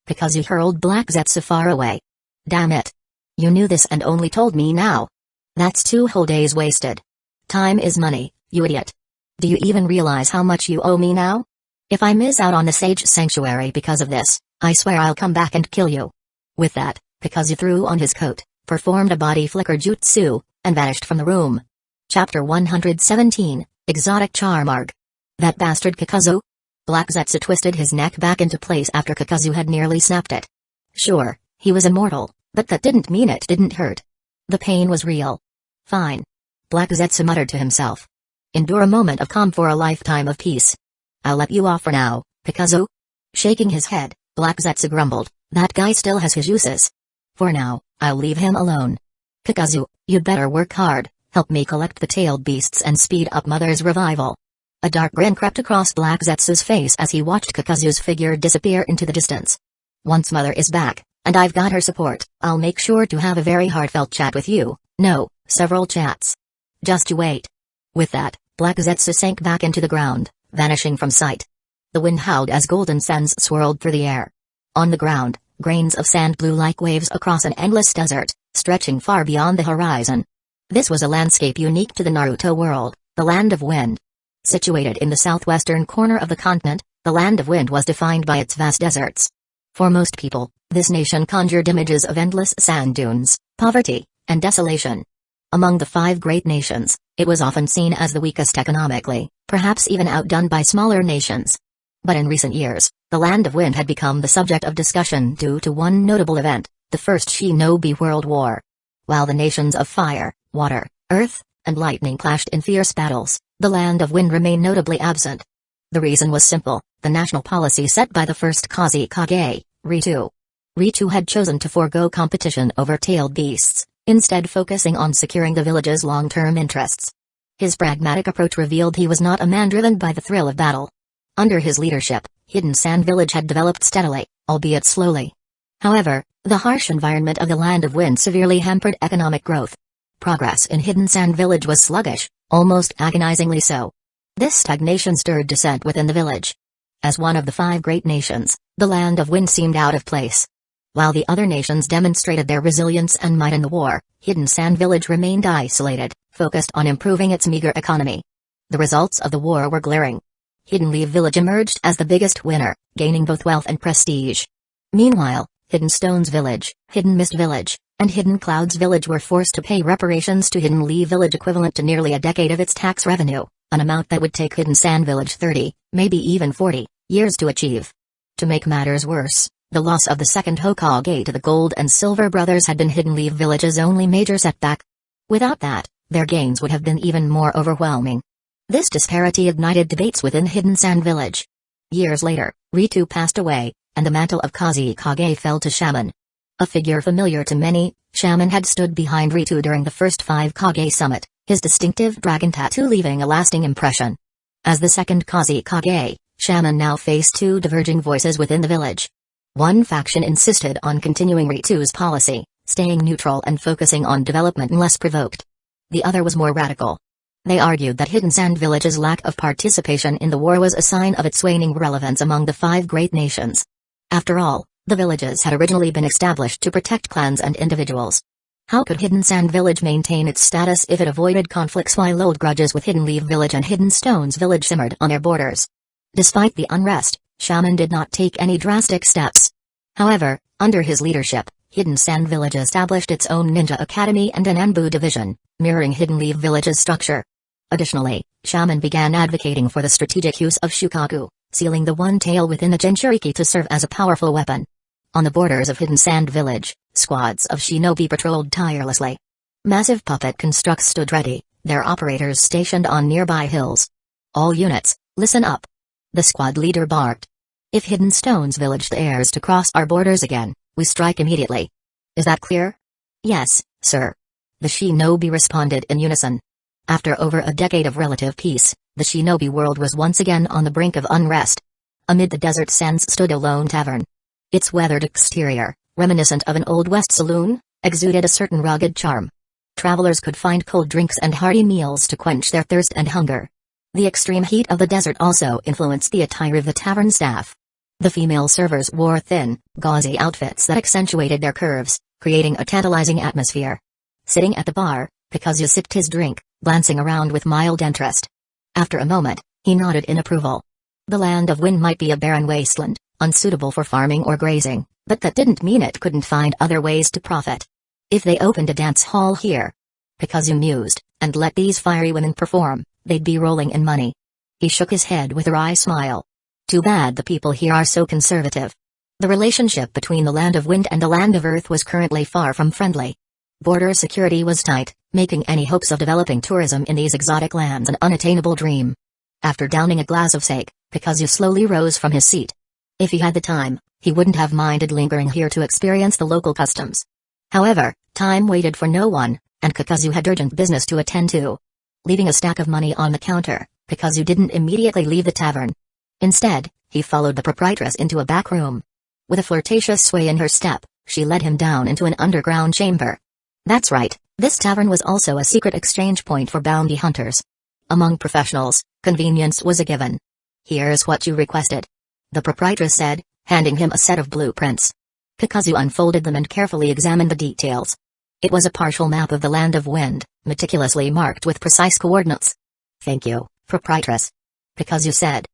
Kakuzu hurled Black Zetsu far away. Damn it. You knew this and only told me now. That's 2 whole days wasted. Time is money, you idiot. Do you even realize how much you owe me now? If I miss out on the sage sanctuary because of this, I swear I'll come back and kill you. With that, Kakuzu threw on his coat, performed a body flicker jutsu, and vanished from the room. Chapter 117, Exotic Charm Arc. That bastard Kakuzu? Black Zetsu twisted his neck back into place after Kakuzu had nearly snapped it. Sure, he was immortal, but that didn't mean it didn't hurt. The pain was real. Fine. Black Zetsu muttered to himself. Endure a moment of calm for a lifetime of peace. I'll let you off for now, Kakuzu. Shaking his head, Black Zetsu grumbled, that guy still has his uses. For now, I'll leave him alone. Kakuzu, you'd better work hard, help me collect the tailed beasts and speed up Mother's revival. A dark grin crept across Black Zetsu's face as he watched Kakuzu's figure disappear into the distance. Once Mother is back, and I've got her support, I'll make sure to have a very heartfelt chat with you. No, several chats. Just you wait. With that, Black Zetsu sank back into the ground, vanishing from sight. The wind howled as golden sands swirled through the air. On the ground, grains of sand blew like waves across an endless desert, stretching far beyond the horizon. This was a landscape unique to the Naruto world, the Land of Wind. Situated in the southwestern corner of the continent, the Land of Wind was defined by its vast deserts. For most people, this nation conjured images of endless sand dunes, poverty, and desolation. Among the 5 great nations, it was often seen as the weakest economically, perhaps even outdone by smaller nations. But in recent years, the Land of Wind had become the subject of discussion due to one notable event, the First Shinobi World War. While the nations of fire, water, earth, and lightning clashed in fierce battles, the Land of Wind remained notably absent. The reason was simple, the national policy set by the first Kazekage, Ritu. Ritu had chosen to forego competition over tailed beasts, instead focusing on securing the village's long-term interests. His pragmatic approach revealed he was not a man driven by the thrill of battle. Under his leadership, Hidden Sand Village had developed steadily, albeit slowly. However, the harsh environment of the Land of Wind severely hampered economic growth. Progress in Hidden Sand Village was sluggish, almost agonizingly so. This stagnation stirred dissent within the village. As one of the 5 great nations, the Land of Wind seemed out of place. While the other nations demonstrated their resilience and might in the war, Hidden Sand Village remained isolated, focused on improving its meager economy. The results of the war were glaring. Hidden Leaf Village emerged as the biggest winner, gaining both wealth and prestige. Meanwhile, Hidden Stones Village, Hidden Mist Village, and Hidden Clouds Village were forced to pay reparations to Hidden Leaf Village equivalent to nearly a decade of its tax revenue, an amount that would take Hidden Sand Village 30, maybe even 40, years to achieve. To make matters worse, the loss of the second Hokage to the Gold and Silver Brothers had been Hidden Leaf Village's only major setback. Without that, their gains would have been even more overwhelming. This disparity ignited debates within Hidden Sand Village. Years later, Ritu passed away, and the mantle of Kazekage fell to Shaman. A figure familiar to many, Shaman had stood behind Ritu during the first 5 Kage summit, his distinctive dragon tattoo leaving a lasting impression. As the second Kazekage, Shaman now faced 2 diverging voices within the village. One faction insisted on continuing Ritu's policy, staying neutral and focusing on development unless provoked. The other was more radical. They argued that Hidden Sand Village's lack of participation in the war was a sign of its waning relevance among the 5 great nations. After all, the villages had originally been established to protect clans and individuals. How could Hidden Sand Village maintain its status if it avoided conflicts while old grudges with Hidden Leaf Village and Hidden Stones Village simmered on their borders? Despite the unrest, Shaman did not take any drastic steps. However, under his leadership, Hidden Sand Village established its own ninja academy and an Anbu division, mirroring Hidden Leaf Village's structure. Additionally, Shaman began advocating for the strategic use of Shukaku, sealing the one tail within the Jinchuriki to serve as a powerful weapon. On the borders of Hidden Sand Village, squads of shinobi patrolled tirelessly. Massive puppet constructs stood ready, their operators stationed on nearby hills. All units, listen up. The squad leader barked. If Hidden Stones Village dares to cross our borders again, we strike immediately. Is that clear? Yes, sir. The shinobi responded in unison. After over a decade of relative peace, the shinobi world was once again on the brink of unrest. Amid the desert sands stood a lone tavern. Its weathered exterior, reminiscent of an Old West saloon, exuded a certain rugged charm. Travelers could find cold drinks and hearty meals to quench their thirst and hunger. The extreme heat of the desert also influenced the attire of the tavern staff. The female servers wore thin, gauzy outfits that accentuated their curves, creating a tantalizing atmosphere. Sitting at the bar, Kakuzu sipped his drink, glancing around with mild interest. After a moment, he nodded in approval. The land of wind might be a barren wasteland, unsuitable for farming or grazing, but that didn't mean it couldn't find other ways to profit. If they opened a dance hall here, Kakuzu mused, and let these fiery women perform, they'd be rolling in money. He shook his head with a wry smile. Too bad the people here are so conservative. The relationship between the land of wind and the land of earth was currently far from friendly. Border security was tight, making any hopes of developing tourism in these exotic lands an unattainable dream. After downing a glass of sake, Kakuzu slowly rose from his seat. If he had the time, he wouldn't have minded lingering here to experience the local customs. However, time waited for no one, and Kakuzu had urgent business to attend to. Leaving a stack of money on the counter, Kakuzu didn't immediately leave the tavern. Instead, he followed the proprietress into a back room. With a flirtatious sway in her step, she led him down into an underground chamber. That's right, this tavern was also a secret exchange point for bounty hunters. Among professionals, convenience was a given. Here's what you requested, the proprietress said, handing him a set of blueprints. Kakuzu unfolded them and carefully examined the details. It was a partial map of the land of wind, meticulously marked with precise coordinates. Thank you, proprietress, Kakuzu said.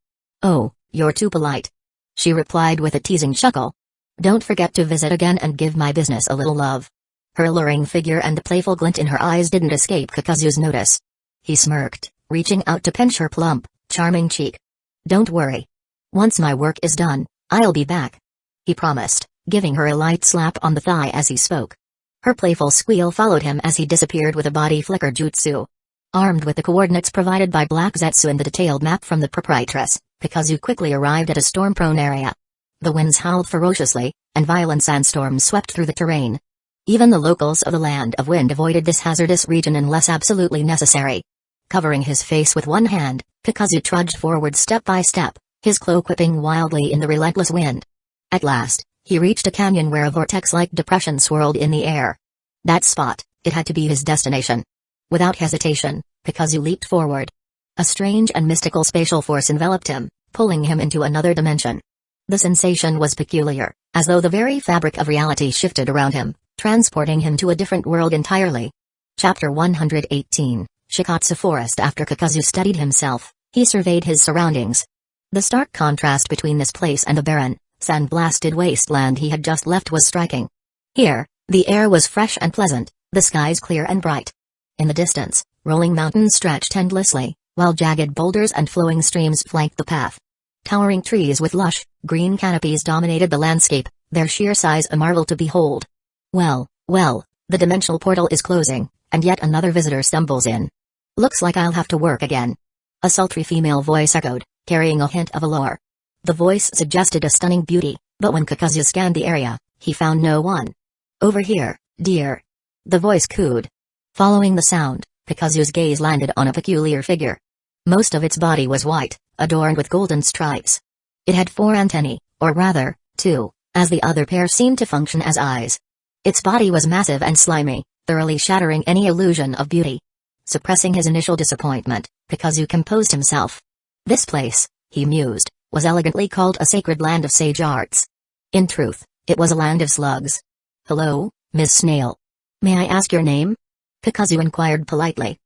Oh, you're too polite, she replied with a teasing chuckle. Don't forget to visit again and give my business a little love. Her alluring figure and the playful glint in her eyes didn't escape Kakuzu's notice. He smirked, reaching out to pinch her plump, charming cheek. Don't worry. Once my work is done, I'll be back, he promised, giving her a light slap on the thigh as he spoke. Her playful squeal followed him as he disappeared with a body flicker jutsu. Armed with the coordinates provided by Black Zetsu and the detailed map from the proprietress, Kakuzu quickly arrived at a storm-prone area. The winds howled ferociously, and violent sandstorms swept through the terrain. Even the locals of the land of wind avoided this hazardous region unless absolutely necessary. Covering his face with one hand, Kakuzu trudged forward step by step, his cloak whipping wildly in the relentless wind. At last, he reached a canyon where a vortex-like depression swirled in the air. That spot, it had to be his destination. Without hesitation, Kakuzu leaped forward. A strange and mystical spatial force enveloped him, pulling him into another dimension. The sensation was peculiar, as though the very fabric of reality shifted around him, transporting him to a different world entirely. Chapter 118, Shikatsu Forest. After Kakuzu steadied himself, he surveyed his surroundings. The stark contrast between this place and the barren, sand-blasted wasteland he had just left was striking. Here, the air was fresh and pleasant, the skies clear and bright. In the distance, rolling mountains stretched endlessly, while jagged boulders and flowing streams flanked the path. Towering trees with lush, green canopies dominated the landscape, their sheer size a marvel to behold. Well, the dimensional portal is closing, and yet another visitor stumbles in. Looks like I'll have to work again, a sultry female voice echoed, carrying a hint of allure. The voice suggested a stunning beauty, but when Kakuzu scanned the area, he found no one. Over here, dear, the voice cooed. Following the sound, Kakuzu's gaze landed on a peculiar figure. Most of its body was white, adorned with golden stripes. It had 4 antennae, or rather, 2, as the other pair seemed to function as eyes. Its body was massive and slimy, thoroughly shattering any illusion of beauty. Suppressing his initial disappointment, Kakuzu composed himself. This place, he mused, was elegantly called a sacred land of sage arts. In truth, it was a land of slugs. Hello, Ms. Snail. May I ask your name? Kakuzu inquired politely.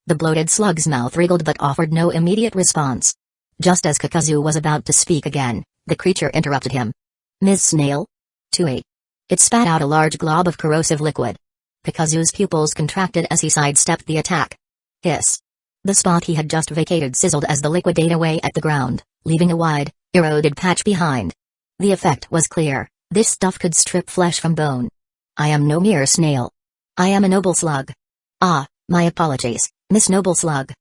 The bloated slug's mouth wriggled but offered no immediate response. Just as Kakuzu was about to speak again, the creature interrupted him. Ms. Snail? Tui. It spat out a large glob of corrosive liquid. Kakuzu's pupils contracted as he sidestepped the attack. Hiss. The spot he had just vacated sizzled as the liquid ate away at the ground, leaving a wide, eroded patch behind. The effect was clear. This stuff could strip flesh from bone. I am no mere snail. I am a noble slug. Ah, my apologies, Miss Noble Slug,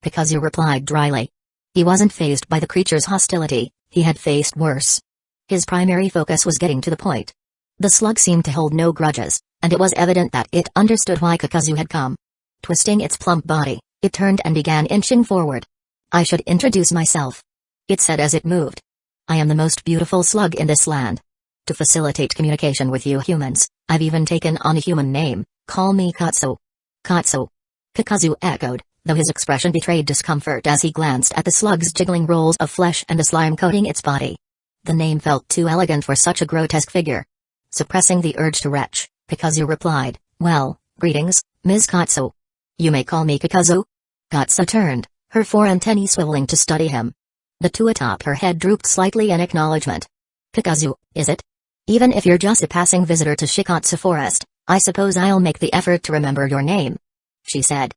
Kakuzu replied dryly. He wasn't fazed by the creature's hostility, he had faced worse. His primary focus was getting to the point. The slug seemed to hold no grudges, and it was evident that it understood why Kakuzu had come. Twisting its plump body, it turned and began inching forward. I should introduce myself, it said as it moved. I am the most beautiful slug in this land. To facilitate communication with you humans, I've even taken on a human name. Call me Katsu. Katsu. Kakuzu echoed, though his expression betrayed discomfort as he glanced at the slug's jiggling rolls of flesh and the slime coating its body. The name felt too elegant for such a grotesque figure. Suppressing the urge to retch, Kakuzu replied, well, greetings, Ms. Katsu. You may call me Kakuzu. Katsu turned, her 4 antennae swiveling to study him. The two atop her head drooped slightly in acknowledgement. Kakuzu, is it? Even if you're just a passing visitor to Shikatsu Forest, I suppose I'll make the effort to remember your name, she said.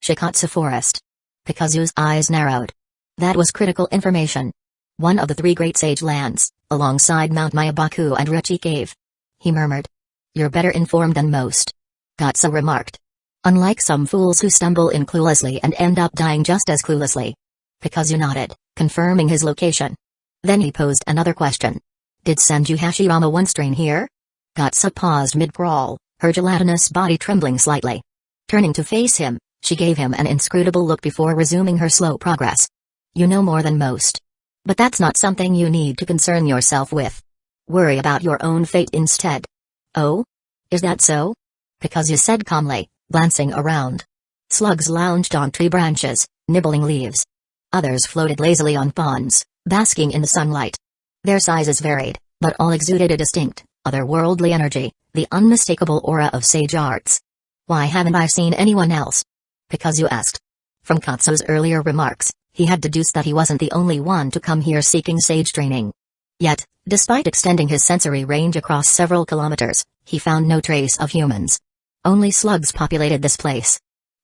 Shikatsu Forest. Kakuzu's eyes narrowed. That was critical information. One of the three great sage lands, alongside Mount Mayabaku and Rechi Cave. He murmured. You're better informed than most. Gatsu remarked. Unlike some fools who stumble in cluelessly and end up dying just as cluelessly. Kakuzu nodded, confirming his location. Then he posed another question. Did Senju Hashirama once train here? Gatsu paused mid-crawl, her gelatinous body trembling slightly. Turning to face him, she gave him an inscrutable look before resuming her slow progress. You know more than most. But that's not something you need to concern yourself with. Worry about your own fate instead. Oh? Is that so? Kakuzu said calmly, glancing around. Slugs lounged on tree branches, nibbling leaves. Others floated lazily on ponds, basking in the sunlight. Their sizes varied, but all exuded a distinct, otherworldly energy, the unmistakable aura of sage arts. Why haven't I seen anyone else? Kakuzu asked. From Katsu's earlier remarks, he had deduced that he wasn't the only one to come here seeking sage training. Yet, despite extending his sensory range across several kilometers, he found no trace of humans. Only slugs populated this place.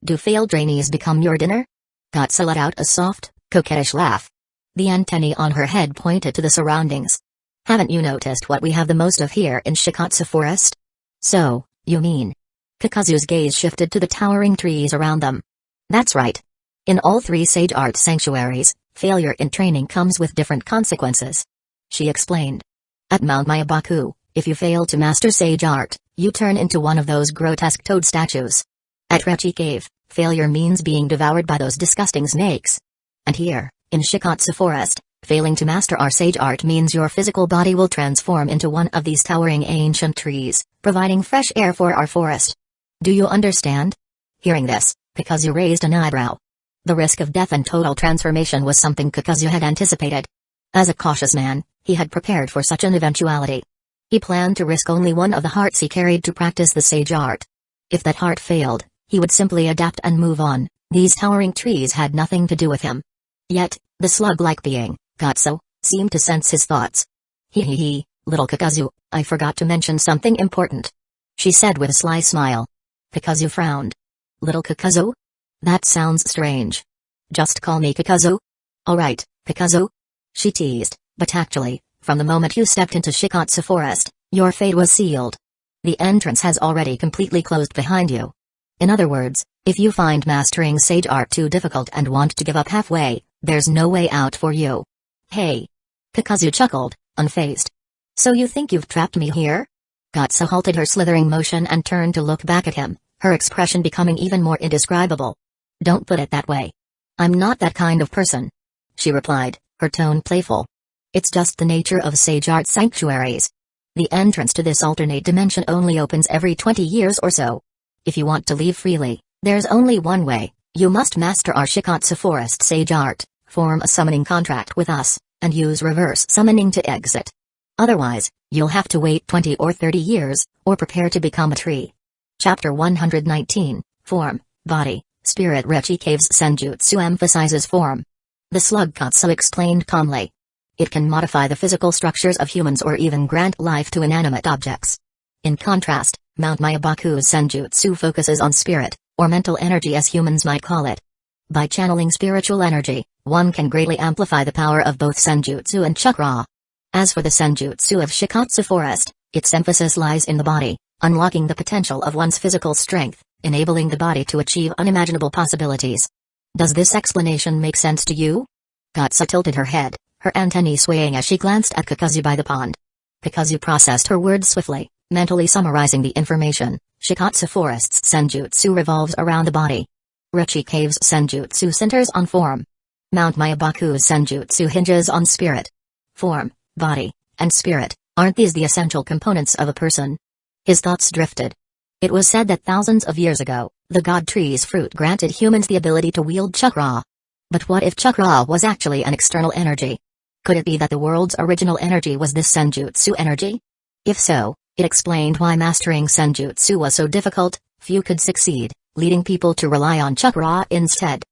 Do failed trainees become your dinner? Katsu let out a soft, coquettish laugh. The antennae on her head pointed to the surroundings. Haven't you noticed what we have the most of here in Shikatsu Forest? So, you mean? Kakuzu's gaze shifted to the towering trees around them. That's right. In all three sage art sanctuaries, failure in training comes with different consequences. She explained. At Mount Mayabaku, if you fail to master sage art, you turn into one of those grotesque toad statues. At Rechi Cave, failure means being devoured by those disgusting snakes. And here, in Shikatsu Forest, failing to master our sage art means your physical body will transform into one of these towering ancient trees, providing fresh air for our forest. Do you understand? Hearing this, Kakuzu raised an eyebrow. The risk of death and total transformation was something Kakuzu had anticipated. As a cautious man, he had prepared for such an eventuality. He planned to risk only one of the hearts he carried to practice the sage art. If that heart failed, he would simply adapt and move on. These towering trees had nothing to do with him. Yet, the slug-like being, Gatsu, seemed to sense his thoughts. He, little Kakuzu, I forgot to mention something important, she said with a sly smile. Kakuzu frowned. Little Kakuzu? That sounds strange. Just call me Kakuzu? Alright, Kakuzu? She teased, but actually, from the moment you stepped into Shikatsu Forest, your fate was sealed. The entrance has already completely closed behind you. In other words, if you find mastering sage art too difficult and want to give up halfway, there's no way out for you. Hey. Kakuzu chuckled, unfazed. So you think you've trapped me here? Gatsu halted her slithering motion and turned to look back at him, her expression becoming even more indescribable. Don't put it that way. I'm not that kind of person, she replied, her tone playful. It's just the nature of sage art sanctuaries. The entrance to this alternate dimension only opens every 20 years or so. If you want to leave freely, there's only one way. You must master our Shikatsu Forest sage art, form a summoning contract with us, and use reverse summoning to exit. Otherwise, you'll have to wait 20 or 30 years, or prepare to become a tree. Chapter 119, Form, Body, Spirit. Rechi Cave's Senjutsu emphasizes form. The slug Katsu explained calmly. It can modify the physical structures of humans or even grant life to inanimate objects. In contrast, Mount Mayabaku's Senjutsu focuses on spirit, or mental energy as humans might call it. By channeling spiritual energy, one can greatly amplify the power of both Senjutsu and chakra. As for the Senjutsu of Shikatsu Forest, its emphasis lies in the body, unlocking the potential of one's physical strength, enabling the body to achieve unimaginable possibilities. Does this explanation make sense to you? Gatsu tilted her head, her antennae swaying as she glanced at Kakuzu by the pond. Kakuzu processed her words swiftly, mentally summarizing the information. Shikatsu Forest's Senjutsu revolves around the body. Rechi Cave's Senjutsu centers on form. Mount Mayabaku's Senjutsu hinges on spirit. Form, body, and spirit, aren't these the essential components of a person? His thoughts drifted. It was said that thousands of years ago, the god tree's fruit granted humans the ability to wield chakra. But what if chakra was actually an external energy? Could it be that the world's original energy was this Senjutsu energy? If so, it explained why mastering Senjutsu was so difficult. Few could succeed, leading people to rely on chakra instead.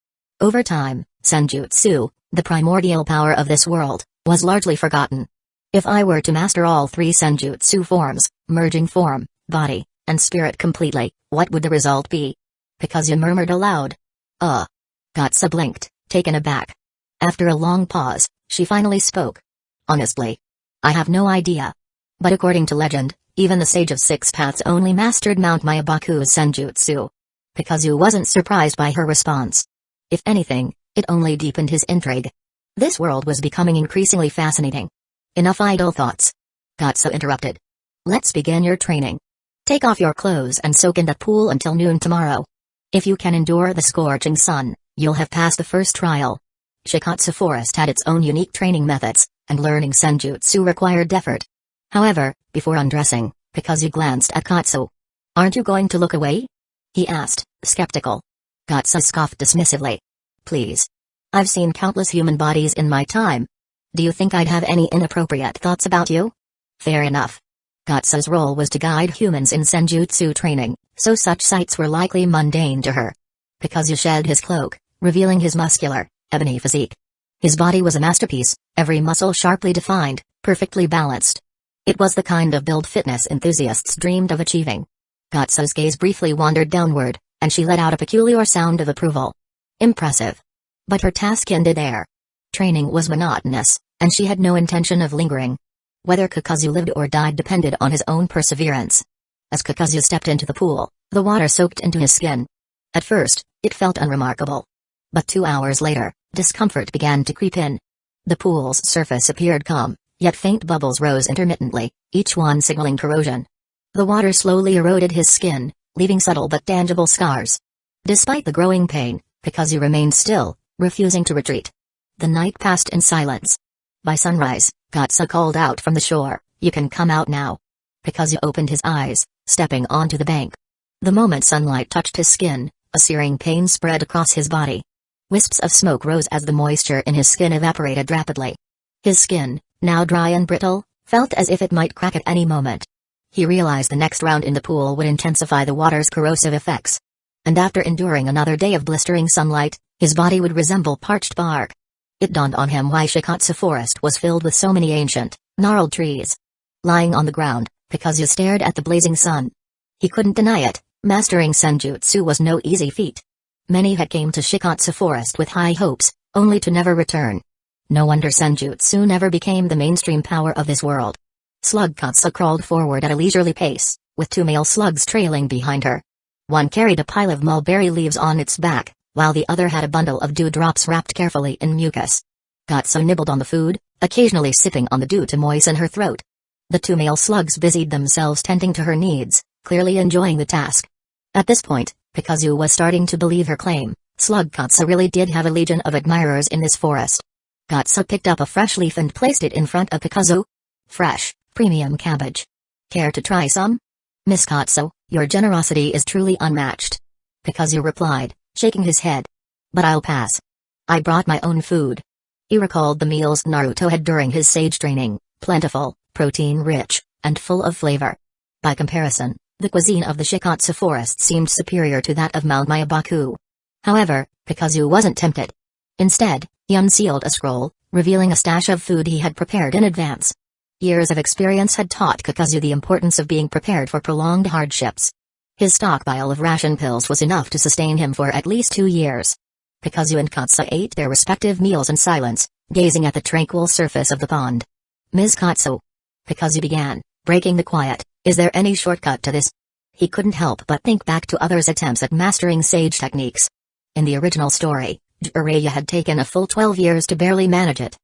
Over time, Senjutsu, The primordial power of this world was largely forgotten. If I were to master all three senjutsu forms, merging form, body, and spirit completely, what would the result be? Kakuzu murmured aloud. Gatsu blinked, taken aback. After a long pause, she finally spoke. Honestly, I have no idea. But according to legend, even the Sage of Six Paths only mastered Mount Mayabaku's senjutsu. Kakuzu wasn't surprised by her response. If anything, it only deepened his intrigue. This world was becoming increasingly fascinating. Enough idle thoughts. Gatsu interrupted. Let's begin your training. Take off your clothes and soak in that pool until noon tomorrow. If you can endure the scorching sun, you'll have passed the first trial. Shikatsu Forest had its own unique training methods, and learning senjutsu required effort. However, before undressing, Kakuzu glanced at Gatsu. Aren't you going to look away? He asked, skeptical. Gatsu scoffed dismissively. Please. I've seen countless human bodies in my time. Do you think I'd have any inappropriate thoughts about you? Fair enough. Gatsu's role was to guide humans in senjutsu training, so such sights were likely mundane to her. Kakuzu shed his cloak, revealing his muscular, ebony physique. His body was a masterpiece, every muscle sharply defined, perfectly balanced. It was the kind of build fitness enthusiasts dreamed of achieving. Gatsu's gaze briefly wandered downward, and she let out a peculiar sound of approval. Impressive. But her task ended there. Training was monotonous, and she had no intention of lingering. Whether Kakuzu lived or died depended on his own perseverance. As Kakuzu stepped into the pool, the water soaked into his skin. At first, it felt unremarkable. But 2 hours later, discomfort began to creep in. The pool's surface appeared calm, yet faint bubbles rose intermittently, each one signaling corrosion. The water slowly eroded his skin, leaving subtle but tangible scars. Despite the growing pain, Kakuzu remained still, refusing to retreat. The night passed in silence. By sunrise, Gatsu called out from the shore, "You can come out now." Kakuzu opened his eyes, stepping onto the bank. The moment sunlight touched his skin, a searing pain spread across his body. Wisps of smoke rose as the moisture in his skin evaporated rapidly. His skin, now dry and brittle, felt as if it might crack at any moment. He realized the next round in the pool would intensify the water's corrosive effects. And after enduring another day of blistering sunlight, his body would resemble parched bark. It dawned on him why Shikatsu Forest was filled with so many ancient, gnarled trees. Lying on the ground, Kakuzu stared at the blazing sun. He couldn't deny it, mastering senjutsu was no easy feat. Many had came to Shikatsu Forest with high hopes, only to never return. No wonder senjutsu never became the mainstream power of this world. Slug Katsu crawled forward at a leisurely pace, with 2 male slugs trailing behind her. One carried a pile of mulberry leaves on its back, while the other had a bundle of dewdrops wrapped carefully in mucus. Katsu nibbled on the food, occasionally sipping on the dew to moisten her throat. The 2 male slugs busied themselves tending to her needs, clearly enjoying the task. At this point, Kakuzu was starting to believe her claim. Slug Katsu really did have a legion of admirers in this forest. Katsu picked up a fresh leaf and placed it in front of Kakuzu. Fresh, premium cabbage. Care to try some? Miss Katsu, your generosity is truly unmatched. Kakuzu replied, shaking his head. But I'll pass. I brought my own food. He recalled the meals Naruto had during his sage training, plentiful, protein-rich, and full of flavor. By comparison, the cuisine of the Shikatsu Forest seemed superior to that of Mount Mayabaku. However, Kakuzu wasn't tempted. Instead, he unsealed a scroll, revealing a stash of food he had prepared in advance. Years of experience had taught Kakuzu the importance of being prepared for prolonged hardships. His stockpile of ration pills was enough to sustain him for at least 2 years. Kakuzu and Katsu ate their respective meals in silence, gazing at the tranquil surface of the pond. Ms. Katsu. Kakuzu began, breaking the quiet, is there any shortcut to this? He couldn't help but think back to others' attempts at mastering sage techniques. In the original story, Jiraiya had taken a full 12 years to barely manage it.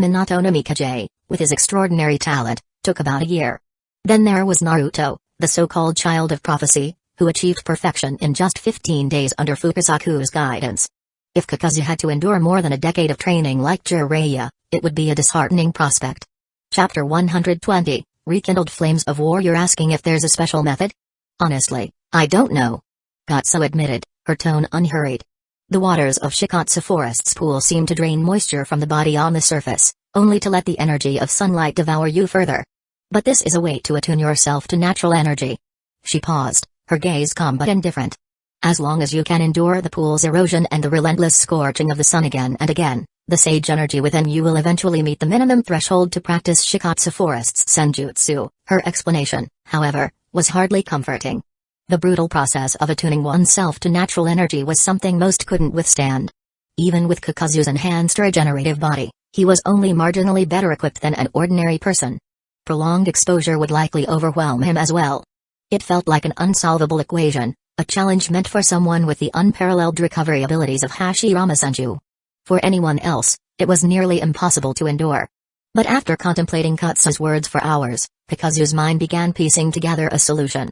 Minato no Mikaze, with his extraordinary talent, took about a year. Then there was Naruto, the so-called child of prophecy, who achieved perfection in just 15 days under Fukasaku's guidance. If Kakuzu had to endure more than a decade of training like Jiraiya, it would be a disheartening prospect. Chapter 120, Rekindled Flames of War. You're asking if there's a special method? Honestly, I don't know. Katsu admitted, her tone unhurried. The waters of Shikatsu Forest's pool seem to drain moisture from the body on the surface, only to let the energy of sunlight devour you further. But this is a way to attune yourself to natural energy. She paused, her gaze calm but indifferent. As long as you can endure the pool's erosion and the relentless scorching of the sun again and again, The sage energy within you will eventually meet the minimum threshold to practice Shikatsu Forest's Senjutsu. Her explanation, however, was hardly comforting. The brutal process of attuning oneself to natural energy was something most couldn't withstand. Even with Kakuzu's enhanced regenerative body, he was only marginally better equipped than an ordinary person. Prolonged exposure would likely overwhelm him as well. It felt like an unsolvable equation, a challenge meant for someone with the unparalleled recovery abilities of Hashirama Senju. For anyone else, it was nearly impossible to endure. But after contemplating Katsu's words for hours, Kakuzu's mind began piecing together a solution.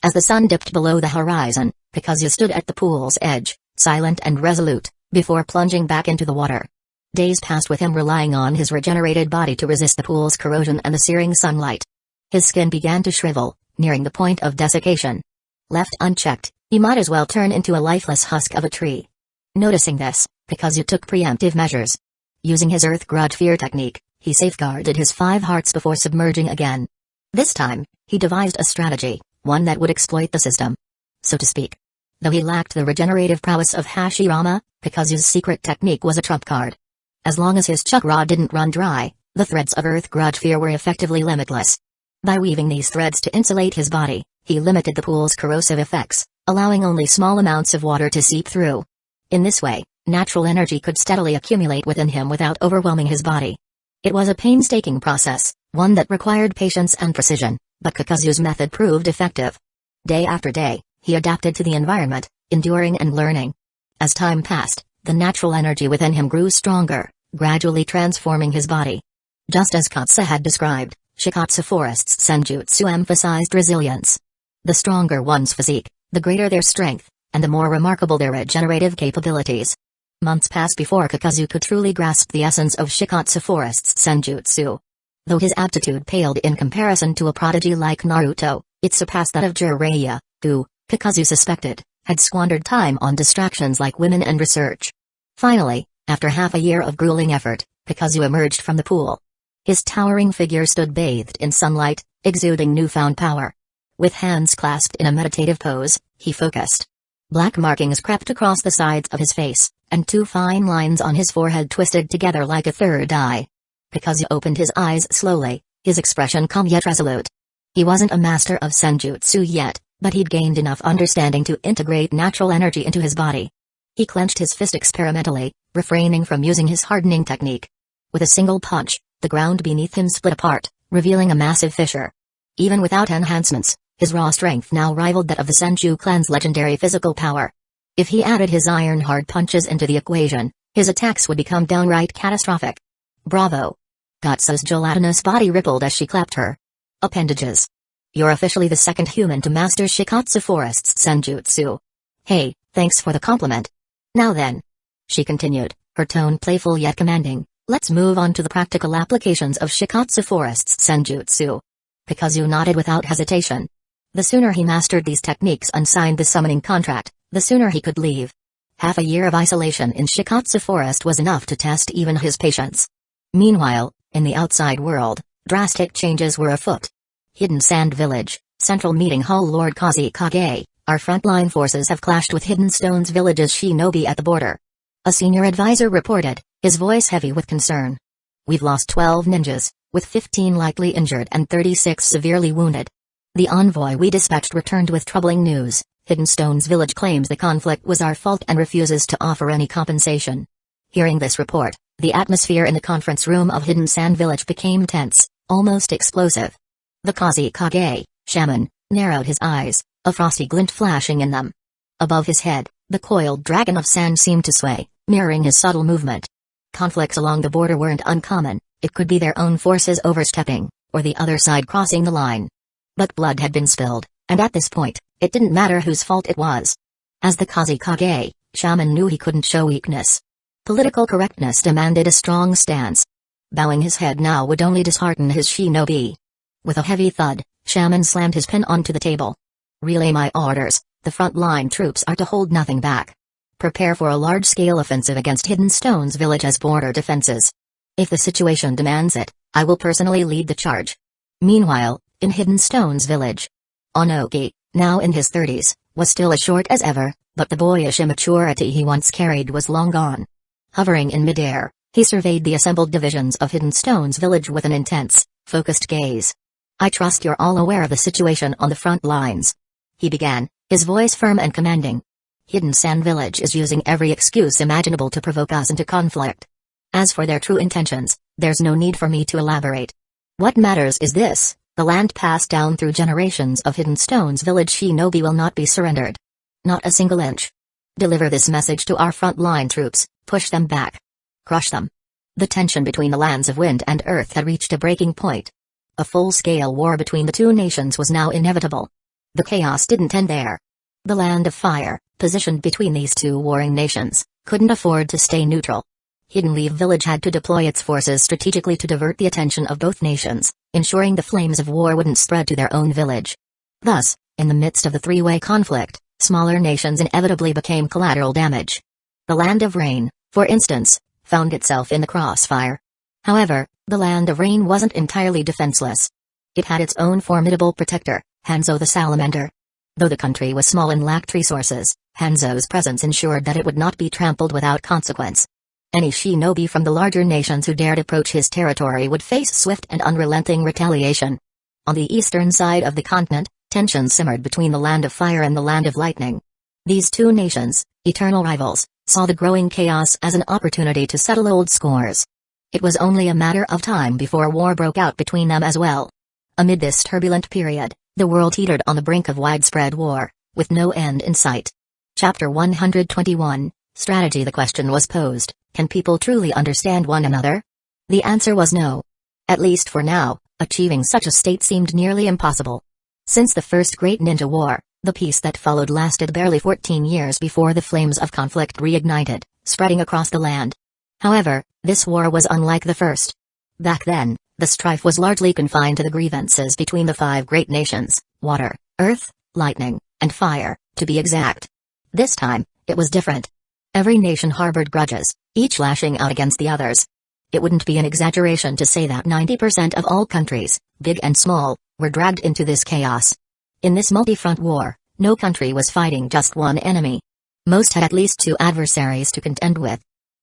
As the sun dipped below the horizon, Kakuzu stood at the pool's edge, silent and resolute, before plunging back into the water. Days passed with him relying on his regenerated body to resist the pool's corrosion and the searing sunlight. His skin began to shrivel, nearing the point of desiccation. Left unchecked, he might as well turn into a lifeless husk of a tree. Noticing this, Kakuzu took preemptive measures. Using his Earth Grudge Fear technique, he safeguarded his 5 hearts before submerging again. This time, he devised a strategy, one that would exploit the system, so to speak. Though he lacked the regenerative prowess of Hashirama, Kakuzu's secret technique was a trump card. As long as his chakra didn't run dry, the threads of Earth Grudge Fear were effectively limitless. By weaving these threads to insulate his body, he limited the pool's corrosive effects, allowing only small amounts of water to seep through. In this way, natural energy could steadily accumulate within him without overwhelming his body. It was a painstaking process, one that required patience and precision, but Kakuzu's method proved effective. Day after day, he adapted to the environment, enduring and learning. As time passed, the natural energy within him grew stronger, gradually transforming his body. Just as Katsu had described, Shikatsu Forest's Senjutsu emphasized resilience. The stronger one's physique, the greater their strength, and the more remarkable their regenerative capabilities. Months passed before Kakuzu could truly grasp the essence of Shikatsu Forest's Senjutsu. Though his aptitude paled in comparison to a prodigy like Naruto, it surpassed that of Jiraiya, who, Kakuzu suspected, had squandered time on distractions like women and research. Finally, after half a year of grueling effort, Kakuzu emerged from the pool. His towering figure stood bathed in sunlight, exuding newfound power. With hands clasped in a meditative pose, he focused. Black markings crept across the sides of his face, and 2 fine lines on his forehead twisted together like a third eye. Kakuzu opened his eyes slowly, his expression calm yet resolute. He wasn't a master of Senjutsu yet, but he'd gained enough understanding to integrate natural energy into his body. He clenched his fist experimentally, refraining from using his hardening technique. With a single punch, the ground beneath him split apart, revealing a massive fissure. Even without enhancements, his raw strength now rivaled that of the Senju clan's legendary physical power. If he added his iron-hard punches into the equation, his attacks would become downright catastrophic. Bravo! Katsu's gelatinous body rippled as she clapped her appendages. You're officially the second human to master Shikatsu Forest's Senjutsu. Hey, thanks for the compliment. Now then, she continued, her tone playful yet commanding, let's move on to the practical applications of Shikatsu Forest's Senjutsu. Kakuzu nodded without hesitation. The sooner he mastered these techniques and signed the summoning contract, the sooner he could leave. Half a year of isolation in Shikatsu Forest was enough to test even his patience. Meanwhile, in the outside world, drastic changes were afoot. Hidden Sand Village, Central Meeting Hall. Lord Kazekage, our frontline forces have clashed with Hidden Stone's village's shinobi at the border. A senior advisor reported, his voice heavy with concern. We've lost 12 ninjas, with 15 likely injured and 36 severely wounded. The envoy we dispatched returned with troubling news. Hidden Stone's village claims the conflict was our fault and refuses to offer any compensation. Hearing this report, the atmosphere in the conference room of Hidden Sand Village became tense, almost explosive. The Kazekage, shaman, narrowed his eyes, a frosty glint flashing in them. Above his head, the coiled dragon of sand seemed to sway, mirroring his subtle movement. Conflicts along the border weren't uncommon, it could be their own forces overstepping, or the other side crossing the line. But blood had been spilled, and at this point, it didn't matter whose fault it was. As the Kazekage, shaman knew he couldn't show weakness. Political correctness demanded a strong stance. Bowing his head now would only dishearten his shinobi. With a heavy thud, shaman slammed his pen onto the table. Relay my orders, the front-line troops are to hold nothing back. Prepare for a large-scale offensive against Hidden Stone's village as border defenses. If the situation demands it, I will personally lead the charge. Meanwhile, in Hidden Stone's village, Onoki, now in his 30s, was still as short as ever, but the boyish immaturity he once carried was long gone. Hovering in midair, He surveyed the assembled divisions of Hidden Stones village with an intense, focused gaze. "I trust you're all aware of the situation on the front lines," he began, his voice firm and commanding. "Hidden Sand Village is using every excuse imaginable to provoke us into conflict. As for their true intentions, there's no need for me to elaborate. What matters is this: the land passed down through generations of Hidden Stones village shinobi will not be surrendered. Not a single inch. Deliver this message to our front-line troops, push them back. Crush them." The tension between the lands of wind and earth had reached a breaking point. A full-scale war between the two nations was now inevitable. The chaos didn't end there. The land of fire, positioned between these two warring nations, couldn't afford to stay neutral. Hidden Leaf Village had to deploy its forces strategically to divert the attention of both nations, ensuring the flames of war wouldn't spread to their own village. Thus, in the midst of the three-way conflict, smaller nations inevitably became collateral damage. The Land of Rain, for instance, found itself in the crossfire. However, the Land of Rain wasn't entirely defenseless. It had its own formidable protector, Hanzo the Salamander. Though the country was small and lacked resources, Hanzo's presence ensured that it would not be trampled without consequence. Any shinobi from the larger nations who dared approach his territory would face swift and unrelenting retaliation. On the eastern side of the continent, tensions simmered between the Land of Fire and the Land of Lightning. These two nations, eternal rivals, saw the growing chaos as an opportunity to settle old scores. It was only a matter of time before war broke out between them as well. Amid this turbulent period, the world teetered on the brink of widespread war, with no end in sight. Chapter 121, Strategy. The question was posed: can people truly understand one another? The answer was no. At least for now, achieving such a state seemed nearly impossible. Since the First Great Ninja War, the peace that followed lasted barely 14 years before the flames of conflict reignited, spreading across the land. However, this war was unlike the first. Back then, the strife was largely confined to the grievances between the 5 great nations: water, earth, lightning, and fire, to be exact. This time, it was different. Every nation harbored grudges, each lashing out against the others. It wouldn't be an exaggeration to say that 90% of all countries, big and small, were dragged into this chaos. In this multi-front war, no country was fighting just one enemy. Most had at least 2 adversaries to contend with.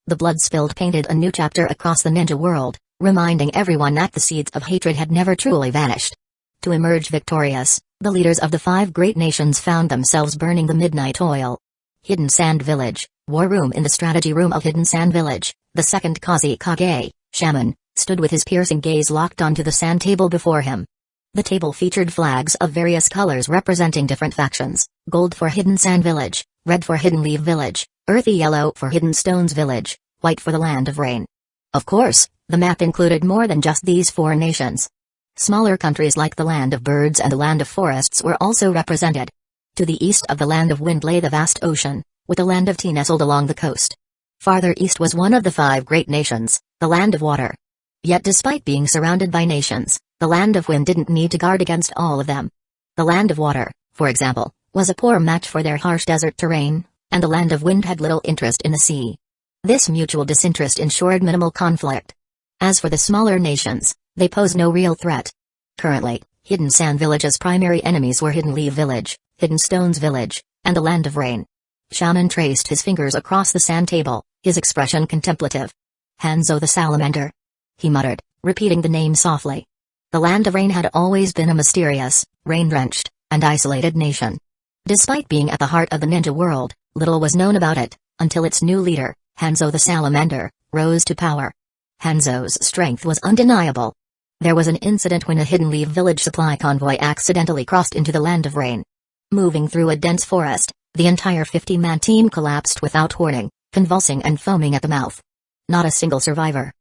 The blood spilled painted a new chapter across the ninja world, reminding everyone that the seeds of hatred had never truly vanished. To emerge victorious, the leaders of the 5 great nations found themselves burning the midnight oil. Hidden Sand Village, War Room. In the strategy room of Hidden Sand Village, the second Kazekage, shaman, stood with his piercing gaze locked onto the sand table before him. The table featured flags of various colors representing different factions: gold for Hidden Sand Village, red for Hidden Leaf Village, earthy yellow for Hidden Stones Village, white for the Land of Rain. Of course, the map included more than just these 4 nations. Smaller countries like the Land of Birds and the Land of Forests were also represented. To the east of the Land of Wind lay the vast ocean, with the Land of Tea nestled along the coast. Farther east was one of the 5 great nations, the Land of Water. Yet despite being surrounded by nations, the Land of Wind didn't need to guard against all of them. The Land of Water, for example, was a poor match for their harsh desert terrain, and the Land of Wind had little interest in the sea. This mutual disinterest ensured minimal conflict. As for the smaller nations, they posed no real threat. Currently, Hidden Sand Village's primary enemies were Hidden Leaf Village, Hidden Stones Village, and the Land of Rain. Shaman traced his fingers across the sand table, his expression contemplative. Hanzo the Salamander, he muttered, repeating the name softly. The Land of Rain had always been a mysterious, rain-drenched, and isolated nation. Despite being at the heart of the ninja world, little was known about it, until its new leader, Hanzo the Salamander, rose to power. Hanzo's strength was undeniable. There was an incident when a Hidden Leaf Village supply convoy accidentally crossed into the Land of Rain. Moving through a dense forest, the entire 50-man team collapsed without warning, convulsing and foaming at the mouth. Not a single survivor.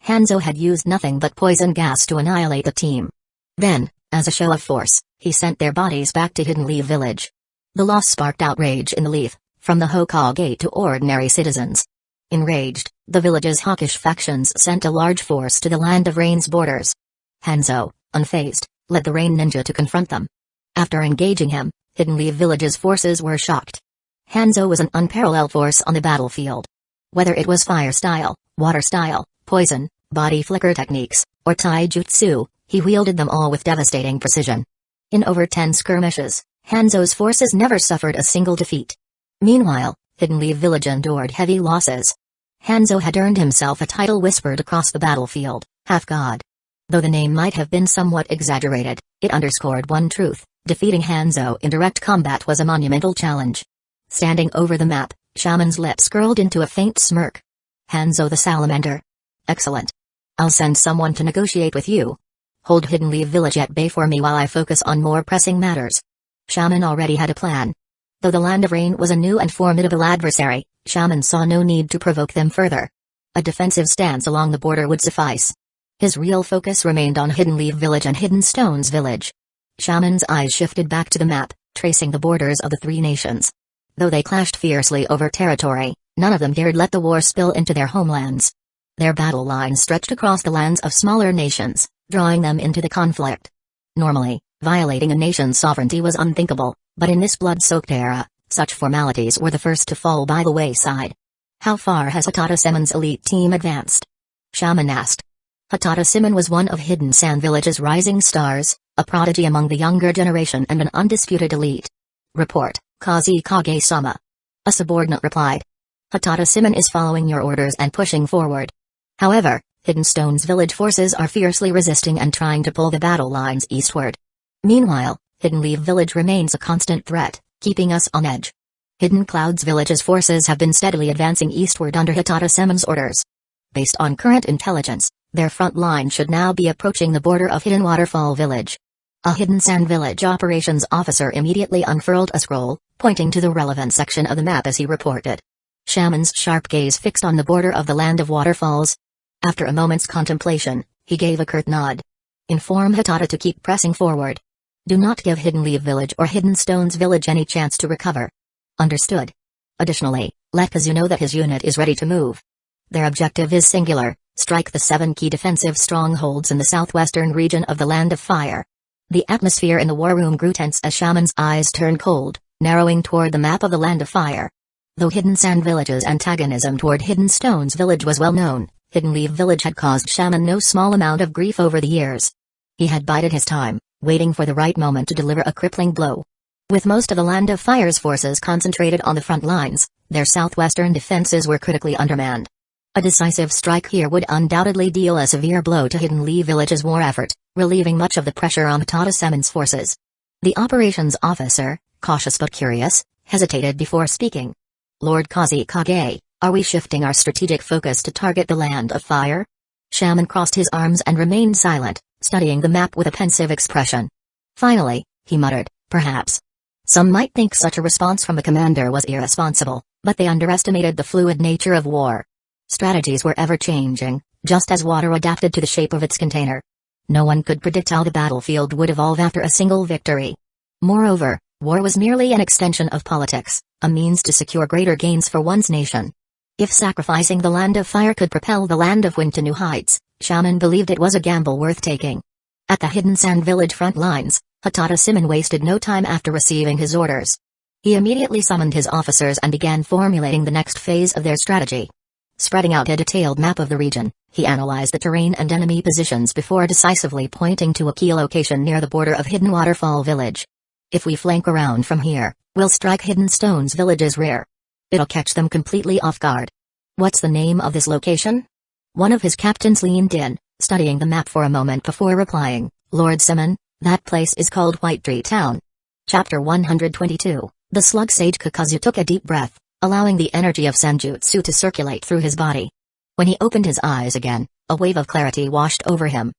Hanzo had used nothing but poison gas to annihilate the team. Then, as a show of force, he sent their bodies back to Hidden Leaf Village. The loss sparked outrage in the Leaf, from the Hokage to ordinary citizens. Enraged, the village's hawkish factions sent a large force to the Land of Rain's borders. Hanzo, unfazed, led the Rain Ninja to confront them. After engaging him, Hidden Leaf Village's forces were shocked. Hanzo was an unparalleled force on the battlefield. Whether it was fire style, water style, poison, body flicker techniques, or taijutsu, he wielded them all with devastating precision. In over 10 skirmishes, Hanzo's forces never suffered a single defeat. Meanwhile, Hidden Leaf Village endured heavy losses. Hanzo had earned himself a title whispered across the battlefield, half-god. Though the name might have been somewhat exaggerated, it underscored one truth: defeating Hanzo in direct combat was a monumental challenge. Standing over the map, Shaman's lips curled into a faint smirk. Hanzo the Salamander. Excellent. I'll send someone to negotiate with you. Hold Hidden Leaf Village at bay for me while I focus on more pressing matters. Shaman already had a plan. Though the Land of Rain was a new and formidable adversary, Shaman saw no need to provoke them further. A defensive stance along the border would suffice. His real focus remained on Hidden Leaf Village and Hidden Stones Village. Shaman's eyes shifted back to the map, tracing the borders of the three nations. Though they clashed fiercely over territory, none of them dared let the war spill into their homelands. Their battle lines stretched across the lands of smaller nations, drawing them into the conflict. Normally, violating a nation's sovereignty was unthinkable, but in this blood-soaked era, such formalities were the first to fall by the wayside. How far has Hatata Semon's elite team advanced? Shaman asked. Hatata Simon was one of Hidden Sand Village's rising stars, a prodigy among the younger generation and an undisputed elite. Report, Kazekage-sama. A subordinate replied. Hatata Simon is following your orders and pushing forward. However, Hidden Stones Village forces are fiercely resisting and trying to pull the battle lines eastward. Meanwhile, Hidden Leaf Village remains a constant threat, keeping us on edge. Hidden Clouds Village's forces have been steadily advancing eastward under Hatata Simon's orders. Based on current intelligence, their front line should now be approaching the border of Hidden Waterfall Village. A Hidden Sand Village operations officer immediately unfurled a scroll, pointing to the relevant section of the map as he reported. Shaman's sharp gaze fixed on the border of the Land of Waterfalls. After a moment's contemplation, he gave a curt nod. Inform Hatata to keep pressing forward. Do not give Hidden Leaf Village or Hidden Stones Village any chance to recover. Understood. Additionally, let Kakuzu know that his unit is ready to move. Their objective is singular: strike the 7 key defensive strongholds in the southwestern region of the Land of Fire. The atmosphere in the war room grew tense as Shaman's eyes turned cold, narrowing toward the map of the Land of Fire. Though Hidden Sand Village's antagonism toward Hidden Stones Village was well known, Hidden Leaf Village had caused Shaman no small amount of grief over the years. He had bided his time, waiting for the right moment to deliver a crippling blow. With most of the Land of Fire's forces concentrated on the front lines, their southwestern defenses were critically undermanned. A decisive strike here would undoubtedly deal a severe blow to Hidden Leaf Village's war effort, relieving much of the pressure on Hatata Semon's forces. The operations officer, cautious but curious, hesitated before speaking. Lord Kazekage, are we shifting our strategic focus to target the Land of Fire? Shaman crossed his arms and remained silent, studying the map with a pensive expression. Finally, he muttered, perhaps. Some might think such a response from a commander was irresponsible, but they underestimated the fluid nature of war. Strategies were ever-changing, just as water adapted to the shape of its container. No one could predict how the battlefield would evolve after a single victory. Moreover, war was merely an extension of politics, a means to secure greater gains for one's nation. If sacrificing the Land of Fire could propel the Land of Wind to new heights, Shaman believed it was a gamble worth taking. At the Hidden Sand Village front lines, Hatata Simon wasted no time after receiving his orders. He immediately summoned his officers and began formulating the next phase of their strategy. Spreading out a detailed map of the region, he analyzed the terrain and enemy positions before decisively pointing to a key location near the border of Hidden Waterfall Village. If we flank around from here, we'll strike Hidden Stones Village's rear. It'll catch them completely off guard. What's the name of this location? One of his captains leaned in, studying the map for a moment before replying, Lord Simon, that place is called White Tree Town. Chapter 122, The Slug Sage. Kakuzu took a deep breath, allowing the energy of Senjutsu to circulate through his body. When he opened his eyes again, a wave of clarity washed over him.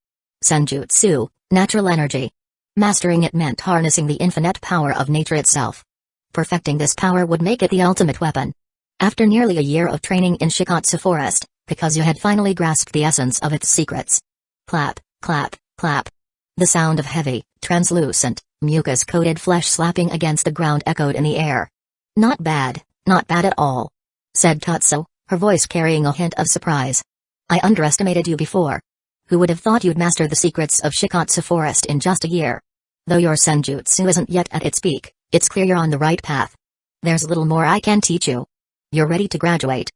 Senjutsu, natural energy. Mastering it meant harnessing the infinite power of nature itself. Perfecting this power would make it the ultimate weapon. After nearly a year of training in Shikatsu Forest, Kakuzu had finally grasped the essence of its secrets. Clap, clap, clap. The sound of heavy, translucent, mucus-coated flesh slapping against the ground echoed in the air. Not bad at all, said Tatsu, her voice carrying a hint of surprise. I underestimated you before. Who would have thought you'd master the secrets of Shikatsu Forest in just a year? Though your senjutsu isn't yet at its peak, it's clear you're on the right path. There's little more I can teach you. You're ready to graduate.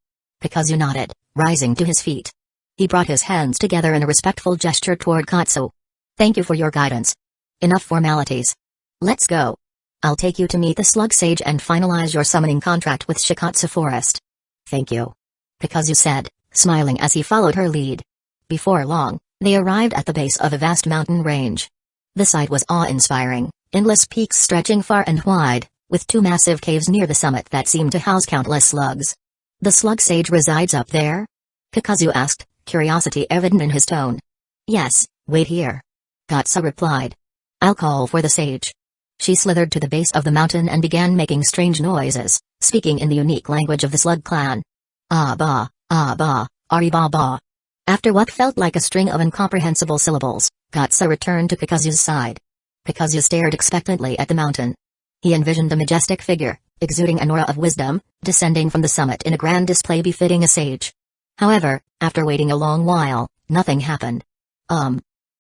Kakuzu nodded, rising to his feet. He brought his hands together in a respectful gesture toward Tatsu. Thank you for your guidance. Enough formalities. Let's go. I'll take you to meet the Slug Sage and finalize your summoning contract with Shikatsu Forest. Thank you. Kakuzu said, smiling as he followed her lead. Before long, they arrived at the base of a vast mountain range. The sight was awe-inspiring, endless peaks stretching far and wide, with two massive caves near the summit that seemed to house countless slugs. "The slug sage resides up there?" Kakuzu asked, curiosity evident in his tone. "Yes, wait here," Katsu replied. "I'll call for the sage." She slithered to the base of the mountain and began making strange noises, speaking in the unique language of the slug clan. Ah ba, ari ba ba. After what felt like a string of incomprehensible syllables, Katsu returned to Kakuzu's side. Kakuzu stared expectantly at the mountain. He envisioned a majestic figure, exuding an aura of wisdom, descending from the summit in a grand display befitting a sage. However, after waiting a long while, nothing happened.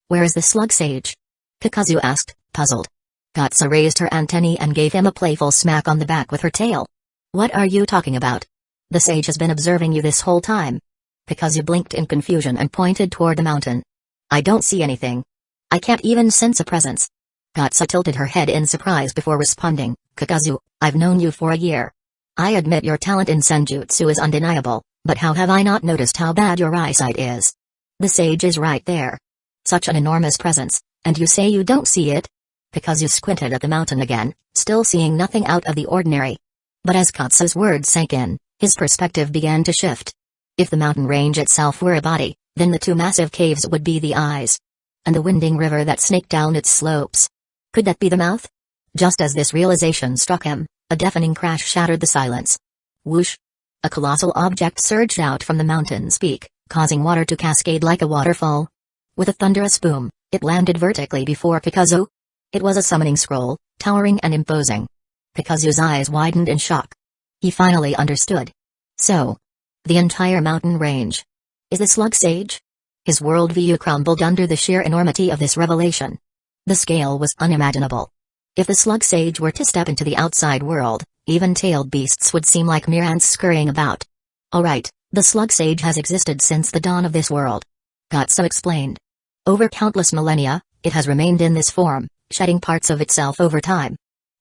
Where is the slug sage?" Kakuzu asked, puzzled. Katsu raised her antennae and gave him a playful smack on the back with her tail. "What are you talking about? The sage has been observing you this whole time." Kakuzu blinked in confusion and pointed toward the mountain. "I don't see anything. I can't even sense a presence." Katsu tilted her head in surprise before responding, "Kakuzu, I've known you for a year. I admit your talent in senjutsu is undeniable, but how have I not noticed how bad your eyesight is? The sage is right there. Such an enormous presence, and you say you don't see it?" Kakuzu squinted at the mountain again, still seeing nothing out of the ordinary. But as Katsu's words sank in, his perspective began to shift. If the mountain range itself were a body, then the two massive caves would be the eyes. And the winding river that snaked down its slopes. Could that be the mouth? Just as this realization struck him, a deafening crash shattered the silence. Whoosh! A colossal object surged out from the mountain's peak, causing water to cascade like a waterfall. With a thunderous boom, it landed vertically before Kakuzu. It was a summoning scroll, towering and imposing. Kakuzu's eyes widened in shock. He finally understood. So, the entire mountain range is the slug sage? His worldview crumbled under the sheer enormity of this revelation. The scale was unimaginable. If the slug sage were to step into the outside world, even tailed beasts would seem like mere ants scurrying about. "Alright, the slug sage has existed since the dawn of this world," Katsu explained. "Over countless millennia, it has remained in this form, shedding parts of itself over time.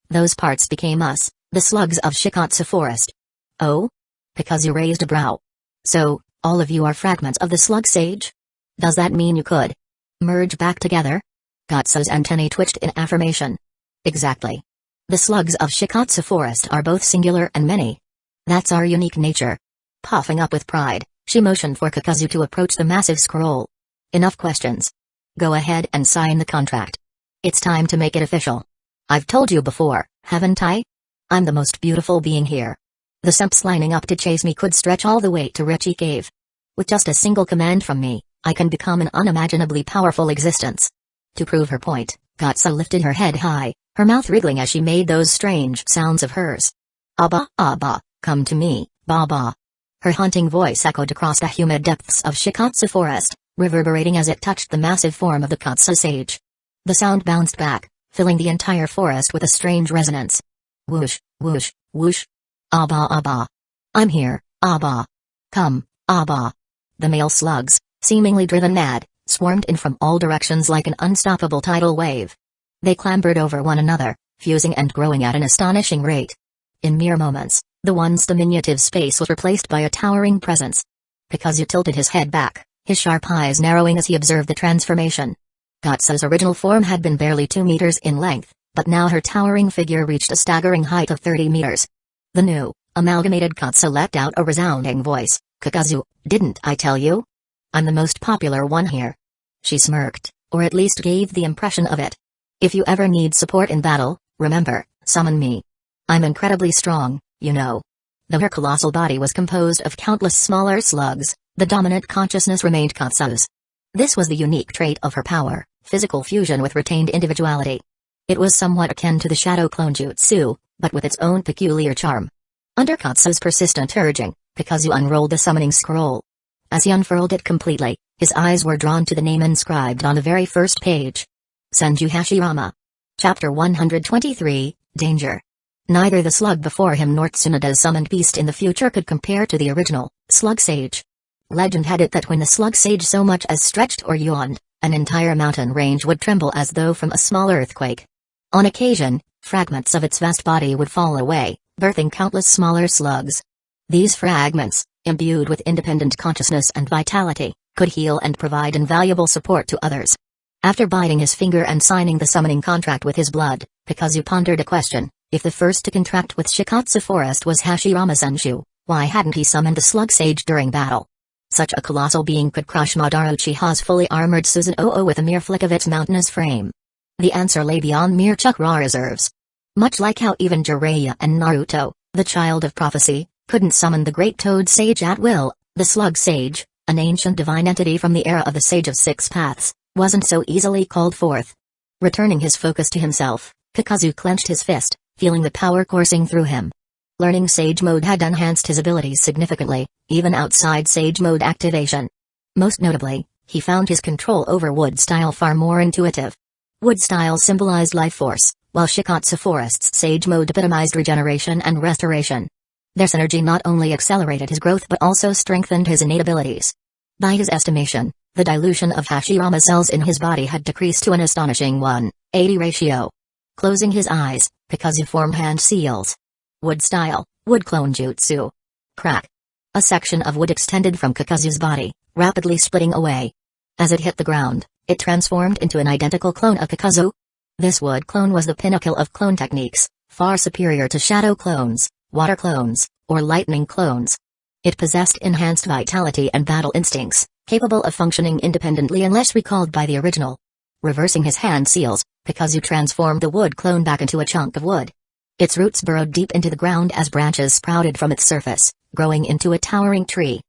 Those parts became us, the slugs of Shikatsu Forest." "Oh?" Kakuzu raised a brow. "So, all of you are fragments of the slug sage? Does that mean you could merge back together?" Katsu's antennae twitched in affirmation. "Exactly. The slugs of Shikatsu Forest are both singular and many. That's our unique nature." Puffing up with pride, she motioned for Kakuzu to approach the massive scroll. "Enough questions. Go ahead and sign the contract. It's time to make it official. I've told you before, haven't I? I'm the most beautiful being here. The simps lining up to chase me could stretch all the way to Richie Cave. With just a single command from me, I can become an unimaginably powerful existence." To prove her point, Katsu lifted her head high, her mouth wriggling as she made those strange sounds of hers. "Abba, Abba, come to me, Baba." Her haunting voice echoed across the humid depths of Shikatsu Forest, reverberating as it touched the massive form of the Katsu sage. The sound bounced back, filling the entire forest with a strange resonance. Whoosh, whoosh, whoosh. "Abba, Abba. I'm here, Abba. Come, Abba." The male slugs, seemingly driven mad, swarmed in from all directions like an unstoppable tidal wave. They clambered over one another, fusing and growing at an astonishing rate. In mere moments, the once diminutive space was replaced by a towering presence. Kakuzu tilted his head back, his sharp eyes narrowing as he observed the transformation. Katsu's original form had been barely 2 meters in length, but now her towering figure reached a staggering height of 30 meters. The new, amalgamated Katsu let out a resounding voice. "Kakuzu, didn't I tell you? I'm the most popular one here." She smirked, or at least gave the impression of it. "If you ever need support in battle, remember, summon me. I'm incredibly strong, you know." Though her colossal body was composed of countless smaller slugs, the dominant consciousness remained Katsu's. This was the unique trait of her power, physical fusion with retained individuality. It was somewhat akin to the shadow clone jutsu, but with its own peculiar charm. Under Katsu's persistent urging, Kakuzu unrolled the summoning scroll. As he unfurled it completely, his eyes were drawn to the name inscribed on the very first page. Senju Hashirama. Chapter 123, Danger. Neither the slug before him nor Tsunada's summoned beast in the future could compare to the original, slug sage. Legend had it that when the slug sage so much as stretched or yawned, an entire mountain range would tremble as though from a small earthquake. On occasion, fragments of its vast body would fall away, birthing countless smaller slugs. These fragments, imbued with independent consciousness and vitality, could heal and provide invaluable support to others. After biting his finger and signing the summoning contract with his blood, Kakuzu pondered a question: if the first to contract with Shikatsu Forest was Hashirama Senshu, why hadn't he summoned the Slug Sage during battle? Such a colossal being could crush Madara Uchiha's fully armored Susanoo with a mere flick of its mountainous frame. The answer lay beyond mere chakra reserves. Much like how even Jiraiya and Naruto, the child of prophecy, couldn't summon the Great Toad Sage at will, the Slug Sage, an ancient divine entity from the era of the Sage of Six Paths, wasn't so easily called forth. Returning his focus to himself, Kakuzu clenched his fist, feeling the power coursing through him. Learning Sage Mode had enhanced his abilities significantly, even outside Sage Mode activation. Most notably, he found his control over Wood Style far more intuitive. Wood Style symbolized life force, while Shikatsu Forest's Sage Mode epitomized regeneration and restoration. Their synergy not only accelerated his growth but also strengthened his innate abilities. By his estimation, the dilution of Hashirama cells in his body had decreased to an astonishing 1:80 ratio. Closing his eyes, Kakuzu formed hand seals. Wood Style, Wood Clone Jutsu. Crack. A section of wood extended from Kakuzu's body, rapidly splitting away. As it hit the ground, it transformed into an identical clone of Kakuzu. This wood clone was the pinnacle of clone techniques, far superior to shadow clones, water clones, or lightning clones. It possessed enhanced vitality and battle instincts, capable of functioning independently unless recalled by the original. Reversing his hand seals, Kakuzu transformed the wood clone back into a chunk of wood. Its roots burrowed deep into the ground as branches sprouted from its surface, growing into a towering tree.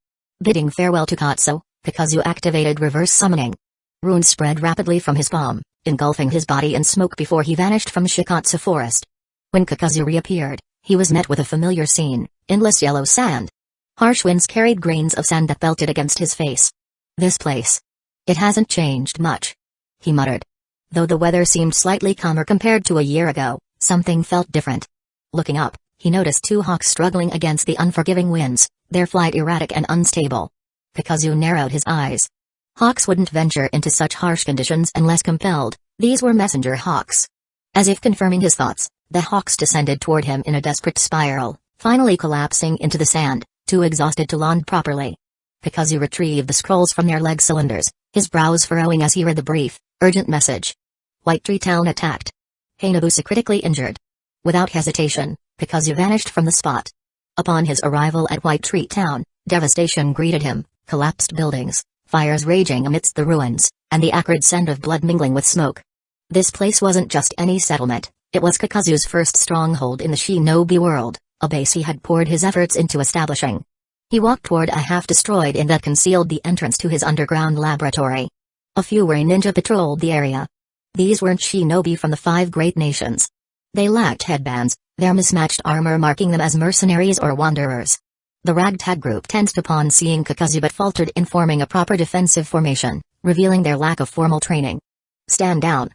Bidding farewell to Katsu, Kakuzu activated reverse summoning. Runes spread rapidly from his palm, engulfing his body in smoke before he vanished from Shikatsu Forest. When Kakuzu reappeared, he was met with a familiar scene: endless yellow sand. Harsh winds carried grains of sand that belted against his face. This place. It hasn't changed much, he muttered. Though the weather seemed slightly calmer compared to a year ago, something felt different. Looking up, he noticed two hawks struggling against the unforgiving winds, their flight erratic and unstable. Kakuzu narrowed his eyes. Hawks wouldn't venture into such harsh conditions unless compelled. These were messenger hawks. As if confirming his thoughts, the hawks descended toward him in a desperate spiral, finally collapsing into the sand, too exhausted to land properly. Kakuzu retrieved the scrolls from their leg cylinders, his brows furrowing as he read the brief, urgent message. White Tree Town attacked. Hayabusa critically injured. Without hesitation, Kakuzu vanished from the spot. Upon his arrival at White Tree Town, devastation greeted him: collapsed buildings, fires raging amidst the ruins, and the acrid scent of blood mingling with smoke. This place wasn't just any settlement, it was Kakuzu's first stronghold in the shinobi world, a base he had poured his efforts into establishing. He walked toward a half-destroyed inn that concealed the entrance to his underground laboratory. A few wary ninja patrolled the area. These weren't shinobi from the 5 great nations. They lacked headbands, their mismatched armor marking them as mercenaries or wanderers. The ragtag group tensed upon seeing Kakuzu but faltered in forming a proper defensive formation, revealing their lack of formal training. Stand down.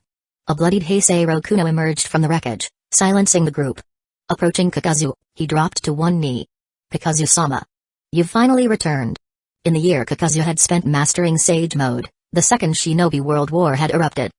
A bloodied Heisei Rokuno emerged from the wreckage, silencing the group. Approaching Kakuzu, he dropped to one knee. Kakuzu-sama. You've finally returned. In the year Kakuzu had spent mastering Sage Mode, the Second Shinobi World War had erupted.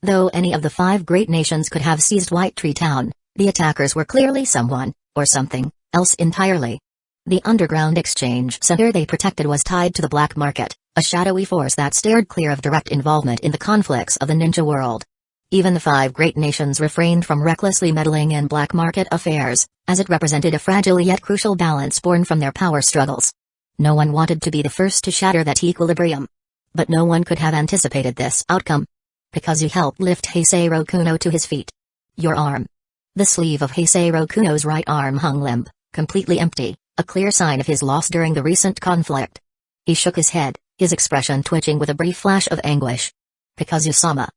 Though any of the 5 great nations could have seized White Tree Town, the attackers were clearly someone, or something, else entirely. The underground exchange center they protected was tied to the black market, a shadowy force that steered clear of direct involvement in the conflicts of the ninja world. Even the 5 great nations refrained from recklessly meddling in black market affairs, as it represented a fragile yet crucial balance born from their power struggles. No one wanted to be the first to shatter that equilibrium. But no one could have anticipated this outcome. Kakuzu helped lift Heisei Rokuno to his feet. Your arm. The sleeve of Heisei Rokuno's right arm hung limp, completely empty, a clear sign of his loss during the recent conflict. He shook his head, his expression twitching with a brief flash of anguish. Kakuzu-sama.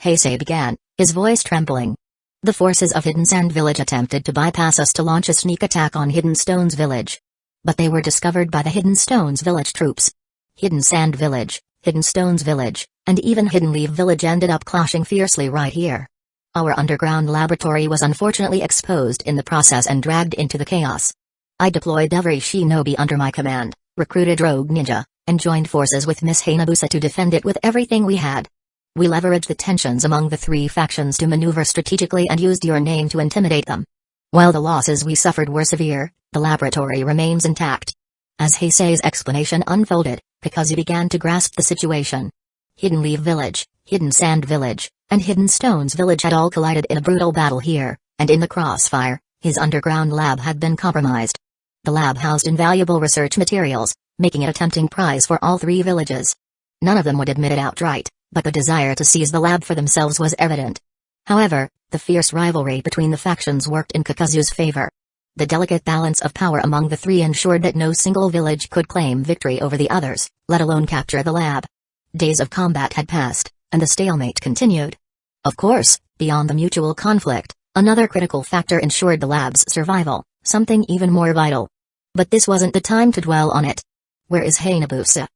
Heisei began, his voice trembling. The forces of Hidden Sand Village attempted to bypass us to launch a sneak attack on Hidden Stones Village. But they were discovered by the Hidden Stones Village troops. Hidden Sand Village, Hidden Stones Village, and even Hidden Leaf Village ended up clashing fiercely right here. Our underground laboratory was unfortunately exposed in the process and dragged into the chaos. I deployed every shinobi under my command, recruited rogue ninja, and joined forces with Miss Hayabusa to defend it with everything we had. We leveraged the tensions among the 3 factions to maneuver strategically and used your name to intimidate them. While the losses we suffered were severe, The laboratory remains intact. As Heisei's explanation unfolded, Kakuzu began to grasp the situation. Hidden Leaf Village, Hidden Sand Village, and Hidden Stones Village had all collided in a brutal battle here, and in the crossfire, his underground lab had been compromised. The lab housed invaluable research materials, making it a tempting prize for all three villages. None of them would admit it outright, but the desire to seize the lab for themselves was evident. However, the fierce rivalry between the factions worked in Kakuzu's favor. The delicate balance of power among the three ensured that no single village could claim victory over the others, let alone capture the lab. Days of combat had passed, and the stalemate continued. Of course, beyond the mutual conflict, another critical factor ensured the lab's survival, something even more vital. But this wasn't the time to dwell on it. Where is Hayabusa?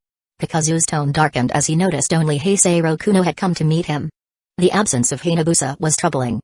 Kakuzu's tone darkened as he noticed only Heisei Rokuno had come to meet him. The absence of Hayabusa was troubling.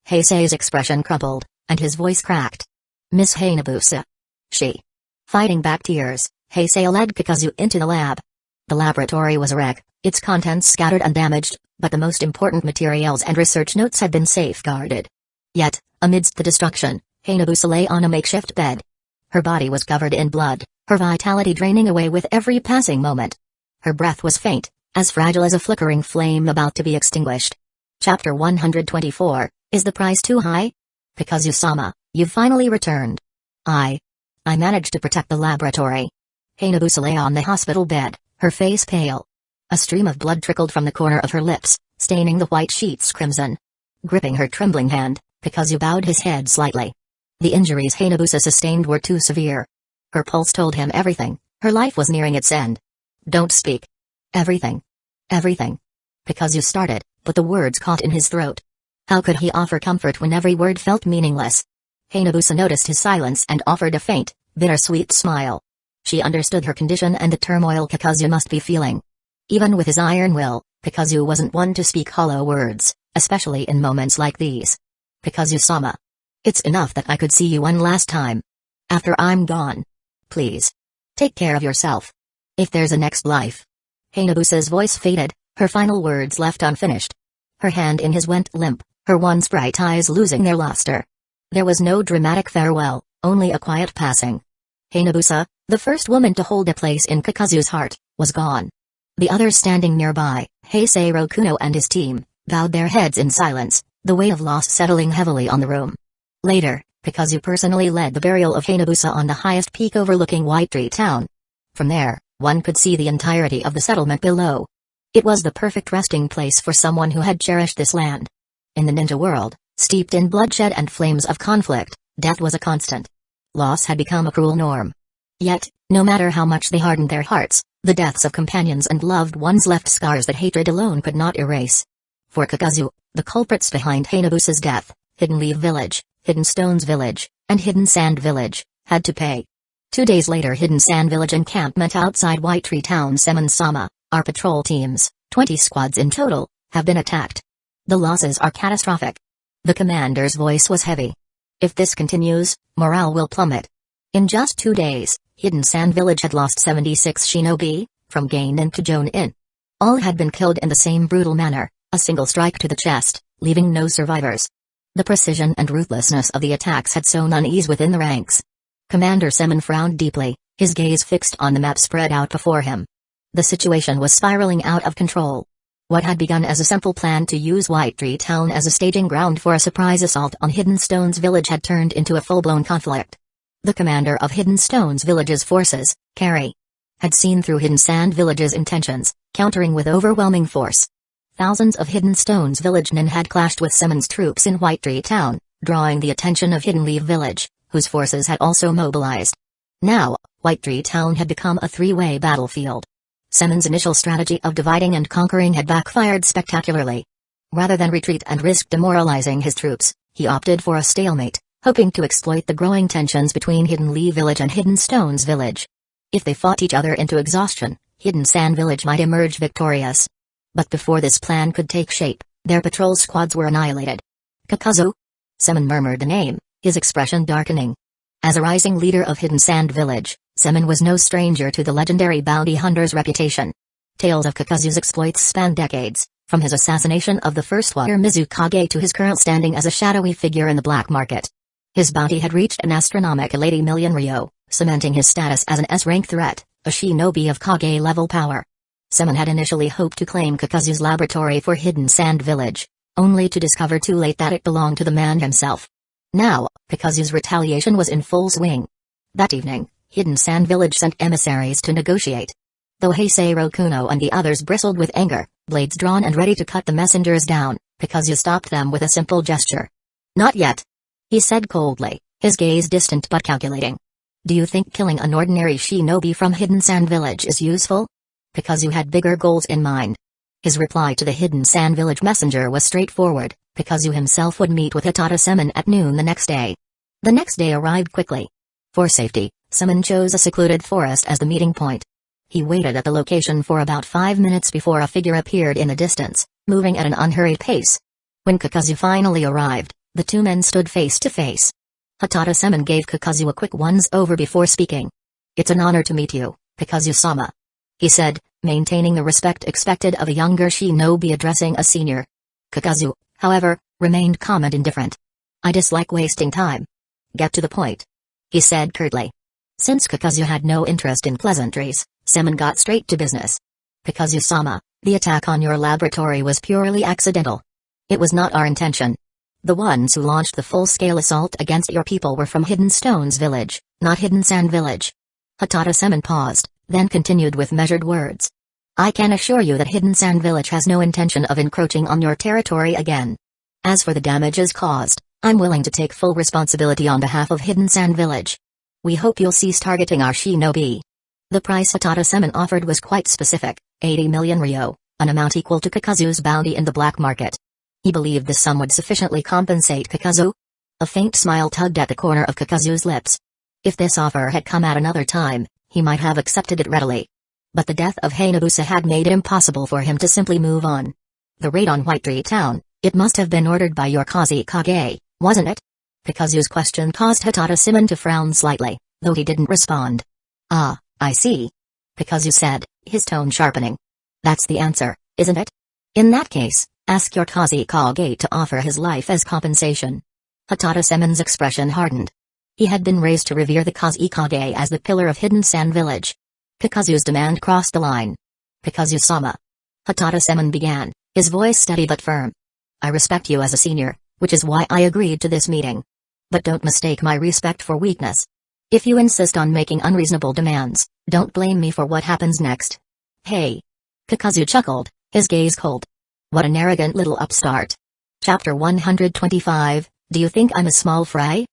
Heisei's expression crumpled, and his voice cracked. Miss Hayabusa. She. Fighting back tears, Heisei led Kakuzu into the lab. The laboratory was a wreck, its contents scattered and damaged, but the most important materials and research notes had been safeguarded. Yet, amidst the destruction, Hayabusa lay on a makeshift bed. Her body was covered in blood, her vitality draining away with every passing moment. Her breath was faint, as fragile as a flickering flame about to be extinguished. Chapter 124, Is the price too high? Kakuzu-sama, you've finally returned. I managed to protect the laboratory. Hayabusa lay on the hospital bed, her face pale. A stream of blood trickled from the corner of her lips, staining the white sheets crimson. Gripping her trembling hand, Kakuzu bowed his head slightly. The injuries Hayabusa sustained were too severe. Her pulse told him everything, her life was nearing its end. Don't speak. Everything. Everything. Kakuzu started, but the words caught in his throat. How could he offer comfort when every word felt meaningless? Hayabusa noticed his silence and offered a faint, bittersweet smile. She understood her condition and the turmoil Kakuzu must be feeling. Even with his iron will, Kakuzu wasn't one to speak hollow words, especially in moments like these. Kakuzu-sama. It's enough that I could see you one last time. After I'm gone. Please. Take care of yourself. If there's a next life. Hayabusa's voice faded, her final words left unfinished. Her hand in his went limp, her once bright eyes losing their luster. There was no dramatic farewell, only a quiet passing. Hayabusa, the first woman to hold a place in Kakuzu's heart, was gone. The others standing nearby, Heisei Rokuno and his team, bowed their heads in silence, the weight of loss settling heavily on the room. Later, Kakuzu personally led the burial of Hayabusa on the highest peak overlooking White Tree Town. From there, one could see the entirety of the settlement below. It was the perfect resting place for someone who had cherished this land. In the ninja world, steeped in bloodshed and flames of conflict, death was a constant. Loss had become a cruel norm. Yet, no matter how much they hardened their hearts, the deaths of companions and loved ones left scars that hatred alone could not erase. For Kakuzu, the culprits behind Hayabusa's death, Hidden Leaf Village, Hidden Stones Village, and Hidden Sand Village, had to pay. 2 days later, Hidden Sand Village encampment outside White Tree Town. Semen-sama, our patrol teams, 20 squads in total, have been attacked. The losses are catastrophic. The commander's voice was heavy. If this continues, morale will plummet. In just 2 days, Hidden Sand Village had lost 76 shinobi, from Geinin to Jonin. All had been killed in the same brutal manner, a single strike to the chest, leaving no survivors. The precision and ruthlessness of the attacks had sown unease within the ranks. Commander Semen frowned deeply, his gaze fixed on the map spread out before him. The situation was spiraling out of control. What had begun as a simple plan to use White Tree Town as a staging ground for a surprise assault on Hidden Stones Village had turned into a full-blown conflict. The commander of Hidden Stones Village's forces, Carrie, had seen through Hidden Sand Village's intentions, countering with overwhelming force. Thousands of Hidden Stones Village nin had clashed with Semen's troops in White Tree Town, drawing the attention of Hidden Leaf Village, whose forces had also mobilized. Now, White Tree Town had become a three-way battlefield. Semen's initial strategy of dividing and conquering had backfired spectacularly. Rather than retreat and risk demoralizing his troops, he opted for a stalemate, hoping to exploit the growing tensions between Hidden Leaf Village and Hidden Stones Village. If they fought each other into exhaustion, Hidden Sand Village might emerge victorious. But before this plan could take shape, their patrol squads were annihilated. Kakuzu? Semen murmured the name, his expression darkening. As a rising leader of Hidden Sand Village, Semen was no stranger to the legendary bounty hunter's reputation. Tales of Kakuzu's exploits span decades, from his assassination of the first Water Mizukage to his current standing as a shadowy figure in the black market. His bounty had reached an astronomical 80 million ryo, cementing his status as an S-rank threat, a shinobi of Kage-level power. Simon had initially hoped to claim Kakuzu's laboratory for Hidden Sand Village, only to discover too late that it belonged to the man himself. Now, Kakuzu's retaliation was in full swing. That evening, Hidden Sand Village sent emissaries to negotiate. Though Heisei Rokuno and the others bristled with anger, blades drawn and ready to cut the messengers down, Kakuzu stopped them with a simple gesture. "Not yet," he said coldly, his gaze distant but calculating. "Do you think killing an ordinary shinobi from Hidden Sand Village is useful?" Kakuzu had bigger goals in mind. His reply to the Hidden Sand Village messenger was straightforward. Kakuzu himself would meet with Hitada Simon at noon the next day. The next day arrived quickly. For safety, Simon chose a secluded forest as the meeting point. He waited at the location for about 5 minutes before a figure appeared in the distance, moving at an unhurried pace. When Kakuzu finally arrived, the two men stood face to face. Hitada Simon gave Kakuzu a quick once-over before speaking. "It's an honor to meet you, Kakuzu-sama," he said, maintaining the respect expected of a younger shinobi addressing a senior. Kakuzu, however, remained calm and indifferent. "I dislike wasting time. Get to the point," he said curtly. Since Kakuzu had no interest in pleasantries, Simon got straight to business. "Kakuzu-sama, the attack on your laboratory was purely accidental. It was not our intention. The ones who launched the full-scale assault against your people were from Hidden Stones Village, not Hidden Sand Village." Hitada Simon paused, then continued with measured words. "I can assure you that Hidden Sand Village has no intention of encroaching on your territory again. As for the damages caused, I'm willing to take full responsibility on behalf of Hidden Sand Village. We hope you'll cease targeting our shinobi." The price Hitada Simon offered was quite specific, 80 million ryo, an amount equal to Kakuzu's bounty in the black market. He believed this sum would sufficiently compensate Kakuzu. A faint smile tugged at the corner of Kakuzu's lips. If this offer had come at another time, he might have accepted it readily. But the death of Hainabusa had made it impossible for him to simply move on. "The raid on White Tree Town, it must have been ordered by your Kazekage, wasn't it?" Kakuzu's question caused Hitada Simon to frown slightly, though he didn't respond. "Ah, I see," Kakuzu said, his tone sharpening. "That's the answer, isn't it? In that case, ask your Kazekage to offer his life as compensation." Hitada Simon's expression hardened. He had been raised to revere the Kazekage as the pillar of Hidden Sand Village. Kakuzu's demand crossed the line. "Kakuzu-sama," Hitada Simon began, his voice steady but firm. "I respect you as a senior, which is why I agreed to this meeting. But don't mistake my respect for weakness. If you insist on making unreasonable demands, don't blame me for what happens next." "Hey!" Kakuzu chuckled, his gaze cold. "What an arrogant little upstart." Chapter 125, Do you think I'm a small fry?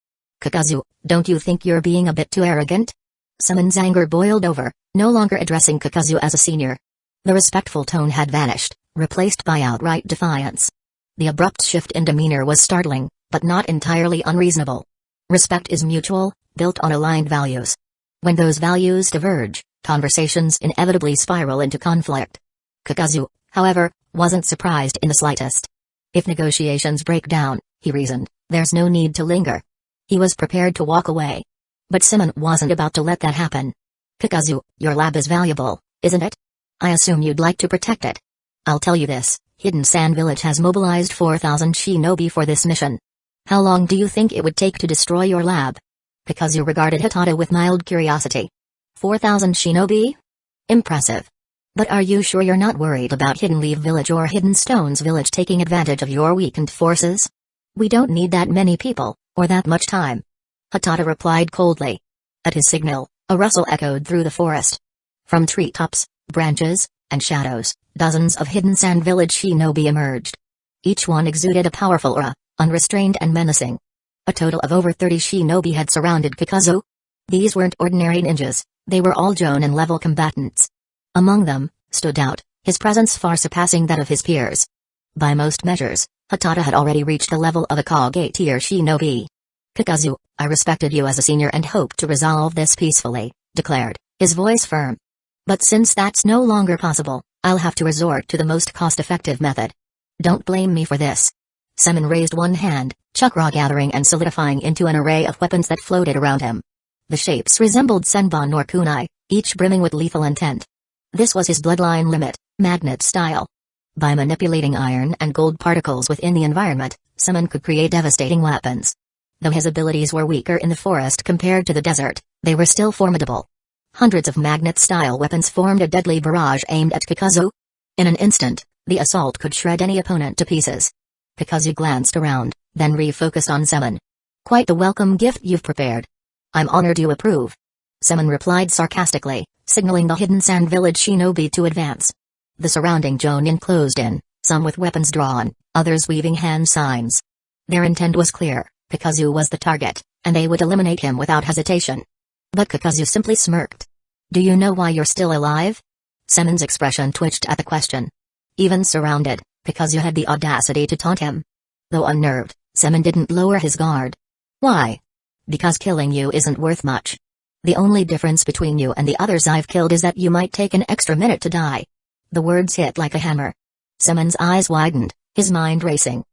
Kakuzu, don't you think you're being a bit too arrogant? Simon's anger boiled over, no longer addressing Kakuzu as a senior. The respectful tone had vanished, replaced by outright defiance. The abrupt shift in demeanor was startling, but not entirely unreasonable. Respect is mutual, built on aligned values. When those values diverge, conversations inevitably spiral into conflict. Kakuzu, however, wasn't surprised in the slightest. If negotiations break down, he reasoned, there's no need to linger. He was prepared to walk away. But Simon wasn't about to let that happen. Kakuzu, your lab is valuable, isn't it? I assume you'd like to protect it. I'll tell you this, Hidden Sand Village has mobilized 4,000 shinobi for this mission. How long do you think it would take to destroy your lab? Kakuzu regarded Hitada with mild curiosity. 4,000 shinobi? Impressive. But are you sure you're not worried about Hidden Leaf Village or Hidden Stones Village taking advantage of your weakened forces? We don't need that many people, or that much time. Hitada replied coldly. At his signal, a rustle echoed through the forest. From treetops, branches, and shadows, dozens of Hidden Sand Village shinobi emerged. Each one exuded a powerful aura, unrestrained and menacing. A total of over 30 shinobi had surrounded Kakuzu. These weren't ordinary ninjas, they were all Jonin-level combatants. Among them, stood out, his presence far surpassing that of his peers. By most measures, Hitada had already reached the level of a Kage-tier shinobi. Kakuzu, I respected you as a senior and hoped to resolve this peacefully, declared, his voice firm. But since that's no longer possible, I'll have to resort to the most cost-effective method. Don't blame me for this. Simon raised one hand, chakra gathering and solidifying into an array of weapons that floated around him. The shapes resembled senbon or kunai, each brimming with lethal intent. This was his bloodline limit, magnet style. By manipulating iron and gold particles within the environment, Simon could create devastating weapons. Though his abilities were weaker in the forest compared to the desert, they were still formidable. Hundreds of magnet-style weapons formed a deadly barrage aimed at Kakuzu. In an instant, the assault could shred any opponent to pieces. Kakuzu glanced around, then refocused on Semen. "Quite the welcome gift you've prepared. I'm honored you approve." Semen replied sarcastically, signaling the hidden sand village shinobi to advance. The surrounding jonin closed in, some with weapons drawn, others weaving hand signs. Their intent was clear: Kakuzu was the target, and they would eliminate him without hesitation. But Kakuzu simply smirked. "Do you know why you're still alive?" Semen's expression twitched at the question. Even surrounded, Kakuzu had the audacity to taunt him. Though unnerved, Semen didn't lower his guard. "Why?" "Because killing you isn't worth much. The only difference between you and the others I've killed is that you might take an extra minute to die." The words hit like a hammer. Semen's eyes widened, his mind racing.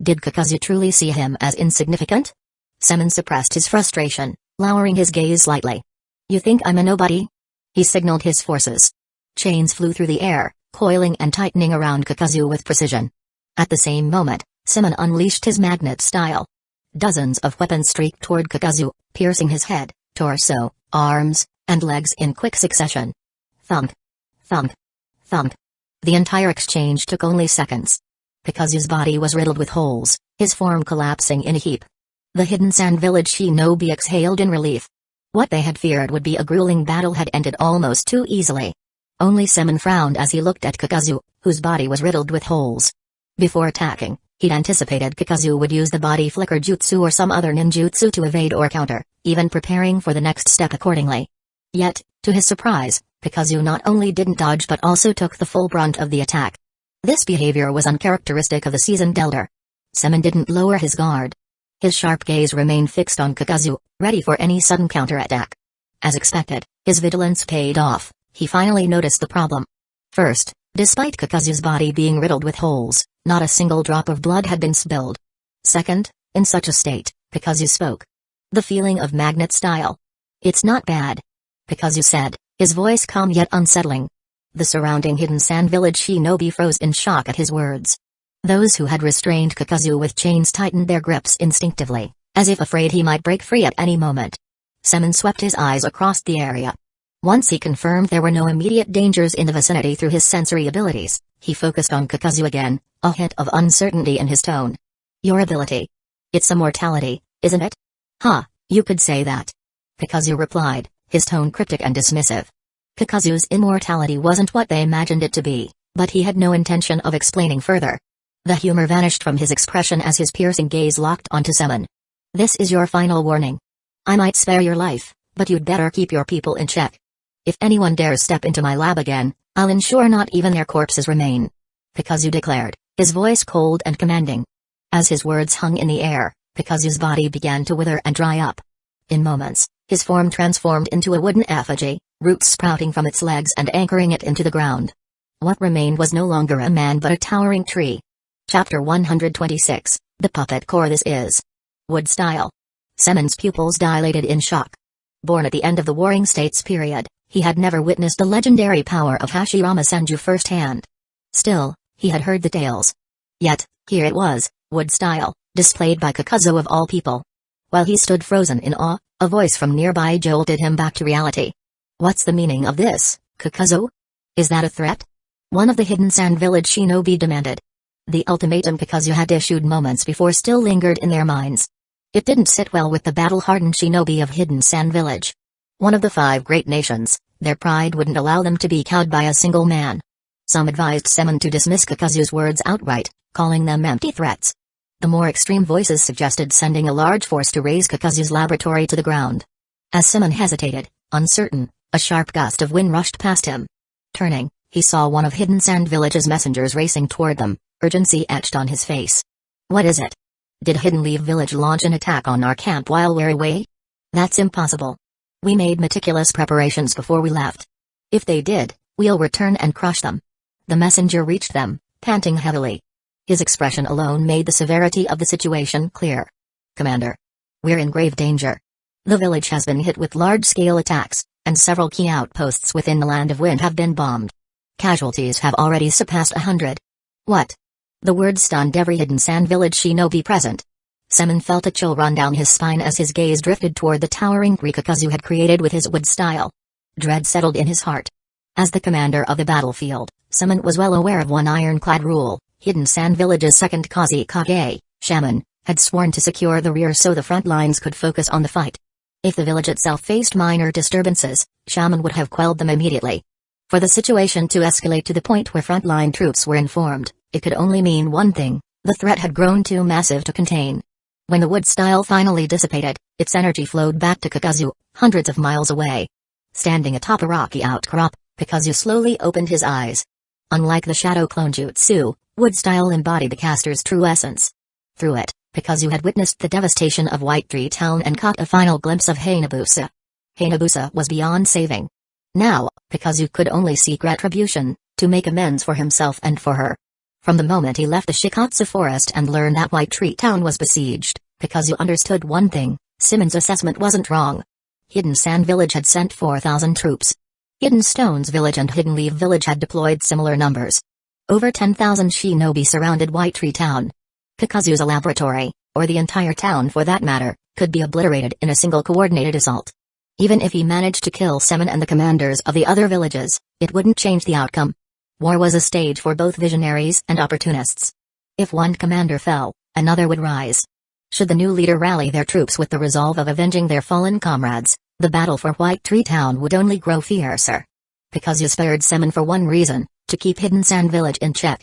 Did Kakuzu truly see him as insignificant? Semen suppressed his frustration, lowering his gaze slightly. "You think I'm a nobody?" He signaled his forces. Chains flew through the air, coiling and tightening around Kakuzu with precision. At the same moment, Semen unleashed his magnet style. Dozens of weapons streaked toward Kakuzu, piercing his head, torso, arms, and legs in quick succession. Thump. Thump. Thump. The entire exchange took only seconds. Kakuzu's body was riddled with holes, his form collapsing in a heap. The hidden sand village shinobi exhaled in relief. What they had feared would be a grueling battle had ended almost too easily. Only Semen frowned as he looked at Kakuzu, whose body was riddled with holes. Before attacking, he'd anticipated Kakuzu would use the body flicker jutsu or some other ninjutsu to evade or counter, even preparing for the next step accordingly. Yet, to his surprise, Kakuzu not only didn't dodge but also took the full brunt of the attack. This behavior was uncharacteristic of the seasoned elder. Semen didn't lower his guard. His sharp gaze remained fixed on Kakuzu, ready for any sudden counterattack. As expected, his vigilance paid off. He finally noticed the problem. First, despite Kakuzu's body being riddled with holes, not a single drop of blood had been spilled. Second, in such a state, Kakuzu spoke. "The feeling of magnet style. It's not bad," Kakuzu said, his voice calm yet unsettling. The surrounding hidden sand village shinobi froze in shock at his words. Those who had restrained Kakuzu with chains tightened their grips instinctively, as if afraid he might break free at any moment. Semen swept his eyes across the area. Once he confirmed there were no immediate dangers in the vicinity through his sensory abilities, he focused on Kakuzu again, a hint of uncertainty in his tone. "Your ability. It's immortality, isn't it?" "Huh, you could say that," Kakuzu replied, his tone cryptic and dismissive. Kakuzu's immortality wasn't what they imagined it to be, but he had no intention of explaining further. The humor vanished from his expression as his piercing gaze locked onto Semen. "This is your final warning. I might spare your life, but you'd better keep your people in check. If anyone dares step into my lab again, I'll ensure not even their corpses remain," Kakuzu declared, his voice cold and commanding. As his words hung in the air, Kakuzu's body began to wither and dry up. In moments, his form transformed into a wooden effigy, roots sprouting from its legs and anchoring it into the ground. What remained was no longer a man but a towering tree. Chapter 126, The Puppet Core. This is Wood Style. Semen's pupils dilated in shock. Born at the end of the Warring States period, he had never witnessed the legendary power of Hashirama Senju firsthand. Still, he had heard the tales. Yet, here it was, Wood Style, displayed by Kakuzu of all people. While he stood frozen in awe, a voice from nearby jolted him back to reality. "What's the meaning of this, Kakuzu? Is that a threat?" one of the hidden sand village shinobi demanded. The ultimatum Kakuzu had issued moments before still lingered in their minds. It didn't sit well with the battle-hardened shinobi of Hidden Sand Village. One of the 5 great nations, their pride wouldn't allow them to be cowed by a single man. Some advised Semen to dismiss Kakuzu's words outright, calling them empty threats. The more extreme voices suggested sending a large force to raze Kakuzu's laboratory to the ground. As Semen hesitated, uncertain, a sharp gust of wind rushed past him. Turning, he saw one of Hidden Sand Village's messengers racing toward them, urgency etched on his face. "What is it? Did Hidden Leaf Village launch an attack on our camp while we're away?" "That's impossible. We made meticulous preparations before we left. If they did, we'll return and crush them." The messenger reached them, panting heavily. His expression alone made the severity of the situation clear. "Commander, we're in grave danger. The village has been hit with large-scale attacks, and several key outposts within the Land of Wind have been bombed. Casualties have already surpassed 100. "What?" The word stunned every Hidden Sand Village shinobi present. Semen felt a chill run down his spine as his gaze drifted toward the towering tree Kakuzu had created with his wood style. Dread settled in his heart. As the commander of the battlefield, Semen was well aware of one ironclad rule: Hidden Sand Village's second Kazekage, Shaman, had sworn to secure the rear so the front lines could focus on the fight. If the village itself faced minor disturbances, Shaman would have quelled them immediately. For the situation to escalate to the point where frontline troops were informed, it could only mean one thing: the threat had grown too massive to contain. When the wood style finally dissipated, its energy flowed back to Kakuzu, hundreds of miles away. Standing atop a rocky outcrop, Kakuzu slowly opened his eyes. Unlike the shadow clone jutsu, wood style embodied the caster's true essence. Through it, Kakuzu had witnessed the devastation of White Tree Town and caught a final glimpse of Hayabusa. Hayabusa was beyond saving. Now, Kakuzu could only seek retribution, to make amends for himself and for her. From the moment he left the Shikatsu forest and learned that White Tree Town was besieged, Kakuzu understood one thing: Simon's assessment wasn't wrong. Hidden Sand Village had sent 4,000 troops. Hidden Stones Village and Hidden Leaf Village had deployed similar numbers. Over 10,000 shinobi surrounded White Tree Town. Kakuzu's laboratory, or the entire town for that matter, could be obliterated in a single coordinated assault. Even if he managed to kill Semen and the commanders of the other villages, it wouldn't change the outcome. War was a stage for both visionaries and opportunists. If one commander fell, another would rise. Should the new leader rally their troops with the resolve of avenging their fallen comrades, the battle for White Tree Town would only grow fiercer. Kakuzu spared Semen for one reason: to keep Hidden Sand Village in check.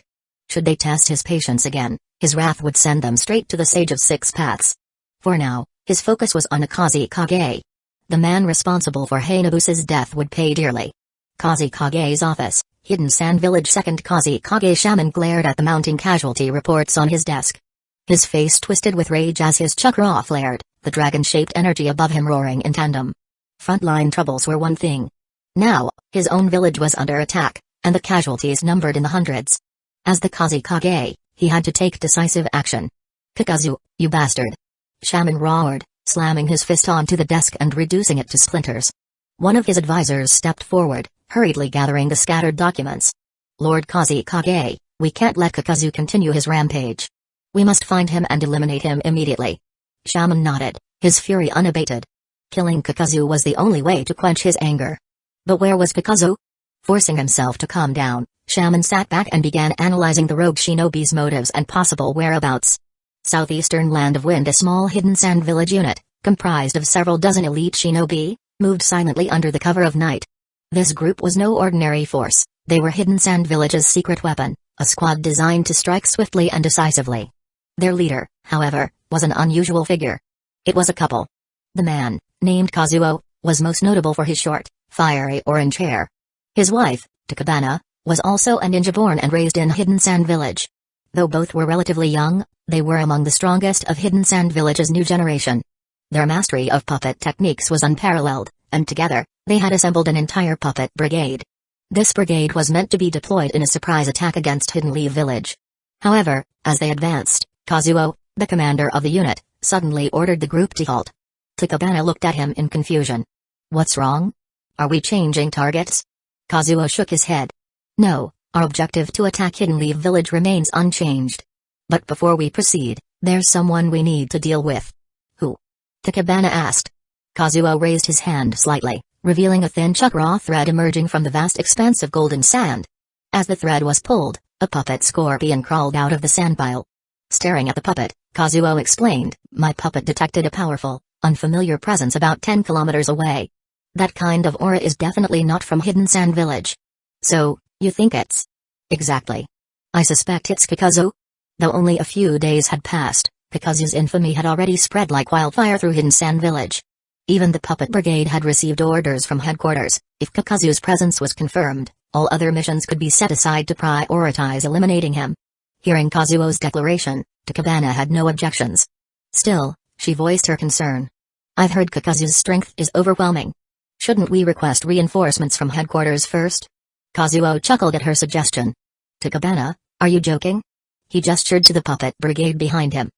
Should they test his patience again, his wrath would send them straight to the Sage of Six Paths. For now, his focus was on Kazekage. The man responsible for Hayabusa's death would pay dearly. Kazekage's office, Hidden Sand Village. Second Kazekage Shaman glared at the mounting casualty reports on his desk. His face twisted with rage as his chakra flared, the dragon-shaped energy above him roaring in tandem. Frontline troubles were one thing. Now, his own village was under attack, and the casualties numbered in the hundreds. As the Kazekage, he had to take decisive action. "Kakuzu, you bastard!" Shaman roared, slamming his fist onto the desk and reducing it to splinters. One of his advisors stepped forward, hurriedly gathering the scattered documents. "Lord Kazekage, we can't let Kakuzu continue his rampage. We must find him and eliminate him immediately." Shaman nodded, his fury unabated. Killing Kakuzu was the only way to quench his anger. But where was Kakuzu? Forcing himself to calm down, Shaman sat back and began analyzing the rogue shinobi's motives and possible whereabouts. Southeastern Land of Wind, a small Hidden Sand Village unit, comprised of several dozen elite shinobi, moved silently under the cover of night. This group was no ordinary force. They were Hidden Sand Village's secret weapon, a squad designed to strike swiftly and decisively. Their leader, however, was an unusual figure. It was a couple. The man, named Kazuo, was most notable for his short, fiery orange hair. His wife, Takabana, was also a ninja born and raised in Hidden Sand Village. Though both were relatively young, they were among the strongest of Hidden Sand Village's new generation. Their mastery of puppet techniques was unparalleled, and together, they had assembled an entire puppet brigade. This brigade was meant to be deployed in a surprise attack against Hidden Leaf Village. However, as they advanced, Kazuo, the commander of the unit, suddenly ordered the group to halt. Takabana looked at him in confusion. "What's wrong? Are we changing targets?" Kazuo shook his head. "No, our objective to attack Hidden Leaf Village remains unchanged. But before we proceed, there's someone we need to deal with." "Who?" Takabana asked. Kazuo raised his hand slightly, revealing a thin chakra thread emerging from the vast expanse of golden sand. As the thread was pulled, a puppet scorpion crawled out of the sandpile. Staring at the puppet, Kazuo explained, "My puppet detected a powerful, unfamiliar presence about 10 kilometers away. That kind of aura is definitely not from Hidden Sand Village." "So, you think it's—" "Exactly. I suspect it's Kakuzu." Though only a few days had passed, Kakuzu's infamy had already spread like wildfire through Hidden Sand Village. Even the puppet brigade had received orders from headquarters: if Kakuzu's presence was confirmed, all other missions could be set aside to prioritize eliminating him. Hearing Kazuo's declaration, Takabana had no objections. Still, she voiced her concern. "I've heard Kakuzu's strength is overwhelming. Shouldn't we request reinforcements from headquarters first?" Kazuo chuckled at her suggestion. "Takabana, are you joking?" He gestured to the puppet brigade behind him.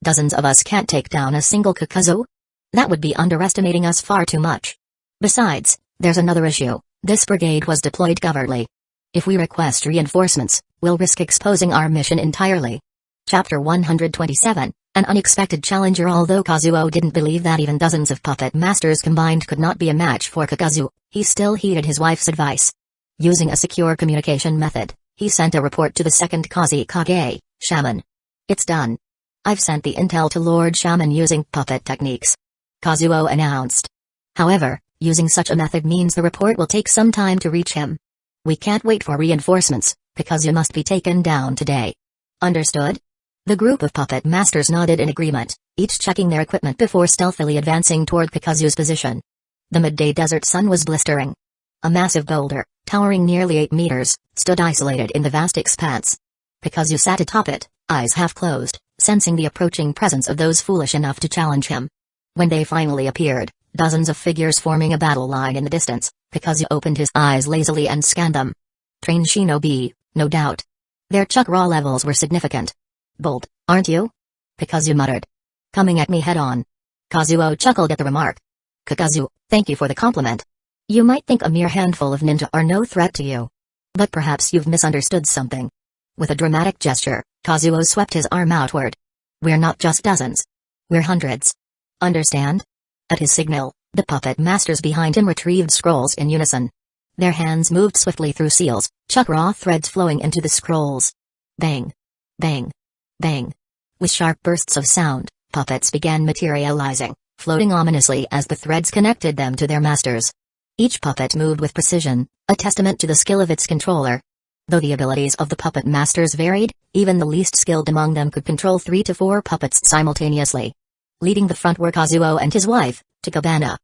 "Dozens of us can't take down a single Kakuzu? That would be underestimating us far too much. Besides, there's another issue: this brigade was deployed covertly. If we request reinforcements, we'll risk exposing our mission entirely." Chapter 127, An unexpected challenger. Although Kazuo didn't believe that even dozens of puppet masters combined could not be a match for Kakuzu, he still heeded his wife's advice. Using a secure communication method, he sent a report to the second Kazekage, Shaman. "It's done. I've sent the intel to Lord Shaman using puppet techniques," Kazuo announced. "However, using such a method means the report will take some time to reach him. We can't wait for reinforcements, because you must be taken down today. Understood?" The group of puppet masters nodded in agreement, each checking their equipment before stealthily advancing toward Kakuzu's position. The midday desert sun was blistering. A massive boulder, towering nearly 8 meters, stood isolated in the vast expanse. Kakuzu sat atop it, eyes half closed, sensing the approaching presence of those foolish enough to challenge him. When they finally appeared, dozens of figures forming a battle line in the distance, Kakuzu opened his eyes lazily and scanned them. Trained shinobi, no doubt. Their chakra levels were significant. "Bold, aren't you?" Kakuzu muttered. "Coming at me head-on." Kazuo chuckled at the remark. "Kakuzu, thank you for the compliment. You might think a mere handful of ninja are no threat to you. But perhaps you've misunderstood something." With a dramatic gesture, Kazuo swept his arm outward. "We're not just dozens. We're hundreds. Understand?" At his signal, the puppet masters behind him retrieved scrolls in unison. Their hands moved swiftly through seals, chakra threads flowing into the scrolls. Bang! Bang! Bang! With sharp bursts of sound, puppets began materializing, floating ominously as the threads connected them to their masters. Each puppet moved with precision, a testament to the skill of its controller. Though the abilities of the puppet masters varied, even the least skilled among them could control 3 to 4 puppets simultaneously. Leading the front were Kazuo and his wife, Takabana.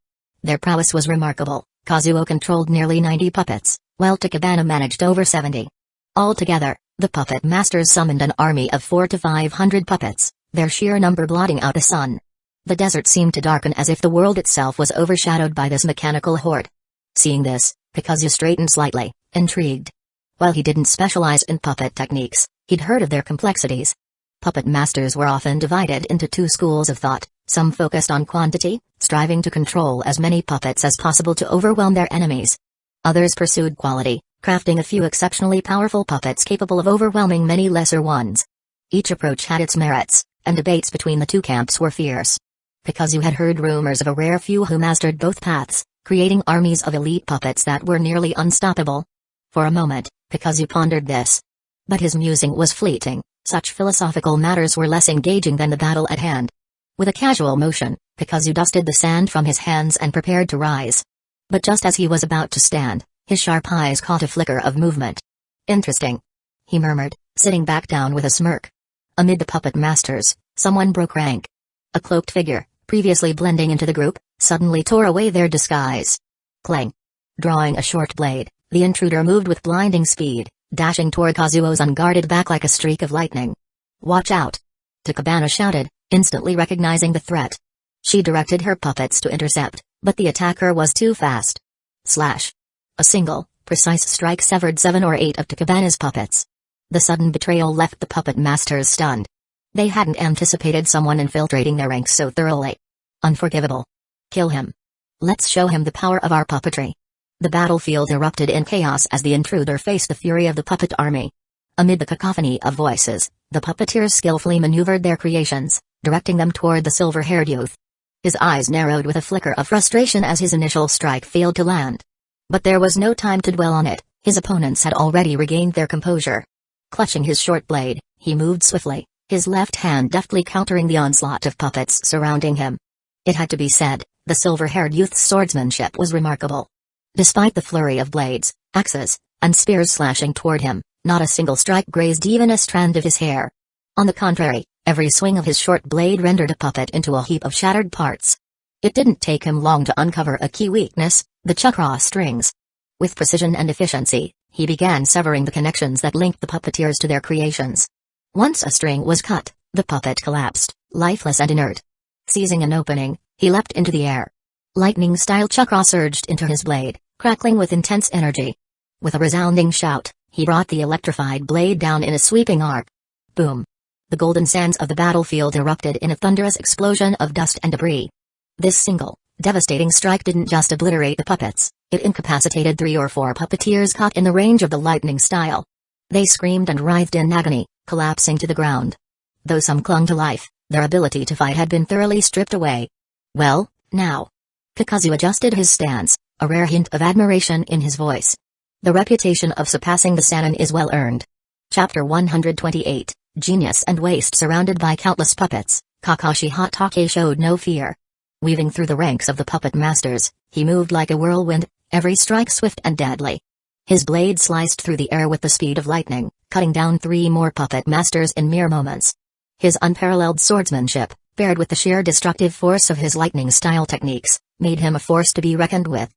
Their prowess was remarkable. Kazuo controlled nearly 90 puppets, while Takabana managed over 70. Altogether, the puppet masters summoned an army of 400 to 500 puppets, their sheer number blotting out the sun. The desert seemed to darken as if the world itself was overshadowed by this mechanical horde. Seeing this, Kakuzu straightened slightly, intrigued. While he didn't specialize in puppet techniques, he'd heard of their complexities. Puppet masters were often divided into 2 schools of thought, some focused on quantity, striving to control as many puppets as possible to overwhelm their enemies. Others pursued quality, crafting a few exceptionally powerful puppets capable of overwhelming many lesser ones. Each approach had its merits, and debates between the 2 camps were fierce. Kakuzu had heard rumors of a rare few who mastered both paths, creating armies of elite puppets that were nearly unstoppable. For a moment, Kakuzu pondered this. But his musing was fleeting, such philosophical matters were less engaging than the battle at hand. With a casual motion, Kakuzu dusted the sand from his hands and prepared to rise. But just as he was about to stand, his sharp eyes caught a flicker of movement. "Interesting," he murmured, sitting back down with a smirk. Amid the puppet masters, someone broke rank. A cloaked figure, previously blending into the group, suddenly tore away their disguise. Clang! Drawing a short blade, the intruder moved with blinding speed, dashing toward Kazuo's unguarded back like a streak of lightning. "Watch out!" Takabana shouted, instantly recognizing the threat. She directed her puppets to intercept, but the attacker was too fast. Slash! A single, precise strike severed 7 or 8 of Takabana's puppets. The sudden betrayal left the puppet masters stunned. They hadn't anticipated someone infiltrating their ranks so thoroughly. Unforgivable. Kill him. Let's show him the power of our puppetry. The battlefield erupted in chaos as the intruder faced the fury of the puppet army. Amid the cacophony of voices, the puppeteers skillfully maneuvered their creations, directing them toward the silver-haired youth. His eyes narrowed with a flicker of frustration as his initial strike failed to land. But there was no time to dwell on it, his opponents had already regained their composure. Clutching his short blade, he moved swiftly, his left hand deftly countering the onslaught of puppets surrounding him. It had to be said, the silver-haired youth's swordsmanship was remarkable. Despite the flurry of blades, axes, and spears slashing toward him, not a single strike grazed even a strand of his hair. On the contrary, every swing of his short blade rendered a puppet into a heap of shattered parts. It didn't take him long to uncover a key weakness, the chakra strings. With precision and efficiency, he began severing the connections that linked the puppeteers to their creations. Once a string was cut, the puppet collapsed, lifeless and inert. Seizing an opening, he leapt into the air. Lightning-style chakra surged into his blade, crackling with intense energy. With a resounding shout, he brought the electrified blade down in a sweeping arc. Boom! The golden sands of the battlefield erupted in a thunderous explosion of dust and debris. This single, devastating strike didn't just obliterate the puppets, it incapacitated 3 or 4 puppeteers caught in the range of the lightning style. They screamed and writhed in agony, collapsing to the ground. Though some clung to life, Their ability to fight had been thoroughly stripped away. Well, now. Kakuzu adjusted his stance, a rare hint of admiration in his voice. The reputation of surpassing the Sannin is well earned. Chapter 128, Genius and Waste. Surrounded by countless puppets, Kakashi Hatake showed no fear. Weaving through the ranks of the puppet masters, he moved like a whirlwind, every strike swift and deadly. His blade sliced through the air with the speed of lightning, cutting down 3 more puppet masters in mere moments. His unparalleled swordsmanship, paired with the sheer destructive force of his lightning-style techniques, made him a force to be reckoned with.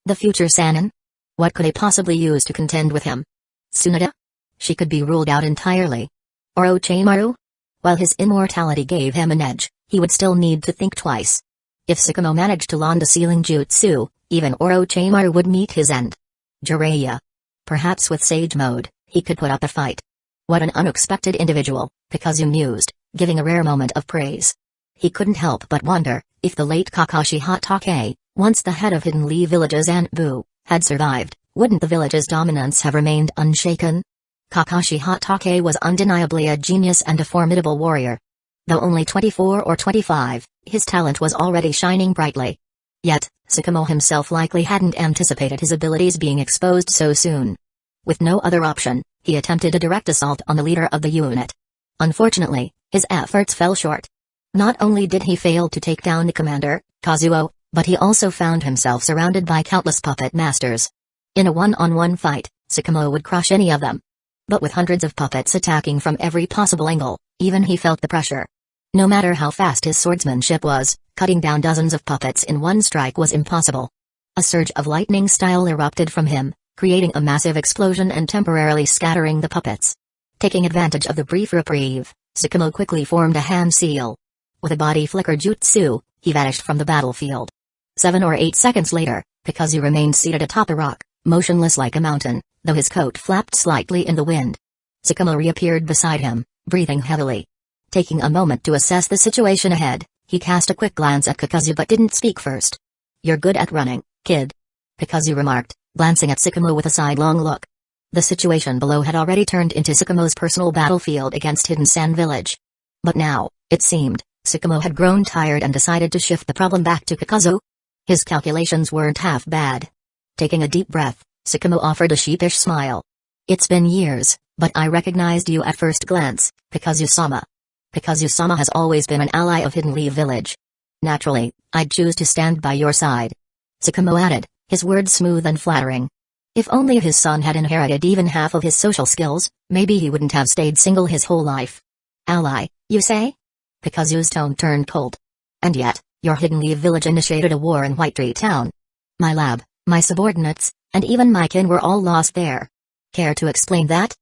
The future Sannin? What could they possibly use to contend with him? Tsunade? She could be ruled out entirely. Orochimaru? While his immortality gave him an edge, he would still need to think twice. If Tsukumo managed to land a sealing jutsu, even Orochimaru would meet his end. Jiraiya. Perhaps with Sage Mode, he could put up a fight. What an unexpected individual, Kakuzu mused, giving a rare moment of praise. He couldn't help but wonder, if the late Kakashi Hatake, once the head of Hidden Leaf Village's Anbu, had survived, wouldn't the village's dominance have remained unshaken? Kakashi Hatake was undeniably a genius and a formidable warrior. Though only 24 or 25, his talent was already shining brightly. Yet, Tsukumo himself likely hadn't anticipated his abilities being exposed so soon. With no other option, he attempted a direct assault on the leader of the unit. Unfortunately, his efforts fell short. Not only did he fail to take down the commander, Kazuo, but he also found himself surrounded by countless puppet masters. In a one-on-one fight, Tsukumo would crush any of them. But with hundreds of puppets attacking from every possible angle, even he felt the pressure. No matter how fast his swordsmanship was, cutting down dozens of puppets in one strike was impossible. A surge of lightning style erupted from him, creating a massive explosion and temporarily scattering the puppets. Taking advantage of the brief reprieve, Tsukumo quickly formed a hand seal. With a body flicker jutsu, he vanished from the battlefield. 7 or 8 seconds later, Kakuzu remained seated atop a rock, motionless like a mountain, though his coat flapped slightly in the wind. Tsukumo reappeared beside him, breathing heavily. Taking a moment to assess the situation ahead, he cast a quick glance at Kakuzu but didn't speak first. "You're good at running, kid," Kakuzu remarked, glancing at Tsukumo with a sidelong look. The situation below had already turned into Tsukumo's personal battlefield against Hidden Sand Village. But now, it seemed, Tsukumo had grown tired and decided to shift the problem back to Kakuzu. His calculations weren't half bad. Taking a deep breath, Tsukumo offered a sheepish smile. "It's been years, but I recognized you at first glance, Kakuzu-sama. Kakuzu-sama has always been an ally of Hidden Leaf Village. Naturally, I'd choose to stand by your side," Tsukumo added, his words smooth and flattering. If only his son had inherited even half of his social skills, maybe he wouldn't have stayed single his whole life. "Ally, you say?" Kakuzu's tone turned cold. "And yet, your Hidden Leaf Village initiated a war in White Tree Town. My lab, my subordinates, and even my kin were all lost there. Care to explain that?"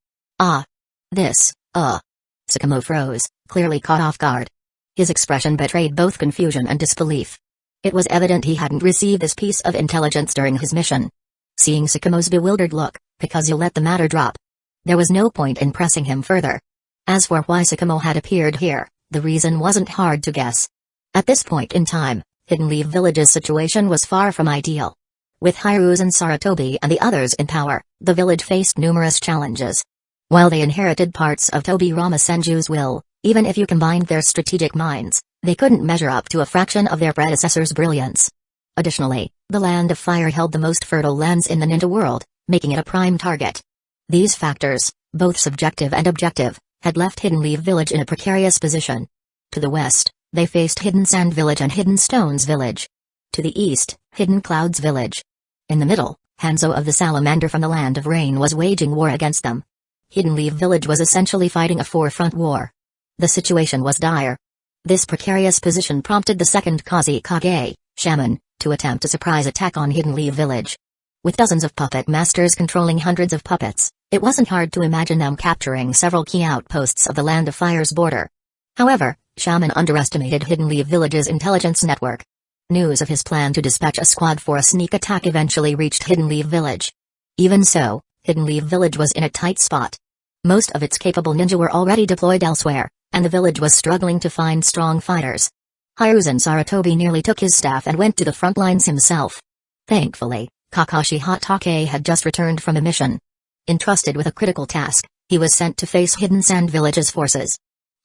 Tsukumo froze, clearly caught off guard. His expression betrayed both confusion and disbelief. It was evident he hadn't received this piece of intelligence during his mission. Seeing Tsukumo's bewildered look, Kakuzu let the matter drop. There was no point in pressing him further. As for why Tsukumo had appeared here, the reason wasn't hard to guess. At this point in time, Hidden Leaf Village's situation was far from ideal. With Hiruzen Sarutobi and the others in power, the village faced numerous challenges. While they inherited parts of Tobirama Senju's will, even if you combined their strategic minds, they couldn't measure up to a fraction of their predecessors' brilliance. Additionally, the Land of Fire held the most fertile lands in the ninja world, making it a prime target. These factors, both subjective and objective, had left Hidden Leaf Village in a precarious position. To the west, they faced Hidden Sand Village and Hidden Stones Village. To the east, Hidden Clouds Village. In the middle, Hanzo of the Salamander from the Land of Rain was waging war against them. Hidden Leaf Village was essentially fighting a four-front war. The situation was dire. This precarious position prompted the second Kazekage, Shaman, to attempt a surprise attack on Hidden Leaf Village. With dozens of puppet masters controlling hundreds of puppets, it wasn't hard to imagine them capturing several key outposts of the Land of Fire's border. However, Shaman underestimated Hidden Leaf Village's intelligence network. News of his plan to dispatch a squad for a sneak attack eventually reached Hidden Leaf Village. Even so, Hidden Leaf Village was in a tight spot. Most of its capable ninja were already deployed elsewhere, and the village was struggling to find strong fighters. Hiruzen Sarutobi nearly took his staff and went to the front lines himself. Thankfully, Kakashi Hatake had just returned from a mission. Entrusted with a critical task, he was sent to face Hidden Sand Village's forces.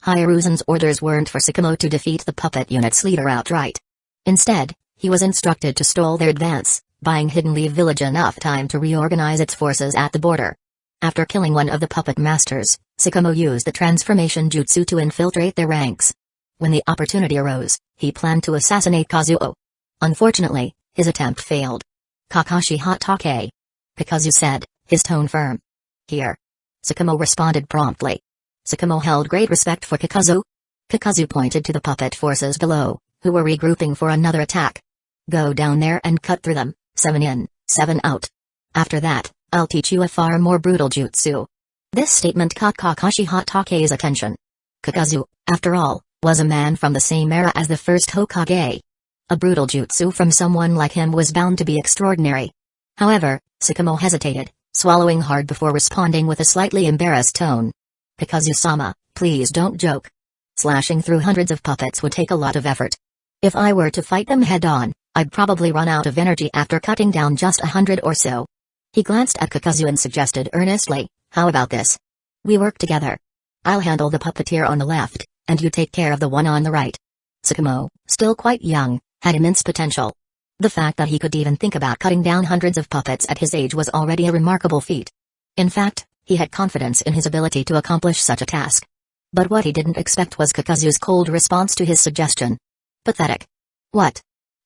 Hiruzen's orders weren't for Sakamo to defeat the puppet unit's leader outright. Instead, he was instructed to stall their advance, buying Hidden Leaf Village enough time to reorganize its forces at the border. After killing one of the puppet masters, Sakamo used the transformation jutsu to infiltrate their ranks. When the opportunity arose, he planned to assassinate Kazuo. Unfortunately, his attempt failed. Kakashi Hatake. Kakuzu said, his tone firm. Here. Sakamo responded promptly. Sakamo held great respect for Kakuzu. Kakuzu pointed to the puppet forces below, who were regrouping for another attack. Go down there and cut through them, 7 in, 7 out. After that, I'll teach you a far more brutal jutsu. This statement caught Kakashi Hatake's attention. Kakuzu, after all, was a man from the same era as the first Hokage. A brutal jutsu from someone like him was bound to be extraordinary. However, Sakamo hesitated, swallowing hard before responding with a slightly embarrassed tone. Kakuzu-sama, please don't joke. Slashing through hundreds of puppets would take a lot of effort. If I were to fight them head-on, I'd probably run out of energy after cutting down just 100 or so. He glanced at Kakuzu and suggested earnestly, how about this? We work together. I'll handle the puppeteer on the left, and you take care of the one on the right. Sakamo, still quite young, had immense potential. The fact that he could even think about cutting down hundreds of puppets at his age was already a remarkable feat. In fact, he had confidence in his ability to accomplish such a task. But what he didn't expect was Kakuzu's cold response to his suggestion. Pathetic. What?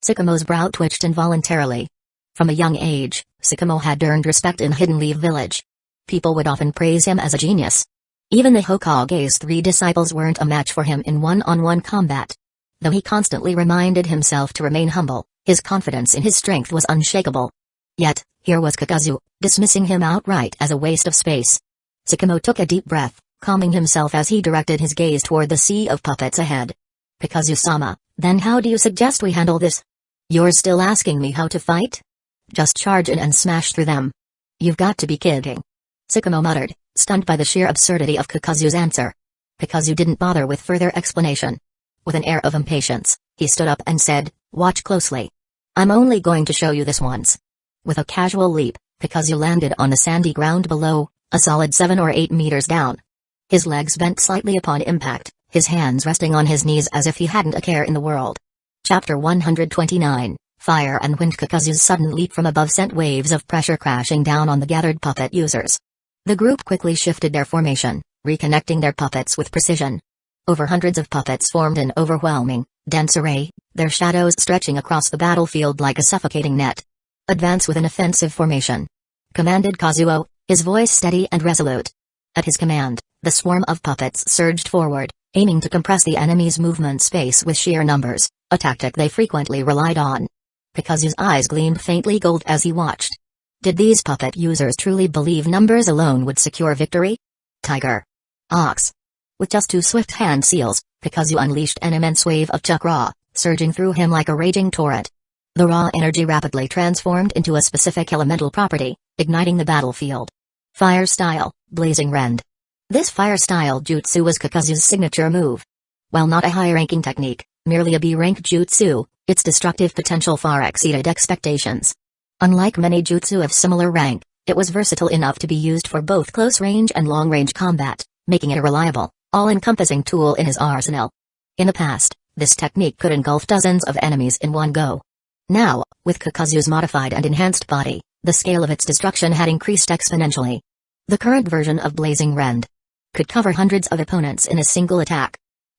Sakamo's brow twitched involuntarily. From a young age, Sakamo had earned respect in Hidden Leaf Village. People would often praise him as a genius. Even the Hokage's 3 disciples weren't a match for him in one-on-one combat. Though he constantly reminded himself to remain humble, his confidence in his strength was unshakable. Yet, here was Kakuzu, dismissing him outright as a waste of space. Sakamo took a deep breath, calming himself as he directed his gaze toward the sea of puppets ahead. Kakuzu-sama, then how do you suggest we handle this? You're still asking me how to fight? Just charge in and smash through them. You've got to be kidding. Sakamo muttered, stunned by the sheer absurdity of Kakuzu's answer. Kakuzu didn't bother with further explanation. With an air of impatience, he stood up and said, watch closely. I'm only going to show you this once. With a casual leap, Kakuzu landed on the sandy ground below, a solid 7 or 8 meters down. His legs bent slightly upon impact, his hands resting on his knees as if he hadn't a care in the world. Chapter 129, Fire and Wind. Kakuzu's sudden leap from above sent waves of pressure crashing down on the gathered puppet users. The group quickly shifted their formation, reconnecting their puppets with precision. Over hundreds of puppets formed an overwhelming, dense array, their shadows stretching across the battlefield like a suffocating net. Advance with an offensive formation, commanded Kazuo, his voice steady and resolute. At his command, the swarm of puppets surged forward, aiming to compress the enemy's movement space with sheer numbers, a tactic they frequently relied on. Kakuzu's eyes gleamed faintly gold as he watched. Did these puppet users truly believe numbers alone would secure victory? Tiger. Ox. With just 2 swift hand seals, Kakuzu unleashed an immense wave of chakra, surging through him like a raging torrent. The raw energy rapidly transformed into a specific elemental property, igniting the battlefield. Fire Style, Blazing Rend. This fire style jutsu was Kakuzu's signature move. While not a high-ranking technique, merely a B-rank jutsu, its destructive potential far exceeded expectations. Unlike many jutsu of similar rank, it was versatile enough to be used for both close-range and long-range combat, making it a reliable, all-encompassing tool in his arsenal. In the past, this technique could engulf dozens of enemies in one go. Now, with Kakuzu's modified and enhanced body, the scale of its destruction had increased exponentially. The current version of Blazing Rend could cover hundreds of opponents in a single attack.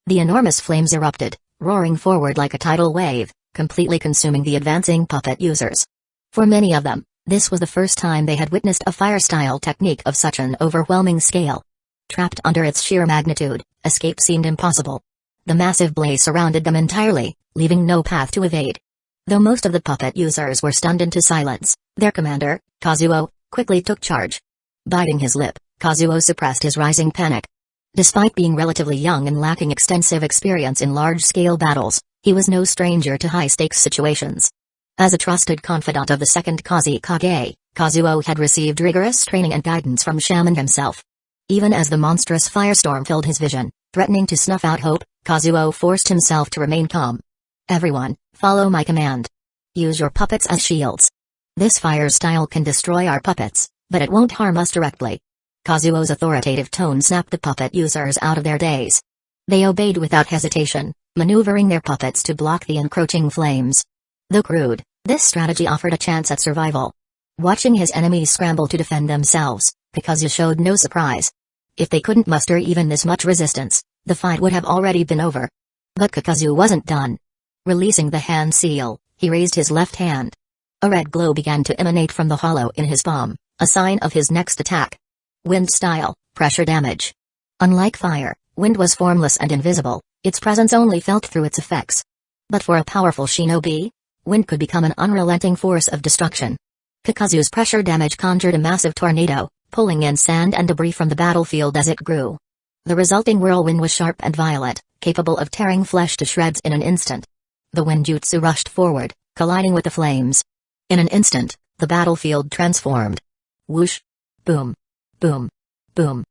The enormous flames erupted, roaring forward like a tidal wave, completely consuming the advancing puppet users. For many of them, this was the first time they had witnessed a fire-style technique of such an overwhelming scale. Trapped under its sheer magnitude, escape seemed impossible. The massive blaze surrounded them entirely, leaving no path to evade. Though most of the puppet users were stunned into silence, their commander, Kazuo, quickly took charge. Biting his lip, Kazuo suppressed his rising panic. Despite being relatively young and lacking extensive experience in large-scale battles, he was no stranger to high-stakes situations. As a trusted confidant of the second Kazekage, Kazuo had received rigorous training and guidance from Shaman himself. Even as the monstrous firestorm filled his vision, threatening to snuff out hope, Kazuo forced himself to remain calm. Everyone, follow my command. Use your puppets as shields. This fire style can destroy our puppets, but it won't harm us directly. Kazuo's authoritative tone snapped the puppet users out of their daze. They obeyed without hesitation, maneuvering their puppets to block the encroaching flames. Though crude, this strategy offered a chance at survival. Watching his enemies scramble to defend themselves, Kakuzu showed no surprise. If they couldn't muster even this much resistance, the fight would have already been over. But Kakuzu wasn't done. Releasing the hand seal, he raised his left hand. A red glow began to emanate from the hollow in his palm, a sign of his next attack. Wind style, pressure damage. Unlike fire, wind was formless and invisible, its presence only felt through its effects. But for a powerful shinobi, wind could become an unrelenting force of destruction. Kakuzu's pressure damage conjured a massive tornado, pulling in sand and debris from the battlefield as it grew. The resulting whirlwind was sharp and violent, capable of tearing flesh to shreds in an instant. The windjutsu rushed forward, colliding with the flames. In an instant, the battlefield transformed. Whoosh! Boom! Boom! Boom!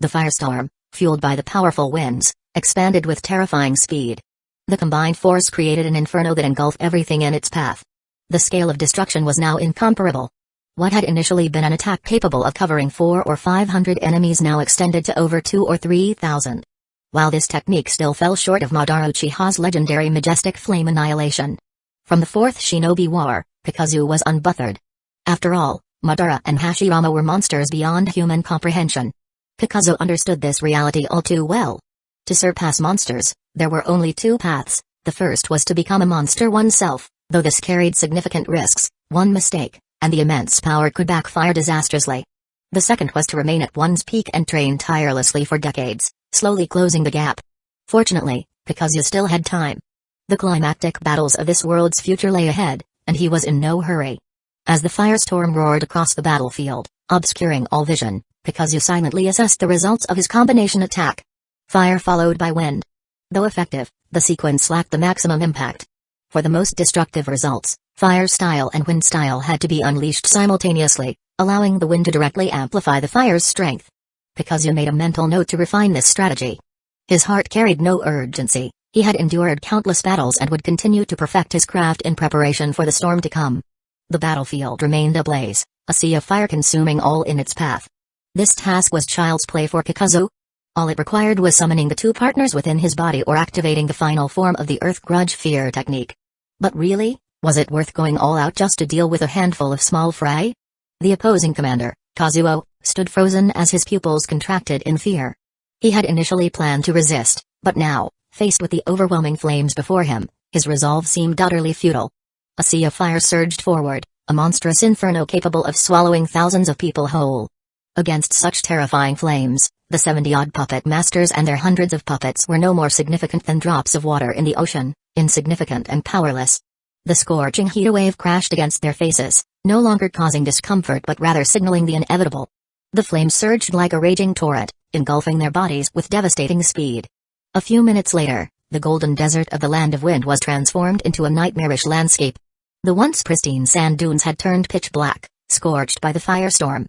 The firestorm, fueled by the powerful winds, expanded with terrifying speed. The combined force created an inferno that engulfed everything in its path. The scale of destruction was now incomparable. What had initially been an attack capable of covering 400 or 500 enemies now extended to over 2,000 or 3,000. While this technique still fell short of Madara Uchiha's legendary majestic flame annihilation. From the Fourth Shinobi War, Kakuzu was unbothered. After all, Madara and Hashirama were monsters beyond human comprehension. Kakuzu understood this reality all too well. To surpass monsters, there were only two paths. The first was to become a monster oneself, though this carried significant risks. One mistake, and the immense power could backfire disastrously. The second was to remain at one's peak and train tirelessly for decades, slowly closing the gap. Fortunately, Kakuzu still had time. The climactic battles of this world's future lay ahead, and he was in no hurry. As the firestorm roared across the battlefield, obscuring all vision, Kakuzu silently assessed the results of his combination attack. Fire followed by wind. Though effective, the sequence lacked the maximum impact. For the most destructive results, fire style and wind style had to be unleashed simultaneously, allowing the wind to directly amplify the fire's strength. Kakuzu made a mental note to refine this strategy. His heart carried no urgency, he had endured countless battles and would continue to perfect his craft in preparation for the storm to come. The battlefield remained ablaze, a sea of fire consuming all in its path. This task was child's play for Kakuzu. All it required was summoning the two partners within his body or activating the final form of the Earth Grudge Fear technique. But really, was it worth going all out just to deal with a handful of small fry? The opposing commander, Kazuo, stood frozen as his pupils contracted in fear. He had initially planned to resist, but now, faced with the overwhelming flames before him, his resolve seemed utterly futile. A sea of fire surged forward, a monstrous inferno capable of swallowing thousands of people whole. Against such terrifying flames, the 70-odd puppet masters and their hundreds of puppets were no more significant than drops of water in the ocean, insignificant and powerless. The scorching heat wave crashed against their faces, no longer causing discomfort but rather signaling the inevitable. The flames surged like a raging torrent, engulfing their bodies with devastating speed. A few minutes later, the golden desert of the Land of Wind was transformed into a nightmarish landscape. The once pristine sand dunes had turned pitch black, scorched by the firestorm.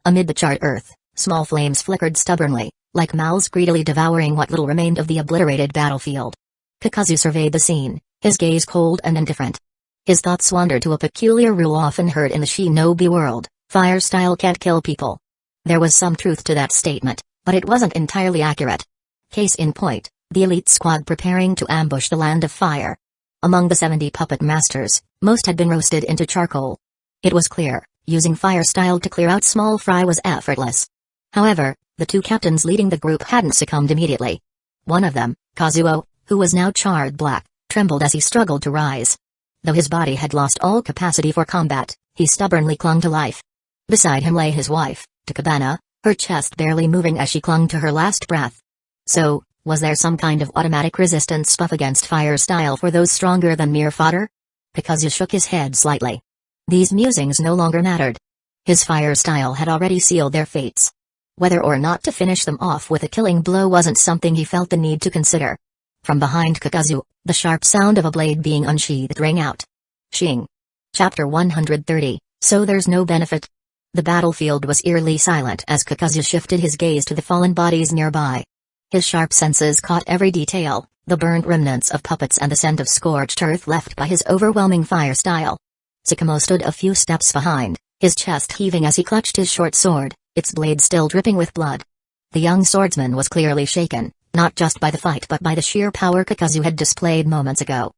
Amid the charred earth, small flames flickered stubbornly, like mouths greedily devouring what little remained of the obliterated battlefield. Kakuzu surveyed the scene, his gaze cold and indifferent. His thoughts wandered to a peculiar rule often heard in the shinobi world: fire style can't kill people. There was some truth to that statement, but it wasn't entirely accurate. Case in point, the elite squad preparing to ambush the Land of Fire. Among the 70 puppet masters, most had been roasted into charcoal. It was clear, using fire style to clear out small fry was effortless. However, the two captains leading the group hadn't succumbed immediately. One of them, Kazuo, who was now charred black, trembled as he struggled to rise. Though his body had lost all capacity for combat, he stubbornly clung to life. Beside him lay his wife, Takabana, her chest barely moving as she clung to her last breath. So, was there some kind of automatic resistance buff against fire style for those stronger than mere fodder? Kakuzu shook his head slightly. These musings no longer mattered. His fire style had already sealed their fates. Whether or not to finish them off with a killing blow wasn't something he felt the need to consider. From behind Kakuzu, the sharp sound of a blade being unsheathed rang out. Shing. Chapter 130, So There's No Benefit. The battlefield was eerily silent as Kakuzu shifted his gaze to the fallen bodies nearby. His sharp senses caught every detail, the burnt remnants of puppets and the scent of scorched earth left by his overwhelming fire style. Tsukumo stood a few steps behind, his chest heaving as he clutched his short sword, its blade still dripping with blood. The young swordsman was clearly shaken, not just by the fight but by the sheer power Kakuzu had displayed moments ago.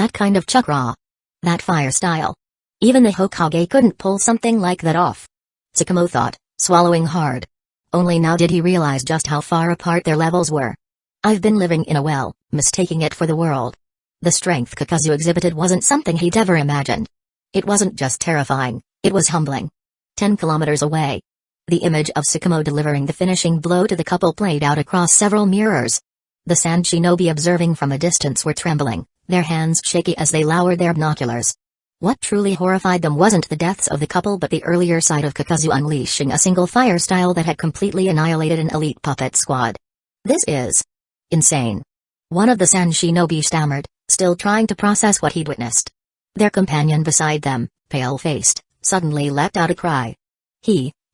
That kind of chakra. That fire style. Even the Hokage couldn't pull something like that off. Tsukumo thought, swallowing hard. Only now did he realize just how far apart their levels were. I've been living in a well, mistaking it for the world. The strength Kakuzu exhibited wasn't something he'd ever imagined. It wasn't just terrifying, it was humbling. 10 kilometers away. The image of Tsukumo delivering the finishing blow to the couple played out across several mirrors. The sand shinobi observing from a distance were trembling, their hands shaky as they lowered their binoculars. What truly horrified them wasn't the deaths of the couple but the earlier sight of Kakuzu unleashing a single fire style that had completely annihilated an elite puppet squad. This is insane. One of the sand shinobi stammered, still trying to process what he'd witnessed. Their companion beside them, pale-faced, suddenly let out a cry.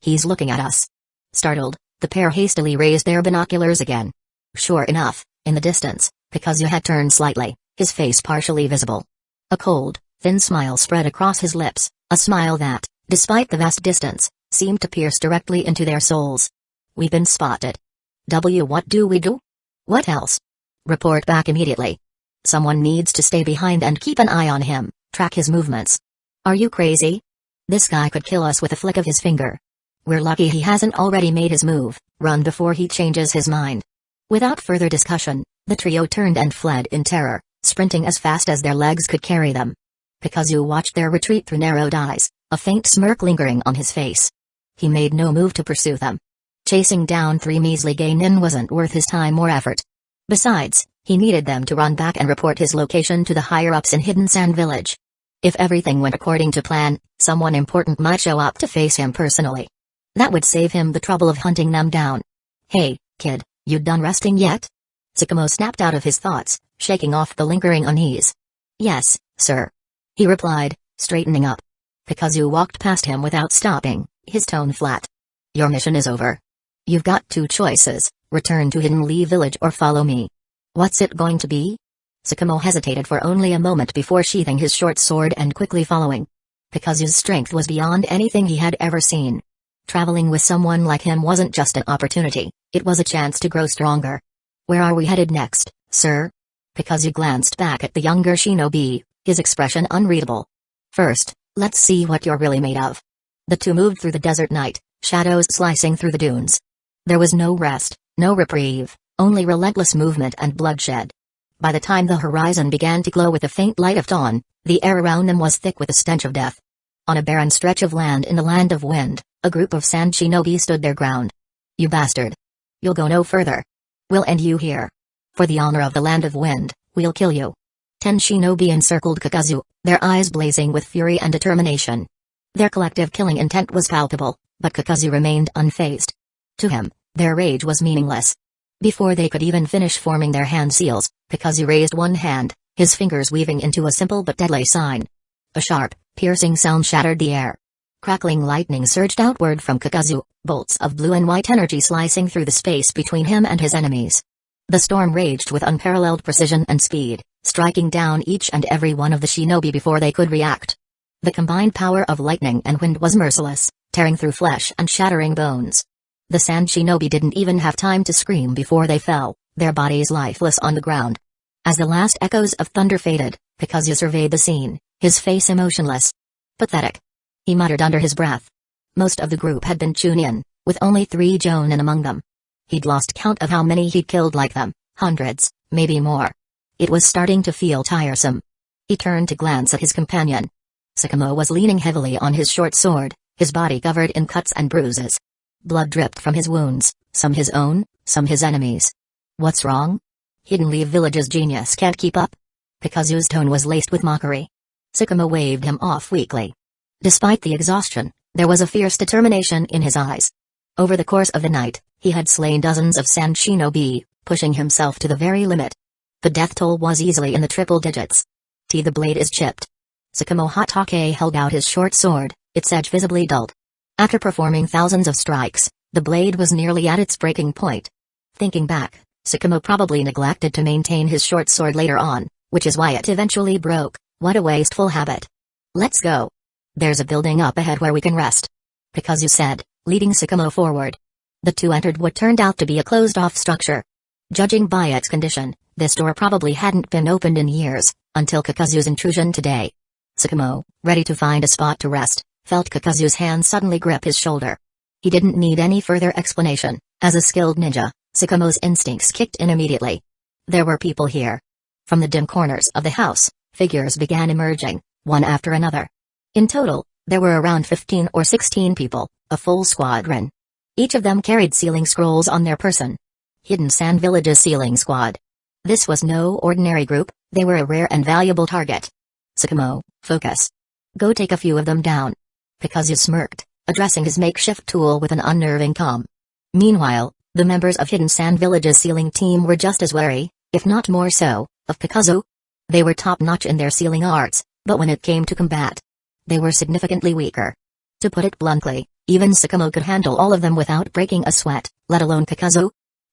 He's looking at us. Startled, the pair hastily raised their binoculars again. Sure enough, in the distance, Kakuzu had turned slightly, his face partially visible. A cold, thin smile spread across his lips, a smile that, despite the vast distance, seemed to pierce directly into their souls. We've been spotted. What do we do? What else? Report back immediately. Someone needs to stay behind and keep an eye on him, track his movements. Are you crazy? This guy could kill us with a flick of his finger. We're lucky he hasn't already made his move. Run before he changes his mind. Without further discussion, the trio turned and fled in terror, sprinting as fast as their legs could carry them. Kakuzu watched their retreat through narrowed eyes, a faint smirk lingering on his face. He made no move to pursue them. Chasing down 3 measly genin wasn't worth his time or effort. Besides, he needed them to run back and report his location to the higher-ups in Hidden Sand Village. If everything went according to plan, someone important might show up to face him personally. That would save him the trouble of hunting them down. Hey, kid, you done resting yet? Tsukumo snapped out of his thoughts, shaking off the lingering unease. Yes, sir. He replied, straightening up. Kakuzu walked past him without stopping, his tone flat. Your mission is over. You've got 2 choices, return to Hidden Lee Village or follow me. What's it going to be? Tsukumo hesitated for only a moment before sheathing his short sword and quickly following. Kakuzu's strength was beyond anything he had ever seen. Traveling with someone like him wasn't just an opportunity, it was a chance to grow stronger. Where are we headed next, sir? Kakuzu glanced back at the younger shinobi, his expression unreadable. First, let's see what you're really made of. The two moved through the desert night, shadows slicing through the dunes. There was no rest, no reprieve, only relentless movement and bloodshed. By the time the horizon began to glow with the faint light of dawn, the air around them was thick with the stench of death. On a barren stretch of land in the Land of Wind, a group of sand shinobi stood their ground. You bastard. You'll go no further. We'll end you here. For the honor of the Land of Wind, we'll kill you. 10 shinobi encircled Kakuzu, their eyes blazing with fury and determination. Their collective killing intent was palpable, but Kakuzu remained unfazed. To him, their rage was meaningless. Before they could even finish forming their hand seals, Kakuzu raised one hand, his fingers weaving into a simple but deadly sign. A sharp, piercing sound shattered the air. Crackling lightning surged outward from Kakuzu, bolts of blue and white energy slicing through the space between him and his enemies. The storm raged with unparalleled precision and speed, striking down each and every one of the shinobi before they could react. The combined power of lightning and wind was merciless, tearing through flesh and shattering bones. The sand shinobi didn't even have time to scream before they fell, their bodies lifeless on the ground. As the last echoes of thunder faded, Kakuzu surveyed the scene, his face emotionless. Pathetic. He muttered under his breath. Most of the group had been Chunin, with only 3 Jonin among them. He'd lost count of how many he'd killed like them, hundreds, maybe more. It was starting to feel tiresome. He turned to glance at his companion. Tsukumo was leaning heavily on his short sword, his body covered in cuts and bruises. Blood dripped from his wounds, some his own, some his enemies. What's wrong? Hidden Lee Village's genius can't keep up? Kakuzu's tone was laced with mockery. Tsukumo waved him off weakly. Despite the exhaustion, there was a fierce determination in his eyes. Over the course of the night, he had slain dozens of sand shinobi, pushing himself to the very limit. The death toll was easily in the triple digits. The blade is chipped. Tsukumo Hatake held out his short sword, its edge visibly dulled. After performing thousands of strikes, the blade was nearly at its breaking point. Thinking back, Tsukumo probably neglected to maintain his short sword later on, which is why it eventually broke. What a wasteful habit. Let's go. There's a building up ahead where we can rest. Kakuzu said, leading Tsukumo forward. The two entered what turned out to be a closed-off structure. Judging by its condition, this door probably hadn't been opened in years, until Kakuzu's intrusion today. Sakamo, ready to find a spot to rest, felt Kakuzu's hand suddenly grip his shoulder. He didn't need any further explanation. As a skilled ninja, Sakamo's instincts kicked in immediately. There were people here. From the dim corners of the house, figures began emerging, one after another. In total, there were around 15 or 16 people, a full squadron. Each of them carried sealing scrolls on their person. Hidden Sand Village's sealing squad. This was no ordinary group, they were a rare and valuable target. Sakamo, focus. Go take a few of them down. Kakuzu smirked, addressing his makeshift tool with an unnerving calm. Meanwhile, the members of Hidden Sand Village's sealing team were just as wary, if not more so, of Kakuzu. They were top-notch in their sealing arts, but when it came to combat, they were significantly weaker. To put it bluntly, even Sakamo could handle all of them without breaking a sweat, let alone Kakuzu.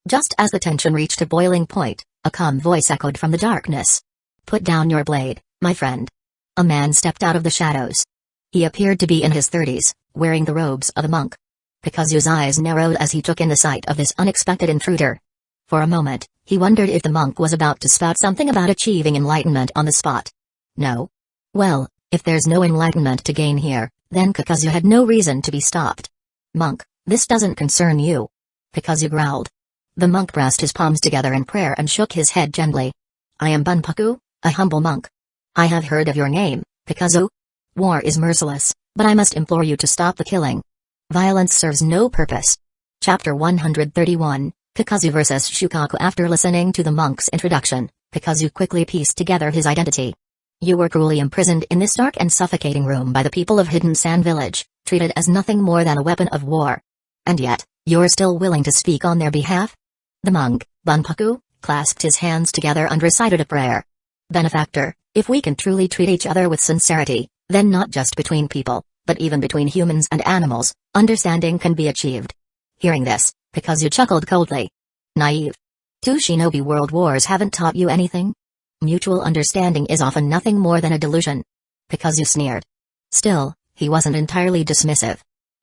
Just as the tension reached a boiling point, a calm voice echoed from the darkness. Put down your blade, my friend. A man stepped out of the shadows. He appeared to be in his 30s, wearing the robes of a monk. Kakuzu's eyes narrowed as he took in the sight of this unexpected intruder. For a moment, he wondered if the monk was about to spout something about achieving enlightenment on the spot. No? Well, if there's no enlightenment to gain here, then Kakuzu had no reason to be stopped. Monk, this doesn't concern you. Kakuzu growled. The monk pressed his palms together in prayer and shook his head gently. I am Bunpaku, a humble monk. I have heard of your name, Kakuzu. War is merciless, but I must implore you to stop the killing. Violence serves no purpose. Chapter 131, Kakuzu vs. Shukaku. After listening to the monk's introduction, Kakuzu quickly pieced together his identity. You were cruelly imprisoned in this dark and suffocating room by the people of Hidden Sand Village, treated as nothing more than a weapon of war. And yet, you're still willing to speak on their behalf? The monk, Bunpaku, clasped his hands together and recited a prayer. Benefactor, if we can truly treat each other with sincerity, then not just between people, but even between humans and animals, understanding can be achieved. Hearing this, Kakuzu chuckled coldly. Naive. 2 shinobi world wars haven't taught you anything? Mutual understanding is often nothing more than a delusion. Kakuzu sneered. Still, he wasn't entirely dismissive.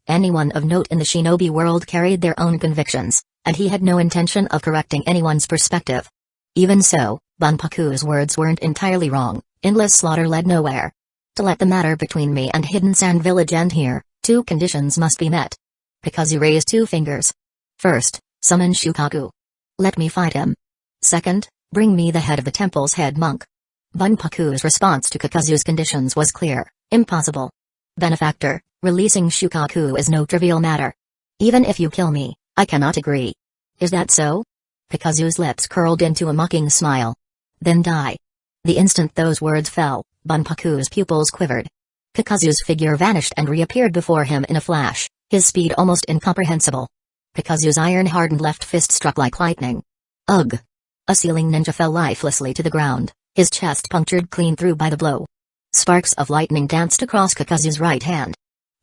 Anyone of note in the shinobi world carried their own convictions, and he had no intention of correcting anyone's perspective. Even so, Bunpaku's words weren't entirely wrong. Endless slaughter led nowhere. To let the matter between me and Hidden Sand Village end here, 2 conditions must be met. Kakuzu raised 2 fingers. First, summon Shukaku. Let me fight him. Second, bring me the head of the temple's head monk. Bunpaku's response to Kakuzu's conditions was clear. Impossible. Benefactor, releasing Shukaku is no trivial matter. Even if you kill me, I cannot agree. Is that so? Kakuzu's lips curled into a mocking smile. Then die. The instant those words fell, Bunpaku's pupils quivered. Kakuzu's figure vanished and reappeared before him in a flash, his speed almost incomprehensible. Kakuzu's iron-hardened left fist struck like lightning. Ugh! A sealing ninja fell lifelessly to the ground, his chest punctured clean through by the blow. Sparks of lightning danced across Kakuzu's right hand.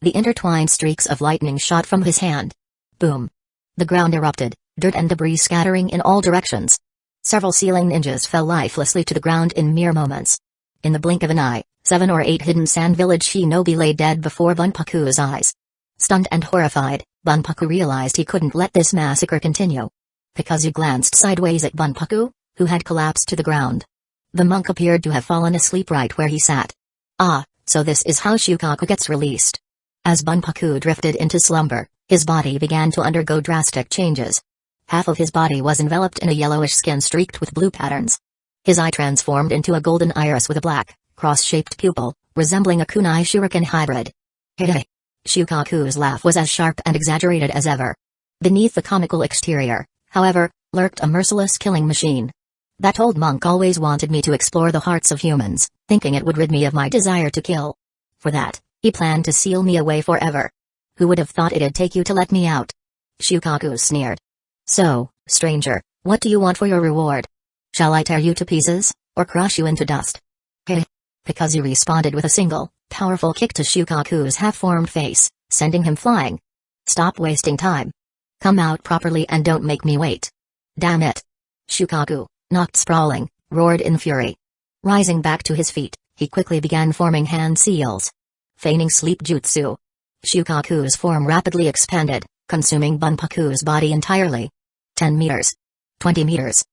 The intertwined streaks of lightning shot from his hand. Boom! The ground erupted, dirt and debris scattering in all directions. Several sealing ninjas fell lifelessly to the ground in mere moments. In the blink of an eye, 7 or 8 Hidden Sand Village shinobi lay dead before Bunpaku's eyes. Stunned and horrified, Bunpaku realized he couldn't let this massacre continue. Kakuzu glanced sideways at Bunpaku, who had collapsed to the ground. The monk appeared to have fallen asleep right where he sat. Ah, so this is how Shukaku gets released. As Bunpaku drifted into slumber, his body began to undergo drastic changes. Half of his body was enveloped in a yellowish skin streaked with blue patterns. His eye transformed into a golden iris with a black, cross-shaped pupil, resembling a kunai shuriken hybrid. Hey! Shukaku's laugh was as sharp and exaggerated as ever. Beneath the comical exterior, however, lurked a merciless killing machine. That old monk always wanted me to explore the hearts of humans, thinking it would rid me of my desire to kill. For that, he planned to seal me away forever. Who would have thought it'd take you to let me out? Shukaku sneered. So, stranger, what do you want for your reward? Shall I tear you to pieces, or crush you into dust? Hey! Kakuzu responded with a single, powerful kick to Shukaku's half-formed face, sending him flying. Stop wasting time. Come out properly and don't make me wait. Damn it! Shukaku, knocked sprawling, roared in fury. Rising back to his feet, he quickly began forming hand seals. Feigning sleep jutsu. Shukaku's form rapidly expanded, consuming Bunpaku's body entirely. 10 meters. 20 meters.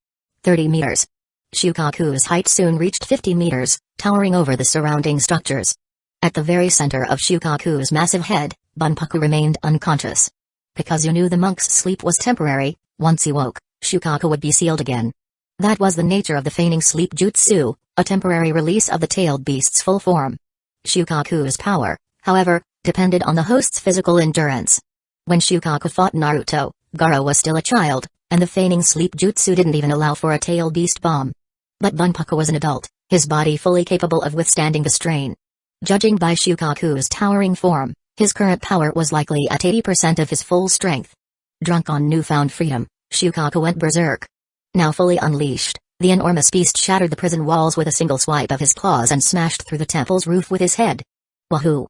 30 meters. Shukaku's height soon reached 50 meters, towering over the surrounding structures. At the very center of Shukaku's massive head, Bunpaku remained unconscious. Kakuzu knew the monk's sleep was temporary. Once he woke, Shukaku would be sealed again. That was the nature of the feigning sleep jutsu, a temporary release of the tailed beast's full form. Shukaku's power, however, depended on the host's physical endurance. When Shukaku fought Naruto, Gaara was still a child, and the feigning sleep jutsu didn't even allow for a tail beast bomb. But Bunpaku was an adult, his body fully capable of withstanding the strain. Judging by Shukaku's towering form, his current power was likely at 80% of his full strength. Drunk on newfound freedom, Shukaku went berserk. Now fully unleashed, the enormous beast shattered the prison walls with a single swipe of his claws and smashed through the temple's roof with his head. Wahoo!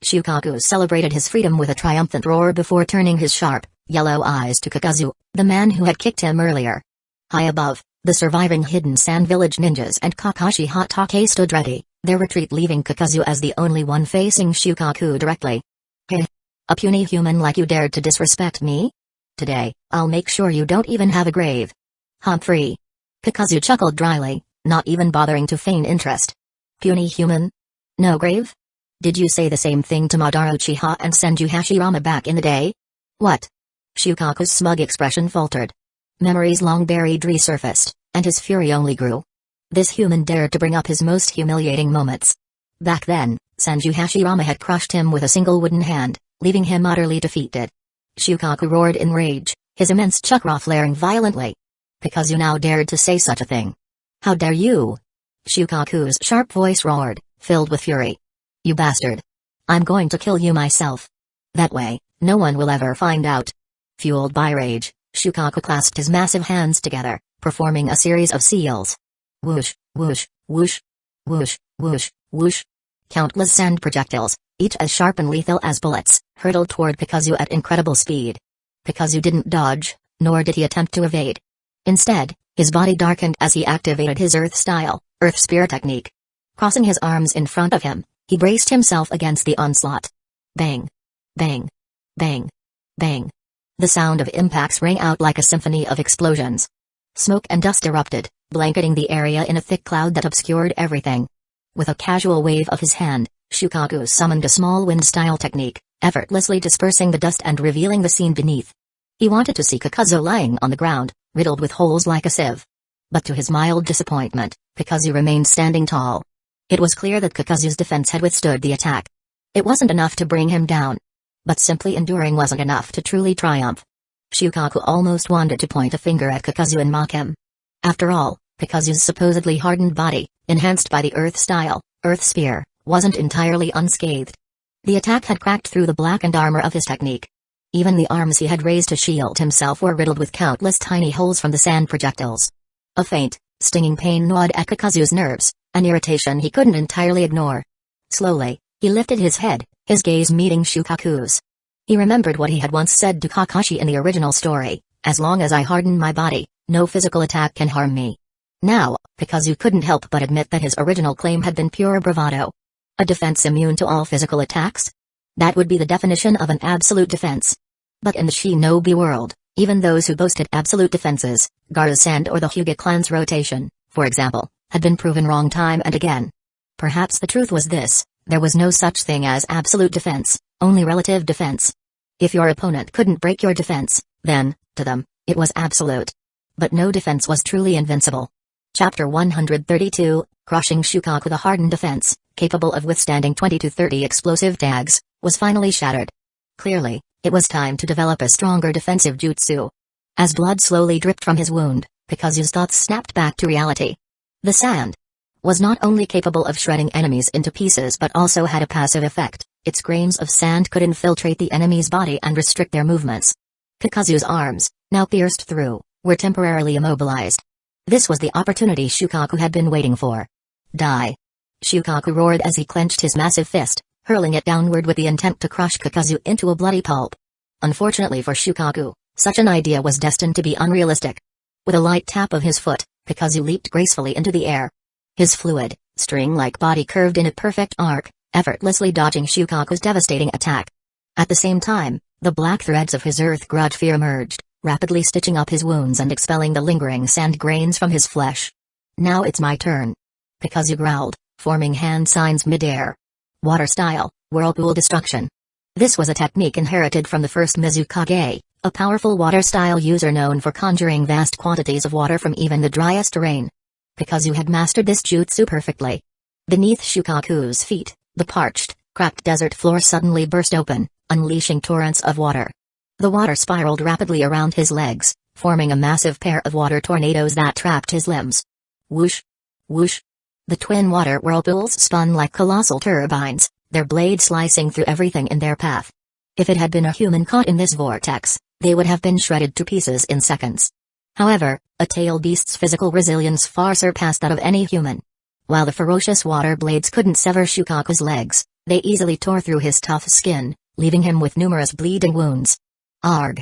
Shukaku celebrated his freedom with a triumphant roar before turning his sharp, yellow eyes to Kakuzu, the man who had kicked him earlier. High above, the surviving hidden sand village ninjas and Kakashi Hatake stood ready, their retreat leaving Kakuzu as the only one facing Shukaku directly. Heh! A puny human like you dared to disrespect me? Today, I'll make sure you don't even have a grave. Humphrey. Kakuzu chuckled dryly, not even bothering to feign interest. Puny human? No grave? Did you say the same thing to Madara Uchiha and Senju Hashirama back in the day? What? Shukaku's smug expression faltered. Memories long buried resurfaced, and his fury only grew. This human dared to bring up his most humiliating moments. Back then, Senju Hashirama had crushed him with a single wooden hand, leaving him utterly defeated. Shukaku roared in rage, his immense chakra flaring violently. Kakuzu now dared to say such a thing. How dare you? Shukaku's sharp voice roared, filled with fury. You bastard. I'm going to kill you myself. That way, no one will ever find out. Fueled by rage, Shukaku clasped his massive hands together, performing a series of seals. Whoosh, whoosh, whoosh. Whoosh, whoosh, whoosh. Countless sand projectiles, each as sharp and lethal as bullets, hurtled toward Kakuzu at incredible speed. Kakuzu didn't dodge, nor did he attempt to evade. Instead, his body darkened as he activated his Earth-style, Earth Spear technique. Crossing his arms in front of him, he braced himself against the onslaught. Bang! Bang! Bang! Bang! The sound of impacts rang out like a symphony of explosions. Smoke and dust erupted, blanketing the area in a thick cloud that obscured everything. With a casual wave of his hand, Shukaku summoned a small wind-style technique, effortlessly dispersing the dust and revealing the scene beneath. He wanted to see Kakuzu lying on the ground, riddled with holes like a sieve. But to his mild disappointment, Kakuzu remained standing tall. It was clear that Kakuzu's defense had withstood the attack. It wasn't enough to bring him down. But simply enduring wasn't enough to truly triumph. Shukaku almost wanted to point a finger at Kakuzu and mock him. After all, Kakuzu's supposedly hardened body, enhanced by the Earth-style, Earth Spear, wasn't entirely unscathed. The attack had cracked through the blackened armor of his technique. Even the arms he had raised to shield himself were riddled with countless tiny holes from the sand projectiles. A faint, stinging pain gnawed at Kakuzu's nerves, an irritation he couldn't entirely ignore. Slowly, he lifted his head, his gaze meeting Shukaku's. He remembered what he had once said to Kakashi in the original story, as long as I harden my body, no physical attack can harm me. Now, Kakuzu couldn't help but admit that his original claim had been pure bravado. A defense immune to all physical attacks? That would be the definition of an absolute defense. But in the shinobi world, even those who boasted absolute defenses, Gaara's Sand or the Hyuga clan's rotation, for example, had been proven wrong time and again. Perhaps the truth was this: there was no such thing as absolute defense, only relative defense. If your opponent couldn't break your defense, then, to them, it was absolute. But no defense was truly invincible. Chapter 132, Crushing Shukaku. The hardened defense, capable of withstanding 20 to 30 explosive tags, was finally shattered. Clearly, it was time to develop a stronger defensive jutsu. As blood slowly dripped from his wound, Kakuzu's thoughts snapped back to reality. The sand was not only capable of shredding enemies into pieces but also had a passive effect. Its grains of sand could infiltrate the enemy's body and restrict their movements. Kakuzu's arms, now pierced through, were temporarily immobilized. This was the opportunity Shukaku had been waiting for. Die! Shukaku roared as he clenched his massive fist, hurling it downward with the intent to crush Kakuzu into a bloody pulp. Unfortunately for Shukaku, such an idea was destined to be unrealistic. With a light tap of his foot, Kakuzu leaped gracefully into the air. His fluid, string-like body curved in a perfect arc, effortlessly dodging Shukaku's devastating attack. At the same time, the black threads of his earth grudge fear emerged, rapidly stitching up his wounds and expelling the lingering sand grains from his flesh. "Now it's my turn." Kakuzu growled, forming hand signs mid-air. Water style, whirlpool destruction. This was a technique inherited from the first Mizukage, a powerful water style user known for conjuring vast quantities of water from even the driest terrain. Kakuzu had mastered this jutsu perfectly. Beneath Shukaku's feet, the parched, cracked desert floor suddenly burst open, unleashing torrents of water. The water spiraled rapidly around his legs, forming a massive pair of water tornadoes that trapped his limbs. Whoosh! Whoosh! The twin water whirlpools spun like colossal turbines, their blades slicing through everything in their path. If it had been a human caught in this vortex, they would have been shredded to pieces in seconds. However, a tail beast's physical resilience far surpassed that of any human. While the ferocious water blades couldn't sever Shukaku's legs, they easily tore through his tough skin, leaving him with numerous bleeding wounds. Arg!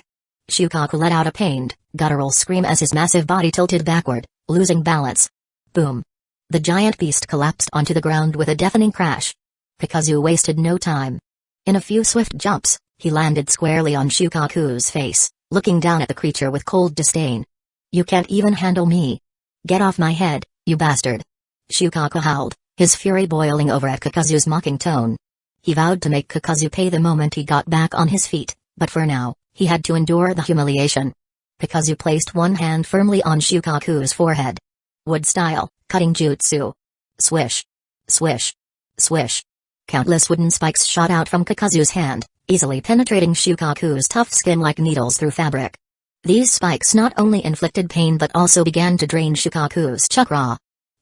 Shukaku let out a pained, guttural scream as his massive body tilted backward, losing balance. Boom! The giant beast collapsed onto the ground with a deafening crash. Kakuzu wasted no time. In a few swift jumps, he landed squarely on Shukaku's face, looking down at the creature with cold disdain. "You can't even handle me. Get off my head, you bastard." Shukaku howled, his fury boiling over at Kakuzu's mocking tone. He vowed to make Kakuzu pay the moment he got back on his feet, but for now, he had to endure the humiliation. Kakuzu placed one hand firmly on Shukaku's forehead. Wood style, cutting jutsu. Swish. Swish. Swish. Countless wooden spikes shot out from Kakuzu's hand, easily penetrating Shukaku's tough skin like needles through fabric. These spikes not only inflicted pain but also began to drain Shukaku's chakra.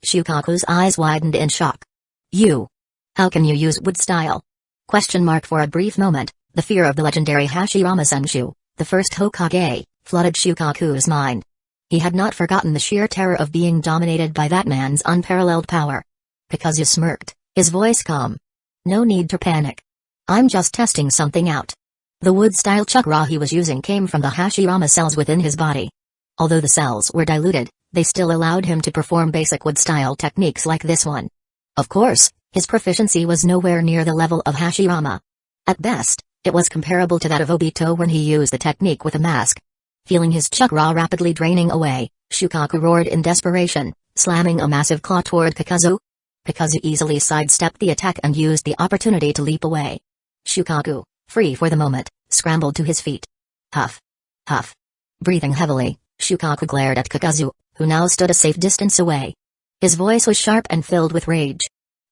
Shukaku's eyes widened in shock. "You? How can you use wood style?" For a brief moment, the fear of the legendary Hashirama Senshu, the first Hokage, flooded Shukaku's mind. He had not forgotten the sheer terror of being dominated by that man's unparalleled power. Kakuzu smirked, his voice calm. "No need to panic. I'm just testing something out." The wood-style chakra he was using came from the Hashirama cells within his body. Although the cells were diluted, they still allowed him to perform basic wood-style techniques like this one. Of course, his proficiency was nowhere near the level of Hashirama. At best, it was comparable to that of Obito when he used the technique with a mask. Feeling his chakra rapidly draining away, Shukaku roared in desperation, slamming a massive claw toward Kakuzu. Kakuzu easily sidestepped the attack and used the opportunity to leap away. Shukaku, free for the moment, scrambled to his feet. Huff. Huff. Breathing heavily, Shukaku glared at Kakuzu, who now stood a safe distance away. His voice was sharp and filled with rage.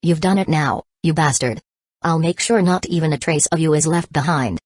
"You've done it now, you bastard. I'll make sure not even a trace of you is left behind."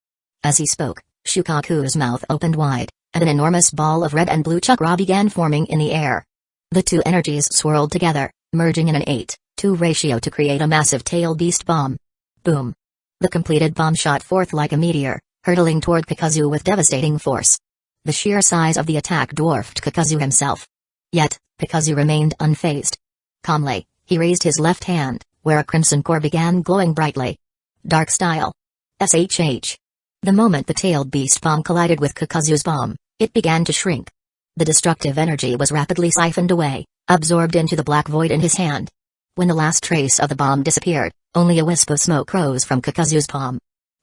As he spoke, Shukaku's mouth opened wide, and an enormous ball of red and blue chakra began forming in the air. The two energies swirled together, merging in an 8:2 ratio to create a massive tail beast bomb. Boom! The completed bomb shot forth like a meteor, hurtling toward Kakuzu with devastating force. The sheer size of the attack dwarfed Kakuzu himself. Yet, Kakuzu remained unfazed. Calmly, he raised his left hand, where a crimson core began glowing brightly. Dark style. SHH. The moment the tailed beast bomb collided with Kakuzu's bomb, it began to shrink. The destructive energy was rapidly siphoned away, absorbed into the black void in his hand. When the last trace of the bomb disappeared, only a wisp of smoke rose from Kakuzu's palm.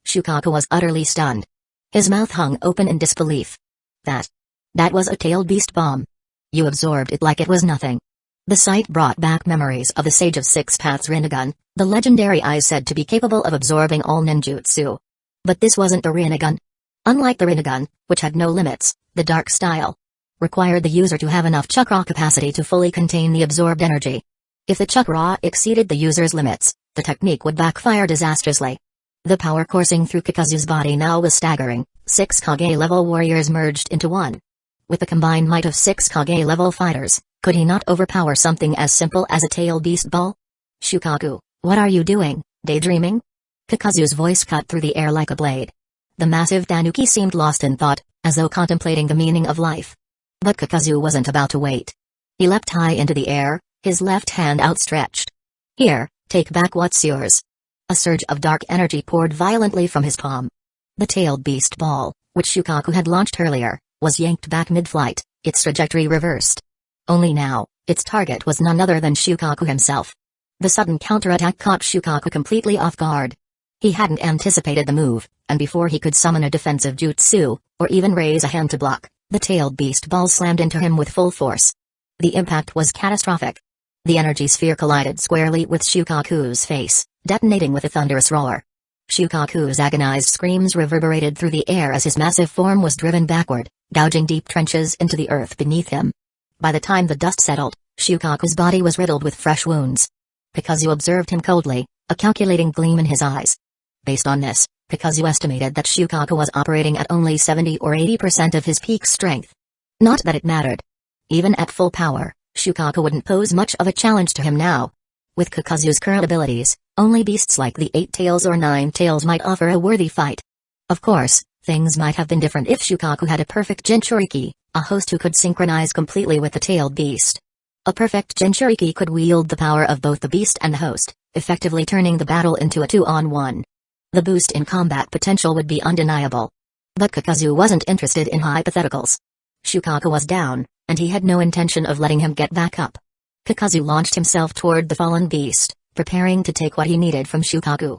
Shukaku was utterly stunned. His mouth hung open in disbelief. That was a tailed beast bomb. You absorbed it like it was nothing. The sight brought back memories of the Sage of Six Paths Rinnegan, the legendary eye said to be capable of absorbing all ninjutsu. But this wasn't the Rinnegan. Unlike the Rinnegan, which had no limits, the dark style required the user to have enough chakra capacity to fully contain the absorbed energy. If the chakra exceeded the user's limits, the technique would backfire disastrously. The power coursing through Kakuzu's body now was staggering. 6 Kage-level warriors merged into one. With the combined might of 6 Kage-level fighters, could he not overpower something as simple as a tail beast ball? "Shukaku, what are you doing, daydreaming?" Kakuzu's voice cut through the air like a blade. The massive tanuki seemed lost in thought, as though contemplating the meaning of life. But Kakuzu wasn't about to wait. He leapt high into the air, his left hand outstretched. "Here, take back what's yours." A surge of dark energy poured violently from his palm. The tailed beast ball, which Shukaku had launched earlier, was yanked back mid-flight, its trajectory reversed. Only now, its target was none other than Shukaku himself. The sudden counterattack caught Shukaku completely off guard. He hadn't anticipated the move, and before he could summon a defensive jutsu, or even raise a hand to block, The tailed beast ball slammed into him with full force. The impact was catastrophic. The energy sphere collided squarely with Shukaku's face, detonating with a thunderous roar. Shukaku's agonized screams reverberated through the air as his massive form was driven backward, gouging deep trenches into the earth beneath him. By the time the dust settled, Shukaku's body was riddled with fresh wounds. Kakuzu observed him coldly, a calculating gleam in his eyes. Based on this, Kakuzu estimated that Shukaku was operating at only 70 or 80% of his peak strength. Not that it mattered. Even at full power, Shukaku wouldn't pose much of a challenge to him now. With Kakuzu's current abilities, only beasts like the 8 Tails or 9 Tails might offer a worthy fight. Of course, things might have been different if Shukaku had a perfect Jinchuriki, a host who could synchronize completely with the tailed beast. A perfect Jinchuriki could wield the power of both the beast and the host, effectively turning the battle into a 2-on-1. The boost in combat potential would be undeniable. But Kakuzu wasn't interested in hypotheticals. Shukaku was down, and he had no intention of letting him get back up. Kakuzu launched himself toward the fallen beast, preparing to take what he needed from Shukaku.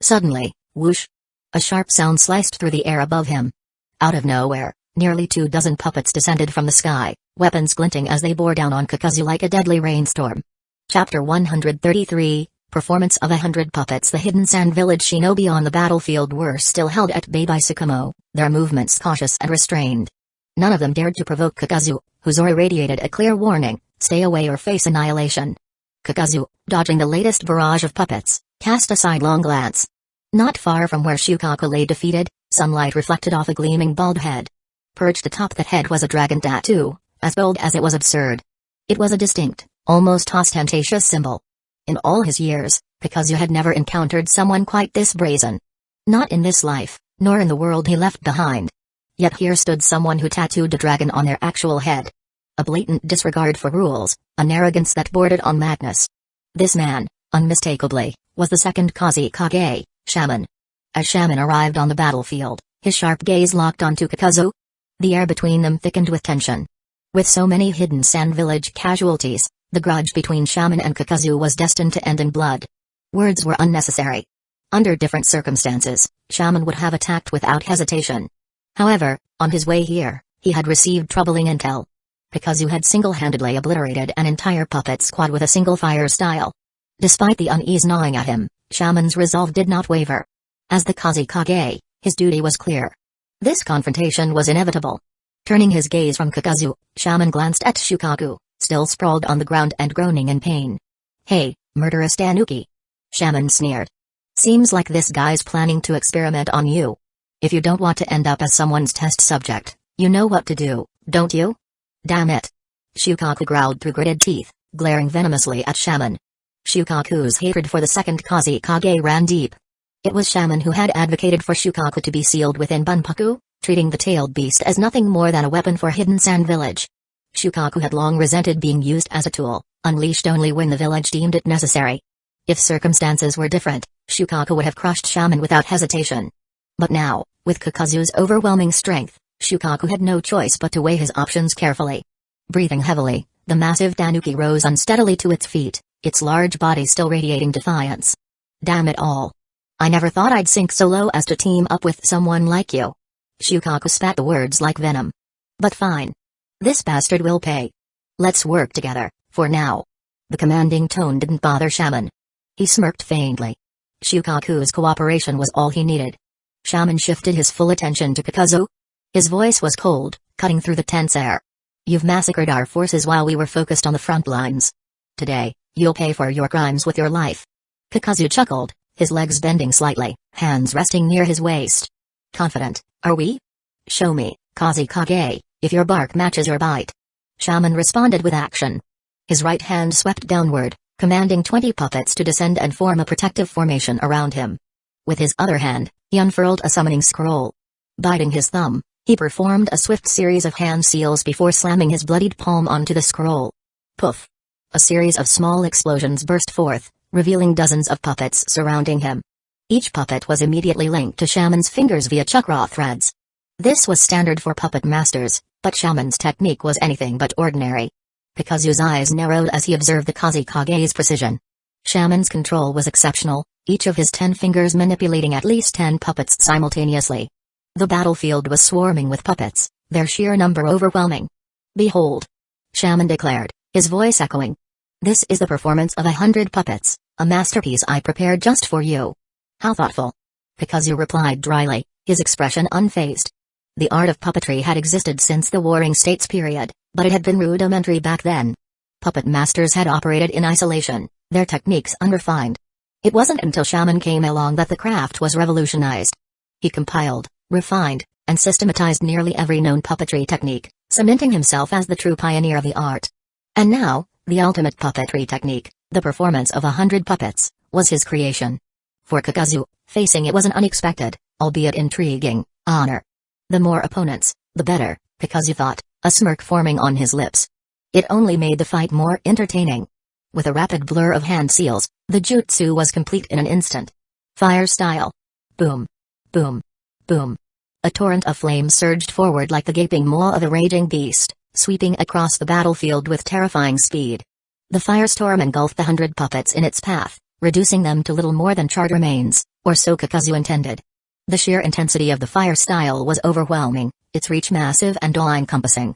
Suddenly, whoosh! A sharp sound sliced through the air above him. Out of nowhere, nearly 24 puppets descended from the sky, weapons glinting as they bore down on Kakuzu like a deadly rainstorm. Chapter 133, Performance of 100 Puppets. The hidden Sand Village shinobi on the battlefield were still held at bay by Tsukumo, their movements cautious and restrained. None of them dared to provoke Kakuzu, whose aura radiated a clear warning, stay away or face annihilation. Kakuzu, dodging the latest barrage of puppets, cast a sidelong glance. Not far from where Shukaku lay defeated, sunlight reflected off a gleaming bald head. Perched atop that head was a dragon tattoo, as bold as it was absurd. It was a distinct, almost ostentatious symbol. In all his years, Kakuzu had never encountered someone quite this brazen. Not in this life, nor in the world he left behind. Yet here stood someone who tattooed a dragon on their actual head. A blatant disregard for rules, an arrogance that bordered on madness. This man, unmistakably, was the second Kazekage, Shaman. As Shaman arrived on the battlefield, his sharp gaze locked onto Kakuzu. The air between them thickened with tension. With so many hidden Sand Village casualties, the grudge between Shaman and Kakuzu was destined to end in blood. Words were unnecessary. Under different circumstances, Shaman would have attacked without hesitation. However, on his way here, he had received troubling intel. Kakuzu had single-handedly obliterated an entire puppet squad with a single fire style. Despite the unease gnawing at him, Shaman's resolve did not waver. As the Kazekage, his duty was clear. This confrontation was inevitable. Turning his gaze from Kakuzu, Shaman glanced at Shukaku, still sprawled on the ground and groaning in pain. "Hey, murderous Tanuki." Shaman sneered. "Seems like this guy's planning to experiment on you. If you don't want to end up as someone's test subject, you know what to do, don't you?" "Damn it." Shukaku growled through gritted teeth, glaring venomously at Shaman. Shukaku's hatred for the second Kazekage ran deep. It was Shaman who had advocated for Shukaku to be sealed within Bunpaku, treating the tailed beast as nothing more than a weapon for Hidden Sand Village. Shukaku had long resented being used as a tool, unleashed only when the village deemed it necessary. If circumstances were different, Shukaku would have crushed Shaman without hesitation. But now, with Kakuzu's overwhelming strength, Shukaku had no choice but to weigh his options carefully. Breathing heavily, the massive Tanuki rose unsteadily to its feet, its large body still radiating defiance. "Damn it all. I never thought I'd sink so low as to team up with someone like you." Shukaku spat the words like venom. "But fine. This bastard will pay. Let's work together, for now." The commanding tone didn't bother Shaman. He smirked faintly. Shukaku's cooperation was all he needed. Shaman shifted his full attention to Kakuzu. His voice was cold, cutting through the tense air. "You've massacred our forces while we were focused on the front lines. Today, you'll pay for your crimes with your life." Kakuzu chuckled, his legs bending slightly, hands resting near his waist. "Confident, are we? Show me, Kazekage, if your bark matches your bite." Shaman responded with action. His right hand swept downward, commanding 20 puppets to descend and form a protective formation around him. With his other hand, he unfurled a summoning scroll. Biting his thumb, he performed a swift series of hand seals before slamming his bloodied palm onto the scroll. Poof! A series of small explosions burst forth, revealing dozens of puppets surrounding him. Each puppet was immediately linked to Shaman's fingers via chakra threads. This was standard for puppet masters, but Shaman's technique was anything but ordinary. Kakuzu's eyes narrowed as he observed the Kazekage's precision. Shaman's control was exceptional, each of his 10 fingers manipulating at least 10 puppets simultaneously. The battlefield was swarming with puppets, their sheer number overwhelming. "Behold," Shaman declared, his voice echoing. "This is the performance of 100 puppets, a masterpiece I prepared just for you." "How thoughtful," Kakuzu replied dryly, his expression unfazed. The art of puppetry had existed since the Warring States period, but it had been rudimentary back then. Puppet masters had operated in isolation, their techniques unrefined. It wasn't until Shaman came along that the craft was revolutionized. He compiled, refined, and systematized nearly every known puppetry technique, cementing himself as the true pioneer of the art. And now, the ultimate puppetry technique, the performance of 100 puppets, was his creation. For Kakuzu, facing it was an unexpected, albeit intriguing, honor. The more opponents, the better, Kakuzu thought, a smirk forming on his lips. It only made the fight more entertaining. With a rapid blur of hand seals, the jutsu was complete in an instant. Fire style. Boom. Boom. Boom. A torrent of flame surged forward like the gaping maw of a raging beast, sweeping across the battlefield with terrifying speed. The firestorm engulfed the 100 puppets in its path, reducing them to little more than charred remains, or so Kakuzu intended. The sheer intensity of the fire style was overwhelming, its reach massive and all-encompassing.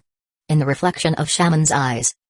In the reflection of Shaman's eyes,